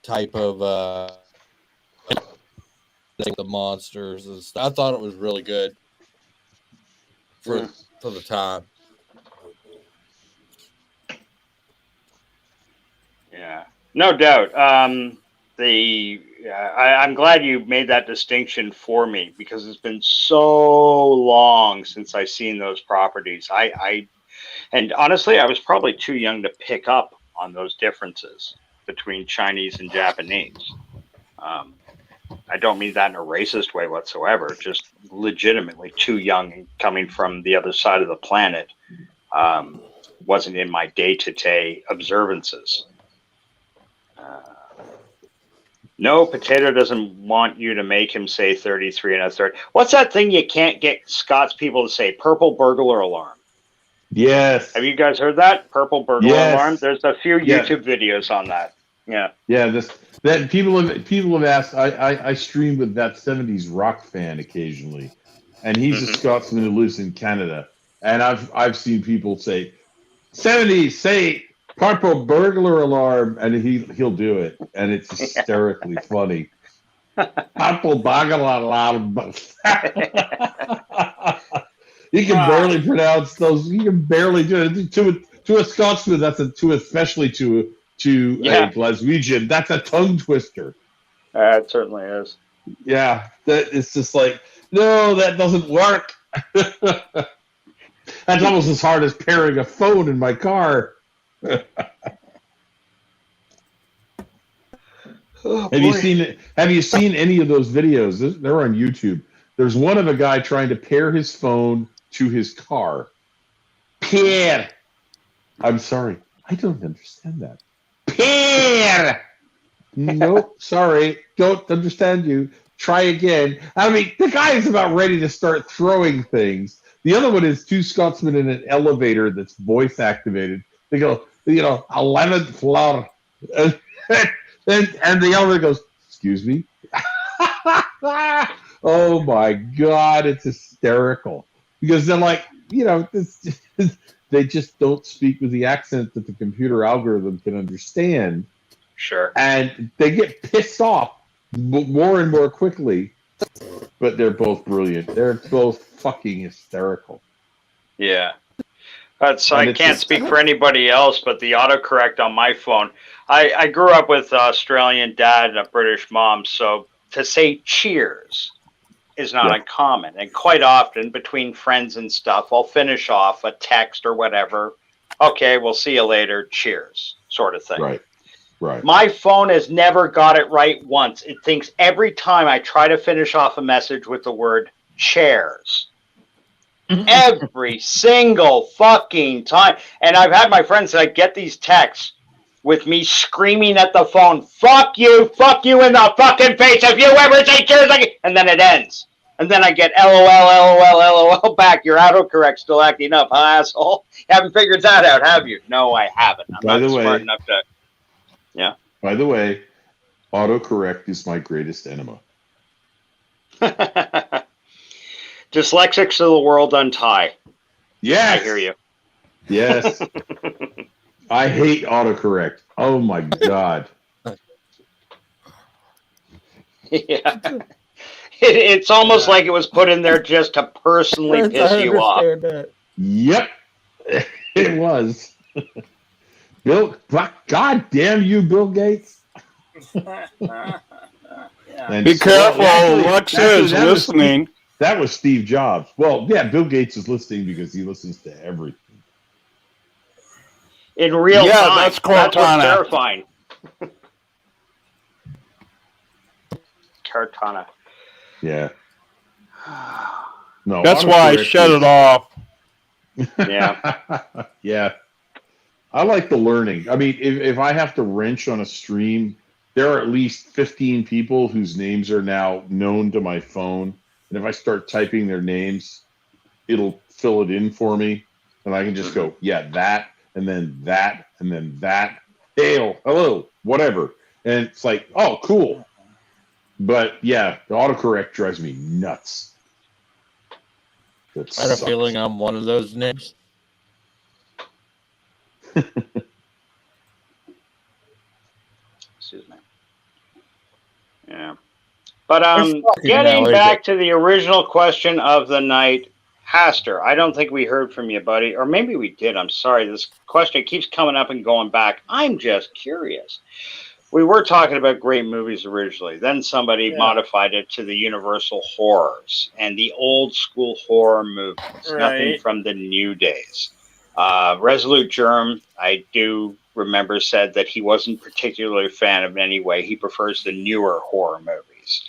type of the monsters and stuff. I thought it was really good for the time. Yeah, no doubt. I'm glad you made that distinction for me because it's been so long since I've seen those properties. And honestly, I was probably too young to pick up on those differences between Chinese and Japanese. I don't mean that in a racist way whatsoever, just legitimately too young and coming from the other side of the planet. Wasn't in my day-to-day observances. No, Potato doesn't want you to make him say 33 and a third. What's that thing you can't get Scots people to say? Purple burglar alarm. Yes. Have you guys heard that? Purple burglar Yes. alarm? There's a few Yeah. YouTube videos on that. Yeah. Yeah, that people have asked. I stream with that 70s rock fan occasionally, and he's a Scotsman who lives in Canada, and I've seen people say 70s, say purple burglar alarm, and he'll do it, and it's hysterically funny. Purple burglar alarm. He can barely pronounce those. He can barely do it to a Scotsman. Especially to a Glaswegian. That's a tongue twister. It certainly is. Yeah, it's just like, no, that doesn't work. That's almost as hard as pairing a phone in my car. Have you seen any of those videos? They're on YouTube. There's one of a guy trying to pair his phone to his car. Pair. I'm sorry, I don't understand that. Pair. Nope, sorry, don't understand you. Try again. I mean, the guy is about ready to start throwing things. The other one is two Scotsmen in an elevator that's voice activated. They go, 11th floor. And the elevator goes, excuse me? Oh my God, it's hysterical. Because they're like, they just don't speak with the accent that the computer algorithm can understand. Sure. And they get pissed off more and more quickly. But they're both brilliant. They're both fucking hysterical. Yeah. I can't speak for anybody else, but the autocorrect on my phone, I grew up with an Australian dad and a British mom, so to say cheers is not uncommon. And quite often between friends and stuff, I'll finish off a text or whatever. Okay, we'll see you later. Cheers, sort of thing. Right. Right. My phone has never got it right once. It thinks every time I try to finish off a message with the word chairs. Every single fucking time. And I've had my friends that get these texts with me screaming at the phone, fuck you in the fucking face if you ever say chairs again. And then it ends. And then I get LOL back. Your autocorrect still acting up, huh, asshole? You haven't figured that out, have you? No, I haven't. I'm By not the way, smart enough to... Yeah. By the way, autocorrect is my greatest enema. Dyslexics of the world untie. Yes. I hear you. Yes. I hate autocorrect. Oh my God. Yeah. It's almost like it was put in there just to personally piss you off. Yep. It was. Bill, God damn you, Bill Gates. And Be careful, Alexa's listening. That was Steve Jobs. Well, yeah, Bill Gates is listening because he listens to everything. in real Yeah, time. that's That's what's Cortana. terrifying. Cortana. Yeah. No, That's why I autocorrect shut is- it off. Yeah. Yeah. I like the learning. I mean, if I have to wrench on a stream, there are at least 15 people whose names are now known to my phone. And if I start typing their names, it'll fill it in for me. And I can just go, yeah, that, and then that, and then that. Hail, hello, whatever. And it's like, oh, cool. But yeah, the autocorrect drives me nuts. That I had a sucks. feeling I'm one of those names. Excuse me. Yeah. But What's talking getting now, back to the original question of the night, Haster, I don't think we heard from you, buddy. Or maybe we did. I'm sorry. This question keeps coming up and going back. I'm just curious. We were talking about great movies originally. Then somebody modified it to the Universal horrors and the old school horror movies. Nothing Right. from the new days. Resolute Germ, I do remember, said that he wasn't particularly a fan of any way. He prefers the newer horror movies.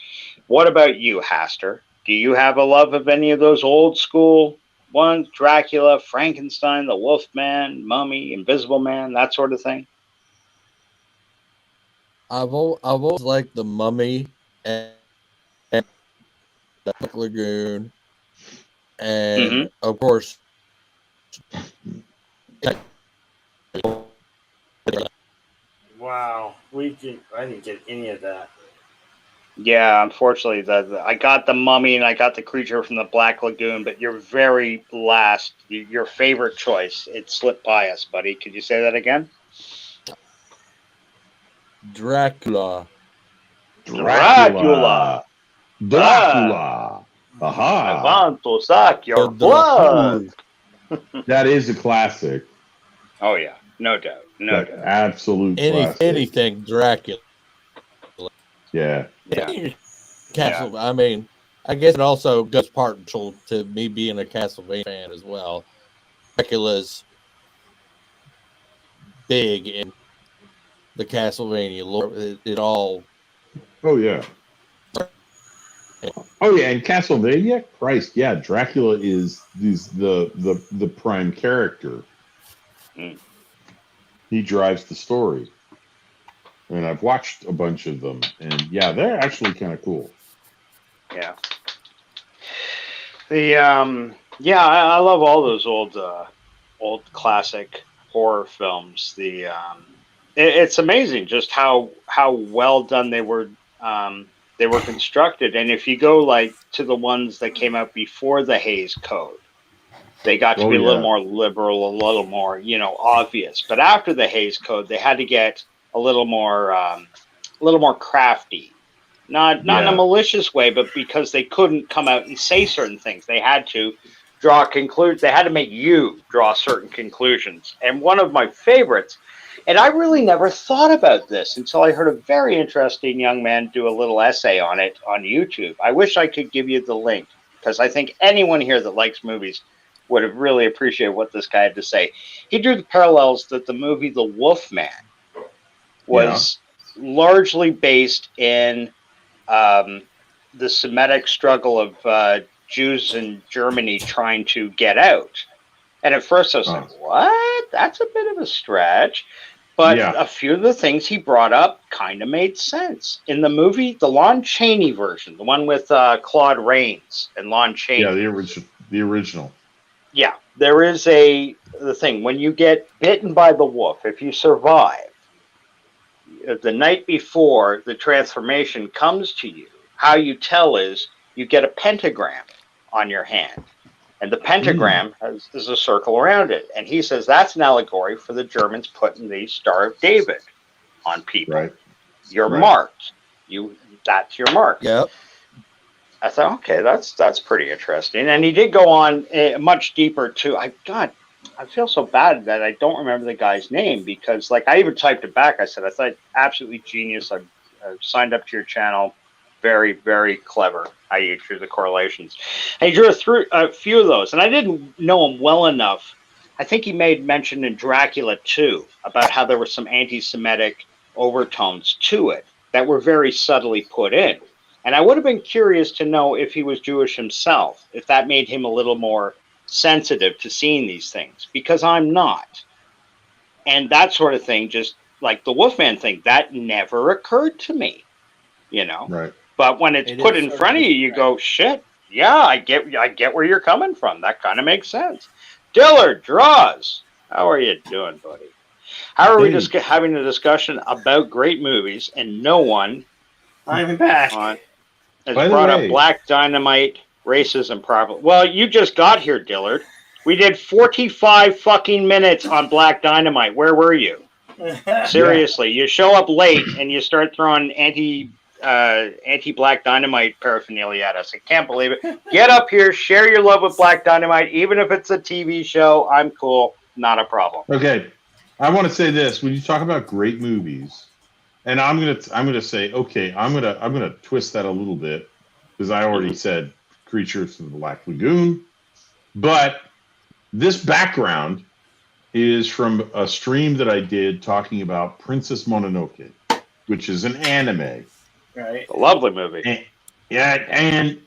What about you, Haster? Do you have a love of any of those old school ones? Dracula, Frankenstein, the Wolfman, Mummy, Invisible Man, that sort of thing? I've always liked the Mummy and the Black Lagoon, and of course, Wow, I didn't get any of that. Yeah, unfortunately, I got the Mummy and I got the Creature from the Black Lagoon, but your very last, your favorite choice, it slipped by us, buddy. Could you say that again? Dracula. Dracula. Dracula. Aha. I want to suck your The- blood. That is a classic. Oh yeah, no doubt, no doubt. Absolute classic. Anything Dracula. Yeah. Yeah. Castle. I mean, I guess it also goes partial to me being a Castlevania fan as well. Dracula's big in the Castlevania lore. It all. Oh yeah. Oh yeah, and Castlevania, Christ, yeah, Dracula is the prime character. He drives the story. And I've watched a bunch of them, and yeah, they're actually kind of cool. Yeah. The I love all those old classic horror films. It's amazing just how well done they were constructed. And if you go like to the ones that came out before the Hays Code, they got to be a little more liberal, a little more, obvious. But after the Hays Code, they had to get a little more crafty, not in a malicious way, but because they couldn't come out and say certain things. They had to draw conclusions. They had to make you draw certain conclusions. And one of my favorites, and I really never thought about this until I heard a very interesting young man do a little essay on it on YouTube. I wish I could give you the link, because I think anyone here that likes movies would have really appreciated what this guy had to say. He drew the parallels that the movie The Wolfman was largely based in the Semitic struggle of Jews in Germany trying to get out. And at first I was like, what? That's a bit of a stretch. But a few of the things he brought up kind of made sense. In the movie, the Lon Chaney version, the one with Claude Rains and Lon Chaney. Yeah, the original. Yeah, there is the thing. When you get bitten by the wolf, if you survive, the night before the transformation comes to you, how you tell is you get a pentagram on your hand. And the pentagram has a circle around it. And he says that's an allegory for the Germans putting the Star of David on people. Right. You're marked. That's your mark. Yep. I thought, okay, that's pretty interesting. And he did go on much deeper too. I feel so bad that I don't remember the guy's name, because I even typed it back. I said, I thought absolutely genius. I've signed up to your channel. Very, very clever how you drew the correlations. And he drew a few of those, and I didn't know him well enough. I think he made mention in Dracula too about how there were some anti-Semitic overtones to it that were very subtly put in. And I would have been curious to know if he was Jewish himself, if that made him a little more sensitive to seeing these things, because I'm not. And that sort of thing, just like the Wolfman thing, that never occurred to me, you know. Right. But when it's put in front of you, you go, shit, yeah, I get where you're coming from. That kind of makes sense. Dillard, Draws, how are you doing, buddy? How are we just having a discussion about great movies and no one I'm back. has brought up Black Dynamite, racism problem? Well, you just got here, Dillard. We did 45 fucking minutes on Black Dynamite. Where were you? Seriously, you show up late and you start throwing anti-Black Dynamite paraphernalia at us. I can't believe it. Get up here, share your love with Black Dynamite, even if it's a TV show. I'm cool, not a problem. Okay, I want to say this: when you talk about great movies, and I'm gonna say, okay, I'm gonna twist that a little bit because I already said Creatures of the Black Lagoon, but this background is from a stream that I did talking about Princess Mononoke, which is an anime. Right. A lovely movie. And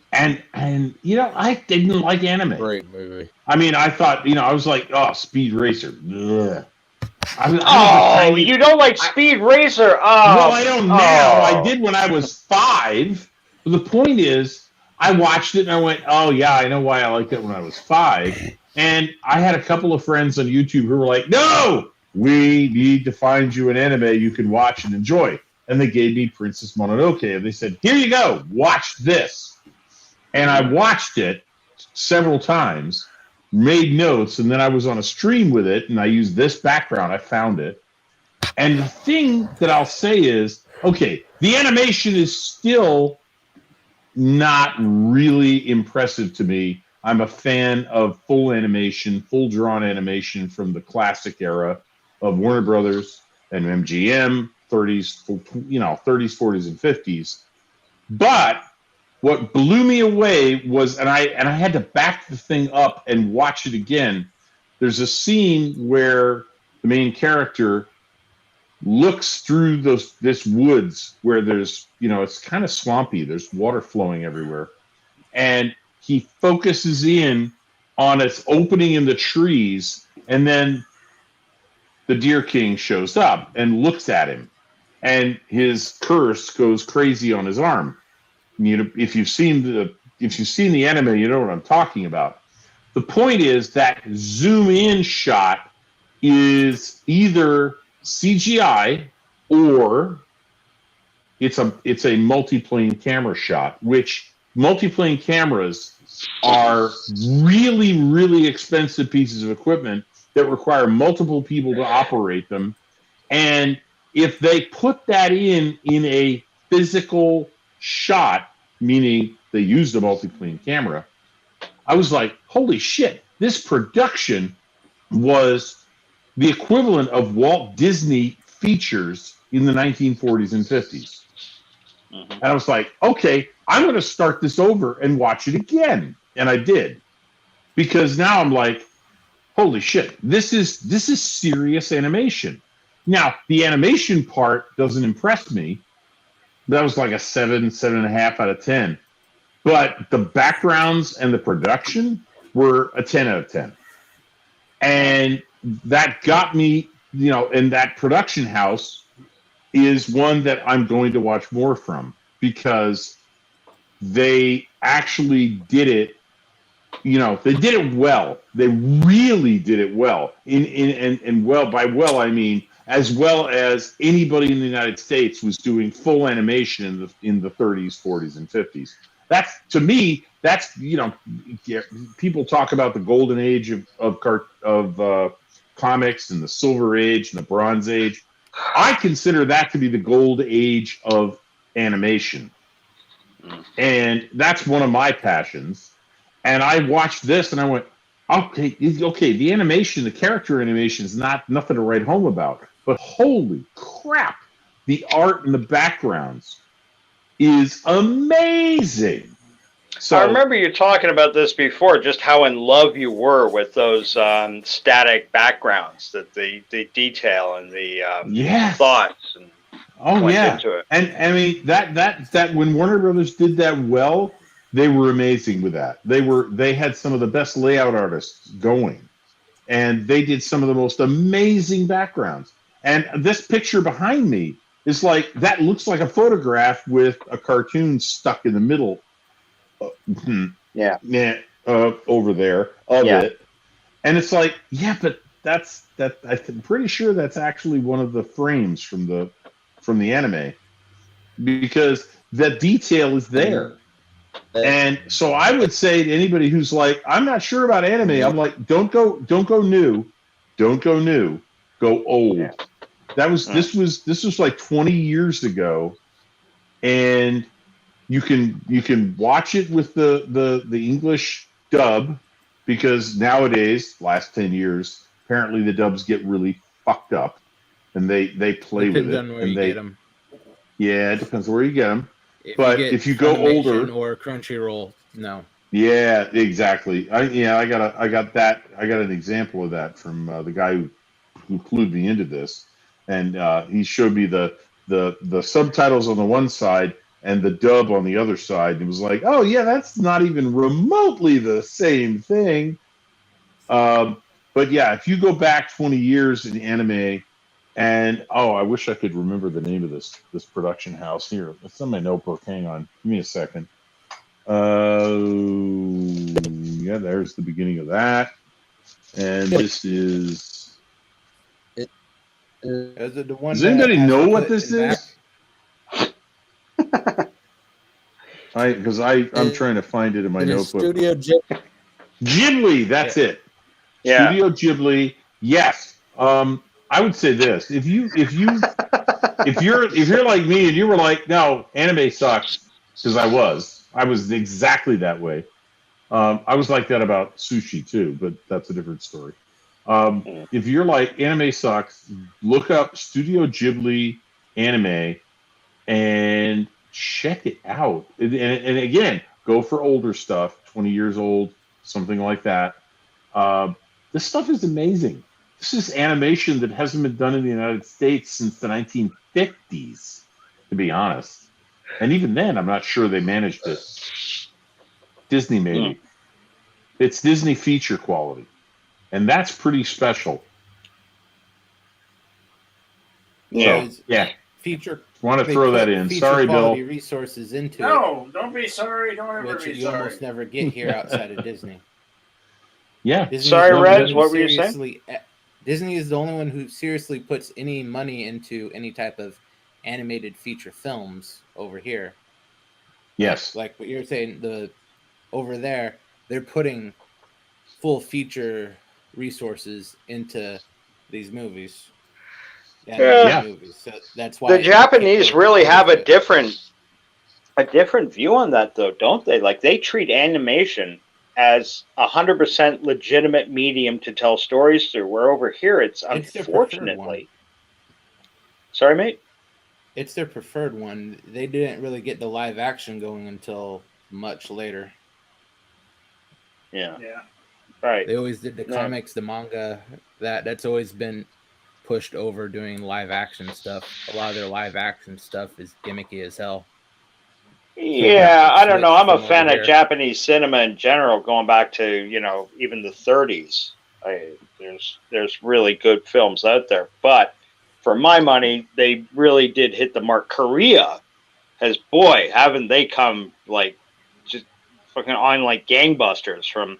you know, I didn't like anime. Great movie. I mean, I thought, you know, I was like, oh, Speed Racer. Ugh. You don't like Speed Racer? Oh, well, I don't now. I did when I was 5. But the point is, I watched it and I went, oh, yeah, I know why I liked it when I was 5. And I had a couple of friends on YouTube who were like, no, we need to find you an anime you can watch and enjoy. And they gave me Princess Mononoke. And they said, here you go, watch this. And I watched it several times, made notes, and then I was on a stream with it, and I used this background. I found it. And the thing that I'll say is, okay, the animation is still not really impressive to me. I'm a fan of full animation, full drawn animation from the classic era of Warner Brothers and MGM, 30s, 40s, and 50s. But what blew me away was, and I had to back the thing up and watch it again. There's a scene where the main character looks through this woods where there's, you know, it's kind of swampy. There's water flowing everywhere. And he focuses in on its opening in the trees, and then the Deer King shows up and looks at him, and his curse goes crazy on his arm. You know, if you've seen the anime, you know what I'm talking about. The point is that zoom in shot is either CGI or it's a multiplane camera shot, which multiplane cameras are really, really expensive pieces of equipment that require multiple people to operate them. And if they put that in a physical shot, meaning they used a multiplane camera, I was like, holy shit, this production was the equivalent of Walt Disney features in the 1940s and 50s. And I was like, okay, I'm going to start this over and watch it again. And I did. Because now I'm like, holy shit, this is serious animation. Now, the animation part doesn't impress me. That was like a 7.5 out of 10. But the backgrounds and the production were a 10 out of 10. And that got me, you know, and that production house is one that I'm going to watch more from, because they actually did it, you know, they did it well. They really did it well. And well, by well, I mean as well as anybody in the United States was doing full animation in the 30s, 40s, and 50s. That's, to me, that's, you know, people talk about the golden age of comics and the silver age and the bronze age. I consider that to be the gold age of animation. And that's one of my passions. And I watched this and I went, okay, the animation, the character animation is nothing to write home about. But holy crap, the art and the backgrounds is amazing. So I remember you talking about this before, just how in love you were with those static backgrounds, that the detail and the yes. thoughts and Oh went yeah, into it. and I mean that when Warner Brothers did that well, they were amazing with that. They had some of the best layout artists going, and they did some of the most amazing backgrounds. And this picture behind me is like that looks like a photograph with a cartoon stuck in the middle. Yeah, over there of Yeah. it, and it's like, yeah, but that's that. I'm pretty sure that's actually one of the frames from the anime, because the detail is there. And so I would say to anybody who's like, I'm not sure about anime, I'm like, don't go new, go old. This was like 20 years ago, and you can watch it with the English dub, because nowadays, last 10 years, apparently the dubs get really fucked up, and they play with it. Depends on where and you they, get them. Yeah, it depends where you get them. But if you go older, or Crunchyroll, no. yeah, exactly. I got an example of that from the guy who clued me into this, and he showed me the subtitles on the one side and the dub on the other side. It was like, oh yeah, that's not even remotely the same thing. But yeah, if you go back 20 years in anime, and I wish I could remember the name of this production house. Here, it's on my notebook. Hang on, give me a second. Yeah, there's the beginning of that, and this is. Is it the one? Does anybody that know has what to this put in is? I'm trying to find it in my It is notebook. Studio Ghibli, that's it. Yeah. Studio Ghibli. Yes. I would say this: if you're like me and you were like, no, anime sucks, because I was exactly that way. I was like that about sushi too, but that's a different story. If you're like, anime sucks, look up Studio Ghibli anime and check it out. And again, go for older stuff, 20 years old, something like that. This stuff is amazing. This is animation that hasn't been done in the United States since the 1950s, to be honest. And even then, I'm not sure they managed it. Disney maybe. It's Disney feature quality. And that's pretty special. Yeah. So, yeah. Feature. Want to they throw that put in. feature Sorry, Bill. quality resources into it. No, don't be sorry. Don't ever Which be you sorry. almost never get here outside of Disney. Yeah. Disney Sorry, is the only Rez, one who what were you saying? seriously- Disney is the only one who seriously puts any money into any type of animated feature films over here. Yes. Like what you're saying, over there, they're putting full feature resources into these movies. Yeah. Movies. So that's why The Japanese really have a different view on that, though, don't they? Like, they treat animation as 100% legitimate medium to tell stories through, where over here it's their preferred unfortunately. one. Sorry, mate? It's their preferred one. They didn't really get the live action going until much later. Yeah. Yeah. Right. They always did the Yeah. comics, the manga. That's always been pushed over doing live action stuff. A lot of their live action stuff is gimmicky as hell. Yeah, I don't know. I'm a From fan over of here. Japanese cinema in general, going back to, even the 30s. There's really good films out there. But for my money, they really did hit the mark. Korea has, boy, haven't they come like just fucking on like gangbusters from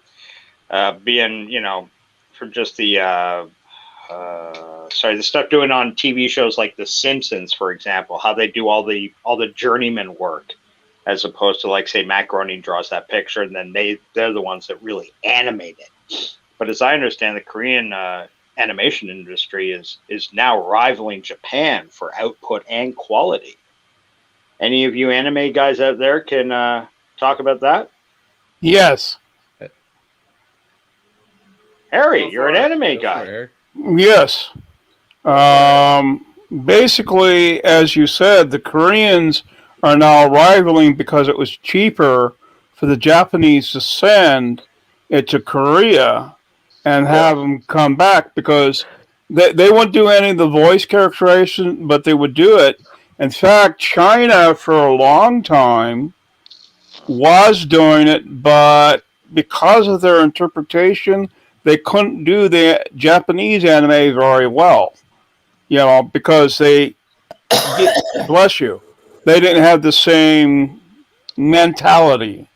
being, from just the the stuff doing on TV shows like The Simpsons, for example, how they do all the journeyman work, as opposed to, like, say, Matt Groening draws that picture and then they're the ones that really animate it. But as I understand, the Korean animation industry is now rivaling Japan for output and quality. Any of you anime guys out there can talk about that? Yes. Harry, you're an anime guy. Yes. Basically, as you said, the Koreans are now rivaling because it was cheaper for the Japanese to send it to Korea and have them come back, because they wouldn't do any of the voice characterization, but they would do it. In fact, China for a long time was doing it, but because of their interpretation, they couldn't do the Japanese anime very well. You know, because bless you, they didn't have the same mentality.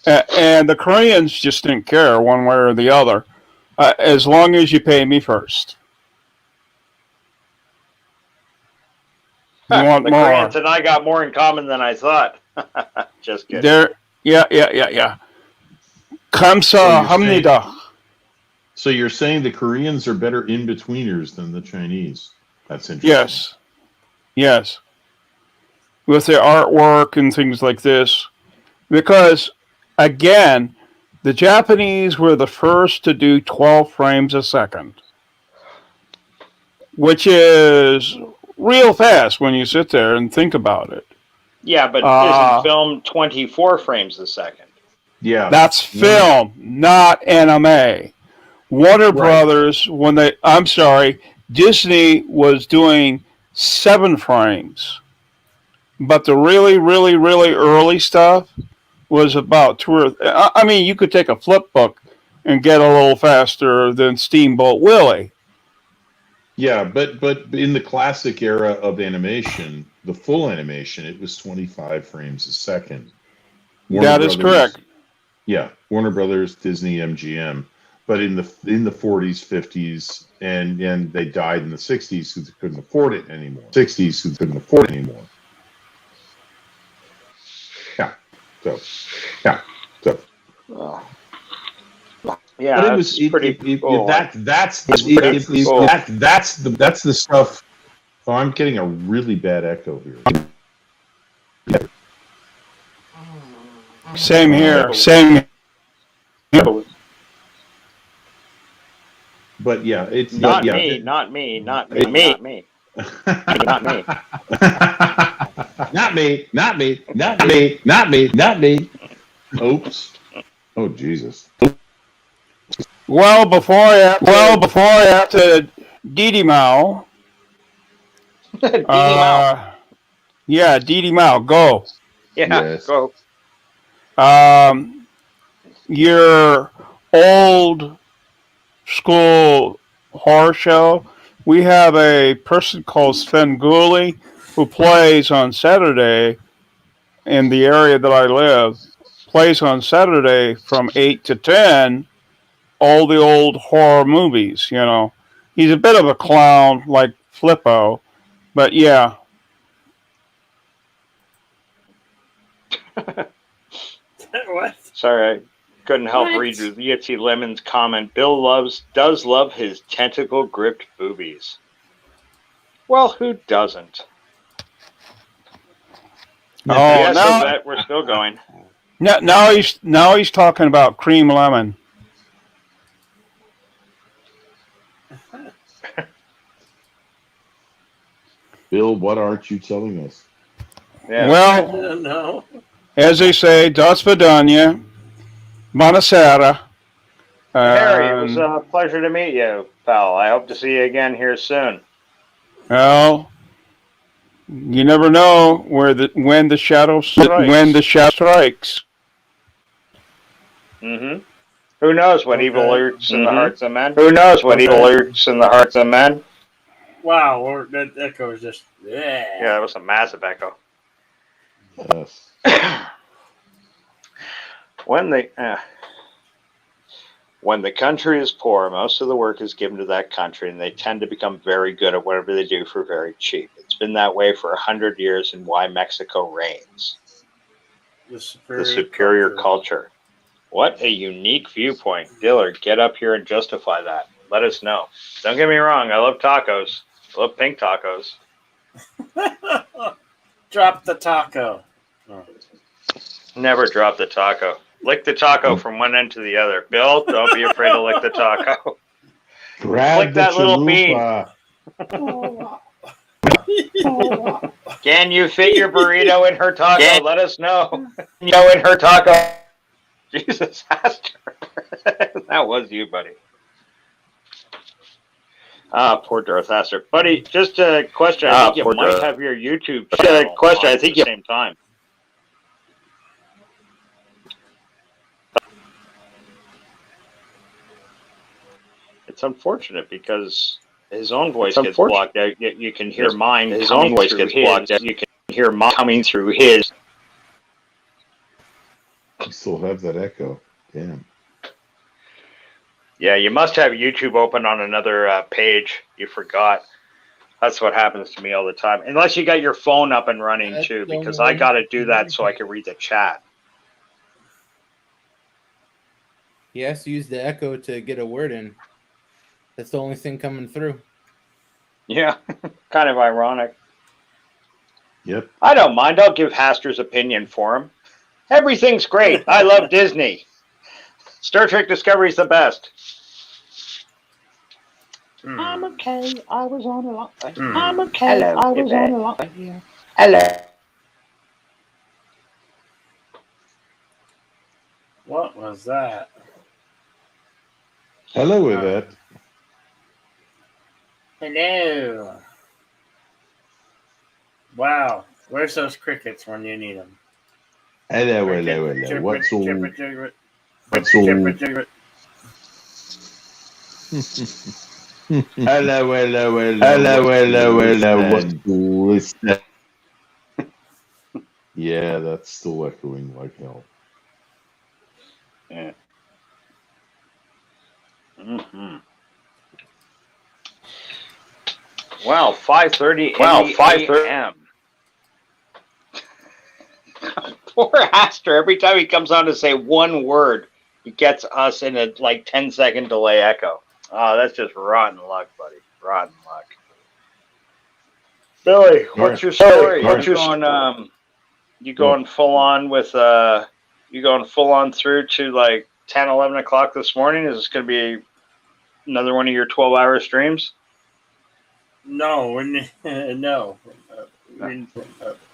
And the Koreans just didn't care one way or the other, as long as you pay me first. You want the more? Koreans and I got more in common than I thought. Just kidding. Yeah. Kamsa hamnida. So you're saying the Koreans are better in-betweeners than the Chinese? That's interesting. Yes. With their artwork and things like this. Because, again, the Japanese were the first to do 12 frames a second, which is real fast when you sit there and think about it. Yeah, but isn't film 24 frames a second? Yeah. That's film, not anime. Warner Brothers, Disney was doing 7 frames. But the really, really, really early stuff was about 2 or... I mean, you could take a flip book and get a little faster than Steamboat Willie. Yeah, but in the classic era of animation, the full animation, it was 25 frames a second. That is correct. Yeah, Warner Brothers, Disney, MGM. But in the 40s, 50s, and they died in the 60s because they couldn't afford it anymore. Yeah, but it was that's the stuff. Oh, I'm getting a really bad echo here. Same here. But yeah, it's not yeah, me. Not me. Not me. Oops. Oh Jesus. Well, before I have to Didi Mao. Yeah, Didi Mao, go. Yeah, go. Your old school horror show. We have a person called Sven Gulli who plays on Saturday in the area that I live. Plays on Saturday from 8 to 10. All the old horror movies, you know. He's a bit of a clown like Flippo, but yeah. What? Sorry, I couldn't help read Yitzy Lemon's comment. Bill does love his tentacle gripped boobies. Well, who doesn't? Oh, no, bet we're still going. Now he's talking about Cream Lemon. Bill, what aren't you telling us? Yeah. Well, no. As they say, das vidanya, buonasera. Harry, it was a pleasure to meet you, pal. I hope to see you again here soon. Well, you never know when the shadow strikes. Mm-hmm. Who knows what evil lurks in the hearts of men? Wow, that echo is just... Yeah, that was a massive echo. Yes. When the country is poor, most of the work is given to that country, and they tend to become very good at whatever they do for very cheap. It's been that way for 100 years, and why Mexico reigns. The superior culture. What a unique viewpoint. Diller, get up here and justify that. Let us know. Don't get me wrong, I love tacos. I love pink tacos. Drop the taco. Oh. Never drop the taco. Lick the taco from one end to the other. Bill, don't be afraid to lick the taco. Grab Lick that little bean. Can you fit your burrito in her taco? Let us know. In her taco. Jesus, Aster. That was you, buddy. Poor Darth Aster. Buddy, just a question. I think you might have your YouTube channel at the same time. It's unfortunate because his own voice gets blocked out. You can hear mine. His own voice gets blocked out. You can hear mine coming through his. You still have that echo. Damn. Yeah, you must have YouTube open on another page. You forgot. That's what happens to me all the time. Unless you got your phone up and running too, because I got to do that so I can read the chat. He has to use the echo to get a word in. That's the only thing coming through. Yeah, kind of ironic. Yep. I don't mind. I'll give Haster's opinion for him. Everything's great. I love Disney. Star Trek Discovery's the best. I'm okay. I was on a lot. Mm. I'm okay. Hello, I was Yvette. on a lot here. Hello. What was that? Hello, Yvette. Hello. Wow. Where's those crickets when you need them? Hello, Cricket, hello, hello. chirpit, What's all? chirpit, chirpit. What's all? Chirpit, chirpit. Hello, hello, hello. Hello, hello, hello. What's all is that? Yeah, that's still echoing like hell. Yeah. Mm-hmm. Wow, 5:30 a.m. Poor Aster. Every time he comes on to say one word, he gets us in a 10-second delay echo. Oh, that's just rotten luck, buddy. Rotten luck. Billy, what's your story? You going full on with you going full on through to 10, 11 o'clock this morning? Is this going to be another one of your 12-hour streams? No, no. As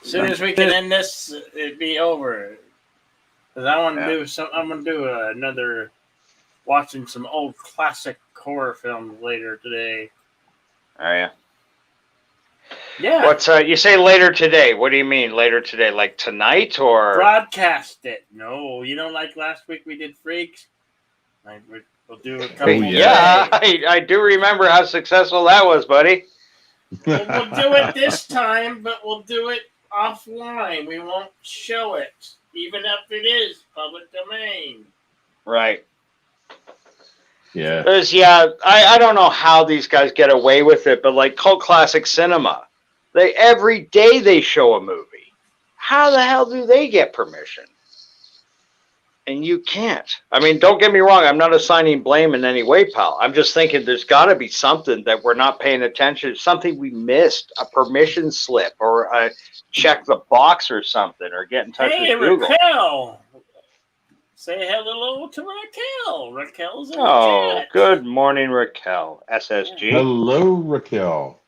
soon as we can end this, it'd be over. Because I want to do some. I'm gonna do another, watching some old classic horror films later today. Oh yeah. Yeah. What's you say later today? What do you mean later today? Like tonight or Broadcast it? No, you know, like last week we did Freaks. We'll do a couple. Yeah, I do remember how successful that was, buddy. We'll do it this time, but we'll do it offline. We won't show it, even if it is public domain. Right. Yeah. I don't know how these guys get away with it, but Cult Classic Cinema, every day they show a movie. How the hell do they get permission? And you can't. I mean, don't get me wrong. I'm not assigning blame in any way, pal. I'm just thinking there's got to be something that we're not paying attention to, something we missed, a permission slip or a check the box or something, or get in touch with Google. Raquel! Say hello to Raquel. Raquel's in the Oh, chat. good morning, Raquel. SSG. Hello, Raquel.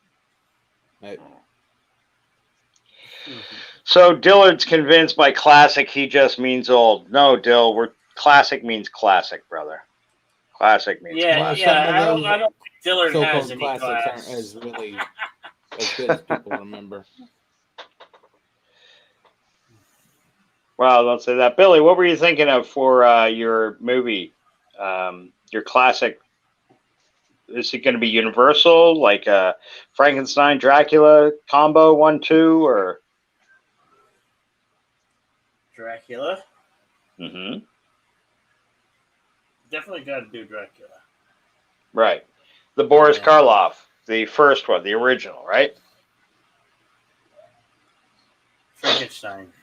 So Dillard's convinced by classic he just means old. No, Dill, classic means classic, brother. Classic means classic. Yeah. I don't think Dillard has So-called any classics class. aren't as really as good as people remember. Well, don't say that. Billy, what were you thinking of for your movie, your classic? Is it going to be Universal, like a Frankenstein, Dracula combo 1-2, or? Dracula. Mm-hmm. Definitely got to do Dracula. Right. The Boris Karloff, the first one, the original, right? Frankenstein.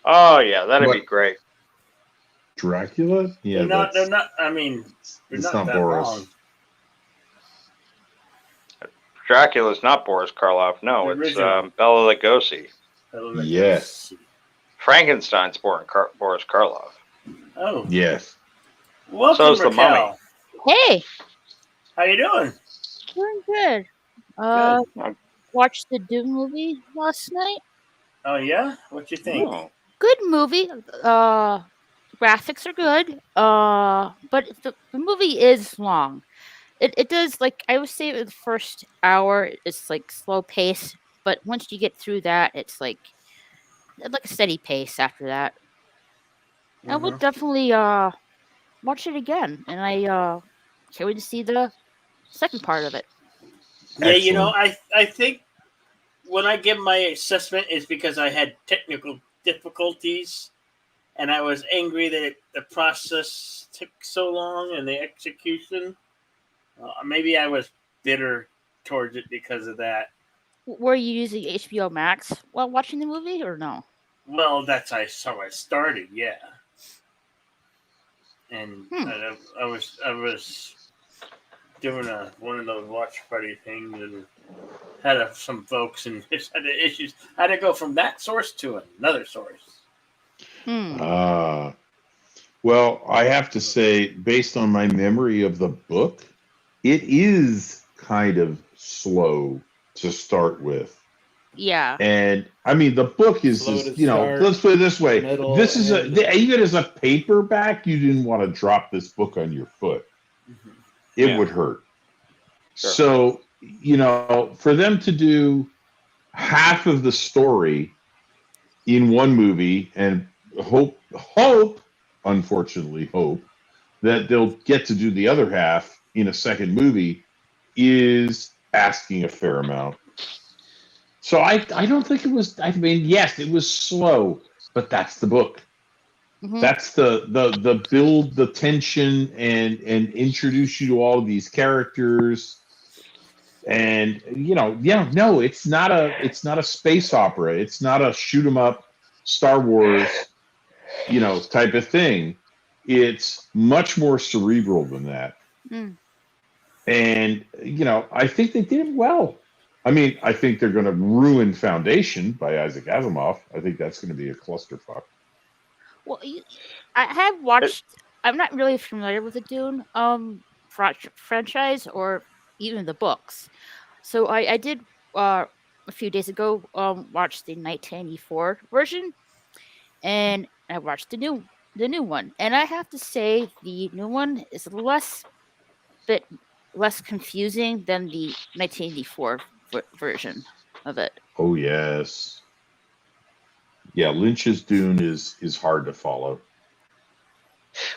Oh, yeah, that'd be great. Dracula? Yeah, They're not. I mean, they're it's not not that Boris. wrong. Dracula's not Boris Karloff. No, The it's original. Bela Lugosi. Yes. Frankenstein's Boris Karloff. Oh. Yes. Welcome, So's the Raquel. Mummy. Hey, How you doing? doing good. Watched the Doom movie last night. Oh yeah. What you think? Oh. Good movie. graphics are good. But the movie is long. It does, like, I would say the first hour is like slow pace, but once you get through that, it's like a steady pace after that. I would definitely watch it again, and I can't wait to see the second part of it. Yeah, you know, I think when I give my assessment is because I had technical difficulties, and I was angry that the process took so long and the execution. Maybe I was bitter towards it because of that. Were you using HBO Max while watching the movie, or no? Well, that's how I started, yeah. And I was doing one of those watch party things and had some folks and just had issues. I had to go from that source to another source. Well, I have to say, based on my memory of the book, it is kind of slow to start with. Yeah. And I mean, the book is, let's put it this way. This is even as a paperback, you didn't want to drop this book on your foot. It would hurt. Sure. So, for them to do half of the story in one movie and unfortunately hope that they'll get to do the other half in a second movie is asking a fair amount. So I don't think it was, I mean, yes, it was slow, but that's the book. That's the build the tension and introduce you to all of these characters. And it's not a space opera. It's not a shoot 'em up Star Wars, type of thing. It's much more cerebral than that. And I think they did it well. I mean, I think they're going to ruin Foundation by Isaac Asimov. I think that's going to be a clusterfuck. Well, I have watched. I'm not really familiar with the Dune franchise or even the books. So I did a few days ago watch the 1984 version, and I watched the new one. And I have to say, the new one is a bit less confusing than the 1984 version of it. Oh yes. Yeah, Lynch's Dune is hard to follow.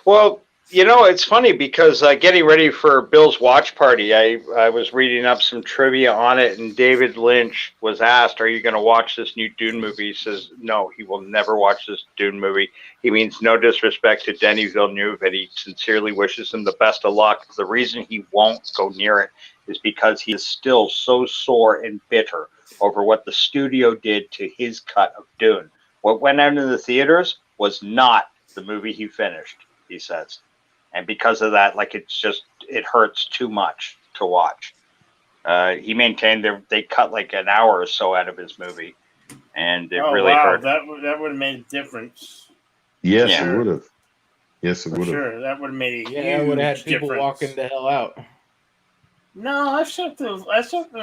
Well, it's funny because getting ready for Bill's watch party, I was reading up some trivia on it, and David Lynch was asked, "Are you going to watch this new Dune movie?" He says, "No, he will never watch this Dune movie." He means no disrespect to Denis Villeneuve, and he sincerely wishes him the best of luck. The reason he won't go near it is because he is still so sore and bitter over what the studio did to his cut of Dune. What went out in the theaters was not the movie he finished, he says. And because of that, it hurts too much to watch. He maintained they cut like an hour or so out of his movie, and it really hurt. That would have made a difference. Yes, it would have. Yes, it would have. Sure, that would have made a huge it would have had people difference. walking the hell out. No, I've sat through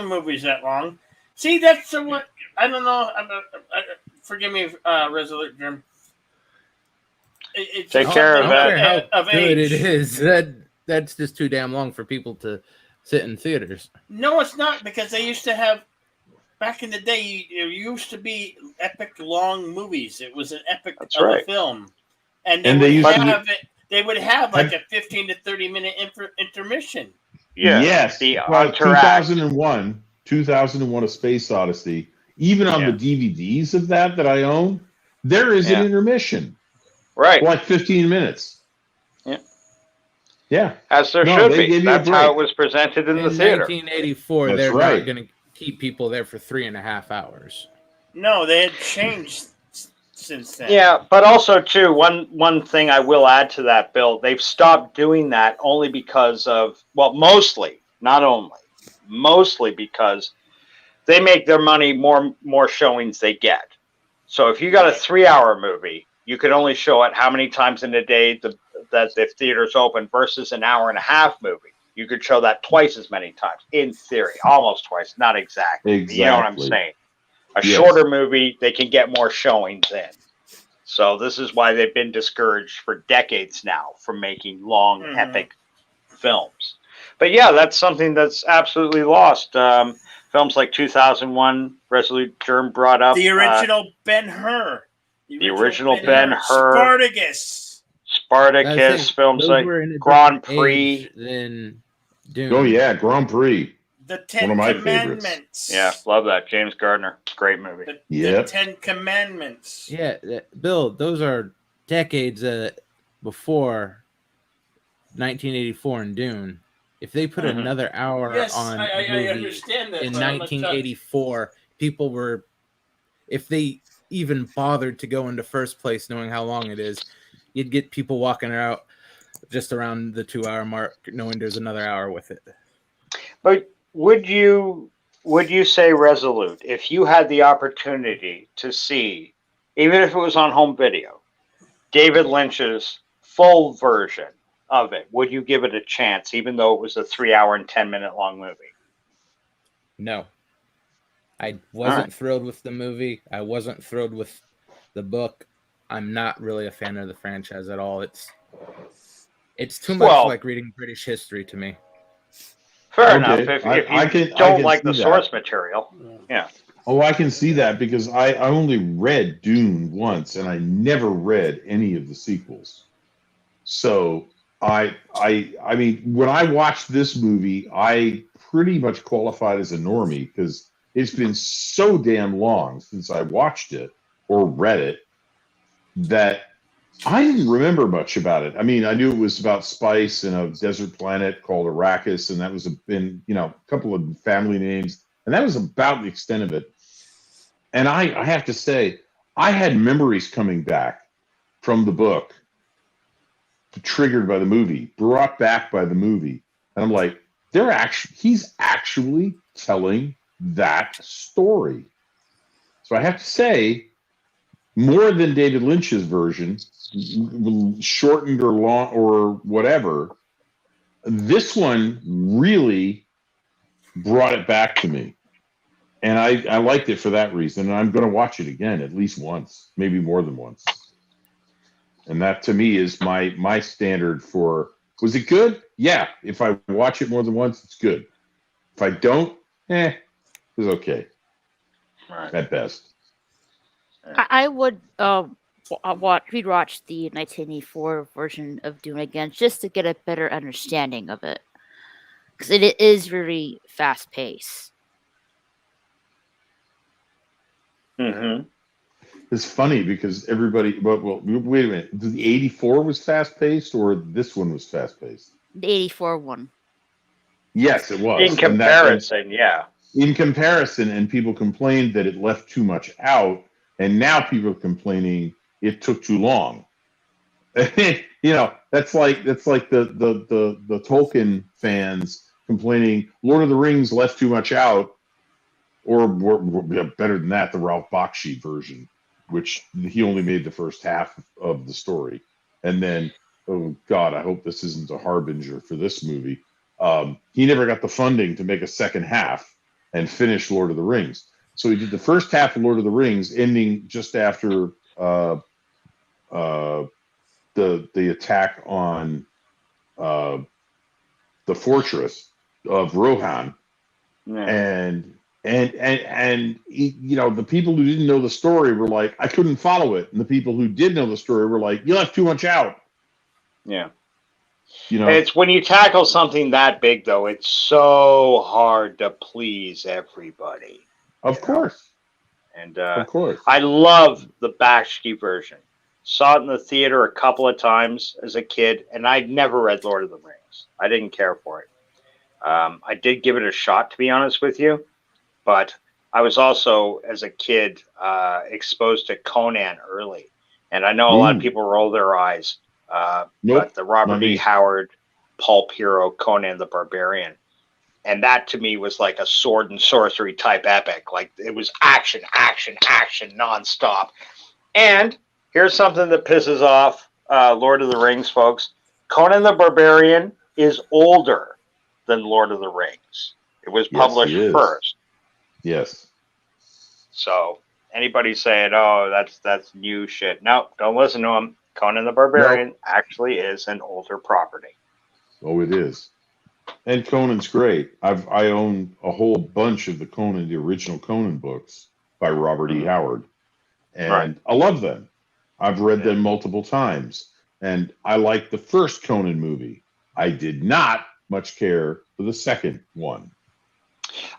movies that long. See, that's what I don't know. Forgive me, Resolute Dream. Take care of that. Of good age. it is. That's just too damn long for people to sit in theaters. No, it's not, because they used to have back in the day. There used to be epic long movies. It was an epic film, and they would have like a 15 to 30 minute intermission. Yeah. Yes. Well, 2001, A Space Odyssey. Even on the DVDs of that I own, there is an intermission. Right. Like 15 minutes. Yeah. Yeah. As there should be. That's how it was presented in the theater. 1984, they're not going to keep people there for 3.5 hours. No, they had changed since then. Yeah, but also, too, one thing I will add to that, Bill, they've stopped doing that only because of, well, mostly, not only, mostly because they make their money more showings they get. So if you got a 3-hour movie, you could only show it how many times in a day that the theater's open versus an 1.5-hour movie. You could show that twice as many times, in theory, almost twice, not exactly. You know what I'm saying? A shorter movie, they can get more showings in. So this is why they've been discouraged for decades now from making long, epic films. But yeah, that's something that's absolutely lost. Films like 2001, Resolute Germ brought up. The original Ben-Hur. The original Ben-Hur. Spartacus. Spartacus, films like Grand Prix. Then Dune. Oh yeah, Grand Prix. The Ten One of my Commandments. favorites. Yeah, love that. James Gardner. Great movie. The Ten Commandments. Yeah, Bill, those are decades before 1984 and Dune. If they put another hour on I a movie understand that, in but I'm 1984, people were, if they even bothered to go into first place knowing how long it is, you'd get people walking out just around the 2-hour mark knowing there's another hour with it. But would you say, Resolute, if you had the opportunity to see, even if it was on home video, David Lynch's full version of it, would you give it a chance, even though it was a 3-hour and 10-minute long movie? No. I wasn't thrilled with the movie. I wasn't thrilled with the book. I'm not really a fan of the franchise at all. It's too much like reading British history to me. Fair enough. If you don't like the source material. Yeah. Oh, I can see that because I only read Dune once and I never read any of the sequels. So I mean, when I watched this movie, I pretty much qualified as a normie because it's been so damn long since I watched it or read it that I didn't remember much about it. I mean, I knew it was about spice and a desert planet called Arrakis, and that was a couple of family names, and that was about the extent of it. And I have to say, I had memories coming back from the book, triggered by the movie, brought back by the movie, and I'm like, he's actually telling that story. So I have to say, more than David Lynch's version, shortened or long or whatever, this one really brought it back to me. And I liked it for that reason. And I'm going to watch it again at least once, maybe more than once. And that to me is my standard for, was it good? Yeah. If I watch it more than once, it's good. If I don't, it's okay. Right. At best. I would rewatch the 1984 version of Dune again just to get a better understanding of it, because it is very fast paced. It's funny because everybody. Well, wait a minute. The 84 was fast paced, or this one was fast paced? The 84 one. Yes, it was. In comparison, yeah. In comparison, and people complained that it left too much out. And now people are complaining it took too long. That's like the Tolkien fans complaining Lord of the Rings left too much out, or better than that, the Ralph Bakshi version, which he only made the first half of the story, and then oh God, I hope this isn't a harbinger for this movie. He never got the funding to make a second half and finish Lord of the Rings. So he did the first half of Lord of the Rings, ending just after the attack on the fortress of Rohan, and the people who didn't know the story were like, I couldn't follow it, and the people who did know the story were like, you left too much out. Yeah. It's when you tackle something that big, though, it's so hard to please everybody. Of course. And of course. I love the Bakshi version. Saw it in the theater a couple of times as a kid, and I'd never read Lord of the Rings. I didn't care for it. I did give it a shot, to be honest with you, but I was also, as a kid, exposed to Conan early. And I know a lot of people roll their eyes, but the Robert E. Howard, pulp hero, Conan the Barbarian, and that to me was like a sword and sorcery type epic. Like it was action, action, action nonstop. And here's something that pisses off Lord of the Rings folks. Conan the Barbarian is older than Lord of the Rings. It was published first. Yes. So, Anybody saying, "Oh, that's new shit"? No, don't listen to him. Conan the Barbarian actually is an older property. Oh, it is. And Conan's great. I own a whole bunch of the original Conan books by Robert E. Howard, and I love them. I've read them multiple times, and I like the first Conan movie. I did not much care for the second one.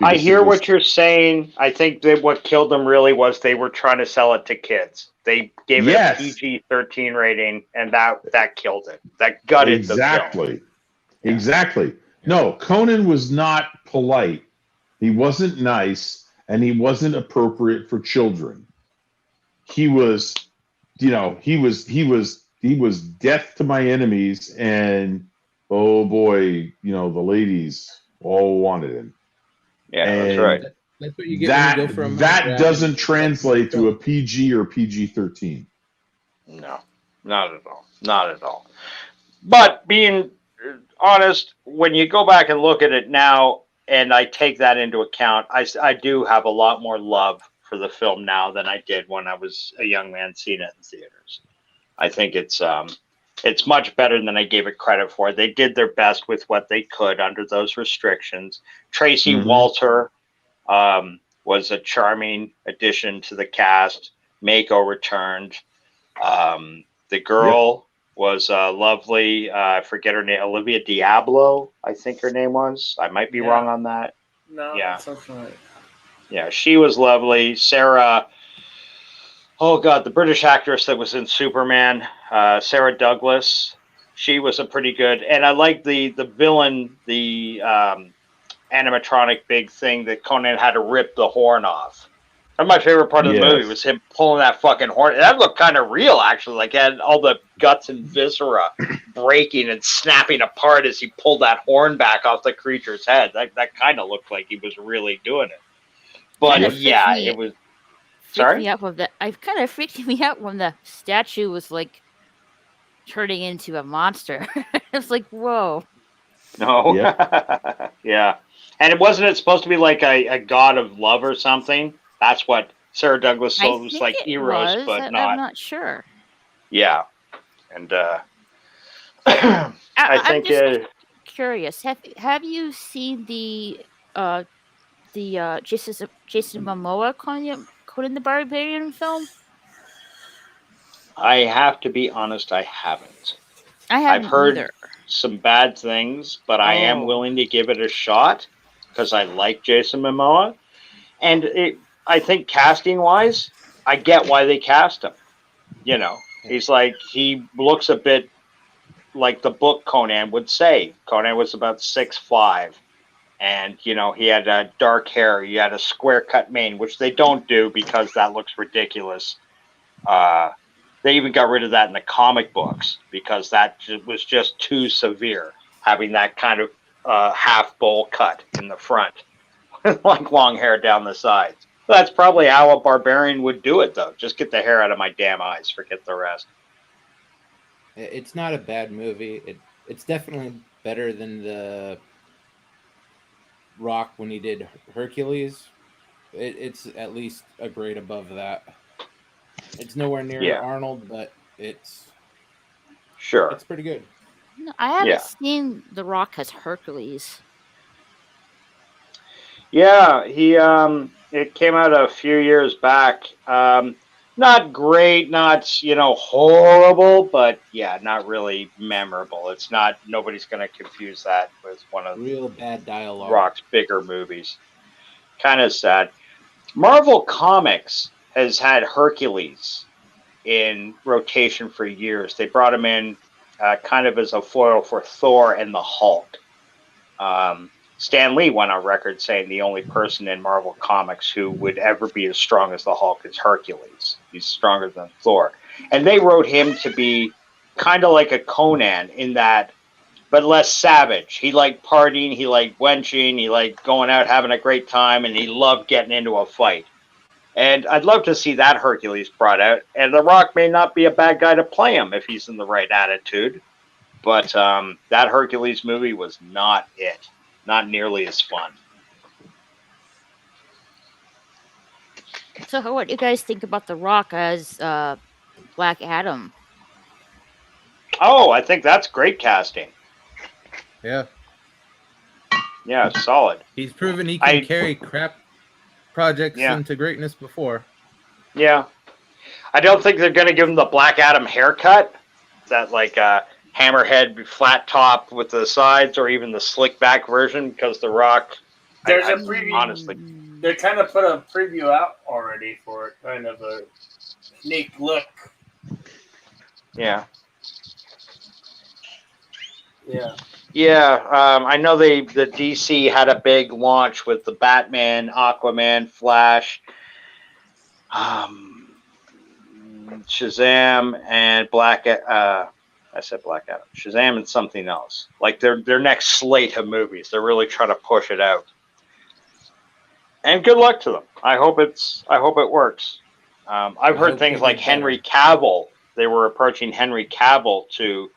I hear what you're saying. I think that what killed them really was they were trying to sell it to kids. They gave it a PG-13 rating, and that killed it. That gutted the film. Exactly. No, Conan was not polite. He wasn't nice, and he wasn't appropriate for children. He was, he was death to my enemies, and oh boy, the ladies all wanted him. Yeah, that's right. That's what you get when you go from that doesn't translate to a PG or PG-13. No, not at all. Not at all. But being honest, when you go back and look at it now, and I take that into account, I do have a lot more love for the film now than I did when I was a young man seeing it in theaters. I think it's much better than I gave it credit for. They did their best with what they could under those restrictions. Tracy Walter was a charming addition to the cast. Mako returned. The girl was lovely. I forget her name. Olivia Diablo, I think her name was. I might be wrong on that. No, Yeah. that's right. Yeah, she was lovely. Sarah, oh God, the British actress that was in Superman, Sarah Douglas, she was a pretty good, and I like the villain, the animatronic big thing that Conan had to rip the horn off. That's my favorite part of the movie was him pulling that fucking horn. That looked kind of real, actually. Like, it had all the guts and viscera breaking and snapping apart as he pulled that horn back off the creature's head. That kind of looked like he was really doing it. But yeah, it was. Sorry? It kind of freaked me out when the statue was like turning into a monster. It's like, whoa. No. Yeah. And it supposed to be like a god of love or something? That's what Sarah Douglas sold was like Eros, but not. I'm not sure. Yeah. And I'm just curious. Have you seen the Jason Momoa Conan the Barbarian film? I have to be honest, I haven't. I've heard some bad things, but I am willing to give it a shot because I like Jason Momoa. And I think casting-wise, I get why they cast him. He looks a bit like the book Conan would say. Conan was about 6'5". And, he had dark hair. He had a square-cut mane, which they don't do because that looks ridiculous. They even got rid of that in the comic books because that was just too severe, having that kind of half bowl cut in the front, like long hair down the sides. That's probably how a barbarian would do it, though. Just get the hair out of my damn eyes. Forget the rest. It's not a bad movie. It's definitely better than the Rock when he did Hercules. It's at least a grade above that. It's nowhere near Arnold, but it's pretty good. No, I haven't seen The Rock as Hercules. Yeah, it came out a few years back. Not great, not horrible, but not really memorable. It's not. Nobody's going to confuse that with one of real bad dialogue. Rock's bigger movies. Kind of sad. Marvel Comics has had Hercules in rotation for years. They brought him in kind of as a foil for Thor and the Hulk. Stan Lee went on record saying the only person in Marvel Comics who would ever be as strong as the Hulk is Hercules. He's stronger than Thor. And they wrote him to be kind of like a Conan in that, but less savage. He liked partying, he liked wenching, he liked going out having a great time, and he loved getting into a fight. And I'd love to see that Hercules brought out. And The Rock may not be a bad guy to play him if he's in the right attitude. But that Hercules movie was not it. Not nearly as fun. So, what do you guys think about The Rock as Black Adam? Oh, I think that's great casting. Yeah. Yeah, solid. He's proven he can carry crap projects Yeah. into greatness before. Yeah. I don't think they're going to give him the Black Adam haircut. That like hammerhead flat top with the sides, or even the slick back version, because The Rock. There's a preview. Honestly, They kind of put a preview out already for it, kind of a sneak look. yeah. Yeah. Yeah, I know the DC had a big launch with the Batman, Aquaman, Flash, Shazam, and I said Black Adam. Shazam and something else. Like their next slate of movies. They're really trying to push it out. And good luck to them. I hope it works. I've heard things like Henry Cavill. They were approaching Henry Cavill to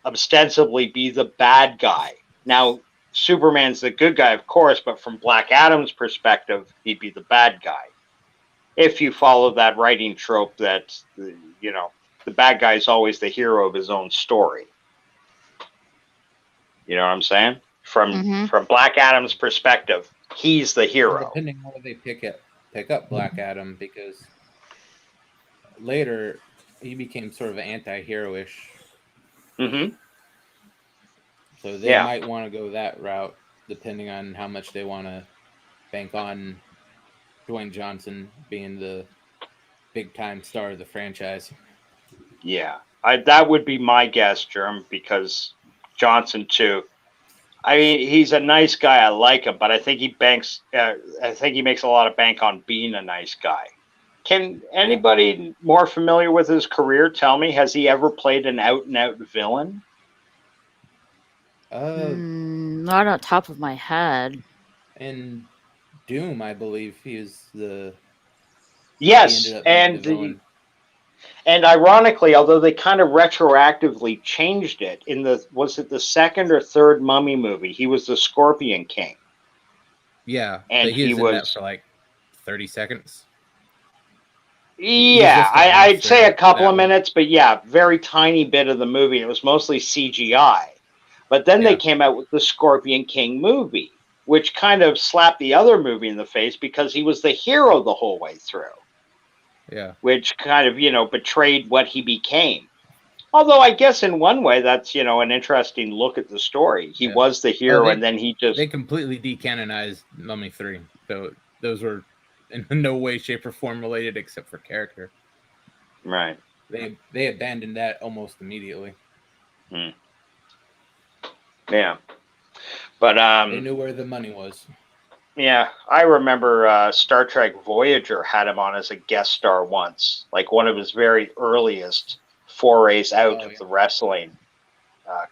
ostensibly be the bad guy. Now, Superman's the good guy, of course, but from Black Adam's perspective, he'd be the bad guy. If you follow that writing trope that, you know, the bad guy is always the hero of his own story. You know what I'm saying? From Black Adam's perspective, he's the hero. Depending on where they pick up Black Adam, because later he became sort of anti-hero-ish. Mm-hmm. So they might want to go that route, depending on how much they want to bank on Dwayne Johnson being the big-time star of the franchise. Yeah, that would be my guess, Jerm, because Johnson too. I mean, he's a nice guy. I like him, but I think he banks. I think he makes a lot of bank on being a nice guy. Can anybody more familiar with his career tell me? Has he ever played an out-and-out villain? Not on top of my head. In Doom, I believe he is the. Yes, and ironically, although they kind of retroactively changed it was it the second or third Mummy movie? He was the Scorpion King. Yeah, and but he was in that for like 30 seconds. Yeah, I'd say a couple of minutes, but yeah, very tiny bit of the movie. It was mostly CGI. But then they came out with the Scorpion King movie, which kind of slapped the other movie in the face because he was the hero the whole way through. Yeah. Which kind of, betrayed what he became. Although I guess in one way that's, an interesting look at the story. He was the hero and then he just... They completely decanonized Mummy 3. So those were in no way, shape, or form related except for character. Right. They abandoned that almost immediately. Yeah. But they knew where the money was. Yeah, I remember Star Trek Voyager had him on as a guest star once, like one of his very earliest forays out of the wrestling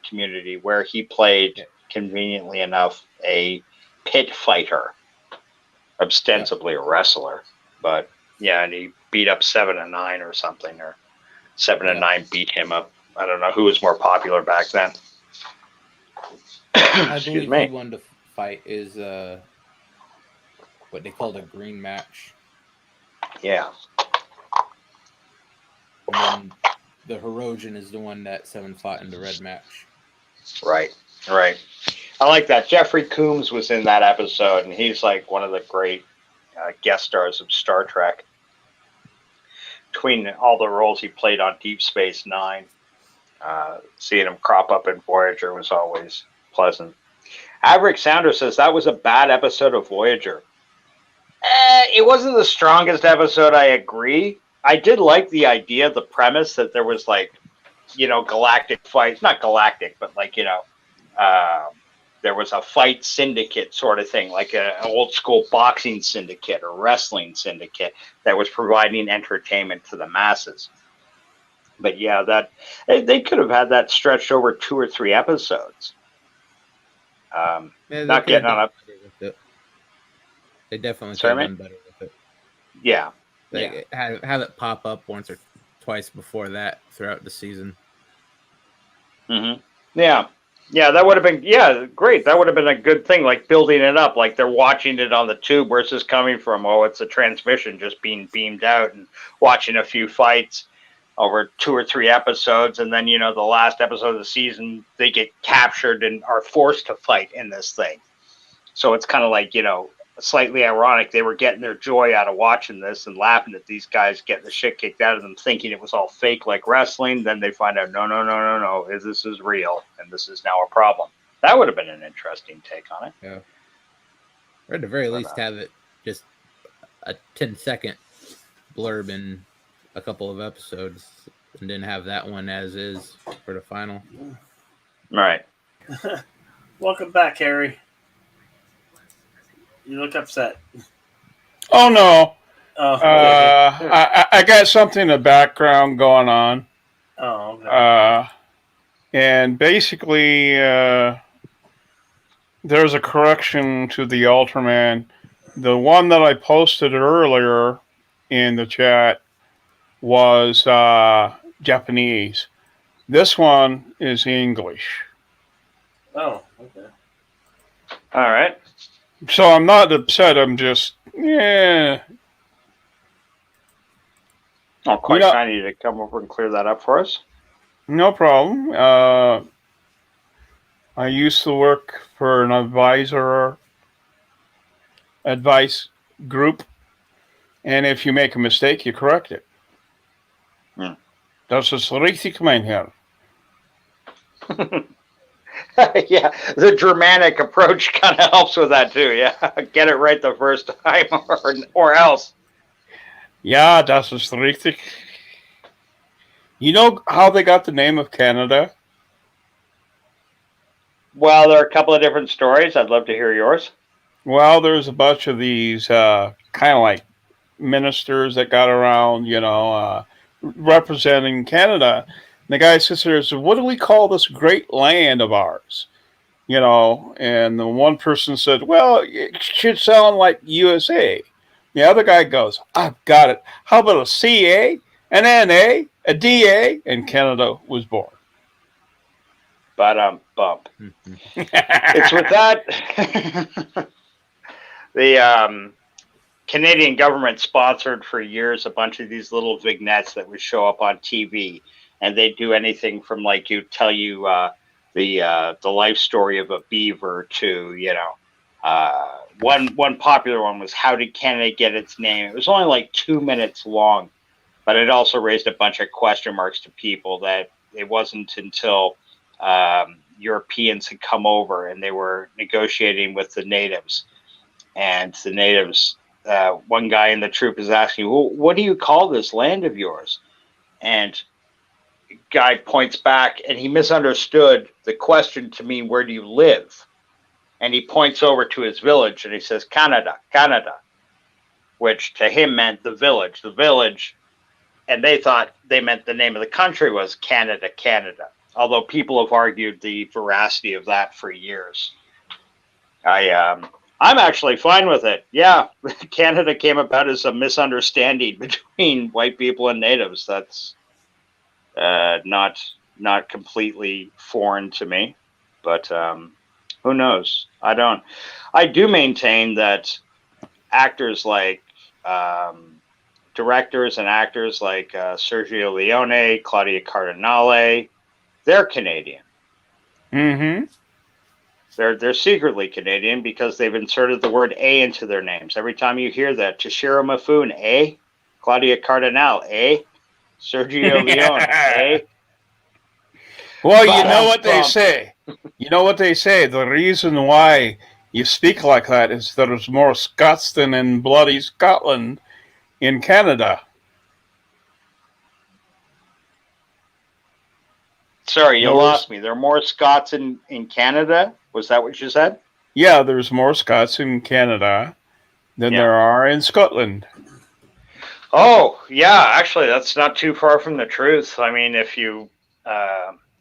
community, where he played, conveniently enough, a pit fighter, ostensibly a wrestler. But yeah, and he beat up 7 and 9 or something, or 7 and 9 beat him up. I don't know who was more popular back then. I believe he won the fight is what they called a green match. Yeah. And then the Hirogen is the one that 7 fought in the red match. Right. I like that. Jeffrey Combs was in that episode, and he's like one of the great guest stars of Star Trek. Between all the roles he played on Deep Space Nine, seeing him crop up in Voyager was always pleasant. Averick Sounder says that was a bad episode of Voyager. It wasn't the strongest episode, I agree. I did like the idea, the premise that there was galactic fights. Not galactic, but there was a fight syndicate sort of thing, like an old school boxing syndicate or wrestling syndicate that was providing entertainment to the masses. But yeah, that they could have had that stretched over 2 or 3 episodes. Not getting on up. They definitely could have done better with it. Yeah. Have it pop up once or twice before that throughout the season. Mm-hmm. Yeah. Yeah, that would have been great. That would have been a good thing, like building it up, like they're watching it on the tube. Where's this coming from? Oh, it's a transmission just being beamed out, and watching a few fights over 2 or 3 episodes, and then the last episode of the season they get captured and are forced to fight in this thing. So it's kind of like slightly ironic. They were getting their joy out of watching this and laughing at these guys getting the shit kicked out of them, thinking it was all fake like wrestling. Then they find out, no, this is real, and this is now a problem. That would have been an interesting take on it. Yeah. Or at the very least have it just a 10-second blurb in a couple of episodes, and then have that one as is for the final. Right. Welcome back, Harry. You look upset. Oh no. Oh. I got something in the background going on. Oh. Okay. And basically, there's a correction to the Ultraman. The one that I posted earlier in the chat was Japanese. This one is English. Oh, okay. All right. So I'm not upset. I'm just, yeah. Oh, quite kind of you to come over and clear that up for us. No problem. I used to work for an advice group, and if you make a mistake, you correct it. Das ist richtig, mein Herr. Yeah, the Germanic approach kind of helps with that too. Yeah, get it right the first time, or else. Ja, das ist richtig. You know how they got the name of Canada? Well, there are a couple of different stories. I'd love to hear yours. Well, there's a bunch of these kind of like ministers that got around, representing Canada. The guy sits there and says, what do we call this great land of ours? And the one person said, well, it should sound like USA. The other guy goes, I've got it. How about a CA, an NA, a DA? And Canada was born. Bump. It's with that. The Canadian government sponsored for years a bunch of these little vignettes that would show up on TV. And they do anything from tell you the life story of a beaver to one popular one was how did Canada get its name? It was only 2 minutes long, but it also raised a bunch of question marks to people that it wasn't until Europeans had come over and they were negotiating with the natives, and the natives, one guy in the troop is asking, well, what do you call this land of yours? And guy points back and he misunderstood the question to mean where do you live, and he points over to his village and he says Canada, which to him meant the village, and they thought they meant the name of the country was Canada, although people have argued the veracity of that for years. I'm actually fine with it. Yeah, Canada came about as a misunderstanding between white people and natives. That's not completely foreign to me, but who knows? I do maintain that actors like directors and actors like Sergio Leone, Claudia Cardinale, they're Canadian. Mm-hmm. They're secretly Canadian because they've inserted the word A into their names. Every time you hear that, Toshiro Mifune, A, Claudia Cardinale, A, Sergio Leone, A. Well, you know what they say. The reason why you speak like that is there's more Scots than in bloody Scotland in Canada. Sorry, you lost me. There are more Scots in Canada? Was that what you said? Yeah, there's more Scots in Canada than there are in Scotland. Oh, yeah. Actually, that's not too far from the truth. I mean, if you...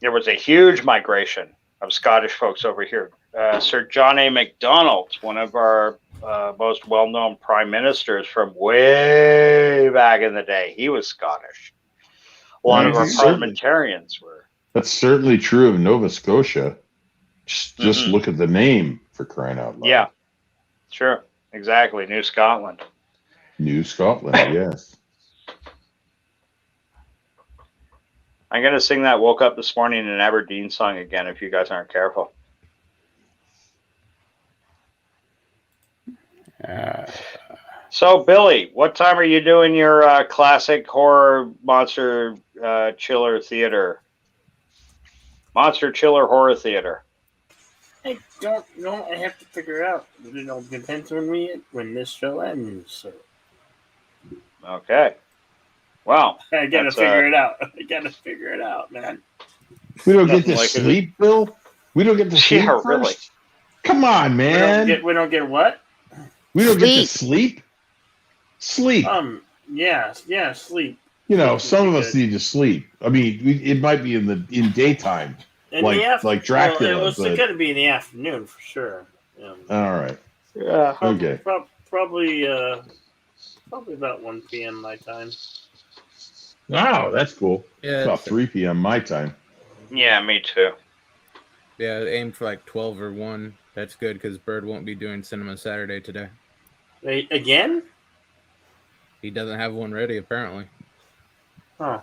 there was a huge migration of Scottish folks over here. Sir John A. Macdonald, one of our most well-known prime ministers from way back in the day, he was Scottish. A lot of our parliamentarians were. That's certainly true of Nova Scotia. Just look at the name, for crying out loud. Yeah, sure, exactly. New Scotland. New Scotland, yes. I'm gonna sing that "Woke Up This Morning" in Aberdeen song again if you guys aren't careful. So, Billy, what time are you doing your classic horror monster chiller theater? Monster chiller horror theater. I don't know. I have to figure it out. It all depends on when this show ends. So. Okay. Well, I gotta figure it out. I gotta figure it out, man. We don't get to sleep, Bill? We don't get to sleep first? Really. Come on, man. We don't get what? We don't get to sleep? Sleep. Yeah, sleep. You know, some of us need to sleep. I mean, it might be in daytime, like Dracula. Well, it's going to be in the afternoon for sure. All right. Yeah. Okay. Probably about 1 p.m. my time. Wow, that's cool. Yeah, About 3 p.m. my time. Yeah, me too. Yeah, aim for like 12 or 1. That's good because Bird won't be doing Cinema Saturday today. Again? He doesn't have one ready, apparently. Huh.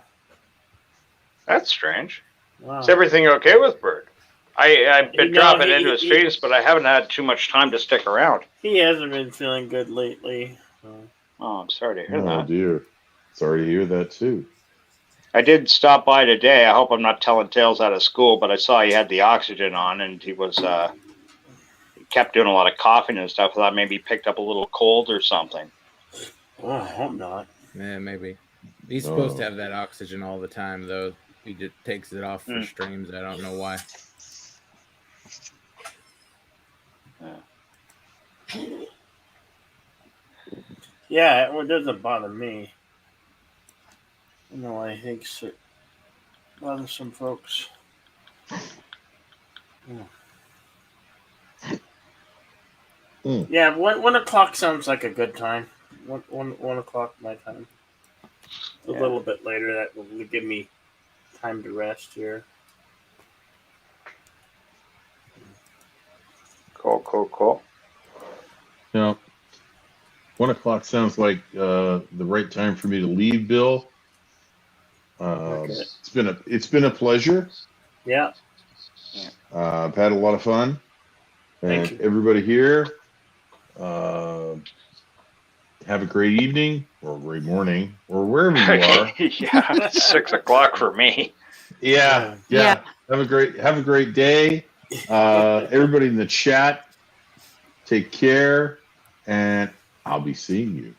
That's strange. Wow. Is everything okay with Bird? I've been dropping into his streams, but I haven't had too much time to stick around. He hasn't been feeling good lately. Oh, I'm sorry to hear Oh, that. dear. Sorry to hear that, too. I did stop by today. I hope I'm not telling tales out of school, but I saw he had the oxygen on, and he was he kept doing a lot of coughing and stuff. I thought maybe he picked up a little cold or something. Oh, I hope not. Yeah, maybe. He's supposed to have that oxygen all the time, though. He just takes it off for streams. I don't know why. Yeah, it doesn't bother me. No, I think it bothers some folks. Yeah, 1 o'clock sounds like a good time. 1 o'clock my time. A little bit later, that will give me time to rest here. Cool. Yeah. 1 o'clock sounds like the right time for me to leave, Bill. Okay. It's been a pleasure. Yeah. I've had a lot of fun, Thank and everybody here, have a great evening or a great morning or wherever you are. Yeah, it's 6 o'clock for me. Yeah. Have a great day. Everybody in the chat, take care, and I'll be seeing you.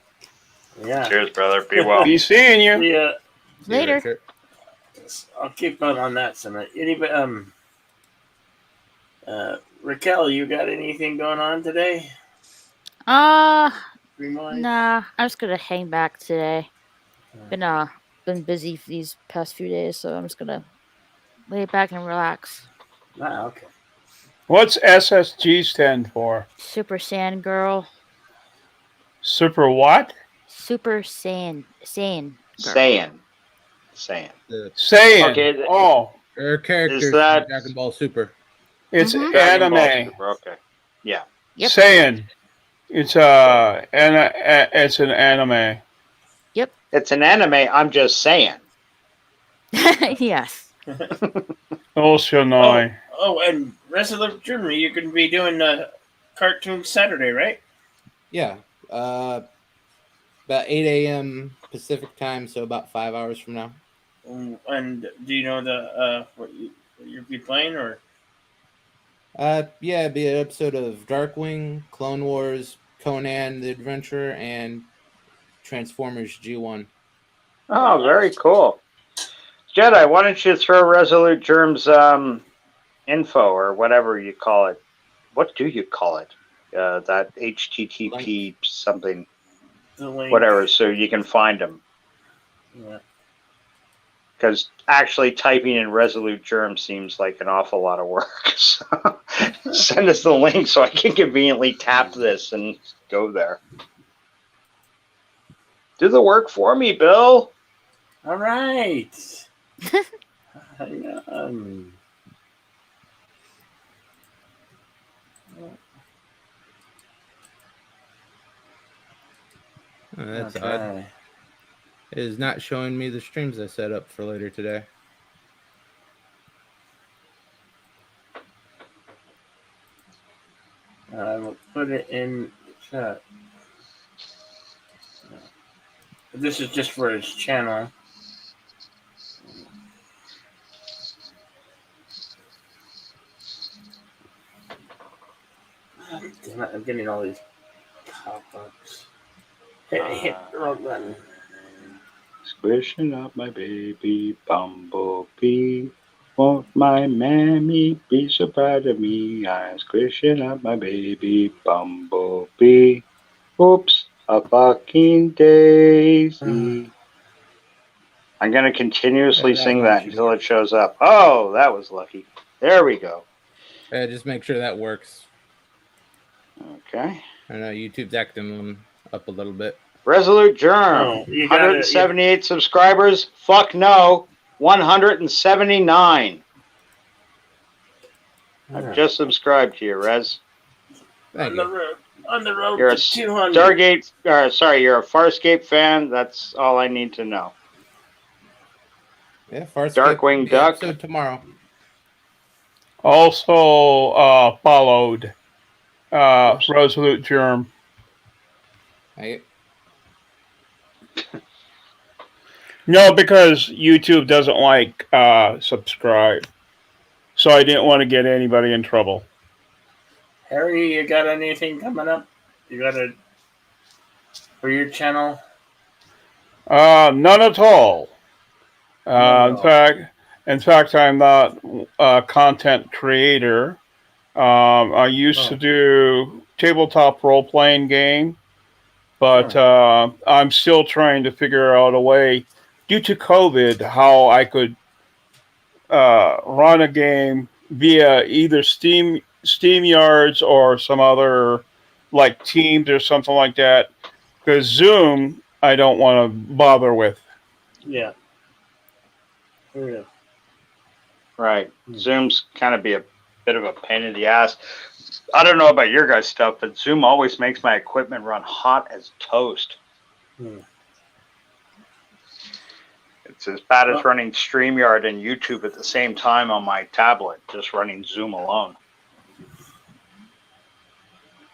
Yeah. Cheers, brother. Be well. Be seeing you. Yeah. Later. I'll keep on that some. Anybody, Raquel, you got anything going on today? Nah. Rewind? I'm just gonna hang back today. Been busy these past few days, so I'm just gonna lay back and relax. Ah, okay. What's SSG stand for? Super Saiyan Girl. Super what? Super Saiyan. Girl. Saiyan. Saiyan. Okay. Oh. Her character Is that Dragon Ball Super? It's Dragon Ball anime. Super, okay. Yeah. Yep. Saiyan. It's it's an anime. Yep. It's an anime. I'm just saying. Yes. Oh, Shonai. Oh, and Resolute Germany, you're going to be doing Cartoon Saturday, right? Yeah. About 8 a.m. Pacific time, so about 5 hours from now. And do you know what you'll be playing, or? Yeah, it'd be an episode of Darkwing, Clone Wars, Conan the Adventurer, and Transformers G1. Oh, very cool. Jedi, why don't you throw Resolute Germ's info or whatever you call it? What do you call it? That HTTP something, whatever, so you can find them. Yeah. Because actually typing in Resolute Germ seems like an awful lot of work. So send us the link so I can conveniently tap this and go there. Do the work for me, Bill. All right. That's Okay. odd. It is not showing me the streams I set up for later today. I will put it in the chat. This is just for his channel. Damn it, I'm getting all these pop-ups. Hit the wrong button. Squishing up my baby bumblebee. Won't my mammy be so proud of me? I'm squishing up my baby bumblebee. Oops, a fucking daisy. I'm going to continuously sing that until it shows up. Oh, that was lucky. There we go. Just make sure that works. Okay. I know YouTube's acting up a little bit. Resolute Germ. Oh, you got 178 subscribers. Fuck no. 179. I've just subscribed to you, Rez. On the road You're a to 200. Stargate. You're a Farscape fan. That's all I need to know. Yeah, Farscape. Darkwing Duck. Episode tomorrow. Also followed Resolute Germ. Hey. No, because YouTube doesn't like subscribe. So I didn't want to get anybody in trouble. Harry, you got anything coming up? You got a for your channel? None at all. In fact, I'm not a content creator. I used to do tabletop role-playing game, but I'm still trying to figure out a way, due to COVID, how I could run a game via either SteamYards or some other, like Teams or something like that. Because Zoom, I don't want to bother with. Yeah. Yeah. Right. Zoom's kind of be a bit of a pain in the ass. I don't know about your guys' stuff, but Zoom always makes my equipment run hot as toast. It's as bad as running StreamYard and YouTube at the same time on my tablet, just running Zoom alone.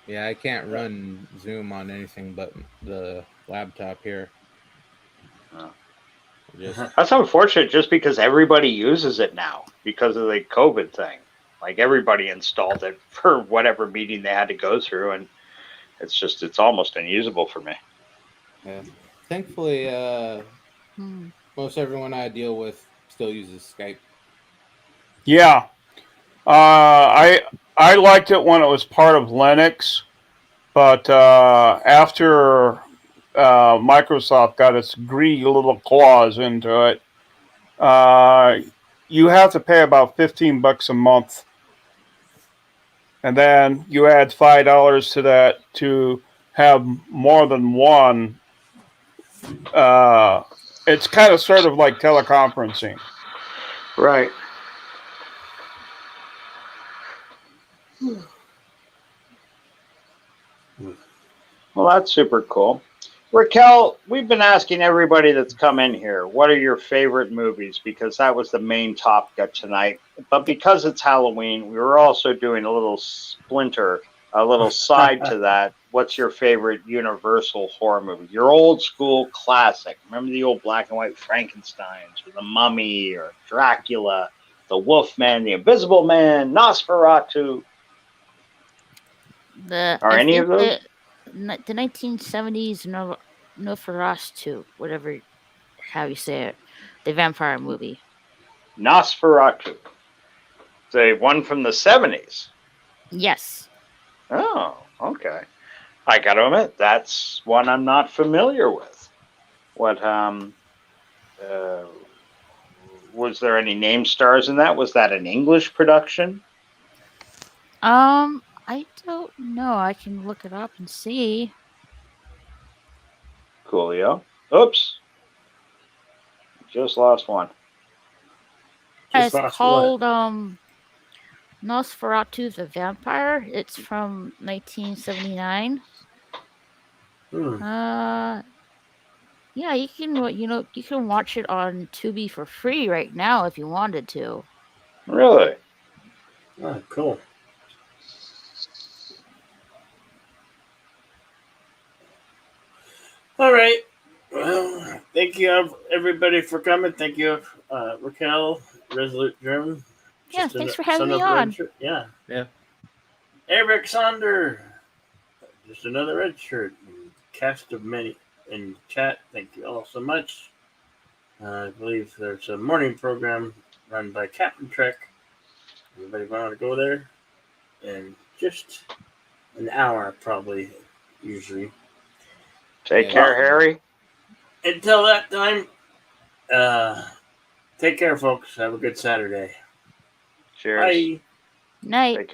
Yeah, I can't run Zoom on anything but the laptop here. That's unfortunate just because everybody uses it now because of the COVID thing. Like everybody installed it for whatever meeting they had to go through, and it's almost unusable for me. Yeah. Thankfully, most everyone I deal with still uses Skype. Yeah. I liked it when it was part of Linux, but after Microsoft got its greedy little claws into it, you have to pay about $15 a month. And then you add $5 to that to have more than one. It's kind of sort of like teleconferencing. Right. Well, that's super cool. Raquel, we've been asking everybody that's come in here, what are your favorite movies? Because that was the main topic tonight. But because it's Halloween, we were also doing a little splinter, a little side to that. What's your favorite Universal horror movie? Your old school classic. Remember the old black and white Frankensteins, or The Mummy, or Dracula, The Wolfman, The Invisible Man, Nosferatu? Are any of those? The 1970s Nosferatu, whatever, how you say it, the vampire movie. Nosferatu. The one from the 70s. Yes. Oh, okay. I gotta admit, that's one I'm not familiar with. What, was there any name stars in that? Was that an English production? I don't know. I can look it up and see. Coolio. Oops. Just lost one. It's called Nosferatu the Vampire. It's from 1979. Yeah, you can. You can watch it on Tubi for free right now if you wanted to. Really? Oh, cool. All right. Well, thank you everybody for coming. Thank you, Raquel, Resolute German. Yeah, thanks for having me on. Yeah. Yeah. Eric Sonder, just another red shirt. Cast of many in chat. Thank you all so much. I believe there's a morning program run by Captain Trek. Everybody want to go there? And just an hour, probably, usually. Take care, Harry. Until that time, take care, folks. Have a good Saturday. Cheers. Bye. Night. Take care.